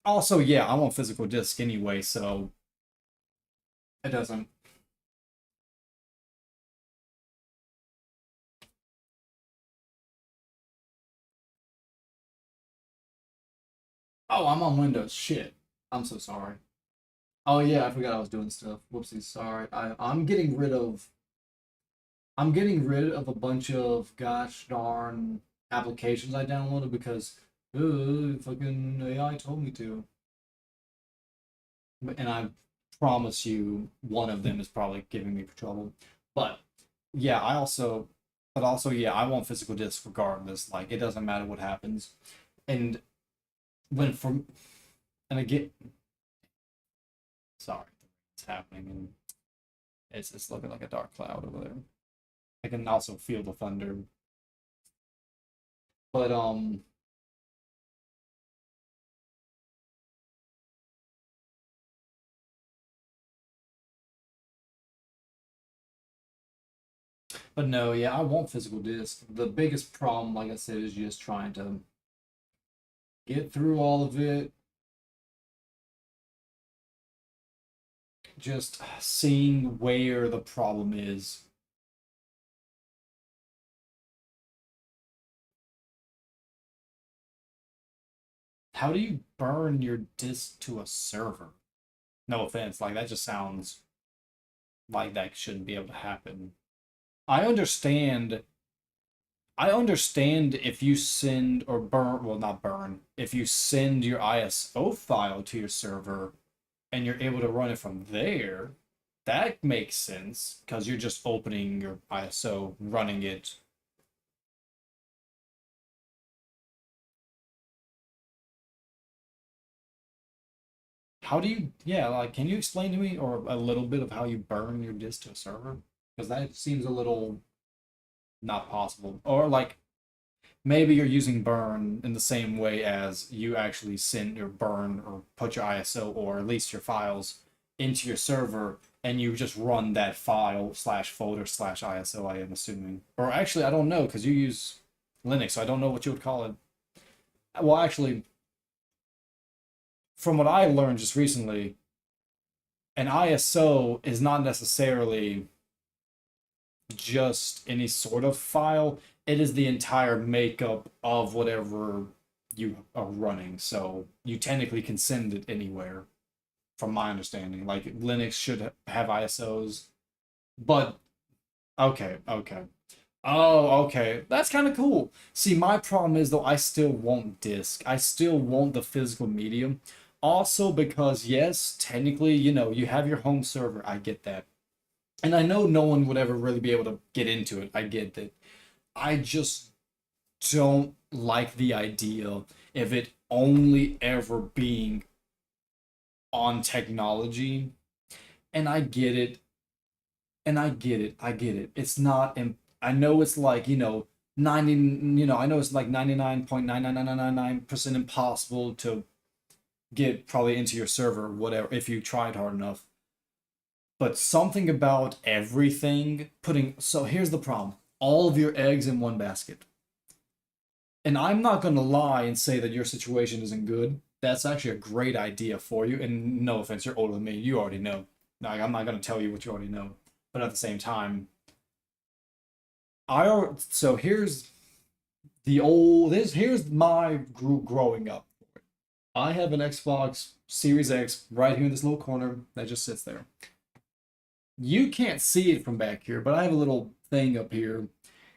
Also, yeah, I'm on physical disc anyway, so it doesn't. Oh, I'm on Windows. Shit, I'm so sorry. Oh yeah, I forgot I was doing stuff. Whoopsies, sorry. I'm getting rid of a bunch of gosh darn applications I downloaded because fucking AI told me to. And I promise you, one of them is probably giving me trouble. But yeah, yeah, I want physical disc regardless. Like it doesn't matter what happens. And when from, and again, sorry, it's happening, and it's looking like a dark cloud over there. I can also feel the thunder. But but no, yeah, I want physical disc. The biggest problem, like I said, is just trying to get through all of it. Just seeing where the problem is. How do you burn your disk to a server? No offense, like that just sounds like that shouldn't be able to happen. I understand I understand if you send or burn, well, not burn, if you send your ISO file to your server and you're able to run it from there, that makes sense because you're just opening your ISO, running it. How do you, yeah, like, can you explain to me or a little bit of how you burn your disk to a server? Because that seems a little not possible. Or like maybe you're using burn in the same way as you actually send your burn or put your ISO or at least your files into your server and you just run that file slash folder slash ISO, I am assuming. Or actually, I don't know because you use Linux, so I don't know what you would call it. Well, actually, from what I learned just recently, an ISO is not necessarily just any sort of file. It is the entire makeup of whatever you are running. So you technically can send it anywhere, from my understanding. Like Linux should have ISOs, but okay. Oh, okay. That's kind of cool. See, my problem is though I still want disk. I still want the physical medium. Also because yes, technically, you have your home server. I get that. And I know no one would ever really be able to get into it. I get that. I just don't like the idea of it only ever being on technology. And I get it. And I get it. I get it. It's not. I know it's like 90. I know it's like 99.99999% impossible to get probably into your server or whatever if you tried hard enough. But something about everything putting. So here's the problem: all of your eggs in one basket. And I'm not going to lie and say that your situation isn't good. That's actually a great idea for you. And no offense, you're older than me. You already know. Like, I'm not going to tell you what you already know. But at the same time, so here's here's my group growing up. I have an Xbox Series X right here in this little corner that just sits there. You can't see it from back here, but I have a little thing up here,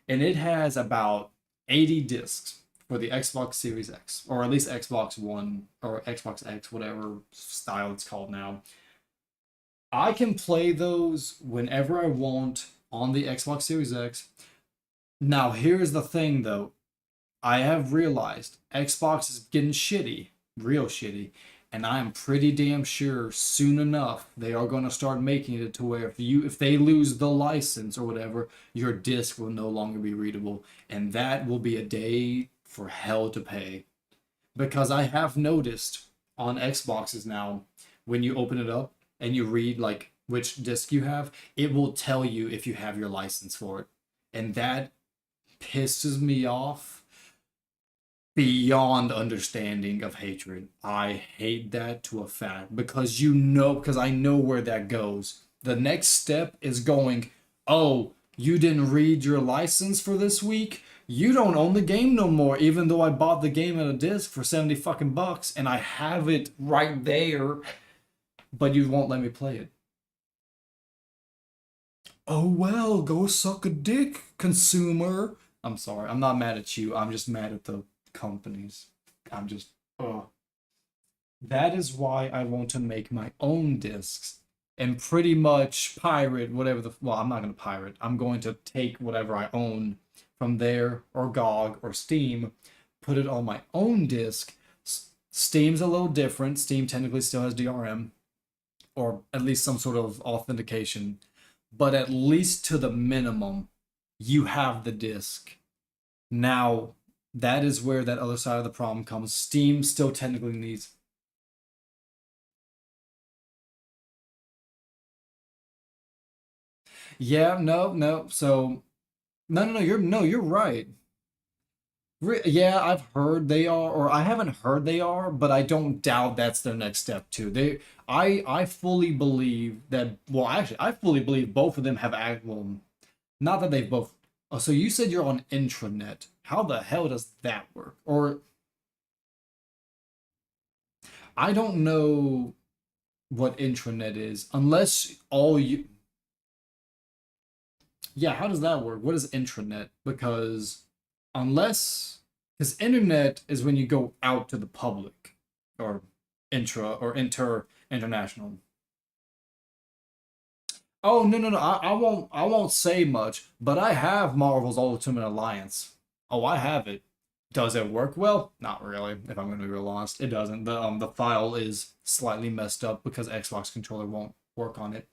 and it has about 80 discs for the Xbox Series X, or at least Xbox One or Xbox X, whatever style it's called now. I can play those whenever I want on the Xbox Series X. Now, here's the thing though. I have realized Xbox is getting shitty, real shitty, and I am pretty damn sure soon enough they are going to start making it to where if they lose the license or whatever, your disc will no longer be readable, and that will be a day for hell to pay. Because I have noticed on Xboxes now, when you open it up and you read like which disc you have, it will tell you if you have your license for it, and that pisses me off beyond understanding of hatred. I hate that to a fact because I know where that goes. The next step is going, "Oh, you didn't read your license for this week? You don't own the game no more, even though I bought the game at a disc for 70 fucking bucks and I have it right there, but you won't let me play it." Oh well, go suck a dick, consumer. I'm sorry. I'm not mad at you. I'm just mad at the companies. I'm just, oh. That is why I want to make my own discs and pretty much pirate whatever well, I'm not going to pirate. I'm going to take whatever I own from there or GOG or Steam, put it on my own disc. Steam's a little different. Steam technically still has DRM or at least some sort of authentication, but at least to the minimum, you have the disc. Now, that is where that other side of the problem comes. Steam still technically needs. Yeah, no, no. So, no, you're right. Yeah, I've heard they are, or I haven't heard they are, but I don't doubt that's their next step too. I fully believe that. Well, actually, I fully believe both of them have act. Well, not that they've both. Oh, so you said you're on intranet. How the hell does that work? Or I don't know what intranet is, unless all you. Yeah, how does that work? What is intranet? Because internet is when you go out to the public, or international. Oh no, no, no! I won't say much, but I have Marvel's Ultimate Alliance. Oh, I have it. Does it work well? Not really. If I'm going to be real honest, it doesn't. The file is slightly messed up because Xbox controller won't work on it.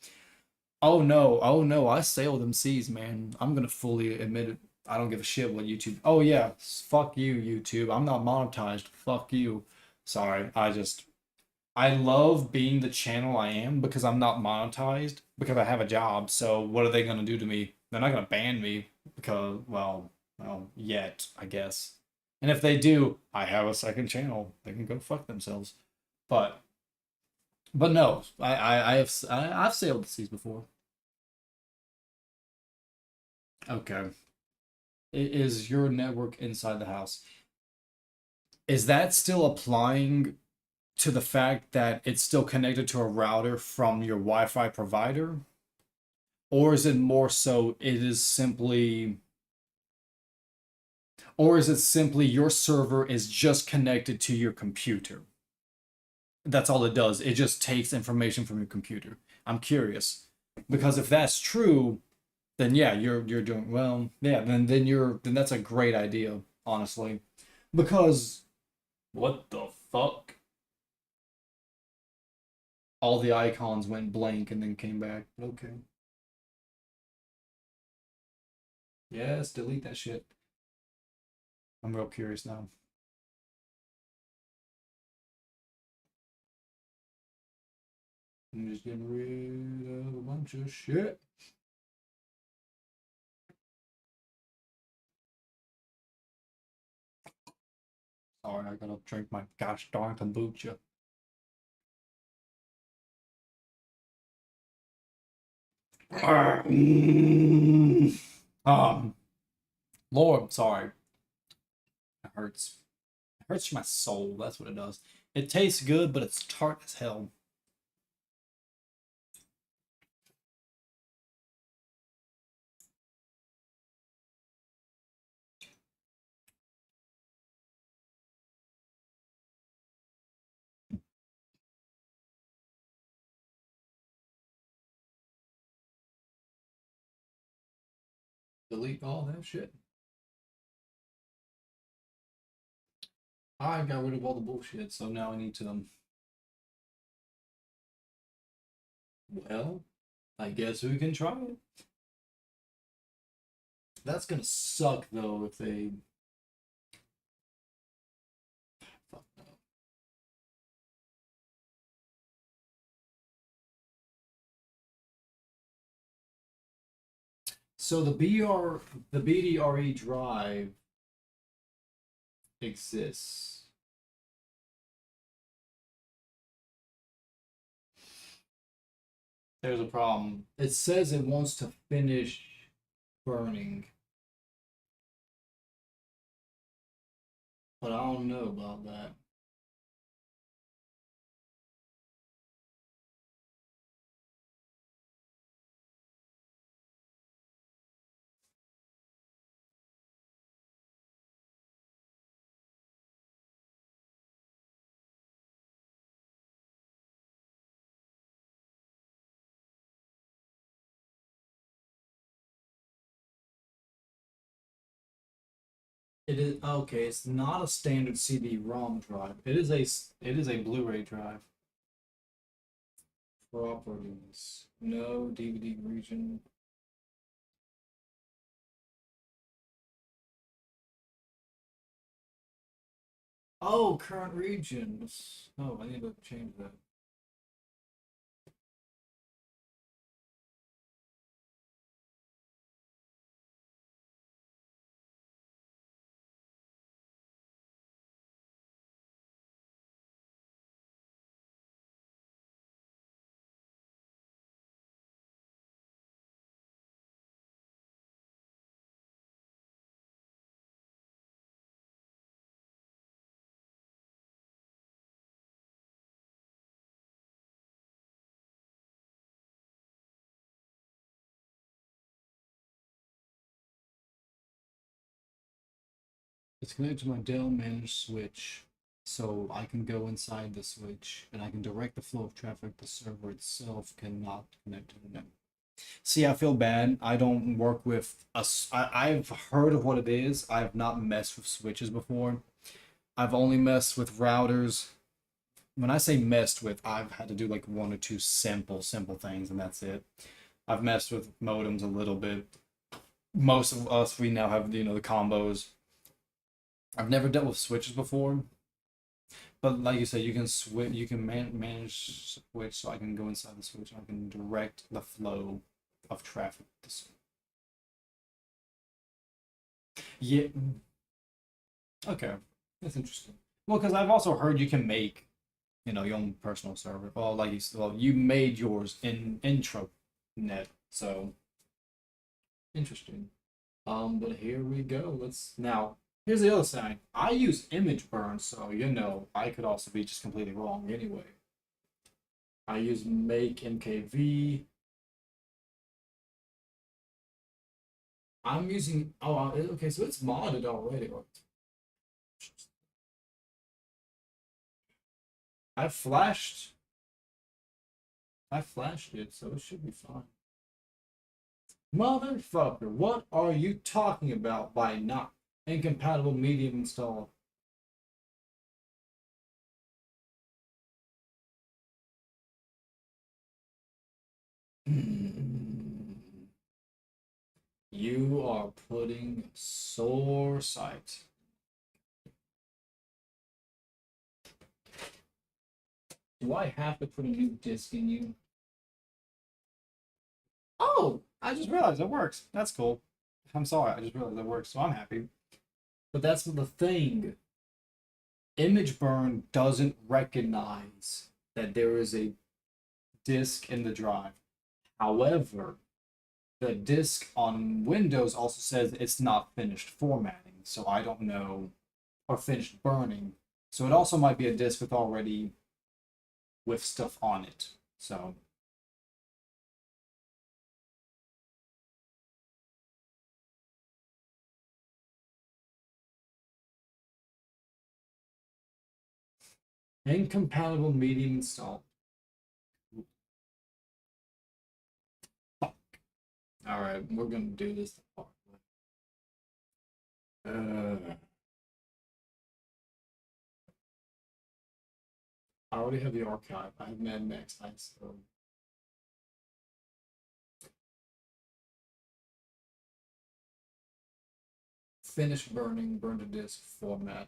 Oh no! I sailed them seas, man. I'm gonna fully admit it. I don't give a shit what YouTube. Oh yeah, fuck you, YouTube. I'm not monetized. Fuck you. Sorry. I love being the channel I am because I'm not monetized because I have a job. So what are they gonna do to me? They're not gonna ban me because yet I guess. And if they do, I have a second channel. They can go fuck themselves. But no, I've sailed the seas before. Okay. Is your network inside the house? Is that still applying to the fact that it's still connected to a router from your Wi-Fi provider? Or is it more so or is it simply your server is just connected to your computer? That's all it does. It just takes information from your computer. I'm curious. Because if that's true, then yeah, you're doing well. Yeah, then that's a great idea, honestly. Because what the fuck? All the icons went blank and then came back. Okay. Yes, delete that shit. I'm real curious now. I'm just getting rid of a bunch of shit. Sorry, I gotta drink my gosh darn kombucha. um, Lord, sorry. It hurts. It hurts my soul. That's what it does. It tastes good, but it's tart as hell. Delete all that shit. I got rid of all the bullshit, so now I need to. Well, I guess we can try it. That's gonna suck though if they. Fuck no. So the BDRE drive exists. There's a problem. It says it wants to finish burning, but I don't know about that. It is okay. It's not a standard CD-ROM drive. It is a Blu-ray drive. Properties. No DVD region. Oh, current regions. Oh, I need to change that. It's connected to my Dell managed switch, so I can go inside the switch and I can direct the flow of traffic. The server itself cannot connect to the network. See, I feel bad. I don't work with us. I've heard of what it is. I've not messed with switches before. I've only messed with routers. When I say messed with, I've had to do like one or two simple things, and that's it. I've messed with modems a little bit. Most of us, we now have the combos. I've never dealt with switches before, but like you said, you can switch. You can manage switch, so I can go inside the switch. And I can direct the flow of traffic. Yeah. Okay, that's interesting. Well, because I've also heard you can make, your own personal server. Well, like you made yours in intranet, so interesting. But here we go. Let's now. Here's the other side. I use image burn, so I could also be just completely wrong anyway. I use make mkv. I'm using. Oh, okay. So it's modded already. I flashed. I flashed it, so it should be fine. Motherfucker, what are you talking about by not incompatible medium installed? You are putting sore sight. Do I have to put a new disc in you? Oh, I just realized it works. That's cool. I'm sorry, I just realized it works, so I'm happy. But that's the thing. Image burn doesn't recognize that there is a disk in the drive. However, the disk on Windows also says it's not finished formatting, so I don't know, or finished burning. So it also might be a disk with already with stuff on it. So incompatible medium installed. Fuck. All right, we're gonna do this the hard way. I already have the archive. I have Mad Max. So finish burning, burn to disk format.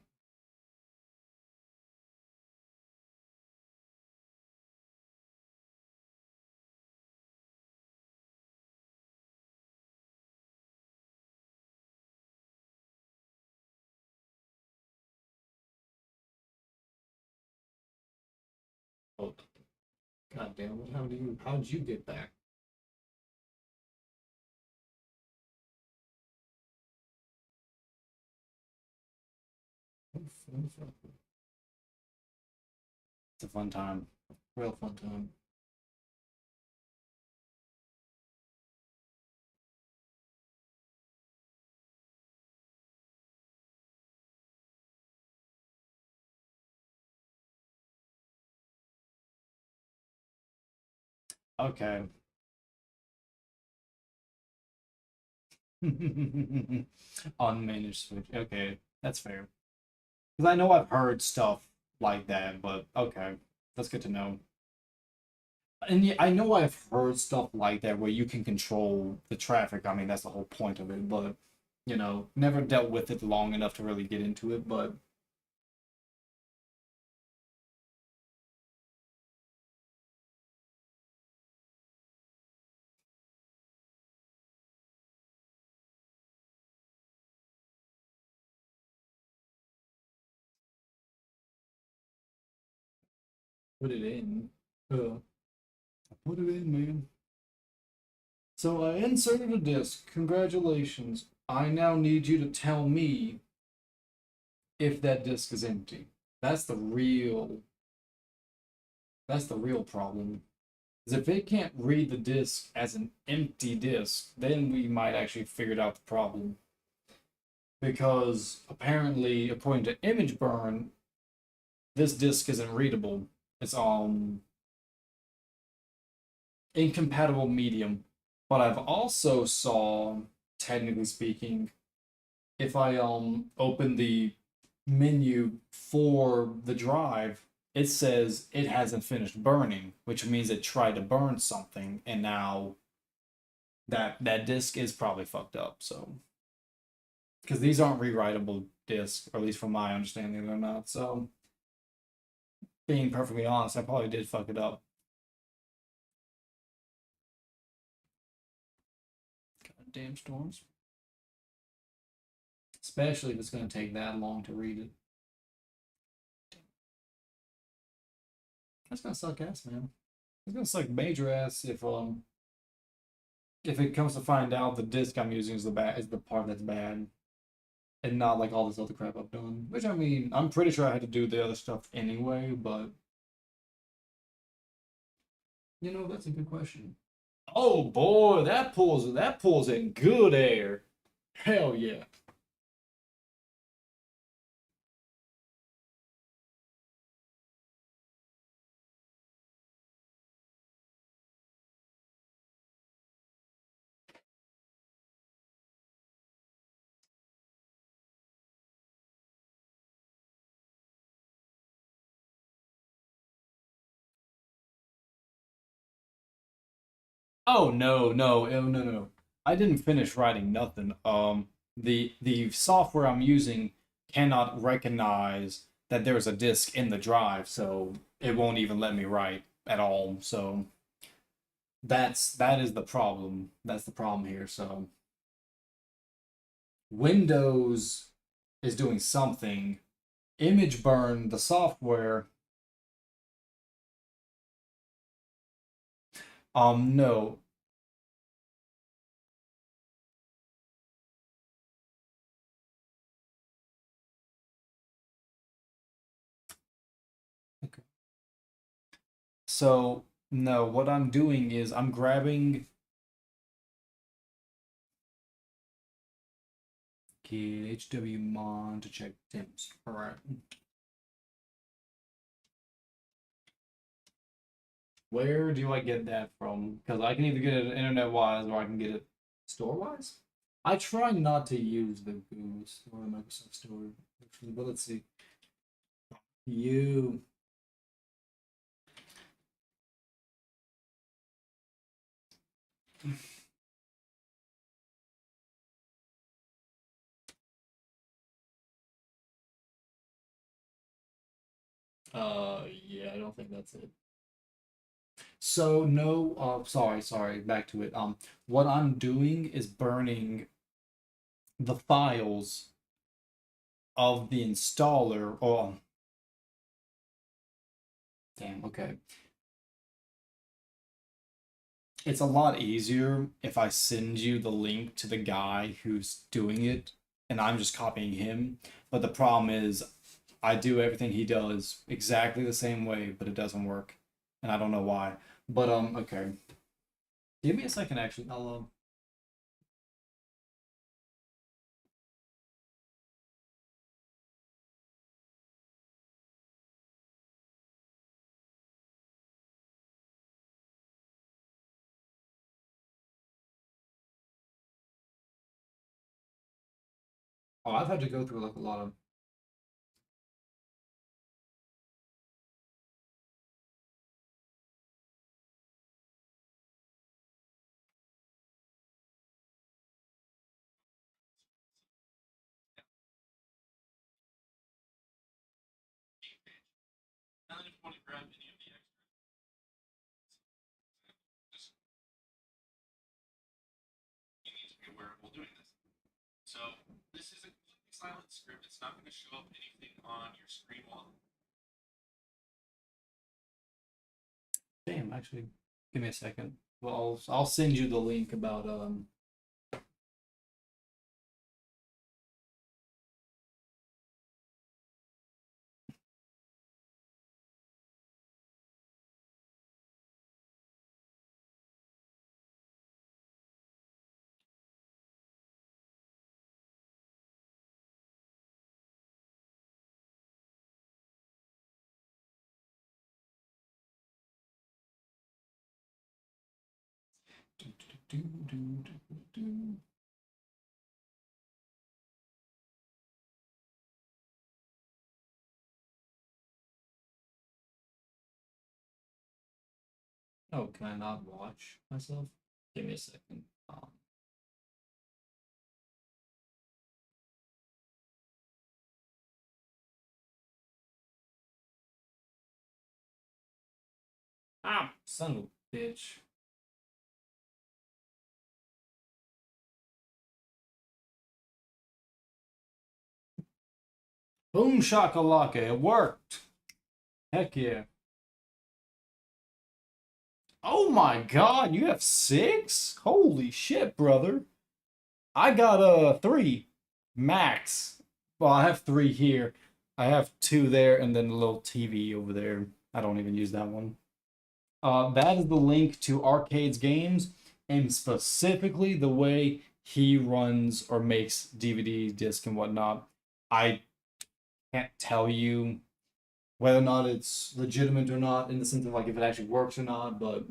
Oh, god damn it! How did you get back? It's a fun time, real fun time. Okay. Unmanaged switch. Okay, that's fair. Because I know I've heard stuff like that, but okay, that's good to know. And yeah, I know I've heard stuff like that where you can control the traffic. I mean, that's the whole point of it, but never dealt with it long enough to really get into it, but put it in. I put it in, man. So I inserted a disk. Congratulations. I now need you to tell me if that disk is empty. That's the real that's the real problem. Because if it can't read the disk as an empty disk, then we might actually figure out the problem. Because apparently, according to Image Burn, this disk isn't readable. It's incompatible medium. But I've also saw, technically speaking, if I open the menu for the drive, it says it hasn't finished burning, which means it tried to burn something, and now that disk is probably fucked up. So because these aren't rewritable disks, or at least from my understanding, they're not. So being perfectly honest, I probably did fuck it up. Goddamn storms. Especially if it's going to take that long to read it. That's gonna suck ass, man. It's gonna suck major ass if it comes to find out the disc I'm using is the part that's bad, and not like all this other crap I've done. Which I mean, I'm pretty sure I had to do the other stuff anyway, but that's a good question. Oh boy, that pulls in good air. Hell yeah. Oh no, no, oh, no, no, no. I didn't finish writing nothing. The software I'm using cannot recognize that there's a disk in the drive, so it won't even let me write at all. So that is the problem. That's the problem here. So Windows is doing something. Image Burn, the software, no. Okay. So no, what I'm doing is I'm grabbing key HWMon to check temps. All right. Where do I get that from? Because I can either get it internet wise or I can get it store wise. I try not to use the Google Store, Microsoft Store, actually, but let's see. You. Yeah, I don't think that's it. So no, sorry, back to it. What I'm doing is burning the files of the installer. Oh, damn. Okay, it's a lot easier if I send you the link to the guy who's doing it, and I'm just copying him. But the problem is, I do everything he does exactly the same way, but it doesn't work, and I don't know why. But okay. Give me a second. Actually, I'll. Oh, I've had to go through like a lot of. Damn, actually, give me a second. Well, I'll send you the link about oh, can I not watch myself? Give me a second. Son of a bitch. Boom shakalaka, it worked. Heck yeah. Oh my god, you have six? Holy shit, brother. I got three max. Well, I have three here. I have two there and then a little TV over there. I don't even use that one. That is the link to Arcade's games and specifically the way he runs or makes DVD disc and whatnot. I can't tell you whether or not it's legitimate or not in the sense of like if it actually works or not, but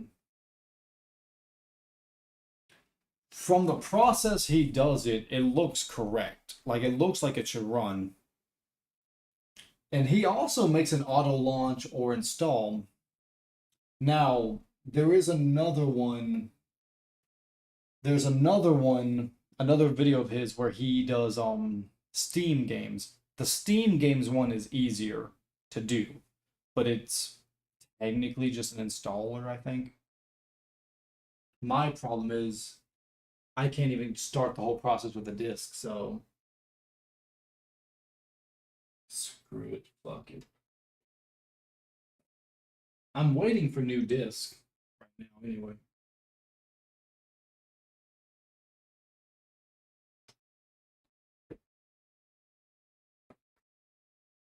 from the process he does it, it looks correct. Like it looks like it should run. And he also makes an auto launch or install. Now, there is another one. There's another one, another video of his where he does Steam games. The Steam games one is easier to do, but it's technically just an installer, I think. My problem is I can't even start the whole process with a disk, so screw it, fuck it. I'm waiting for new disc right now anyway.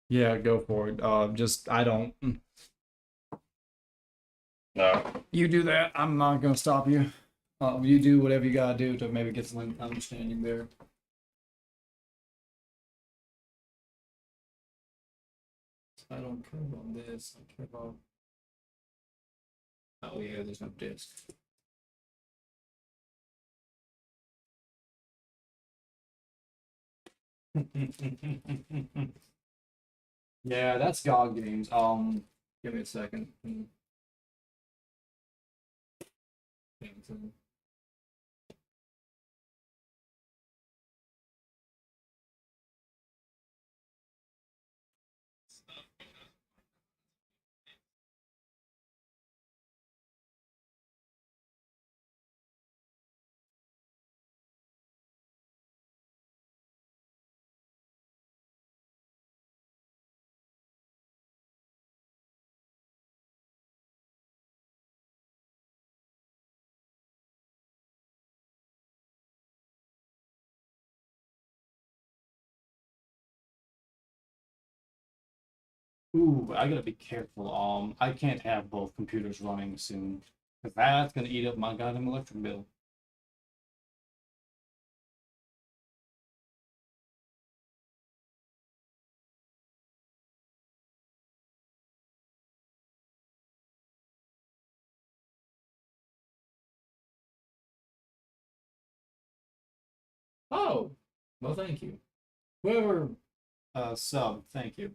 Yeah, go for it. Just I don't. No. You do that. I'm not gonna stop you. You do whatever you gotta do to maybe get some understanding there. I don't care about this. I care about. Oh yeah, there's no disc. Yeah, that's God Games. Give me a second. Ooh, I gotta be careful. I can't have both computers running soon, because that's gonna eat up my goddamn electric bill. Oh, well, thank you. Whoever sub, thank you.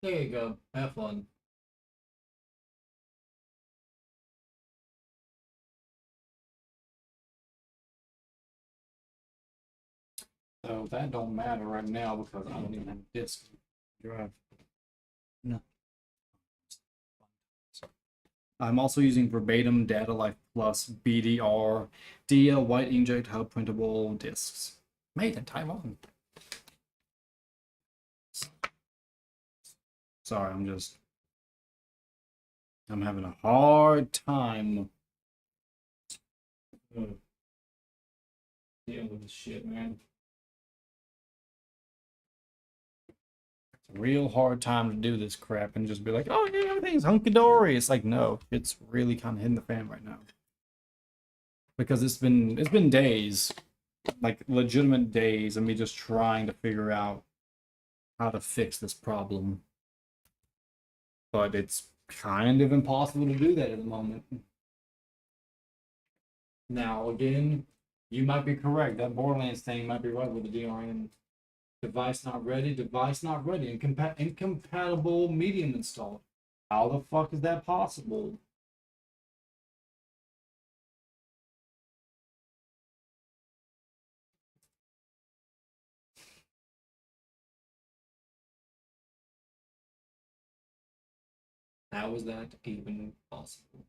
There you go. Have fun. So that don't matter right now because I don't even have a disk drive. No. I'm also using Verbatim Data Life Plus BDR DIA White Inkjet Hub printable discs. Made in Taiwan. Sorry, I'm having a hard time dealing with this shit, man. It's a real hard time to do this crap and just be like, oh yeah, everything's hunky dory. It's like no, it's really kind of hitting the fan right now because it's been days, like legitimate days of me just trying to figure out how to fix this problem, but it's kind of impossible to do that at the moment. Now again, you might be correct. That Borderlands thing might be right with the DRM. Device not ready, device not ready, incompatible medium installed. How the fuck is that possible? How is that even possible?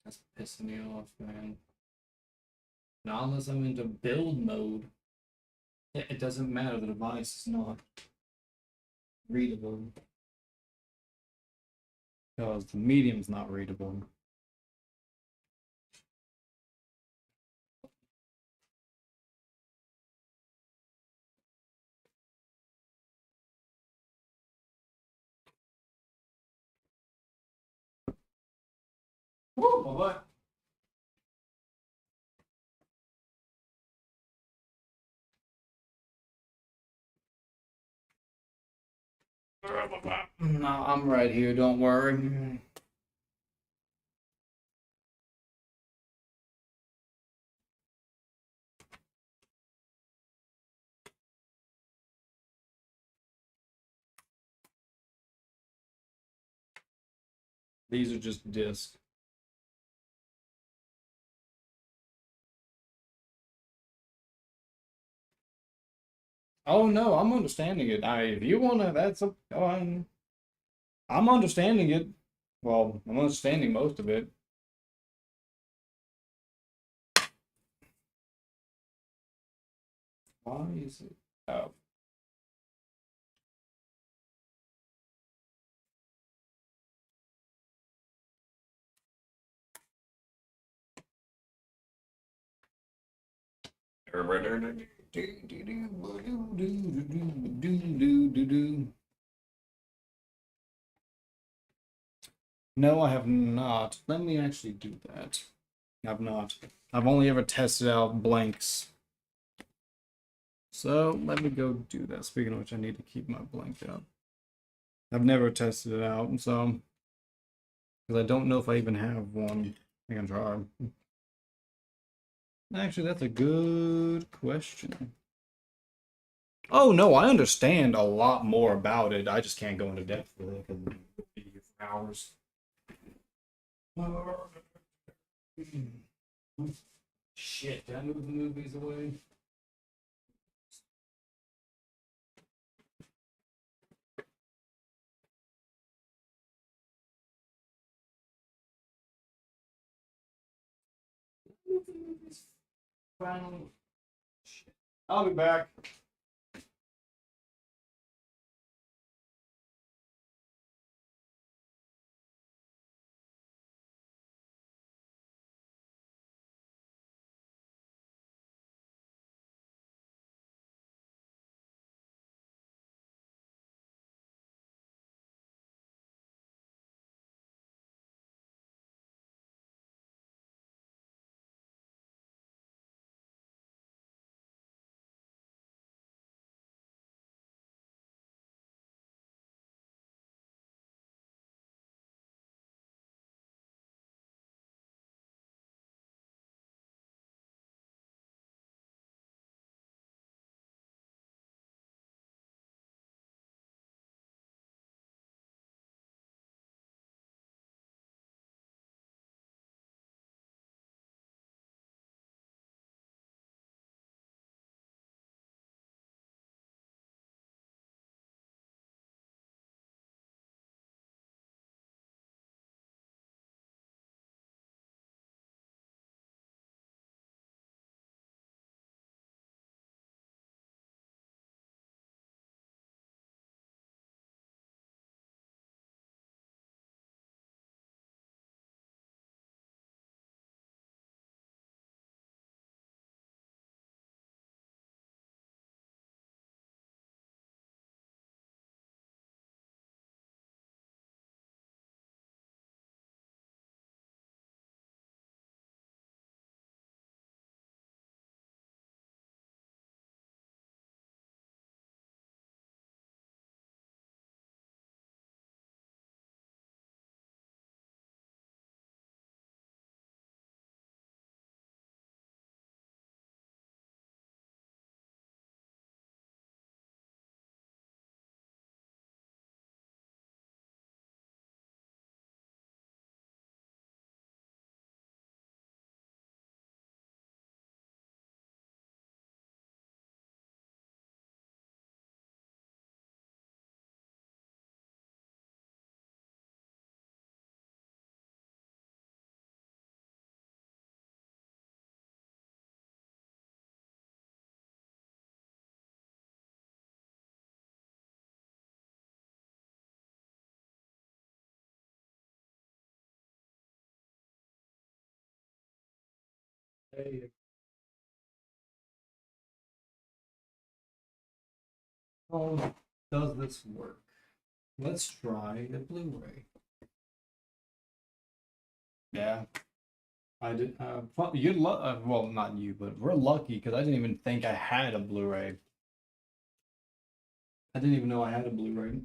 That's pissing me off, man. Not unless I'm into build mode. It doesn't matter, the device is not readable. Because the medium's not readable. Woo, my butt. No, I'm right here, don't worry. These are just discs. Oh no, I'm understanding it. If you wanna, that's a. I'm understanding it. Well, I'm understanding most of it. Why is it? Oh. No, I have not. Let me actually do that. I've not. I've only ever tested out blanks. So let me go do that. Speaking of which, I need to keep my blank up. I've never tested it out, so because I don't know if I even have one. I can try. Actually, that's a good question. Oh no, I understand a lot more about it. I just can't go into depth with it because it would be for hours. Shit, did I move the movies away? Move the movies. Finally. Shit. I'll be back. Hey, how does this work? Let's try the Blu-ray. Yeah, I did. You're well, not you, but we're lucky because I didn't even think I had a Blu-ray. I didn't even know I had a Blu-ray.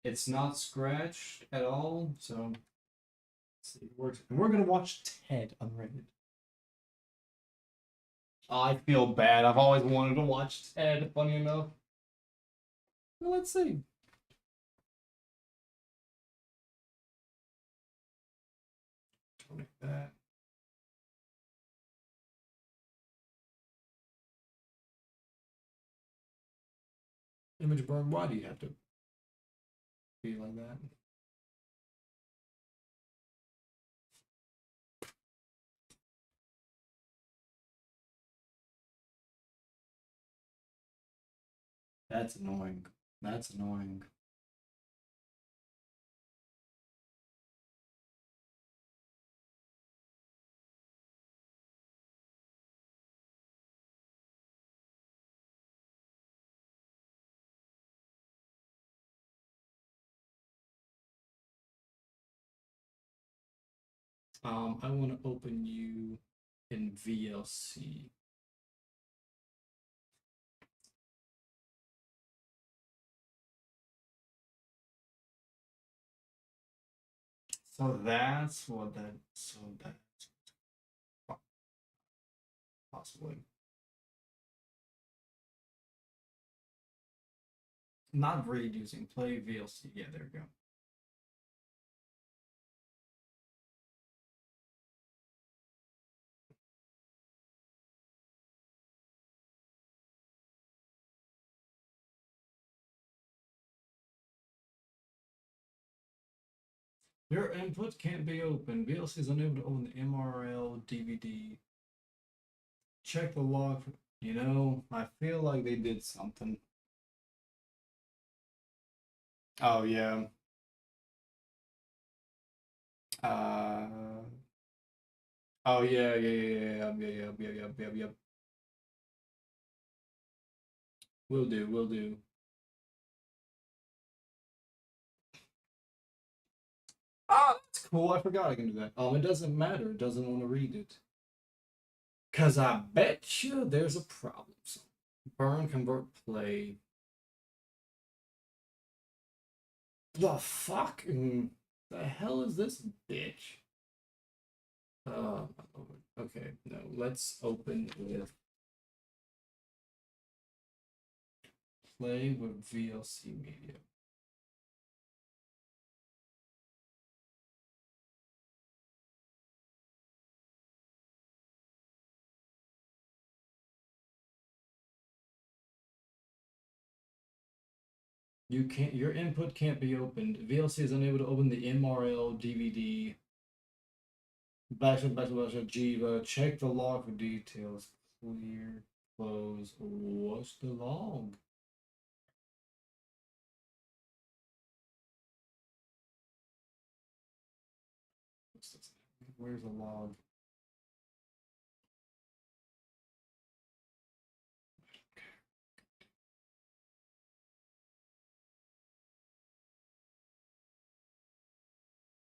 It's not scratched at all, so let's see. We're gonna watch Ted unrated. I feel bad. I've always wanted to watch Ted. Funny enough. Well, let's see. Like that. Image burn. Why do you have to be like that? That's annoying. That's annoying. I want to open you in VLC. So that's what that. So that's possibly not reducing. Play VLC. Yeah, there we go. Your input can't be opened. VLC is unable to open the MRL DVD. Check the log. You know, I feel like they did something. Oh yeah. Uh. Oh yeah, yeah. Will do, will do. Oh, that's cool. I forgot I can do that. It doesn't matter. It doesn't want to read it. Cause I bet you there's a problem. So burn, convert, play. The fuck? The hell is this bitch? Okay, no. Let's open with play with VLC media. You can't. Your input can't be opened. VLC is unable to open the MRL DVD. Backslash Jiva. Check the log for details. Clear. Close. What's the log? Where's the log?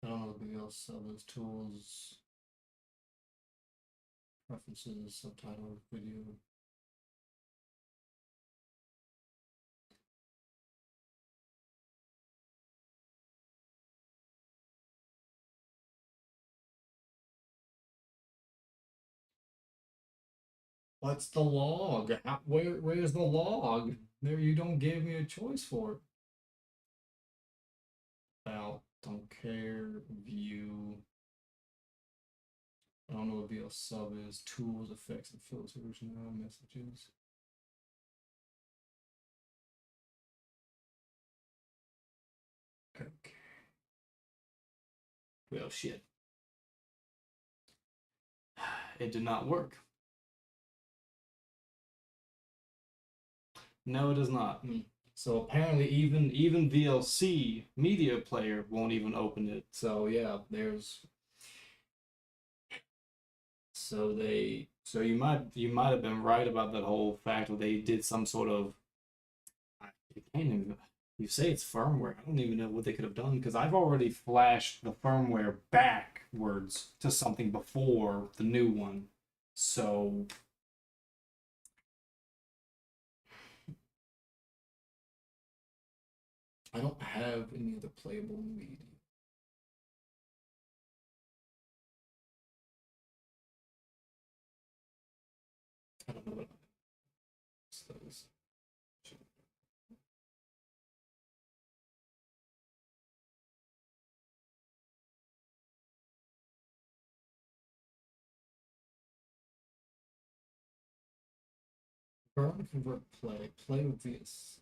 I don't know if else sell those tools. Preferences, subtitle, video. What's the log? Where's the log? There, you don't give me a choice for it. About, don't care, view. I don't know what VL sub is. Tools, effects, and filters. No messages. Okay. Well, shit. It did not work. No, it does not. So apparently, even VLC media player won't even open it. So yeah, there's. So you might have been right about that whole fact that they did some sort of. I can't even. You say it's firmware. I don't even know what they could have done because I've already flashed the firmware backwards to something before the new one. So I don't have any other playable media. I don't know what those. Burn, convert, play with this.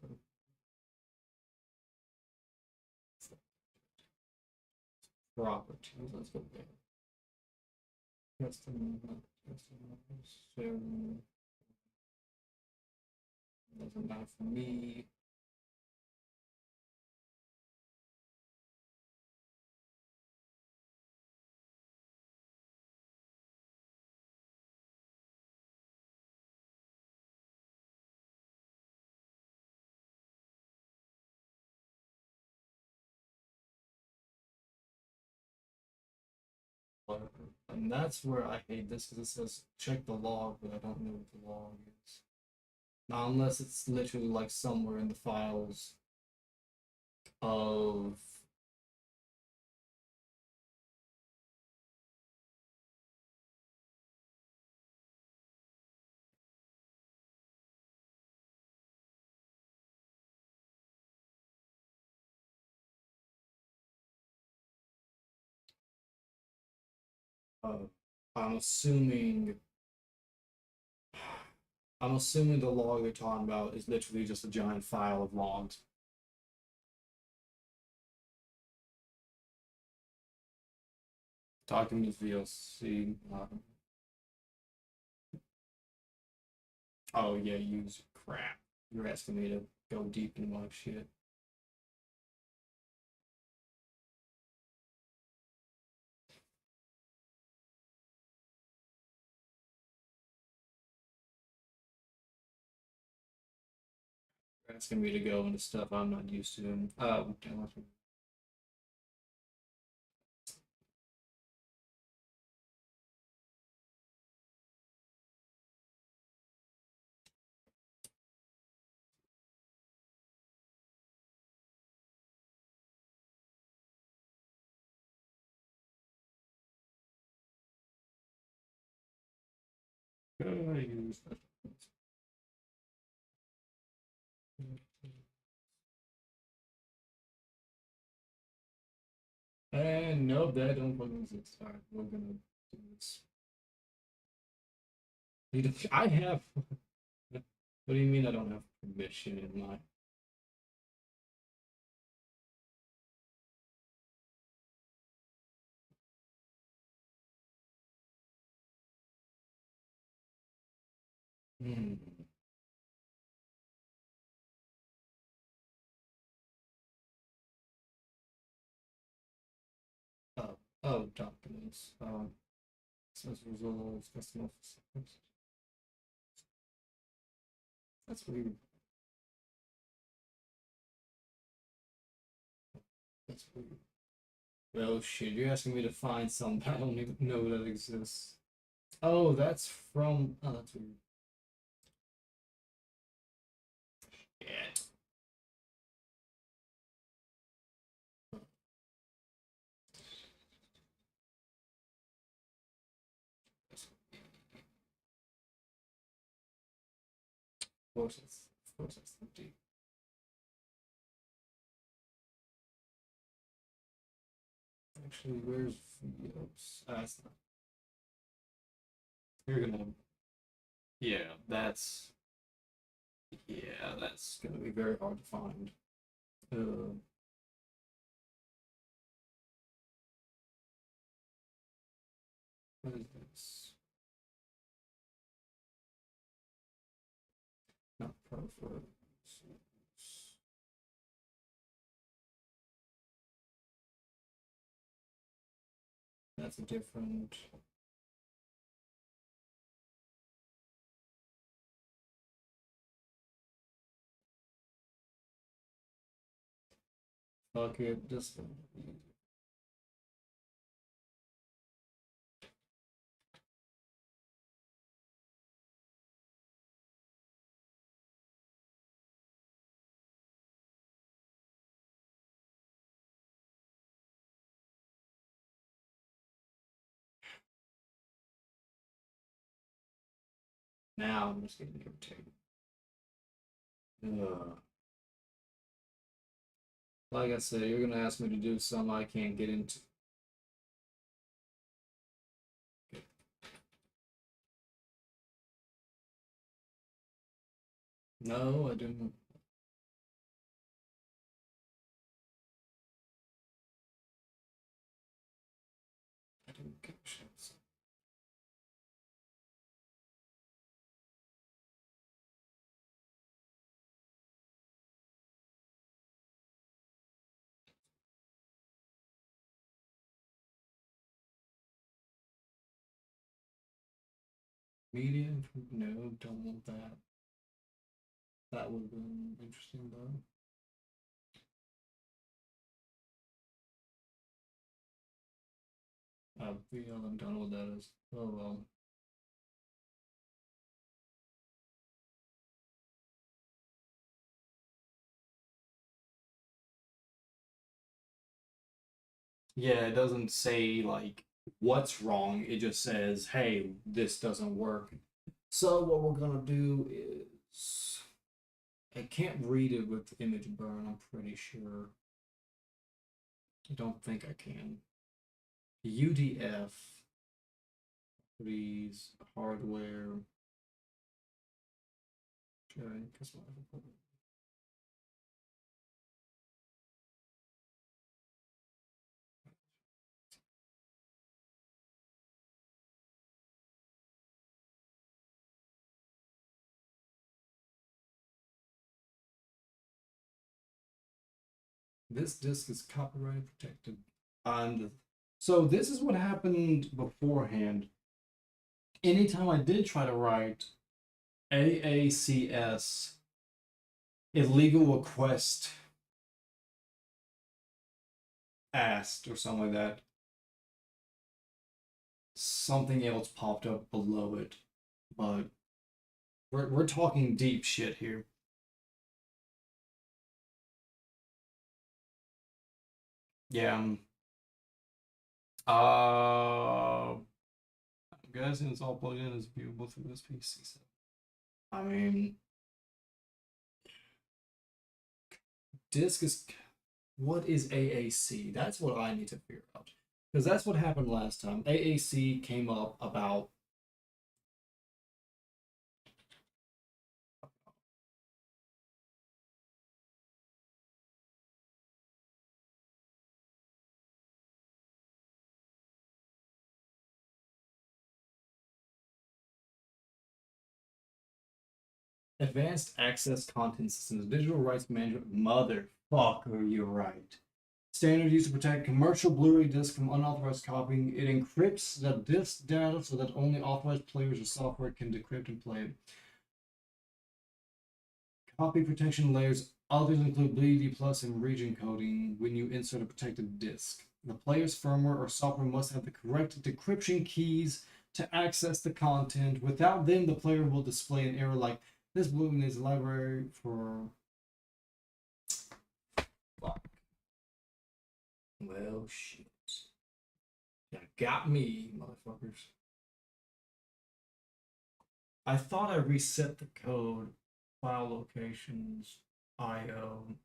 Properties. Let's go there. Custom. So doesn't matter for me. And that's where I hate this because it says check the log, but I don't know what the log is. Not unless it's literally like somewhere in the files of uh, I'm assuming I'm assuming the log they're talking about is literally just a giant file of logs. Documents VLC. Oh yeah, use crap. You're asking me to go deep in my shit. You're asking me to go into stuff I'm not used to. Use that. And no, that don't fucking exist. Alright, we're gonna do this. I have. What do you mean I don't have permission in my? Hmm. Oh, documents. Says results, custom office. That's weird. That's weird. Oh shit, you're asking me to find something I don't even know that exists. Oh, that's from. Oh, that's weird. Yeah. Of course, it's empty. Actually, where's Vios? That's not. You're gonna. Yeah, that's. Yeah, that's gonna be very hard to find. Uh, what is this? Not preferred. That's a different. Fuck it, just now I'm just gonna irritated. Ugh. Like I said, you're gonna ask me to do something I can't get into. No, I didn't. I didn't give a shit. Media? No, don't want that. That would have been interesting though. VL, I don't know what that is. Oh well. Yeah, it doesn't say like what's wrong. It just says, "Hey, this doesn't work." So what we're gonna do is, I can't read it with image burn. I'm pretty sure. I don't think I can. UDF, please, hardware. Okay, this disc is copyright protected. And so this is what happened beforehand. Anytime I did try to write AACS illegal request asked or something like that, something else popped up below it. But we're talking deep shit here. Yeah. I'm guessing it's all plugged in. It's viewable through this PC. So. I mean, disk is. What is AAC? That's what I need to figure out. Because that's what happened last time. AAC came up about. Advanced Access Content Systems, Digital Rights Management. Motherfucker, you're right. Standard used to protect commercial Blu-ray discs from unauthorized copying. It encrypts the disc data so that only authorized players or software can decrypt and play it. Copy protection layers. Others include BLD Plus and region coding when you insert a protected disk. The player's firmware or software must have the correct decryption keys to access the content. Without them, the player will display an error like this bloom is a library for. Fuck. Well, shit. You got me, motherfuckers. I thought I reset the code. File locations, IO.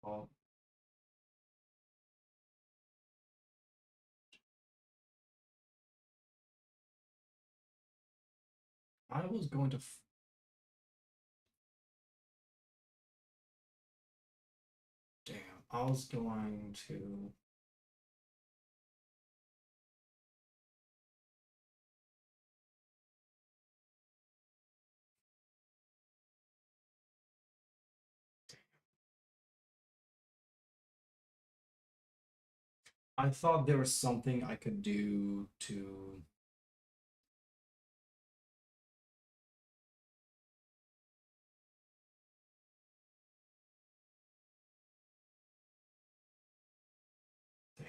Oh. I was going to. Damn. I was going to. I thought there was something I could do to. Damn.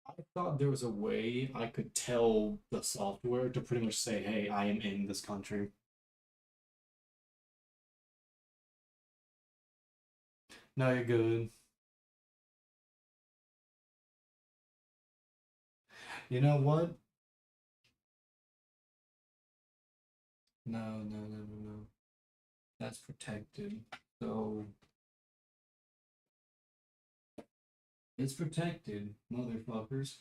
I thought there was a way I could tell the software to pretty much say, hey, I am in this country. No, you're good. You know what? No, no, no, no, no. That's protected. So it's protected, motherfuckers.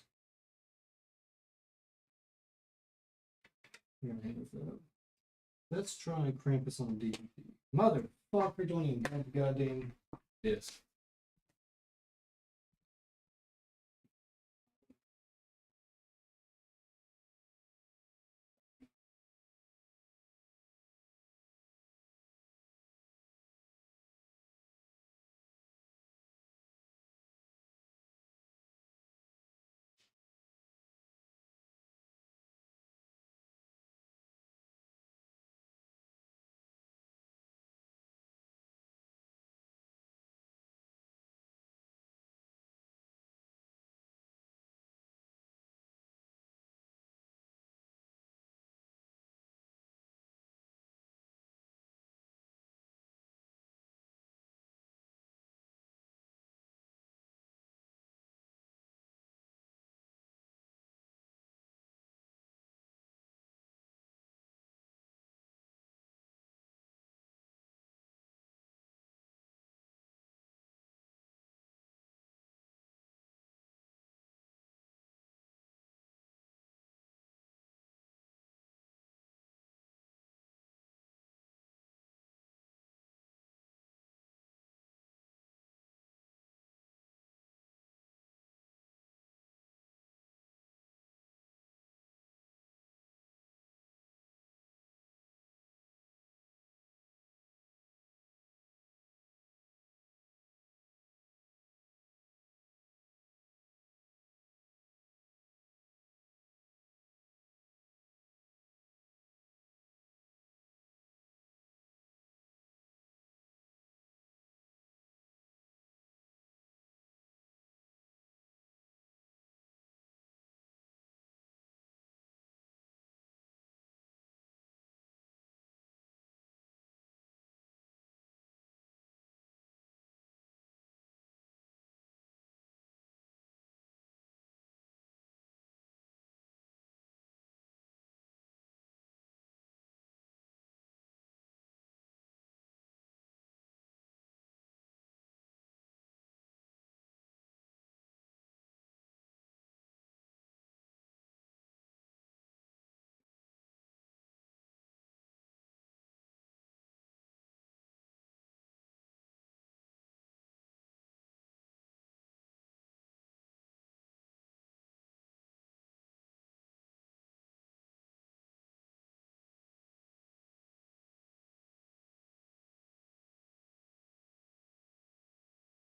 We're gonna handle that. Let's try Krampus on DVD. Motherfucker, don't even have the goddamn disc.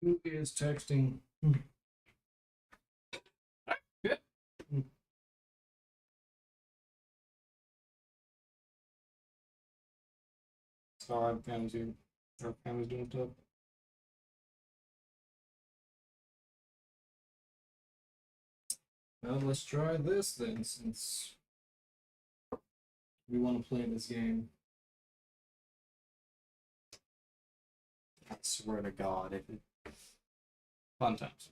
Who is texting? Sorry, family's here. Our family's doing stuff. Well, let's try this then, since we want to play this game. I swear to God, if it. Fun times.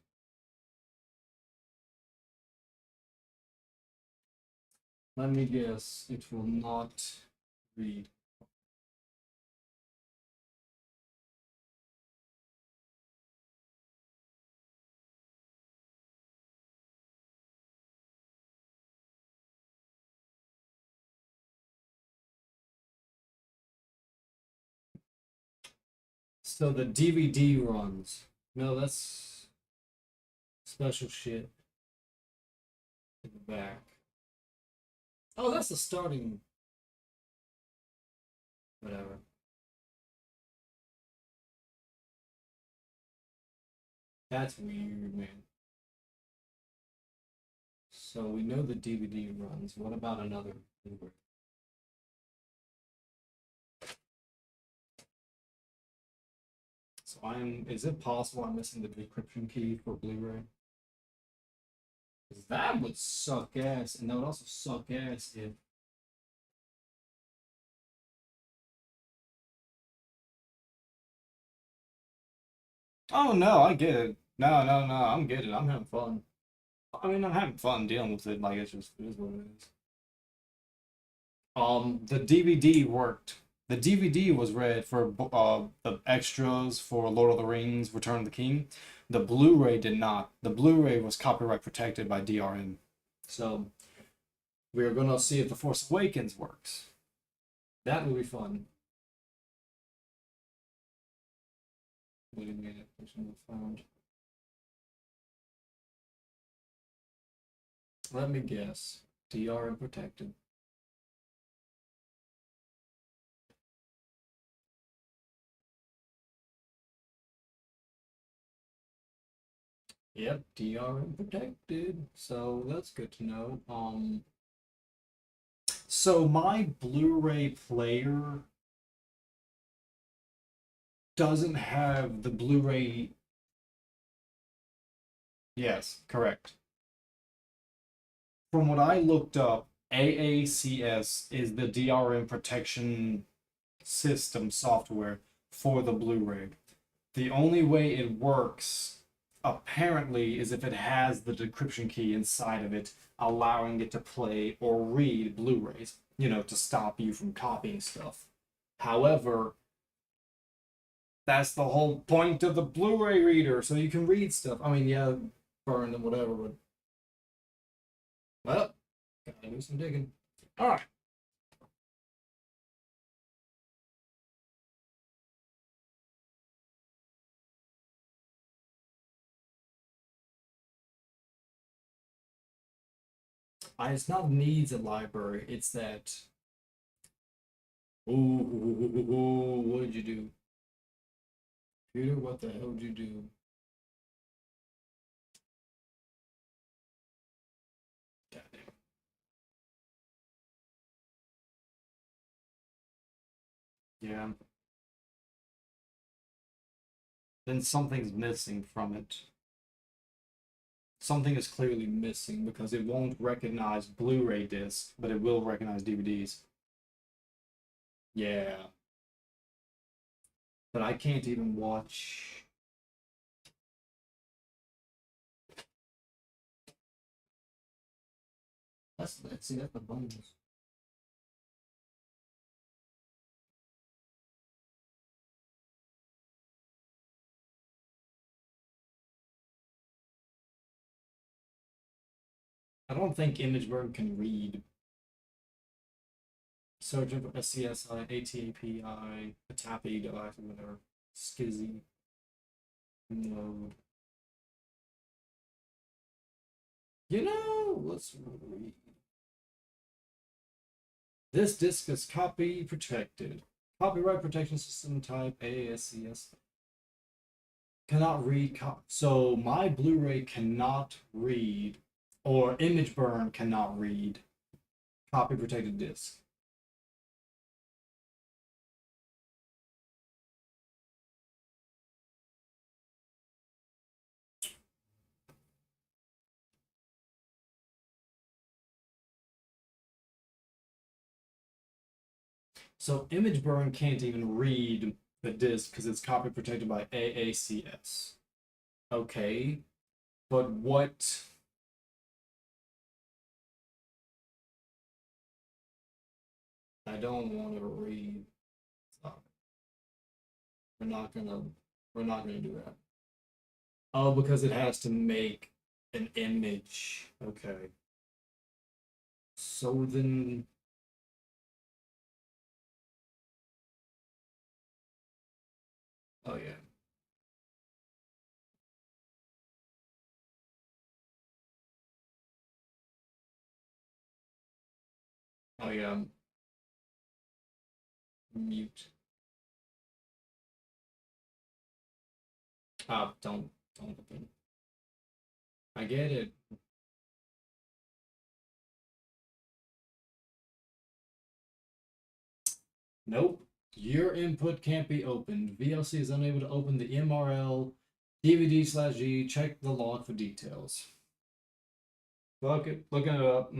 Let me guess, it will not read. So the DVD runs. No, that's special shit in the back. Oh, that's the starting. Whatever. That's weird, man. So we know the DVD runs. What about another Blu-ray? So is it possible I'm missing the decryption key for Blu-ray? Because that would suck ass, and that would also suck ass if. Oh no, I get it. No, I'm getting it. I'm having fun. I mean, I'm having fun dealing with it. Like, it is what it is. The DVD worked. The DVD was read for the extras for Lord of the Rings: Return of the King. The Blu-ray did not. The Blu-ray was copyright protected by DRM. So we're gonna see if The Force Awakens works. That will be fun. Wait a minute, there's no found. Let me guess. DRM protected. Yep, DRM protected. So that's good to know. So my Blu-ray player doesn't have the Blu-ray. Yes, correct. From what I looked up, AACS is the DRM protection system software for the Blu-ray. The only way it works, apparently, is if it has the decryption key inside of it, allowing it to play or read Blu-rays, to stop you from copying stuff. However, that's the whole point of the Blu-ray reader, so you can read stuff. I mean, yeah, burn them, whatever, but. Well, gotta do some digging. Alright. It's not needs a library, it's that. Ooh, what did you do? Peter, what the hell did you do? Goddamn. Yeah. Then something's missing from it. Something is clearly missing because it won't recognize Blu-ray discs, but it will recognize DVDs. Yeah. But I can't even watch. Let's see, that's the bonus. I don't think ImageBurn can read. Search of SCSI, ATAPI, ATAPI device, or whatever. Skizzy. Load. Let's read. This disc is copy protected. Copyright protection system type ASCS. Cannot read. So my Blu-ray cannot read, or ImageBurn cannot read copy protected disc. So ImageBurn can't even read the disc because it's copy protected by AACS. Okay, but what? I don't want to read. Stop. We're not gonna do that. Oh, because it has to make an image. Okay. So then. Oh yeah. Oh yeah. Mute. Don't open. I get it. Nope. Your input can't be opened. VLC is unable to open the MRL DVD/G. Check the log for details. Fuck it. Looking it up.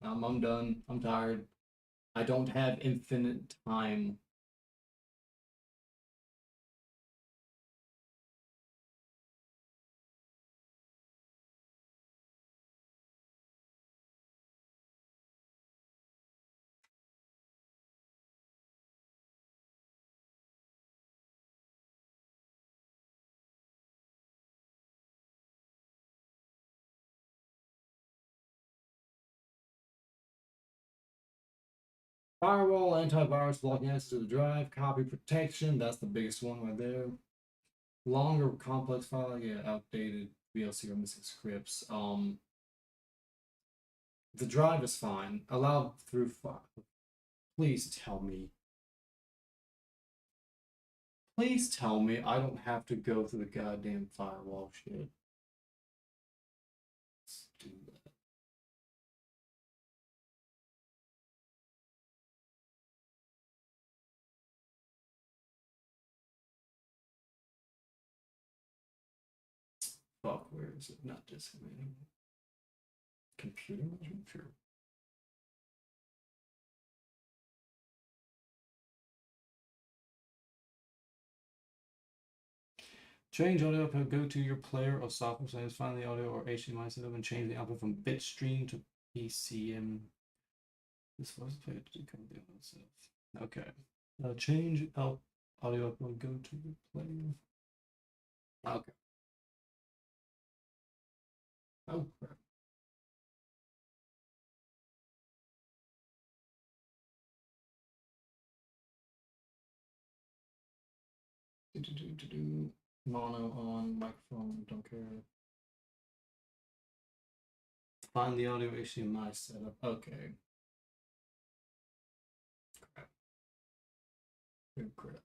I'm done. I'm tired. I don't have infinite time. Firewall, antivirus, blocking access to the drive, copy protection. That's the biggest one right there. Longer, complex file, yeah, outdated VLC or missing scripts. The drive is fine. Allow through file. Please tell me. Please tell me I don't have to go through the goddamn firewall shit. Let's do that. Fuck, where is it? Not disk management. Computer management? Sure. Change audio output, go to your player or software settings, find the audio or HDMI setup, and change the output from bitstream to PCM. This was player to decode the audio itself. Okay. Change out audio output, go to your player. Okay. Oh crap. Mono on microphone, don't care. Find the audio HDMI setup. Okay. Crap. Good crap.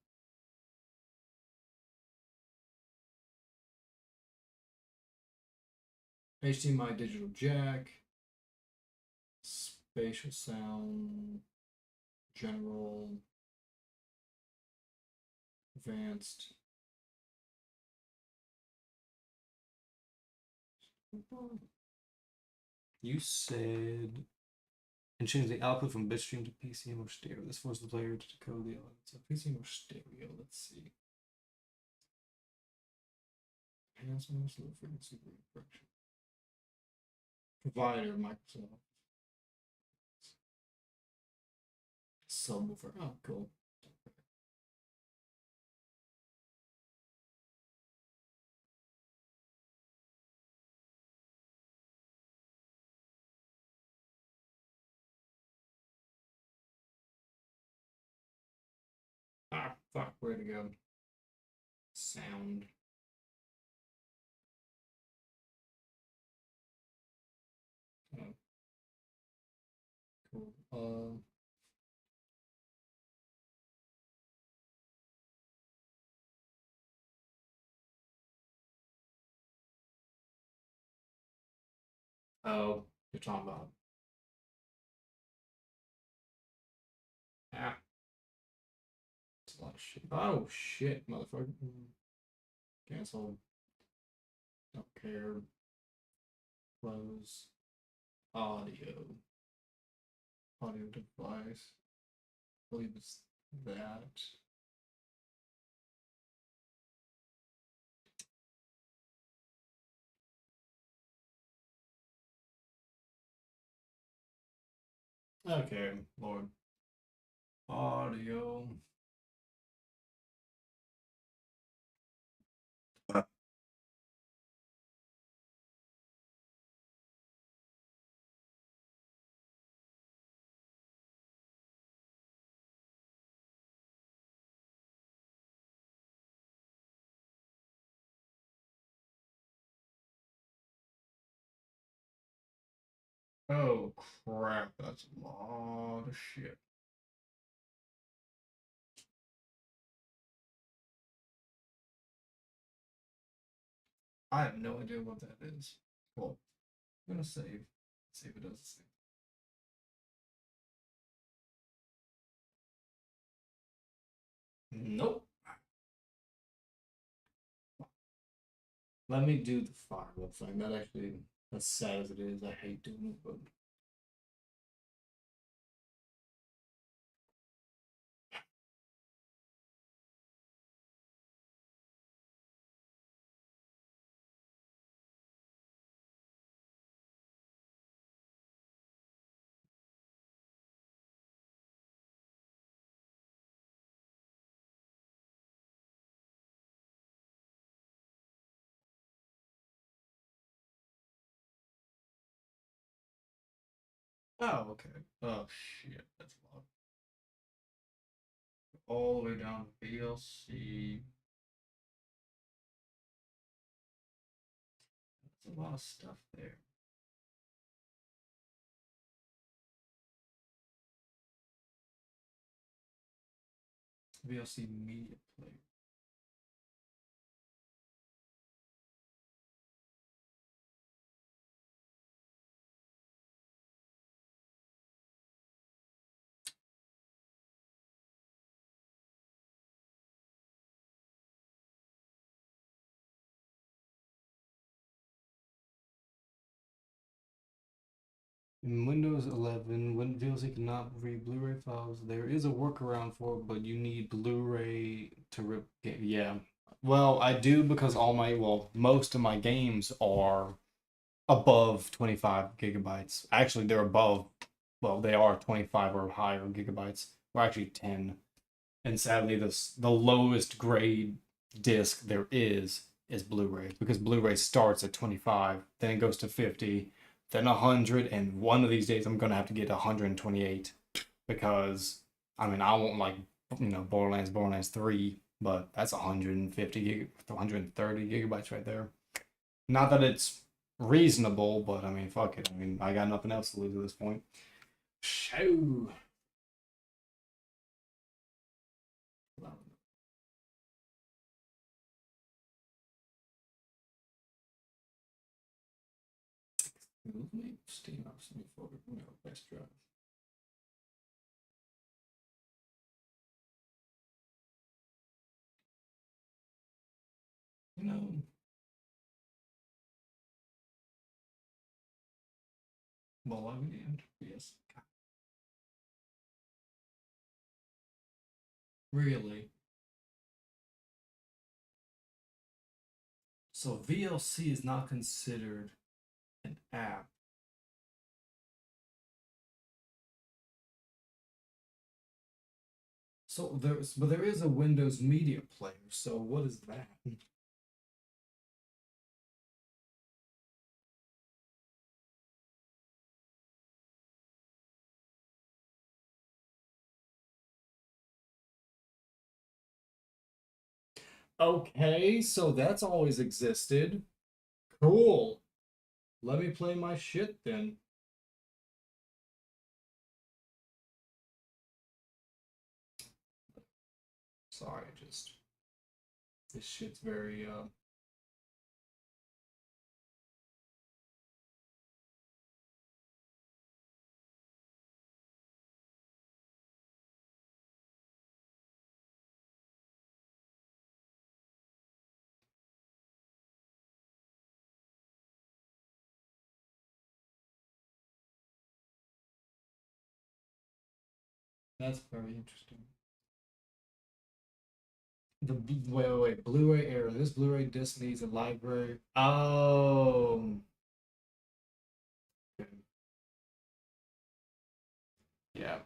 HDMI digital jack. Spatial sound. General. Advanced. You said and change the output from bitstream to PCM or stereo. This forces the player to decode the audio. So PCM or stereo. Let's see. Enhancement, low frequency refresh. Provider Microsoft. Subwoofer. Oh, cool. Ah, fuck, where to go? Sound. Oh. Cool. Oh, you're talking about. Ah, it's a lot of shit. Oh, shit, motherfucker. Cancel. Don't care. Close. Audio. Audio device. I believe it's that. Okay, Lord. Audio. Oh crap, that's a lot of shit. I have no idea what that is. Cool. I'm gonna save. See if it does the same. Nope. Let me do the firewall thing. That actually, as sad as it is, I hate doing it, but oh okay. Oh shit, that's a lot. All the way down to VLC. That's a lot of stuff there. VLC media player. In Windows 11, when VLC cannot read Blu-ray files, there is a workaround for it, but you need Blu-ray to rip. Yeah. Well, I do because most of my games are above 25 gigabytes. Actually, they're above, well, they are 25 or higher gigabytes, or actually 10. And sadly, the lowest grade disc there is Blu-ray because Blu-ray starts at 25, then it goes to 50, then 100, and one of these days I'm gonna have to get 128 because I mean I won't like Borderlands 3, but that's 130 gigabytes right there. Not that it's reasonable, but I mean fuck it. I mean I got nothing else to lose at this point. Shoo. Steam apps, let me forward best drive. You know, well, I would yes. Really? So VLC is not considered an app. But there is a Windows Media Player. So what is that? Okay, so that's always existed. Cool. Let me play my shit then. Sorry, just this shit's very that's very interesting. Wait, Blu-ray error. This Blu-ray disc needs a library. Oh. Yeah.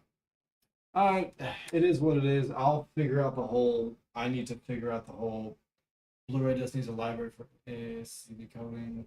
It is what it is. I'll figure out the whole. I need to figure out the whole. Blu-ray disc needs a library for CD coding.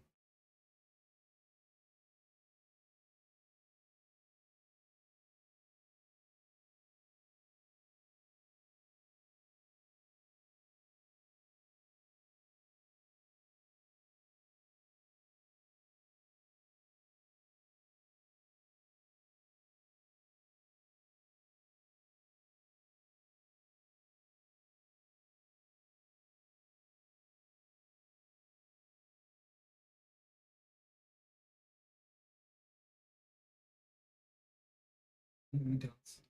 He does.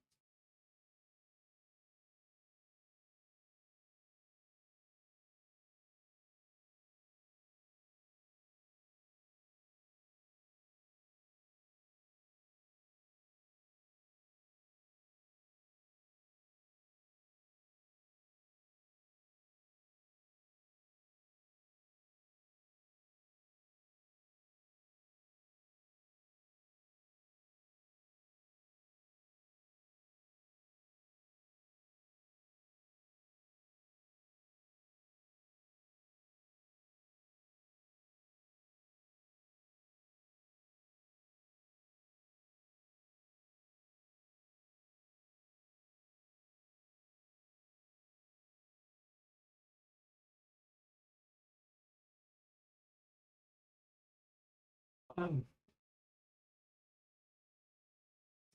Um,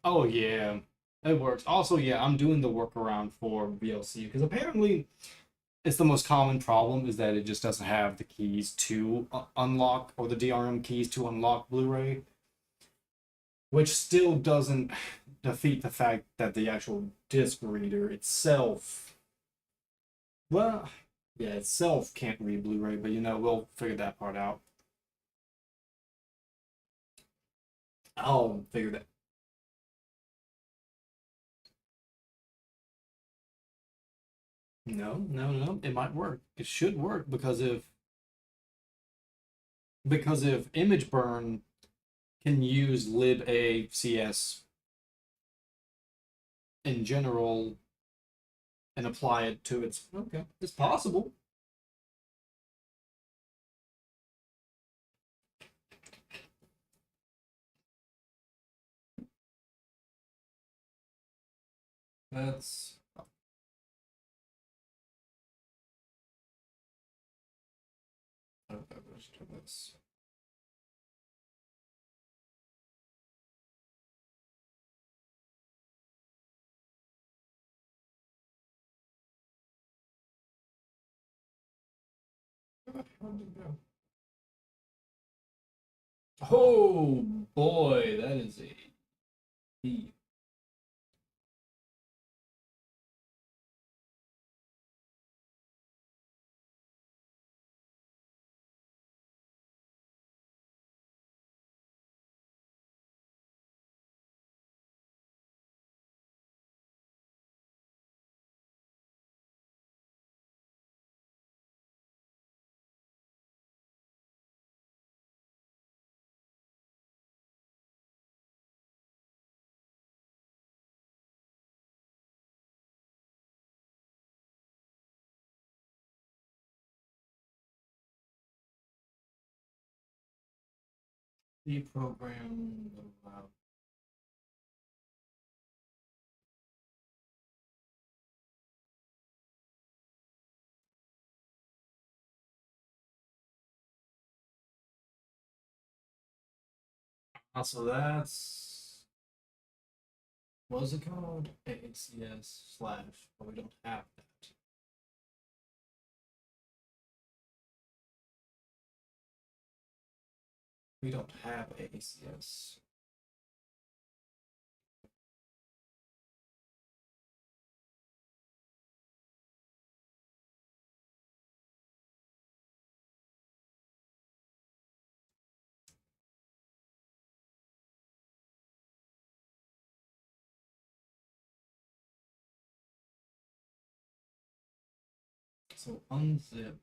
oh yeah, it works. Also, yeah, I'm doing the workaround for VLC because apparently it's the most common problem is that it just doesn't have the keys to unlock or the DRM keys to unlock Blu-ray, which still doesn't defeat the fact that the actual disc reader itself, well, yeah, itself can't read Blu-ray, but we'll figure that part out. I'll figure that. No, no, no. It might work. It should work because if ImageBurn can use libacs in general and apply it to its, okay, it's possible. That's let's do this. How did it go? Oh boy, that is a deep. Deprogram. So that's what's it called? ACS slash, but we don't have that. We don't have ACS. So unzip.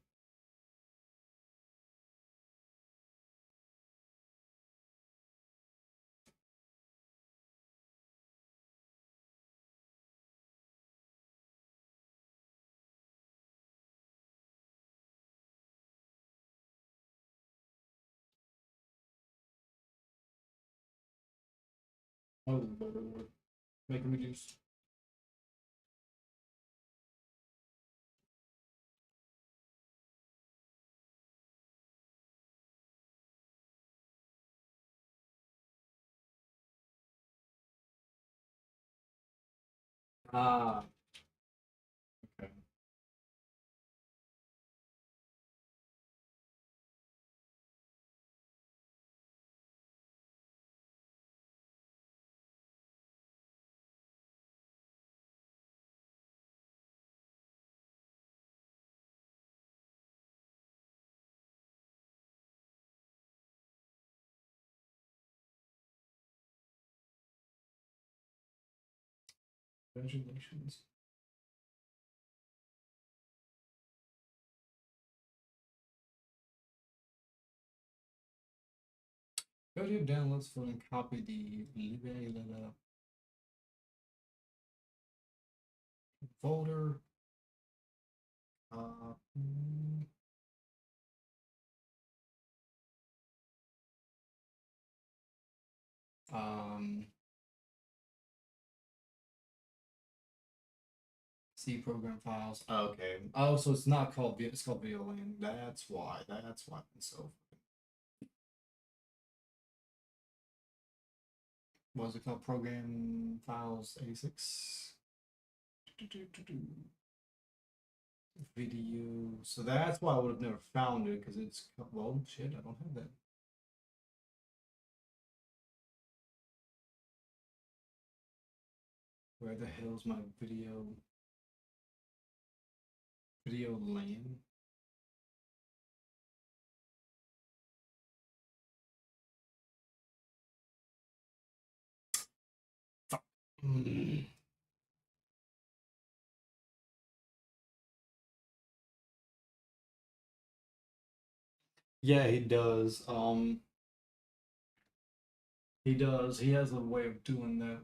Oh Lord, making me juice. Ah, okay. Congratulations. Go to your downloads folder and copy the folder. C program files. Okay. Oh, so it's not called it's called VLAN. That's why. That's why. So what was it called? Program files 86. Video. So that's why I would have never found it because it's well shit. I don't have that. Where the hell's my video? Video LAN? Fuck. Yeah, he does. He does. He has a way of doing that.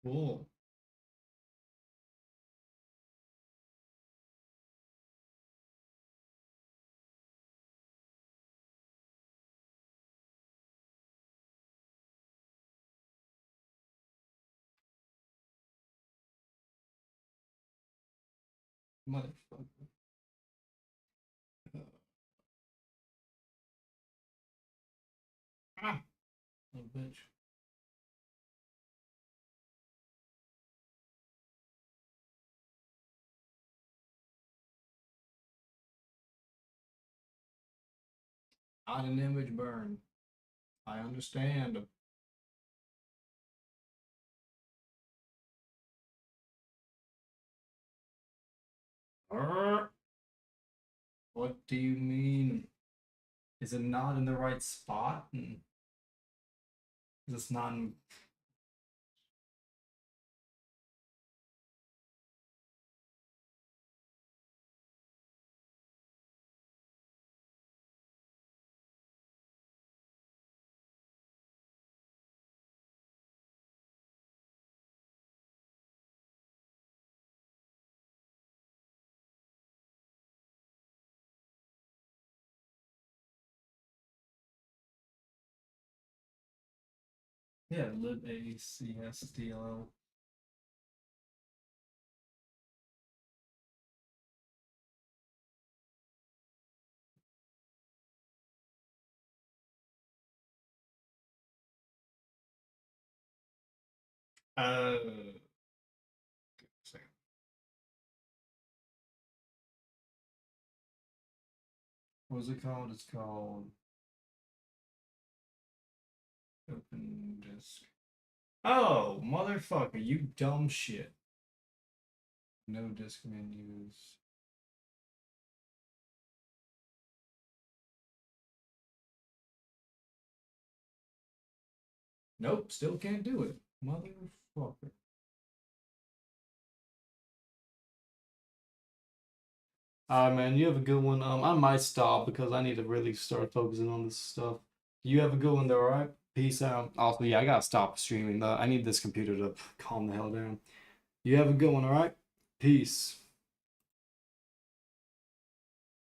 Cool. Motherfucker. Ah, little bitch. Not an image burn. I understand. What do you mean? Is it not in the right spot? Is this not in... Yeah, libacstll. Second. What was it called? It's called open disk. Oh, motherfucker, you dumb shit. No disk menus. Nope, still can't do it. Motherfucker. All right, man. You have a good one. I might stop because I need to really start focusing on this stuff. You have a good one, though. All right. Peace out. Also, yeah, I gotta stop streaming. I need this computer to calm the hell down. You have a good one. All right. Peace.